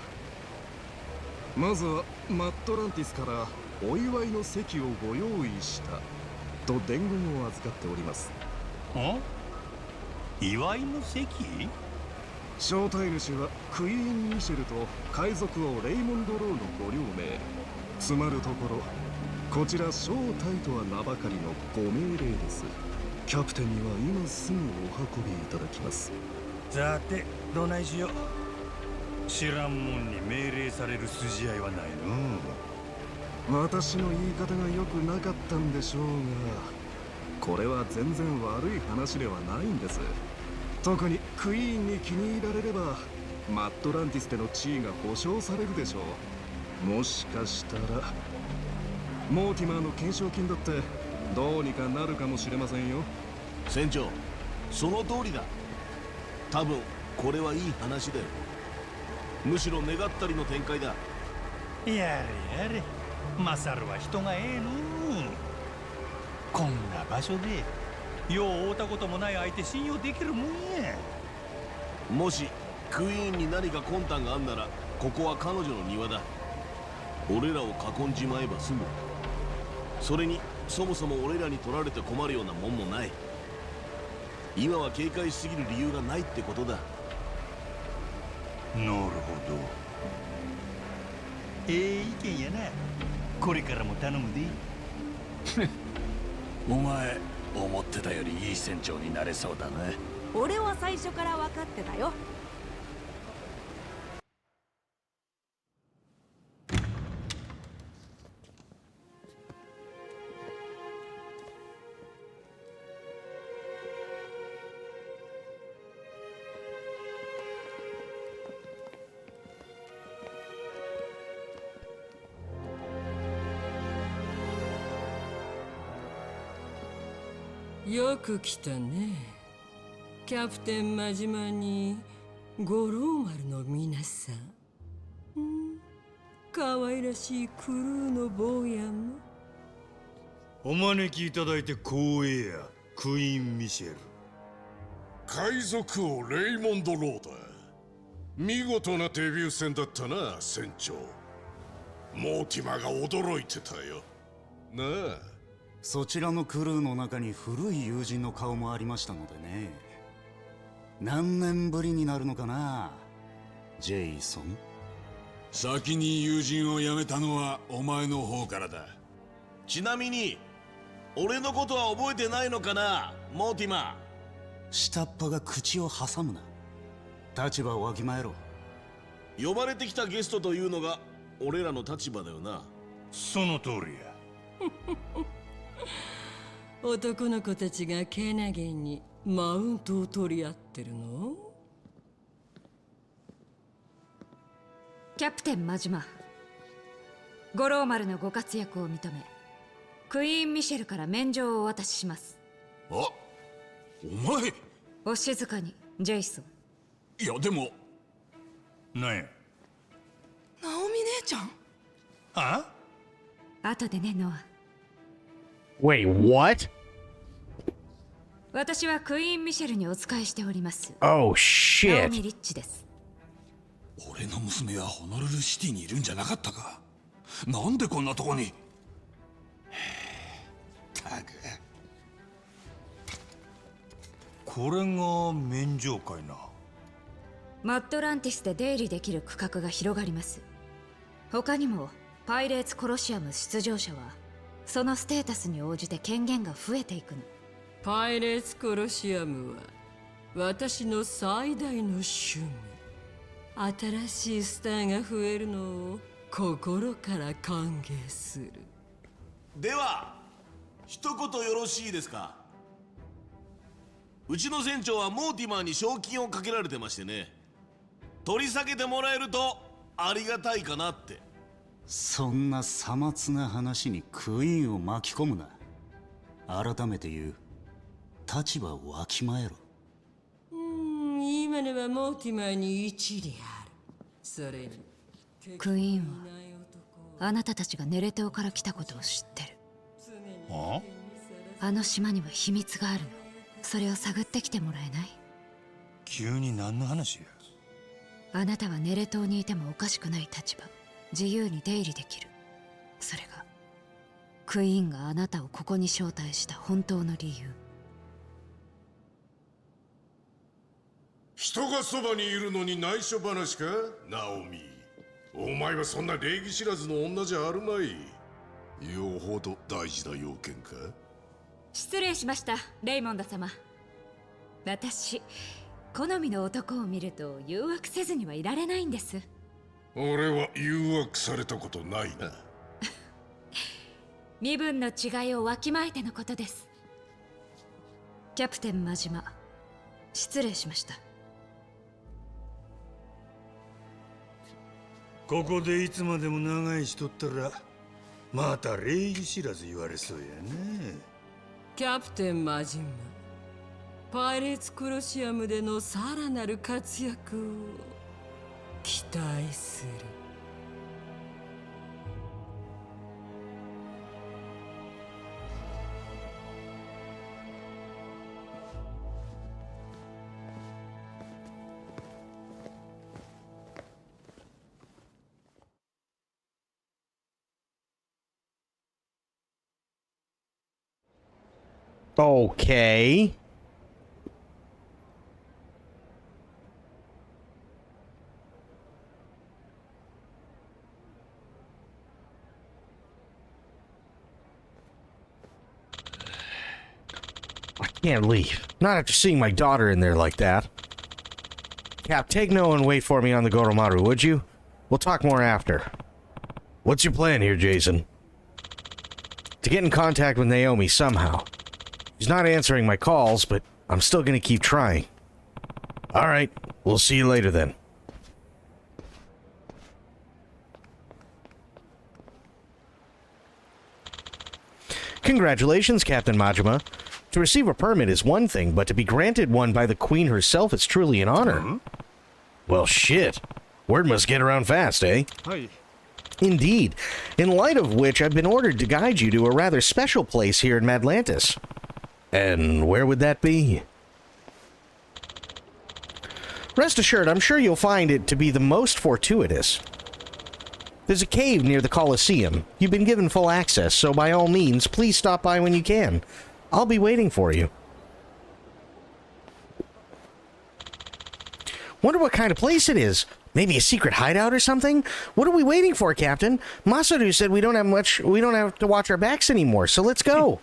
Speaker 13: まずはマッドランティスからお祝いの席をご用意したと伝言を預かっております。
Speaker 4: ん？祝いの席？
Speaker 13: 招待主はクイーン・ミシェルと海賊王レイモンド・ローのご両名。つまるところ、こちら招待とは名ばかりのご命令です。キャプテンには今すぐお運びいただきます。
Speaker 4: さて、どないしよう。知らんもんに命令される筋合いはないの。
Speaker 13: 私の言い方が良くなかったんでしょうが、これは全然悪い話ではないんです。特にクイーンに気に入られればマッドランティスでの地位が保証されるでしょう。もしかしたらモーティマーの懸賞金だってどうにかなるかもしれませんよ。
Speaker 14: 船長、その通りだ。多分これはいい話だよ。むしろ願ったりの展開だ。
Speaker 4: やれやれ、マサルは人がええの。こんな場所でよう会うたこともない相手信用できるもんや。
Speaker 14: もしクイーンに何か魂胆があんなら、ここは彼女の庭だ。俺らを囲んじまえばすぐ。それにそもそも俺らに取られて困るようなもんもない。今は警戒しすぎる理由がないってことだ。
Speaker 4: なるほど。ええ意見やな。これからも頼むで。
Speaker 15: お前、思ってたよりいい船長になれそうだね。
Speaker 5: 俺は最初から分かってたよ。
Speaker 12: よく来たね。キャプテン真島に五郎丸の皆さん。可愛らしいクルーの坊やも。
Speaker 4: お招きいただいて光栄や、クイーン・ミシェル。
Speaker 16: 海賊王レイモンド・ローだ。見事なデビュー戦だったな、船長。モーティマが驚いてたよ。なあ。
Speaker 17: そちらのクルーの中に古い友人の顔もありましたのでね。何年ぶりになるのかな、ジェイソン。
Speaker 15: 先に友人を辞めたのはお前の方からだ。
Speaker 14: ちなみに俺のことは覚えてないのかな、モーティマー。
Speaker 17: 下っ端が口を挟むな。立場をわきまえろ。
Speaker 14: 呼ばれてきたゲストというのが俺らの立場だよな。
Speaker 4: その通りや。
Speaker 12: 男の子たちがけなげにマウントを取り合ってるの？
Speaker 2: キャプテン真島、五郎丸のご活躍を認め、クイーン・ミシェルから免状をお渡しします。
Speaker 15: あ、お前。
Speaker 2: お静かに、ジェイソン。
Speaker 15: いやでも。
Speaker 4: なんや。
Speaker 5: ナオミ姉ちゃん。
Speaker 4: あ？
Speaker 2: 後でね、ノア。
Speaker 1: Wait, what?
Speaker 2: 私はクイーン・ミシェルにお仕えしております。
Speaker 1: Oh
Speaker 2: ナオ
Speaker 1: shit.
Speaker 2: ミ・リッチです。
Speaker 15: 俺の娘はホノルルシティにいるんじゃなかったか。なんでこんなとこに。たく。
Speaker 4: これが免状かいな。
Speaker 2: マッドランティスで出入りできる区画が広がります。他にもパイレーツコロシアム出場者はそのステータスに応じて権限が増えていくの。
Speaker 12: パイレーツコロシアムは私の最大の趣味。新しいスターが増えるのを心から歓迎する。
Speaker 14: では一言よろしいですか。うちの船長はモーティマーに賞金をかけられてましてね、取り下げてもらえるとありがたいかなって。
Speaker 17: そんなさまつな話にクイーンを巻き込むな。改めて言う。立場をわきまえろ。
Speaker 12: 今のはモーティマーに一理ある。それに
Speaker 2: クイーンはあなたたちがネレ島から来たことを知ってる。あの島には秘密があるの。それを探ってきてもらえない？
Speaker 4: 急に何の話や。
Speaker 2: あなたはネレ島にいてもおかしくない立場。自由に出入りできる。それがクイーンがあなたをここに招待した本当の理由。
Speaker 16: 人がそばにいるのに内緒話か、ナオミ。お前はそんな礼儀知らずの女じゃあるまい。よほど大事な要件か。
Speaker 2: 失礼しました、レイモンド様。私、好みの男を見ると誘惑せずにはいられないんです。
Speaker 16: 俺は誘惑されたことないな。
Speaker 2: 身分の違いをわきまえてのことです。キャプテン真島、失礼しました。
Speaker 4: ここでいつまでも長いしとったらまた礼儀知らず言われそうやね。
Speaker 12: キャプテン真島、パイレーツコロシアムでのさらなる活躍を期待する。
Speaker 1: Okay. I can't leave. Not after seeing my daughter in there like that. Cap, take no and wait for me on the Goromaru, would you? We'll talk more after. What's your plan here, Jason? To get in contact with Naomi somehow. She's not answering my calls, but I'm still gonna keep trying. Alright, we'll see you later then. Congratulations, Captain Majima. To receive a permit is one thing, but to be granted one by the Queen herself is truly an honor. Well, shit. Word must get around fast, eh?
Speaker 13: Hi.
Speaker 1: Indeed. In light of which, I've been ordered to guide you to a rather special place here in Madlantis. And where would that be? Rest assured, I'm sure you'll find it to be the most fortuitous. There's a cave near the Colosseum. You've been given full access, so by all means, please stop by when you can. I'll be waiting for you. Wonder what kind of place it is. Maybe a secret hideout or something? What are we waiting for, Captain? Masaru said we don't have to watch our backs anymore, so let's go.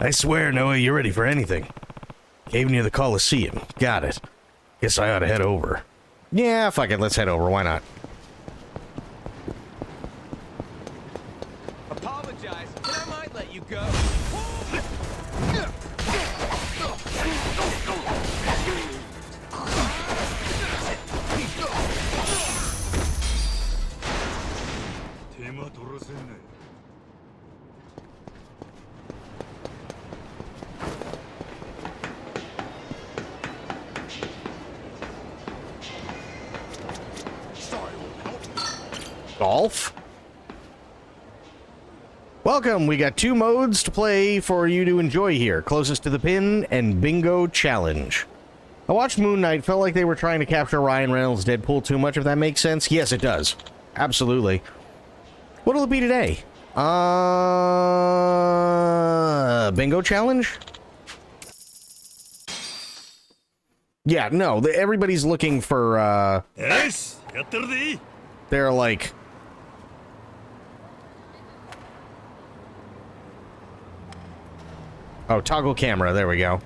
Speaker 1: I swear, Noah, you're ready for anything. Cave near the Colosseum. Got it. Guess I ought to head over. Yeah, fuck it, let's head over, why not?
Speaker 8: Apologize, and I might let you go.
Speaker 1: Golf? Welcome, we got 2 modes to play for you to enjoy here. Closest to the pin and Bingo Challenge. I watched Moon Knight, felt like they were trying to capture Ryan Reynolds' Deadpool too much, if that makes sense. Yes, it does. Absolutely. What'll it be today? Bingo Challenge? Yeah, no, everybody's looking for, they're like... Oh, toggle camera, there we go.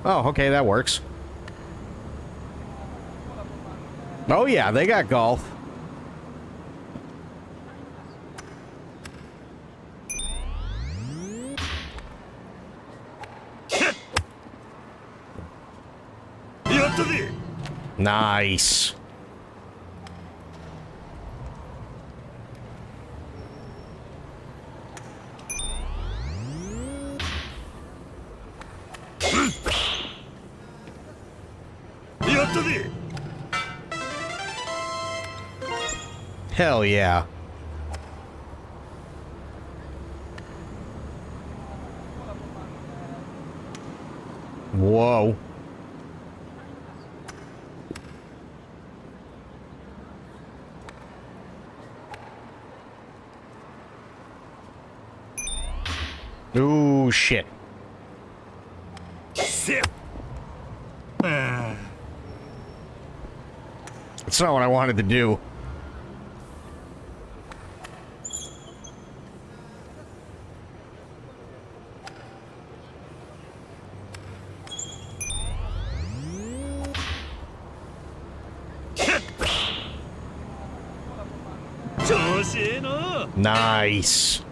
Speaker 1: Oh, okay, that works. Oh yeah, they got golf. Nice. Hell yeah. Whoa. Ooh, shit. That's not what I wanted to do. Nice.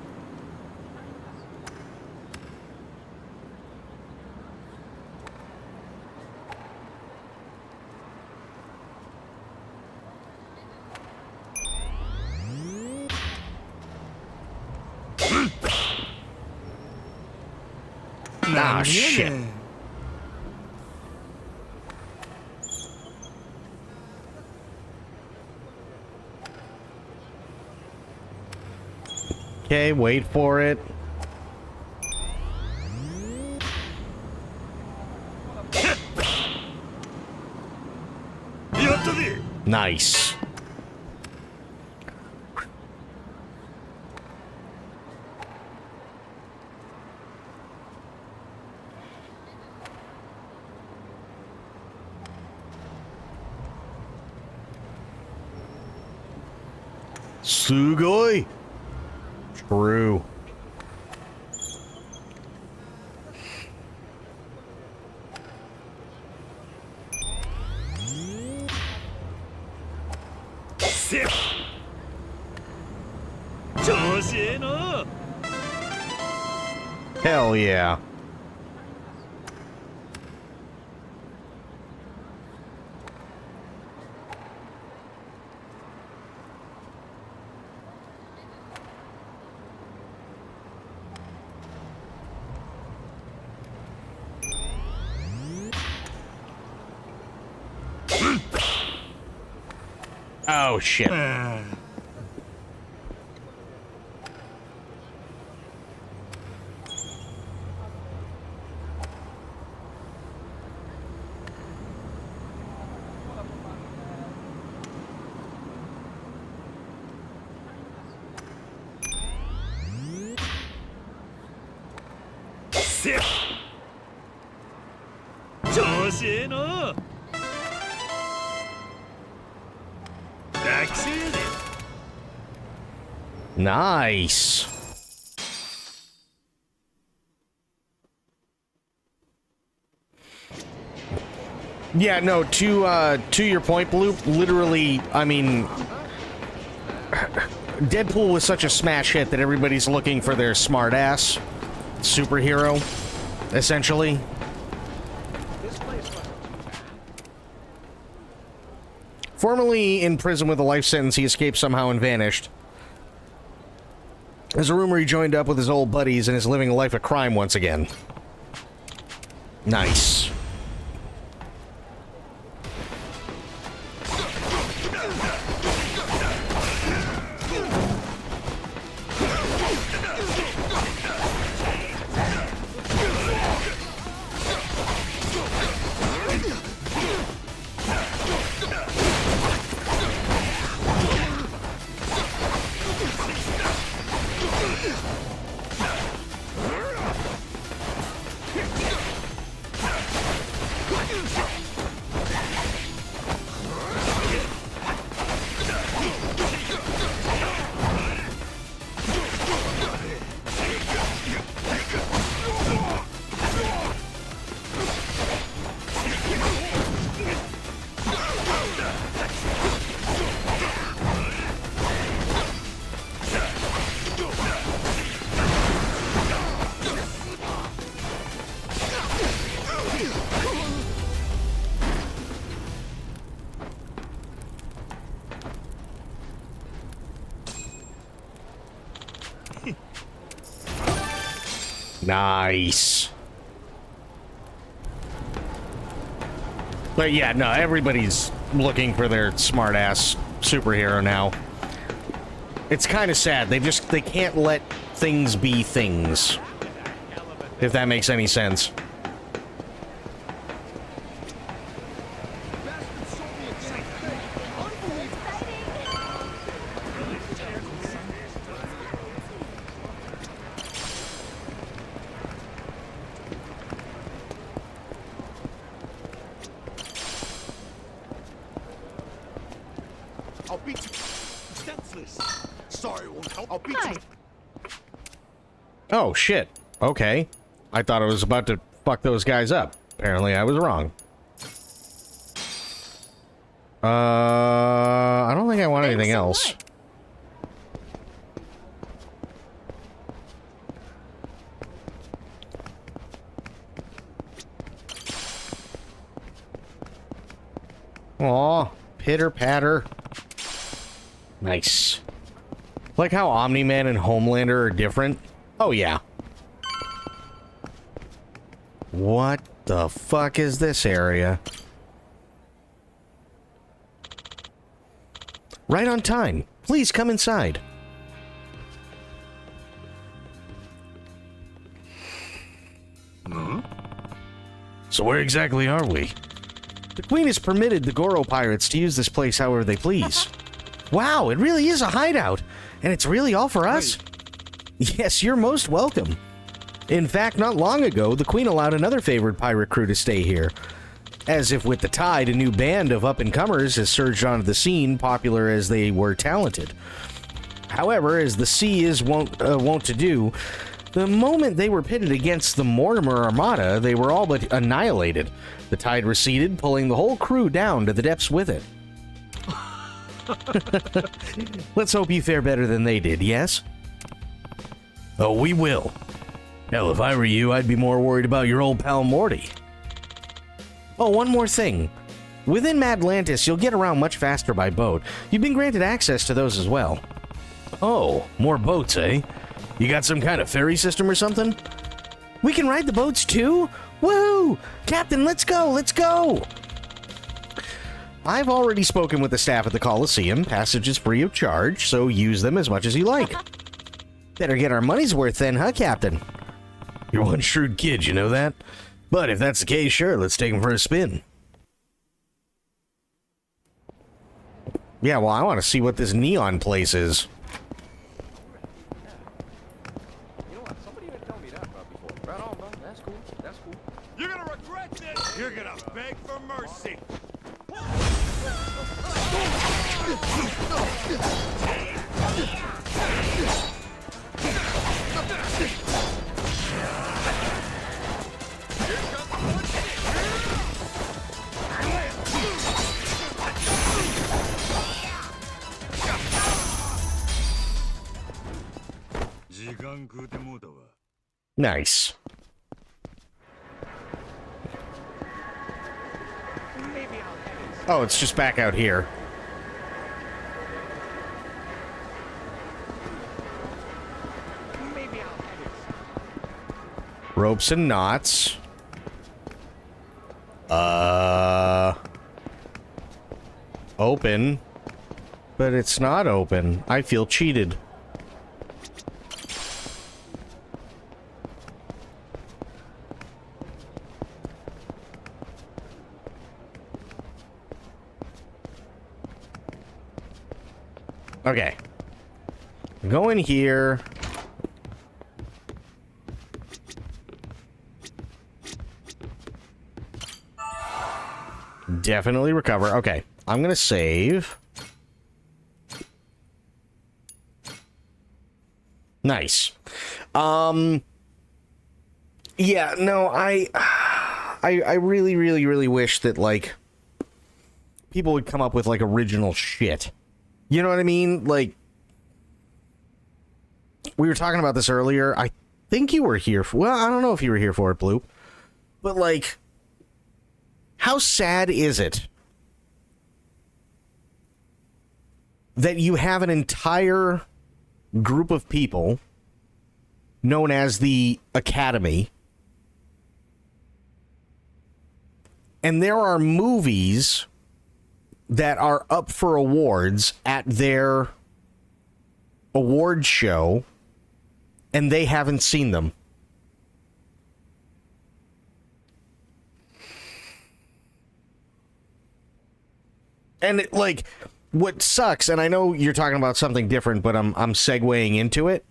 Speaker 1: Ah, shit. Okay, wait for it. Nice. Sugoi. True. Hell yeah. Oh shit. Nice. Yeah, no, to your point, Bloop, literally, I mean, Deadpool was such a smash hit that everybody's looking for their smart-ass superhero, essentially. Formerly in prison with a life sentence, he escaped somehow and vanished. There's a rumor he joined up with his old buddies and is living a life of crime once again. Nice. Nice. But yeah, no, everybody's looking for their smart-ass superhero now. It's kind of sad. They can't let things be things. If that makes any sense.
Speaker 8: I'll beat you senseless. Sorry, it won't help. I'll beat you.
Speaker 1: Oh, shit. Okay. I thought I was about to fuck those guys up. Apparently, I was wrong. I don't think I want anything else. Aw, pitter patter. Nice. Like how Omni-Man and Homelander are different. Oh, yeah. What the fuck is this area? Right on time. Please come inside. So where exactly are we? The Queen has permitted the Goro pirates to use this place however they please. Wow, it really is a hideout. And it's really all for us? Yes, you're most welcome. In fact, not long ago, the Queen allowed another favored pirate crew to stay here. As if with the tide, a new band of up-and-comers has surged onto the scene, popular as they were talented. However, as the sea is wont to do, the moment they were pitted against the Mortimer Armada, they were all but annihilated. The tide receded, pulling the whole crew down to the depths with it. Let's hope you fare better than they did, yes? Oh, we will. Hell, if I were you, I'd be more worried about your old pal Morty. Oh, one more thing. Within Madlantis, you'll get around much faster by boat. You've been granted access to those as well. Oh, more boats, eh? You got some kind of ferry system or something? We can ride the boats too? Woohoo! Captain, let's go! Let's go! I've already spoken with the staff at the Coliseum. Passage is free of charge, so use them as much as you like. Better get our money's worth then, huh, Captain? You're one shrewd kid, you know that? But if that's the case, sure, let's take him for a spin. Yeah, well, I want to see what this neon place is.
Speaker 8: You know what? Somebody didn't tell me that about before. Right on, bro. That's cool. That's cool. You're gonna regret this. You're gonna beg for mercy.
Speaker 1: Nice. Oh, it's just back out here. Ropes and knots. Open. But it's not open. I feel cheated. Okay. Go in here. Definitely recover. Okay. I'm gonna save. Nice. Yeah, no, I really, really, really wish that, like, people would come up with, like, original shit. You know what I mean? Like, we were talking about this earlier. I think you were here for, well, I don't know if you were here for it, Bloop. But, like, how sad is it that you have an entire group of people known as the Academy. And there are movies that are up for awards at their award show, and they haven't seen them. And it, like, what sucks, and I know you're talking about something different, but I'm segueing into it.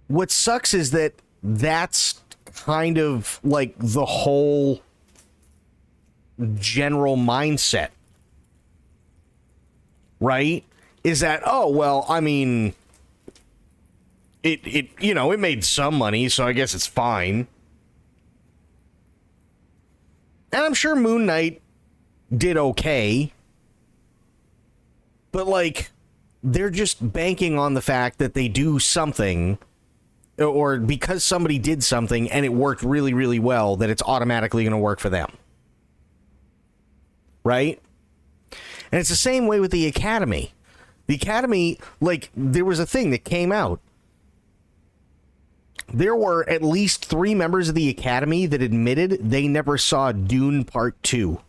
Speaker 1: What sucks is that that's kind of like the whole general mindset, right? Is that, oh, well, I mean, it you know, it made some money, so I guess it's fine. And I'm sure Moon Knight did okay, but like, they're just banking on the fact that they do something, or because somebody did something and it worked really, really well, that it's automatically going to work for them. Right? And it's the same way with the Academy. The Academy, like, there was a thing that came out. There were at least 3 members of the Academy that admitted they never saw Dune Part 2.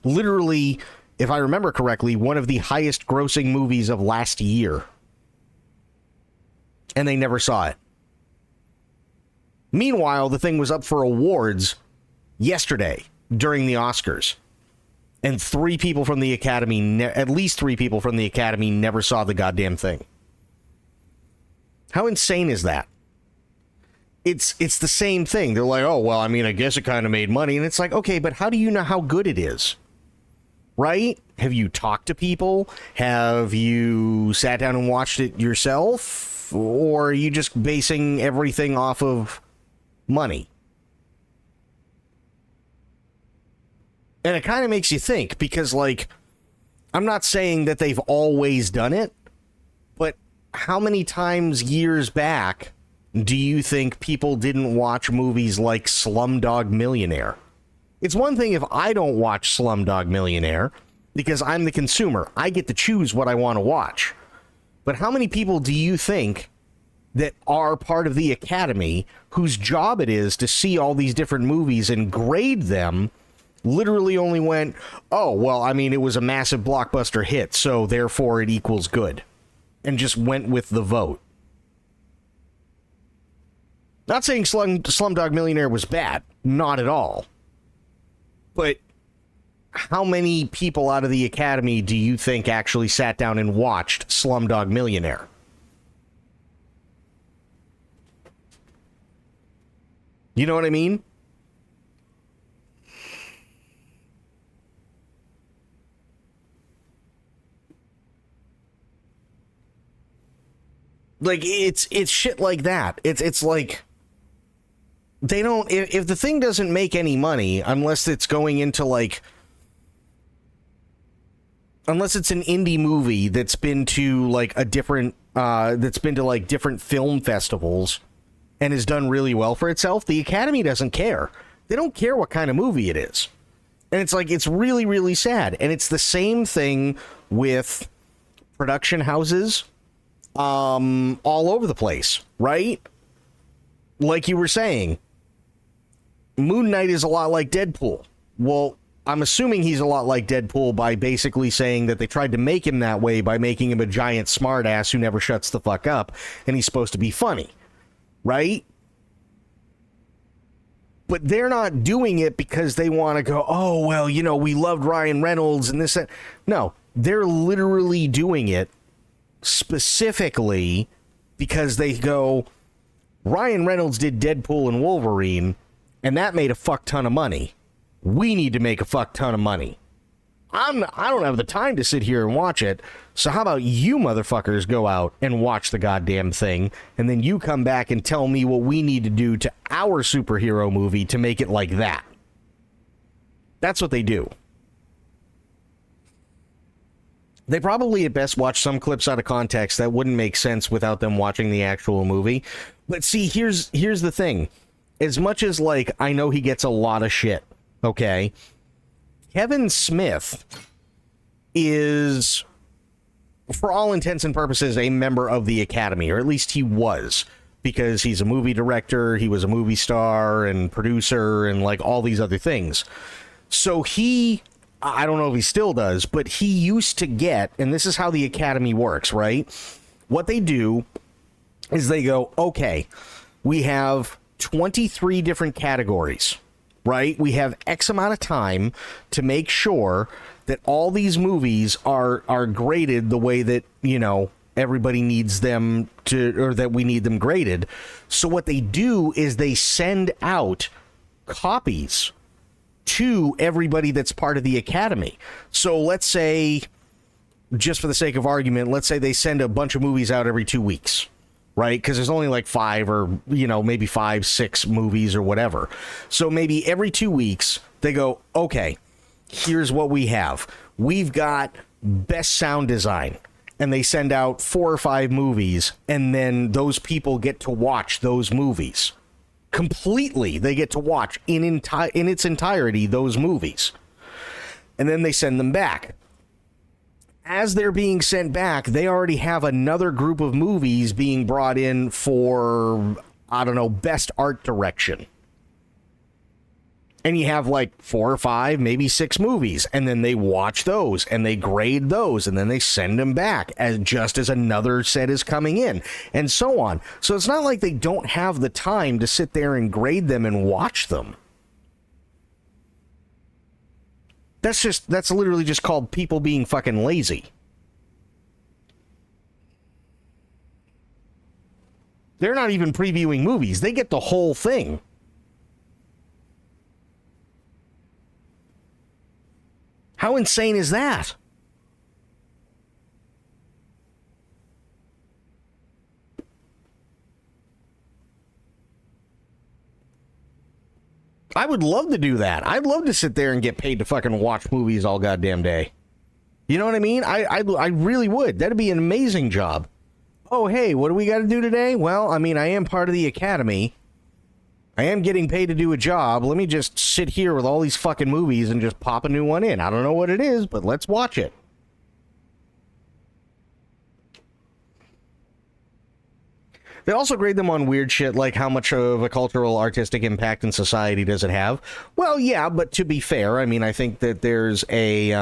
Speaker 1: Literally, if I remember correctly, one of the highest grossing movies of last year. And they never saw it. Meanwhile, the thing was up for awards yesterday during the Oscars. And 3 people from the Academy, at least 3 people from the Academy never saw the goddamn thing. How insane is that? It's the same thing. They're like, oh, well, I mean, I guess it kind of made money. And it's like, okay, but how do you know how good it is? Right? Have you talked to people? Have you sat down and watched it yourself? Or are you just basing everything off of money? And it kind of makes you think, because, like, I'm not saying that they've always done it, but how many times years back do you think people didn't watch movies like Slumdog Millionaire? It's one thing if I don't watch Slumdog Millionaire, because I'm the consumer. I get to choose what I want to watch. But how many people do you think that are part of the Academy whose job it is to see all these different movies and grade them literally only went, oh, well, I mean, it was a massive blockbuster hit, so therefore it equals good, and just went with the vote? Not saying Slumdog Millionaire was bad. Not at all. But how many people out of the Academy do you think actually sat down and watched Slumdog Millionaire? You know what I mean? Like, it's shit like that. It's like, they don't, if the thing doesn't make any money, unless it's going into, like, unless it's an indie movie that's been to, like, a different, that's been to, like, different film festivals and has done really well for itself, the Academy doesn't care. They don't care what kind of movie it is. And it's like, it's really, really sad. And it's the same thing with production houses all over the place, right? Like you were saying, Moon Knight is a lot like Deadpool. Well, I'm assuming he's a lot like Deadpool by basically saying that they tried to make him that way by making him a giant smartass who never shuts the fuck up, and he's supposed to be funny, right? But they're not doing it because they want to go, oh, well, you know, we loved Ryan Reynolds and this. No, they're literally doing it specifically because they go, Ryan Reynolds did Deadpool and Wolverine, and that made a fuck ton of money. We need to make a fuck ton of money. I don't have the time to sit here and watch it, so how about you motherfuckers go out and watch the goddamn thing, and then you come back and tell me what we need to do to our superhero movie to make it like that. That's what they do. They probably at best watch some clips out of context that wouldn't make sense without them watching the actual movie. But see, here's the thing. As much as, like, I know he gets a lot of shit, okay? Kevin Smith is for all intents and purposes, a member of the Academy, or at least he was, because he's a movie director, he was a movie star and producer and like all these other things. So he, I don't know if he still does, but he used to get, and this is how the Academy works, right? What they do is they go, okay, we have 23 different categories, right? We have X amount of time to make sure that all these movies are graded the way that, you know, everybody needs them to, or that we need them graded. So what they do is they send out copies to everybody that's part of the Academy. So let's say, just for the sake of argument, let's say they send a bunch of movies out every 2 weeks, right? Because there's only like 5 or, you know, maybe 5, 6 movies or whatever. So maybe every 2 weeks they go, okay, here's what we have. We've got best sound design. And they send out 4 or 5 movies, and then those people get to watch those movies. Completely, they get to watch in its entirety those movies. And then they send them back. As they're being sent back, they already have another group of movies being brought in for, I don't know, best art direction. And you have like 4 or 5, maybe 6 movies, and then they watch those and they grade those, and then they send them back as just as another set is coming in, and so on. So it's not like they don't have the time to sit there and grade them and watch them. That's literally just called people being fucking lazy. They're not even previewing movies. They get the whole thing. How insane is that? I would love to do that. I'd love to sit there and get paid to fucking watch movies all goddamn day. You know what I mean? I really would. That'd be an amazing job. Oh, hey, what do we got to do today? Well, I mean, I am part of the Academy. I am getting paid to do a job. Let me just sit here with all these fucking movies and just pop a new one in. I don't know what it is, but let's watch it. They also grade them on weird shit like how much of a cultural artistic impact in society does it have. Well, yeah, but to be fair, I mean, I think that there's a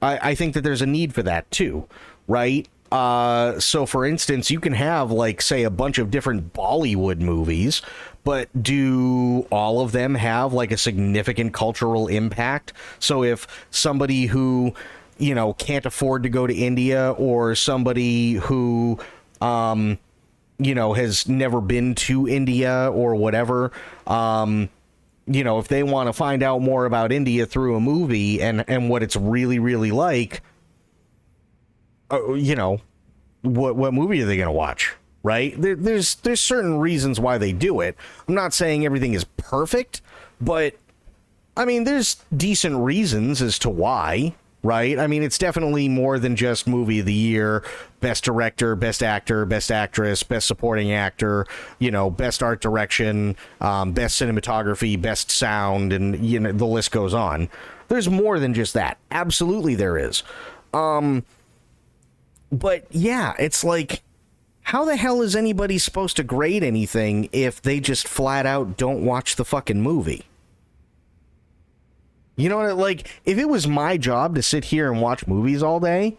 Speaker 1: I think that there's a need for that too, right? So for instance, you can have like, say, a bunch of different Bollywood movies, but do all of them have like a significant cultural impact? So if somebody who, you know, can't afford to go to India, or somebody who, you know, has never been to India or whatever, you know, if they want to find out more about India through a movie and what it's really, really like, you know, what movie are they going to watch, right? There's certain reasons why they do it. I'm not saying everything is perfect, but, I mean, there's decent reasons as to why, right? I mean, it's definitely more than just movie of the year, best director, best actor, best actress, best supporting actor, you know, best art direction, best cinematography, best sound, and, you know, the list goes on. There's more than just that. Absolutely there is. But yeah, it's like, how the hell is anybody supposed to grade anything if they just flat out don't watch the fucking movie? You know what, like, if it was my job to sit here and watch movies all day,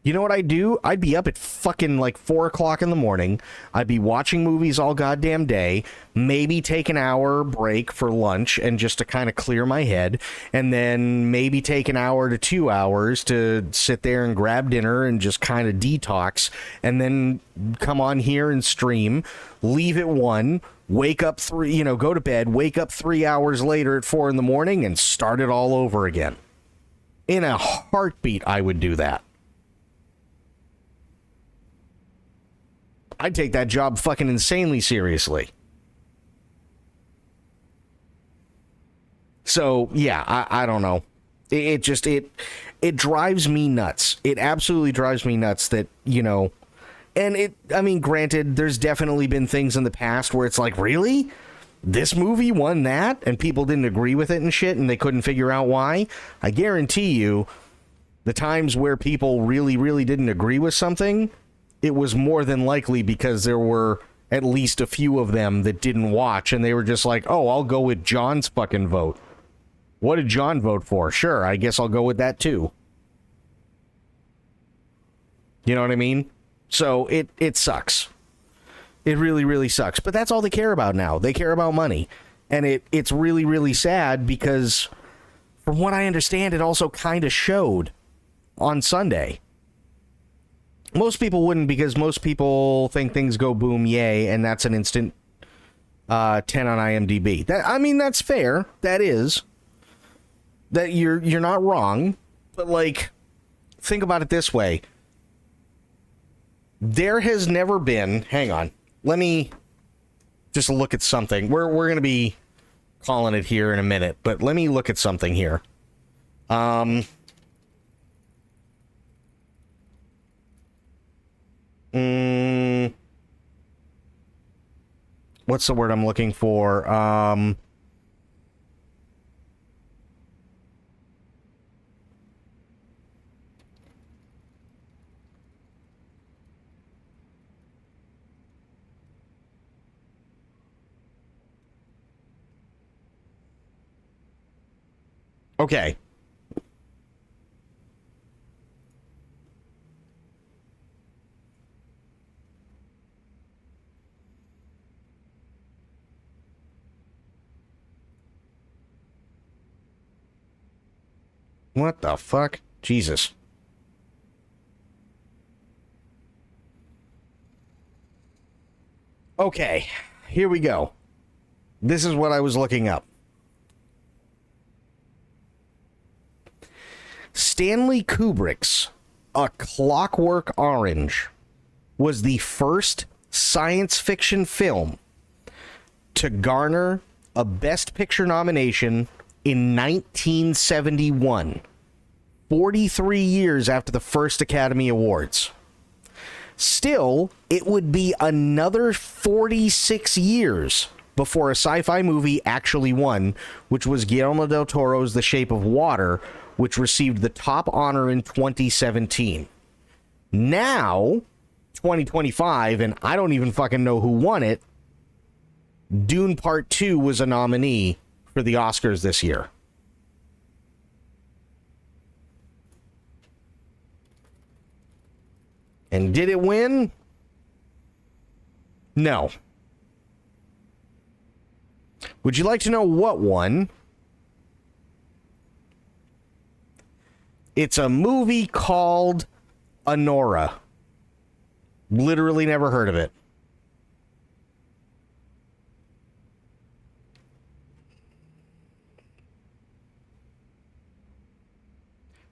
Speaker 1: you know what I'd do? I'd be up at fucking like 4 o'clock in the morning. I'd be watching movies all goddamn day, maybe take an hour break for lunch and just to kind of clear my head, and then maybe take an hour to 2 hours to sit there and grab dinner and just kind of detox, and then come on here and stream, leave at 1, wake up 3, you know, go to bed, wake up 3 hours later at 4 in the morning and start it all over again. In a heartbeat, I would do that. I'd take that job fucking insanely seriously. So, yeah, I don't know. It just drives me nuts. It absolutely drives me nuts that, you know, and I mean, granted, there's definitely been things in the past where it's like, really? This movie won that? And people didn't agree with it and shit, and they couldn't figure out why? I guarantee you, The times where people really, really didn't agree with something, it was more than likely because there were at least a few of them that didn't watch, and they were just like, oh, I'll go with John's fucking vote. What did John vote for? Sure, I guess I'll go with that too. You know what I mean? So it sucks. It really, really sucks. But that's all they care about now. They care about money. And it's really, really sad because, from what I understand, it also kind of showed on Sunday. Most people wouldn't, because most people think things go boom, yay, and that's an instant 10 on IMDb. That's fair. That is. That you're not wrong. But, like, think about it this way. There has never been... Hang on. Let me just look at something. We're going to be calling it here in a minute, but let me look at something here. What's the word I'm looking for? Okay. What the fuck? Jesus. Okay, here we go. This is what I was looking up. Stanley Kubrick's A Clockwork Orange was the first science fiction film to garner a Best Picture nomination in 1971, 43 years after the first Academy Awards. Still, it would be another 46 years before a sci-fi movie actually won, which was Guillermo del Toro's The Shape of Water, which received the top honor in 2017. Now, 2025, and I don't even fucking know who won it, Dune Part 2 was a nominee for the Oscars this year. And did it win? No. Would you like to know what won? It's a movie called Anora. Literally never heard of it.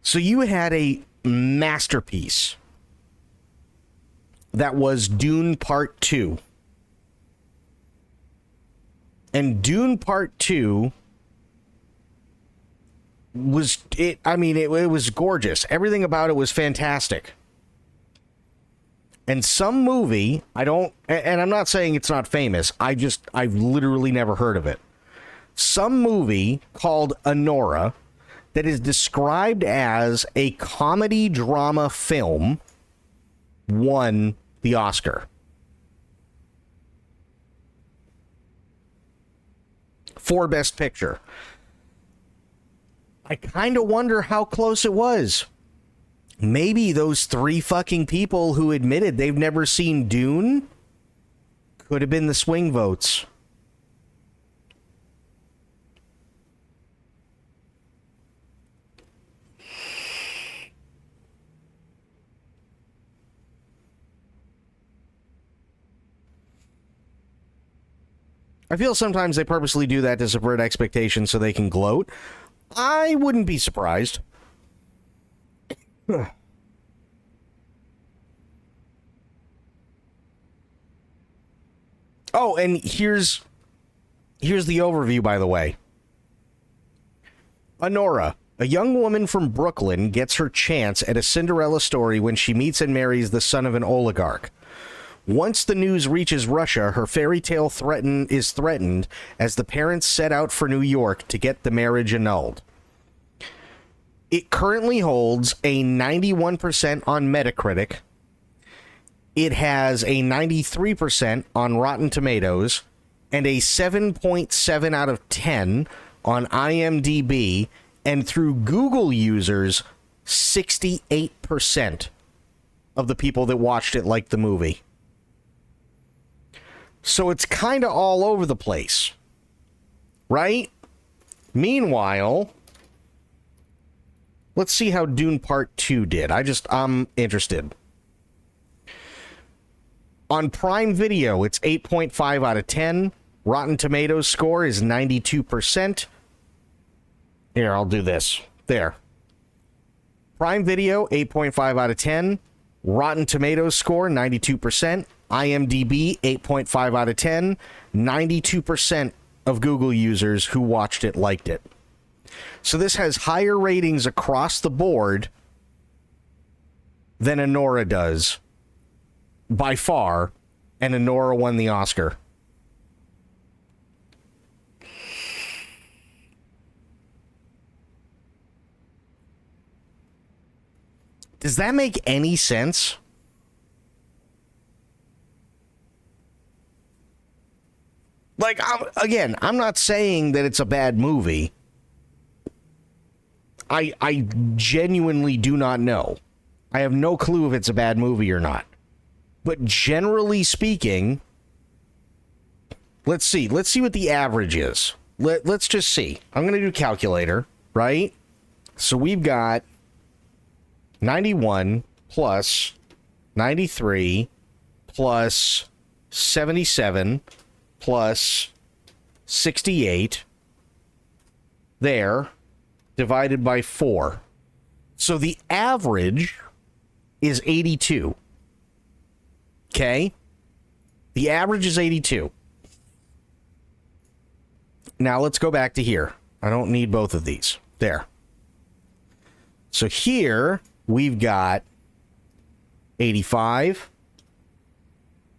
Speaker 1: So you had a masterpiece that was Dune Part 2. And Dune Part 2 was it was gorgeous. Everything about it was fantastic. And some movie, and I'm not saying it's not famous, I've literally never heard of it. Some movie called Anora that is described as a comedy drama film won the Oscar for Best Picture. I kind of wonder how close it was. Maybe those 3 fucking people who admitted they've never seen Dune could have been the swing votes. I feel sometimes they purposely do that to subvert expectations so they can gloat. I wouldn't be surprised. Oh, and here's the overview, by the way. Anora, a young woman from Brooklyn, gets her chance at a Cinderella story when she meets and marries the son of an oligarch. Once the news reaches Russia, her fairy tale is threatened as the parents set out for New York to get the marriage annulled. It currently holds a 91% on Metacritic. It has a 93% on Rotten Tomatoes and a 7.7 out of 10 on IMDb. And through Google users, 68% of the people that watched it liked the movie. So it's kind of all over the place, right? Meanwhile, let's see how Dune Part 2 did. I'm interested. On Prime Video, it's 8.5 out of 10. Rotten Tomatoes score is 92%. Here, I'll do this. There. Prime Video, 8.5 out of 10. Rotten Tomatoes score, 92%. IMDb, 8.5 out of 10. 92% of Google users who watched it liked it. So this has higher ratings across the board than Anora does, by far, and Anora won the Oscar. Does that make any sense? Like, I'm not saying that it's a bad movie. I genuinely do not know. I have no clue if it's a bad movie or not. But generally speaking, let's see what the average is. Let's just see. I'm going to do calculator, right? So we've got 91 plus 93 plus 77 plus 68 there, divided by 4. So the average is 82. Okay? The average is 82. Now let's go back to here. I don't need both of these. There. So here we've got 85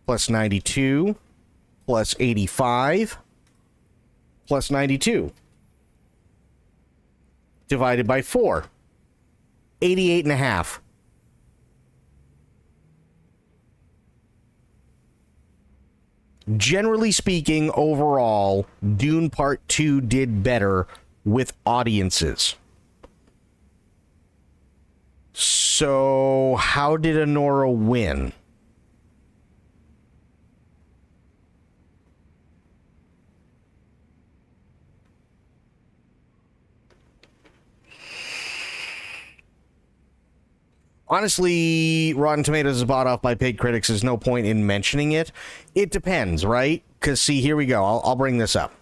Speaker 1: plus 92 plus 85 plus 92 divided by 4. 88 and a half. Generally speaking, overall, Dune Part 2 did better with audiences. So, how did Anora win? Honestly, Rotten Tomatoes is bought off by paid critics. There's no point in mentioning it. It depends, right? Because, see, here we go. I'll bring this up.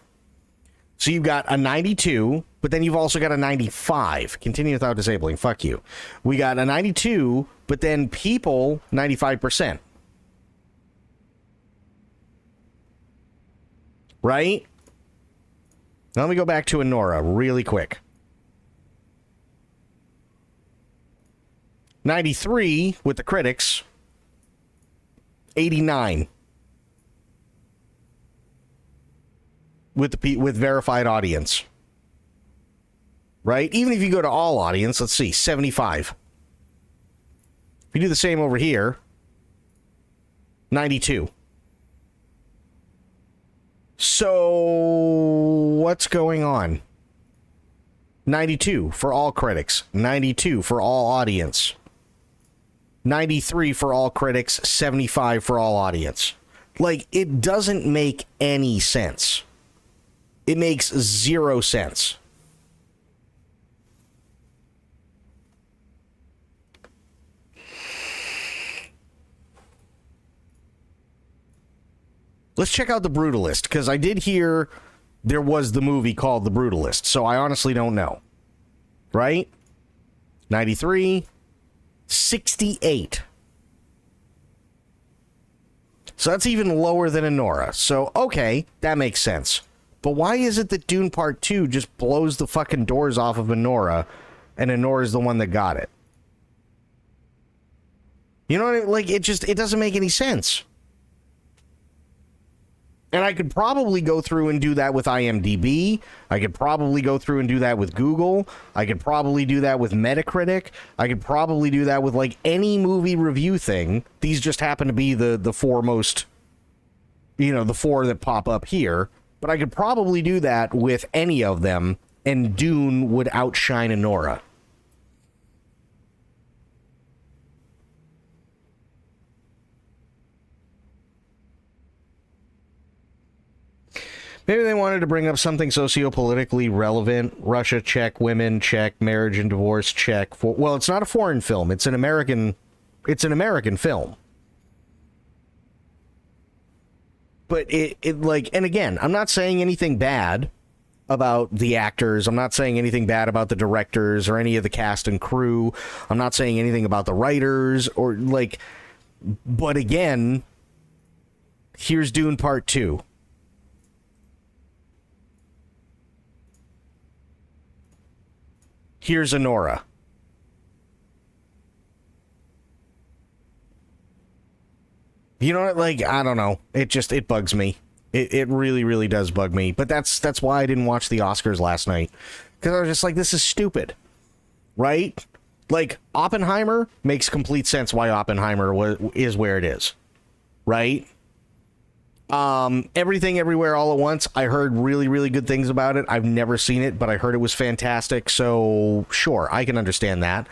Speaker 1: So you've got a 92, but then you've also got a 95. Continue without disabling. Fuck you. We got a 92, but then people, 95%. Right? Now let me go back to Anora really quick. 93 with the critics, 89 with verified audience. Right? Even if you go to all audience, let's see, 75. If you do the same over here, 92. So what's going on? 92 for all critics, 92 for all audience. 93 for all critics, 75 for all audience. Like, it doesn't make any sense. It makes zero sense. Let's check out The Brutalist, because I did hear there was the movie called The Brutalist, so I honestly don't know. Right? 93... 68. So that's even lower than Anora. So, okay, that makes sense. But why is it that Dune Part 2 just blows the fucking doors off of Anora, and Anora is the one that got it? You know what I mean? Like, it doesn't make any sense. And I could probably go through and do that with IMDb. I could probably go through and do that with Google. I could probably do that with Metacritic. I could probably do that with like any movie review thing. These just happen to be the four most, the four that pop up here. But I could probably do that with any of them, and Dune would outshine Anora. Maybe they wanted to bring up something sociopolitically relevant. Russia, check. Women, check. Marriage and divorce, check. Well, it's not a foreign film. It's an American film. But it like, and again, I'm not saying anything bad about the actors. I'm not saying anything bad about the directors or any of the cast and crew. I'm not saying anything about the writers or like, but again, here's Dune Part 2. Here's Anora. You know what? Like, I don't know. It bugs me. It really, really does bug me. But that's why I didn't watch the Oscars last night. Because I was just like, this is stupid. Right? Like, Oppenheimer makes complete sense why Oppenheimer is where it is. Right? Everything Everywhere All at Once, I heard really, really good things about it. I've never seen it, but I heard it was fantastic, so sure, I can understand that.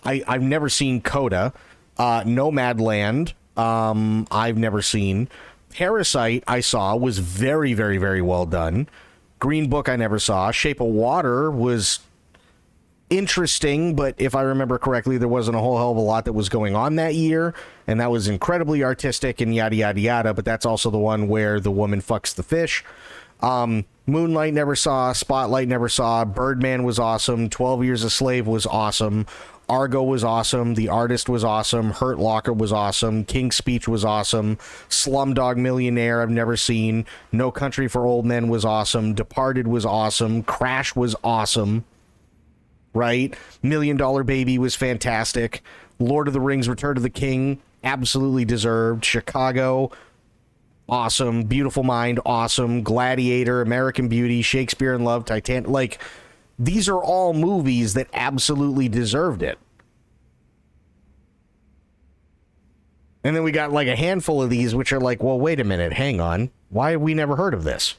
Speaker 1: I've never seen Coda. Nomadland, I've never seen. Parasite, I saw, was very, very, very well done. Green Book, I never saw. Shape of Water was interesting, but if I remember correctly, there wasn't a whole hell of a lot that was going on that year, and that was incredibly artistic and yada yada yada, but that's also the one where the woman fucks the fish. Moonlight never saw. Spotlight never saw. Birdman was awesome. 12 Years a Slave was awesome. Argo was awesome. The Artist was awesome. Hurt Locker was awesome. King's Speech was awesome. Slumdog Millionaire I've never seen. No Country for Old Men was awesome. Departed was awesome. Crash was awesome. Right? $1 Million Baby was fantastic. Lord of the Rings, Return of the King, absolutely deserved. Chicago, awesome. Beautiful Mind, awesome. Gladiator, American Beauty, Shakespeare in Love, Titanic. Like, these are all movies that absolutely deserved it. And then we got like a handful of these which are like, well, wait a minute, hang on. Why have we never heard of this?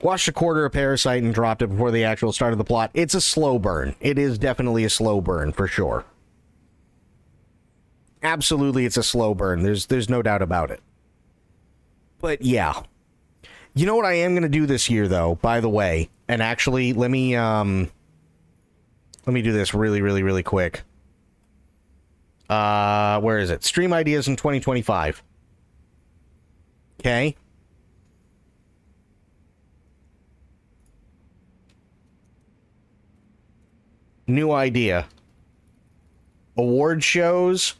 Speaker 1: Watched a quarter of Parasite and dropped it before the actual start of the plot. It's a slow burn. It is definitely a slow burn, for sure. Absolutely, it's a slow burn. There's no doubt about it. But yeah. You know what I am going to do this year, though, by the way? And actually, let me do this really, really, really quick. Where is it? Stream ideas in 2025. Okay. New idea. Award shows.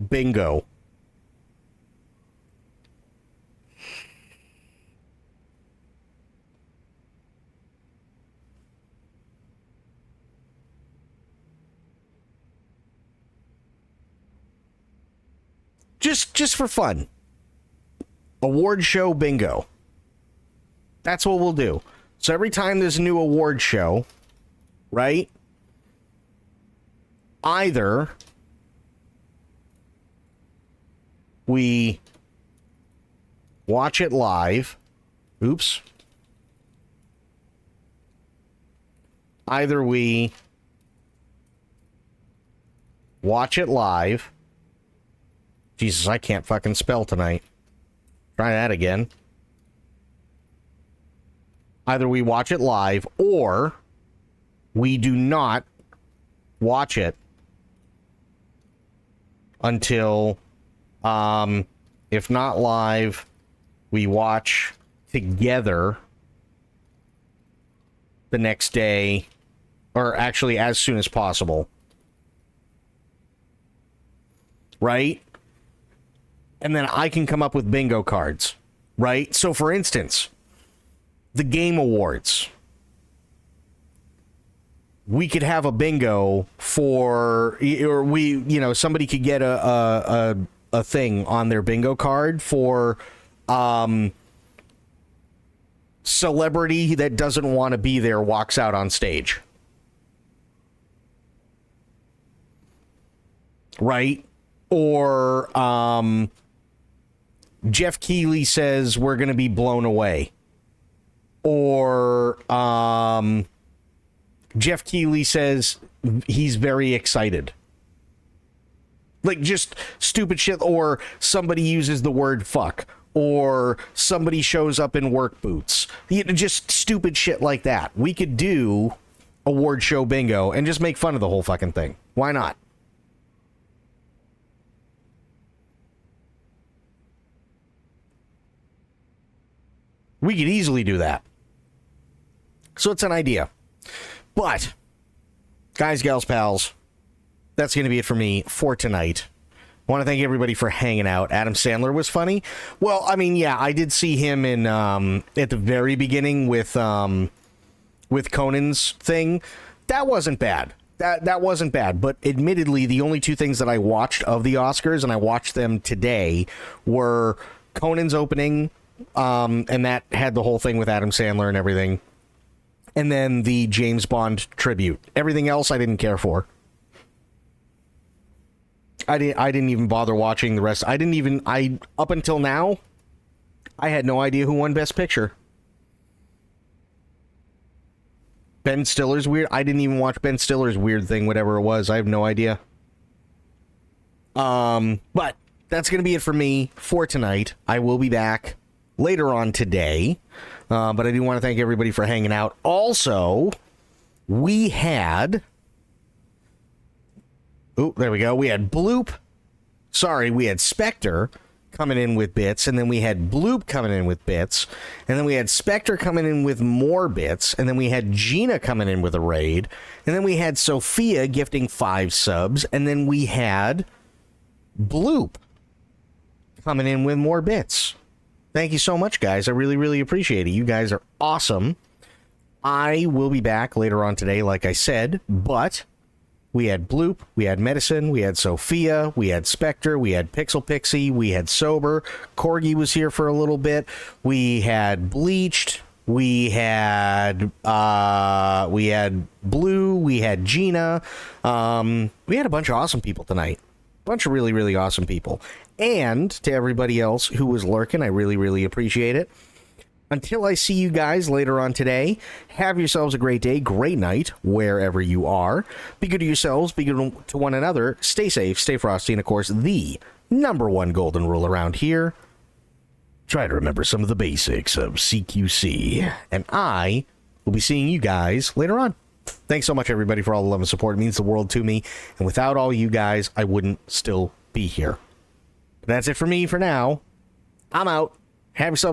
Speaker 1: Bingo. Just for fun. Award show bingo. That's what we'll do. So every time there's a new award show, right? Either we watch it live. Oops. Either we watch it live. Jesus, I can't fucking spell tonight. Try that again. Either we watch it live or we do not watch it until, if not live, we watch together the next day, or actually as soon as possible. Right? And then I can come up with bingo cards. Right? So for instance, the Game Awards. we could have a bingo for, or somebody could get a thing on their bingo card for celebrity that doesn't want to be there walks out on stage. Right? Or Jeff Keighley says we're going to be blown away. Or Jeff Keighley says he's very excited. Like, just stupid shit. Or somebody uses the word fuck. Or somebody shows up in work boots. Just stupid shit like that. We could do award show bingo and just make fun of the whole fucking thing. Why not? We could easily do that. So it's an idea. But, guys, gals, pals, that's going to be it for me for tonight. I want to thank everybody for hanging out. Adam Sandler was funny. Well, I mean, yeah, I did see him in at the very beginning with Conan's thing. That wasn't bad. That wasn't bad. But admittedly, the only two things that I watched of the Oscars, and I watched them today, were Conan's opening, and that had the whole thing with Adam Sandler and everything. And then the James Bond tribute. Everything else I didn't care for. I didn't even bother watching the rest. Up until now, I had no idea who won Best Picture. Ben Stiller's weird. I didn't even watch Ben Stiller's weird thing, whatever it was. I have no idea. But that's going to be it for me for tonight. I will be back later on today. But I do want to thank everybody for hanging out. Also, we had... Oh, there we go. We had Bloop. Sorry, we had Spectre coming in with bits, and then we had Bloop coming in with bits, and then we had Spectre coming in with more bits, and then we had Gina coming in with a raid, and then we had Sophia gifting 5 subs, and then we had Bloop coming in with more bits. Thank you so much, guys. I really, really appreciate it. You guys are awesome. I will be back later on today, like I said, but we had Bloop, we had Medicine, we had Sophia, we had Spectre, we had Pixel Pixie, we had Sober, Corgi was here for a little bit, we had Bleached, we had Blue, we had Gina, we had a bunch of awesome people tonight. A bunch of really, really awesome people. And to everybody else who was lurking, I really, really appreciate it. Until I see you guys later on today, have yourselves a great day, great night, wherever you are. Be good to yourselves, be good to one another, stay safe, stay frosty, and of course, the #1 golden rule around here, try to remember some of the basics of CQC. And I will be seeing you guys later on. Thanks so much, everybody, for all the love and support. It means the world to me. And without all you guys, I wouldn't still be here. But that's it for me for now. I'm out. Have yourselves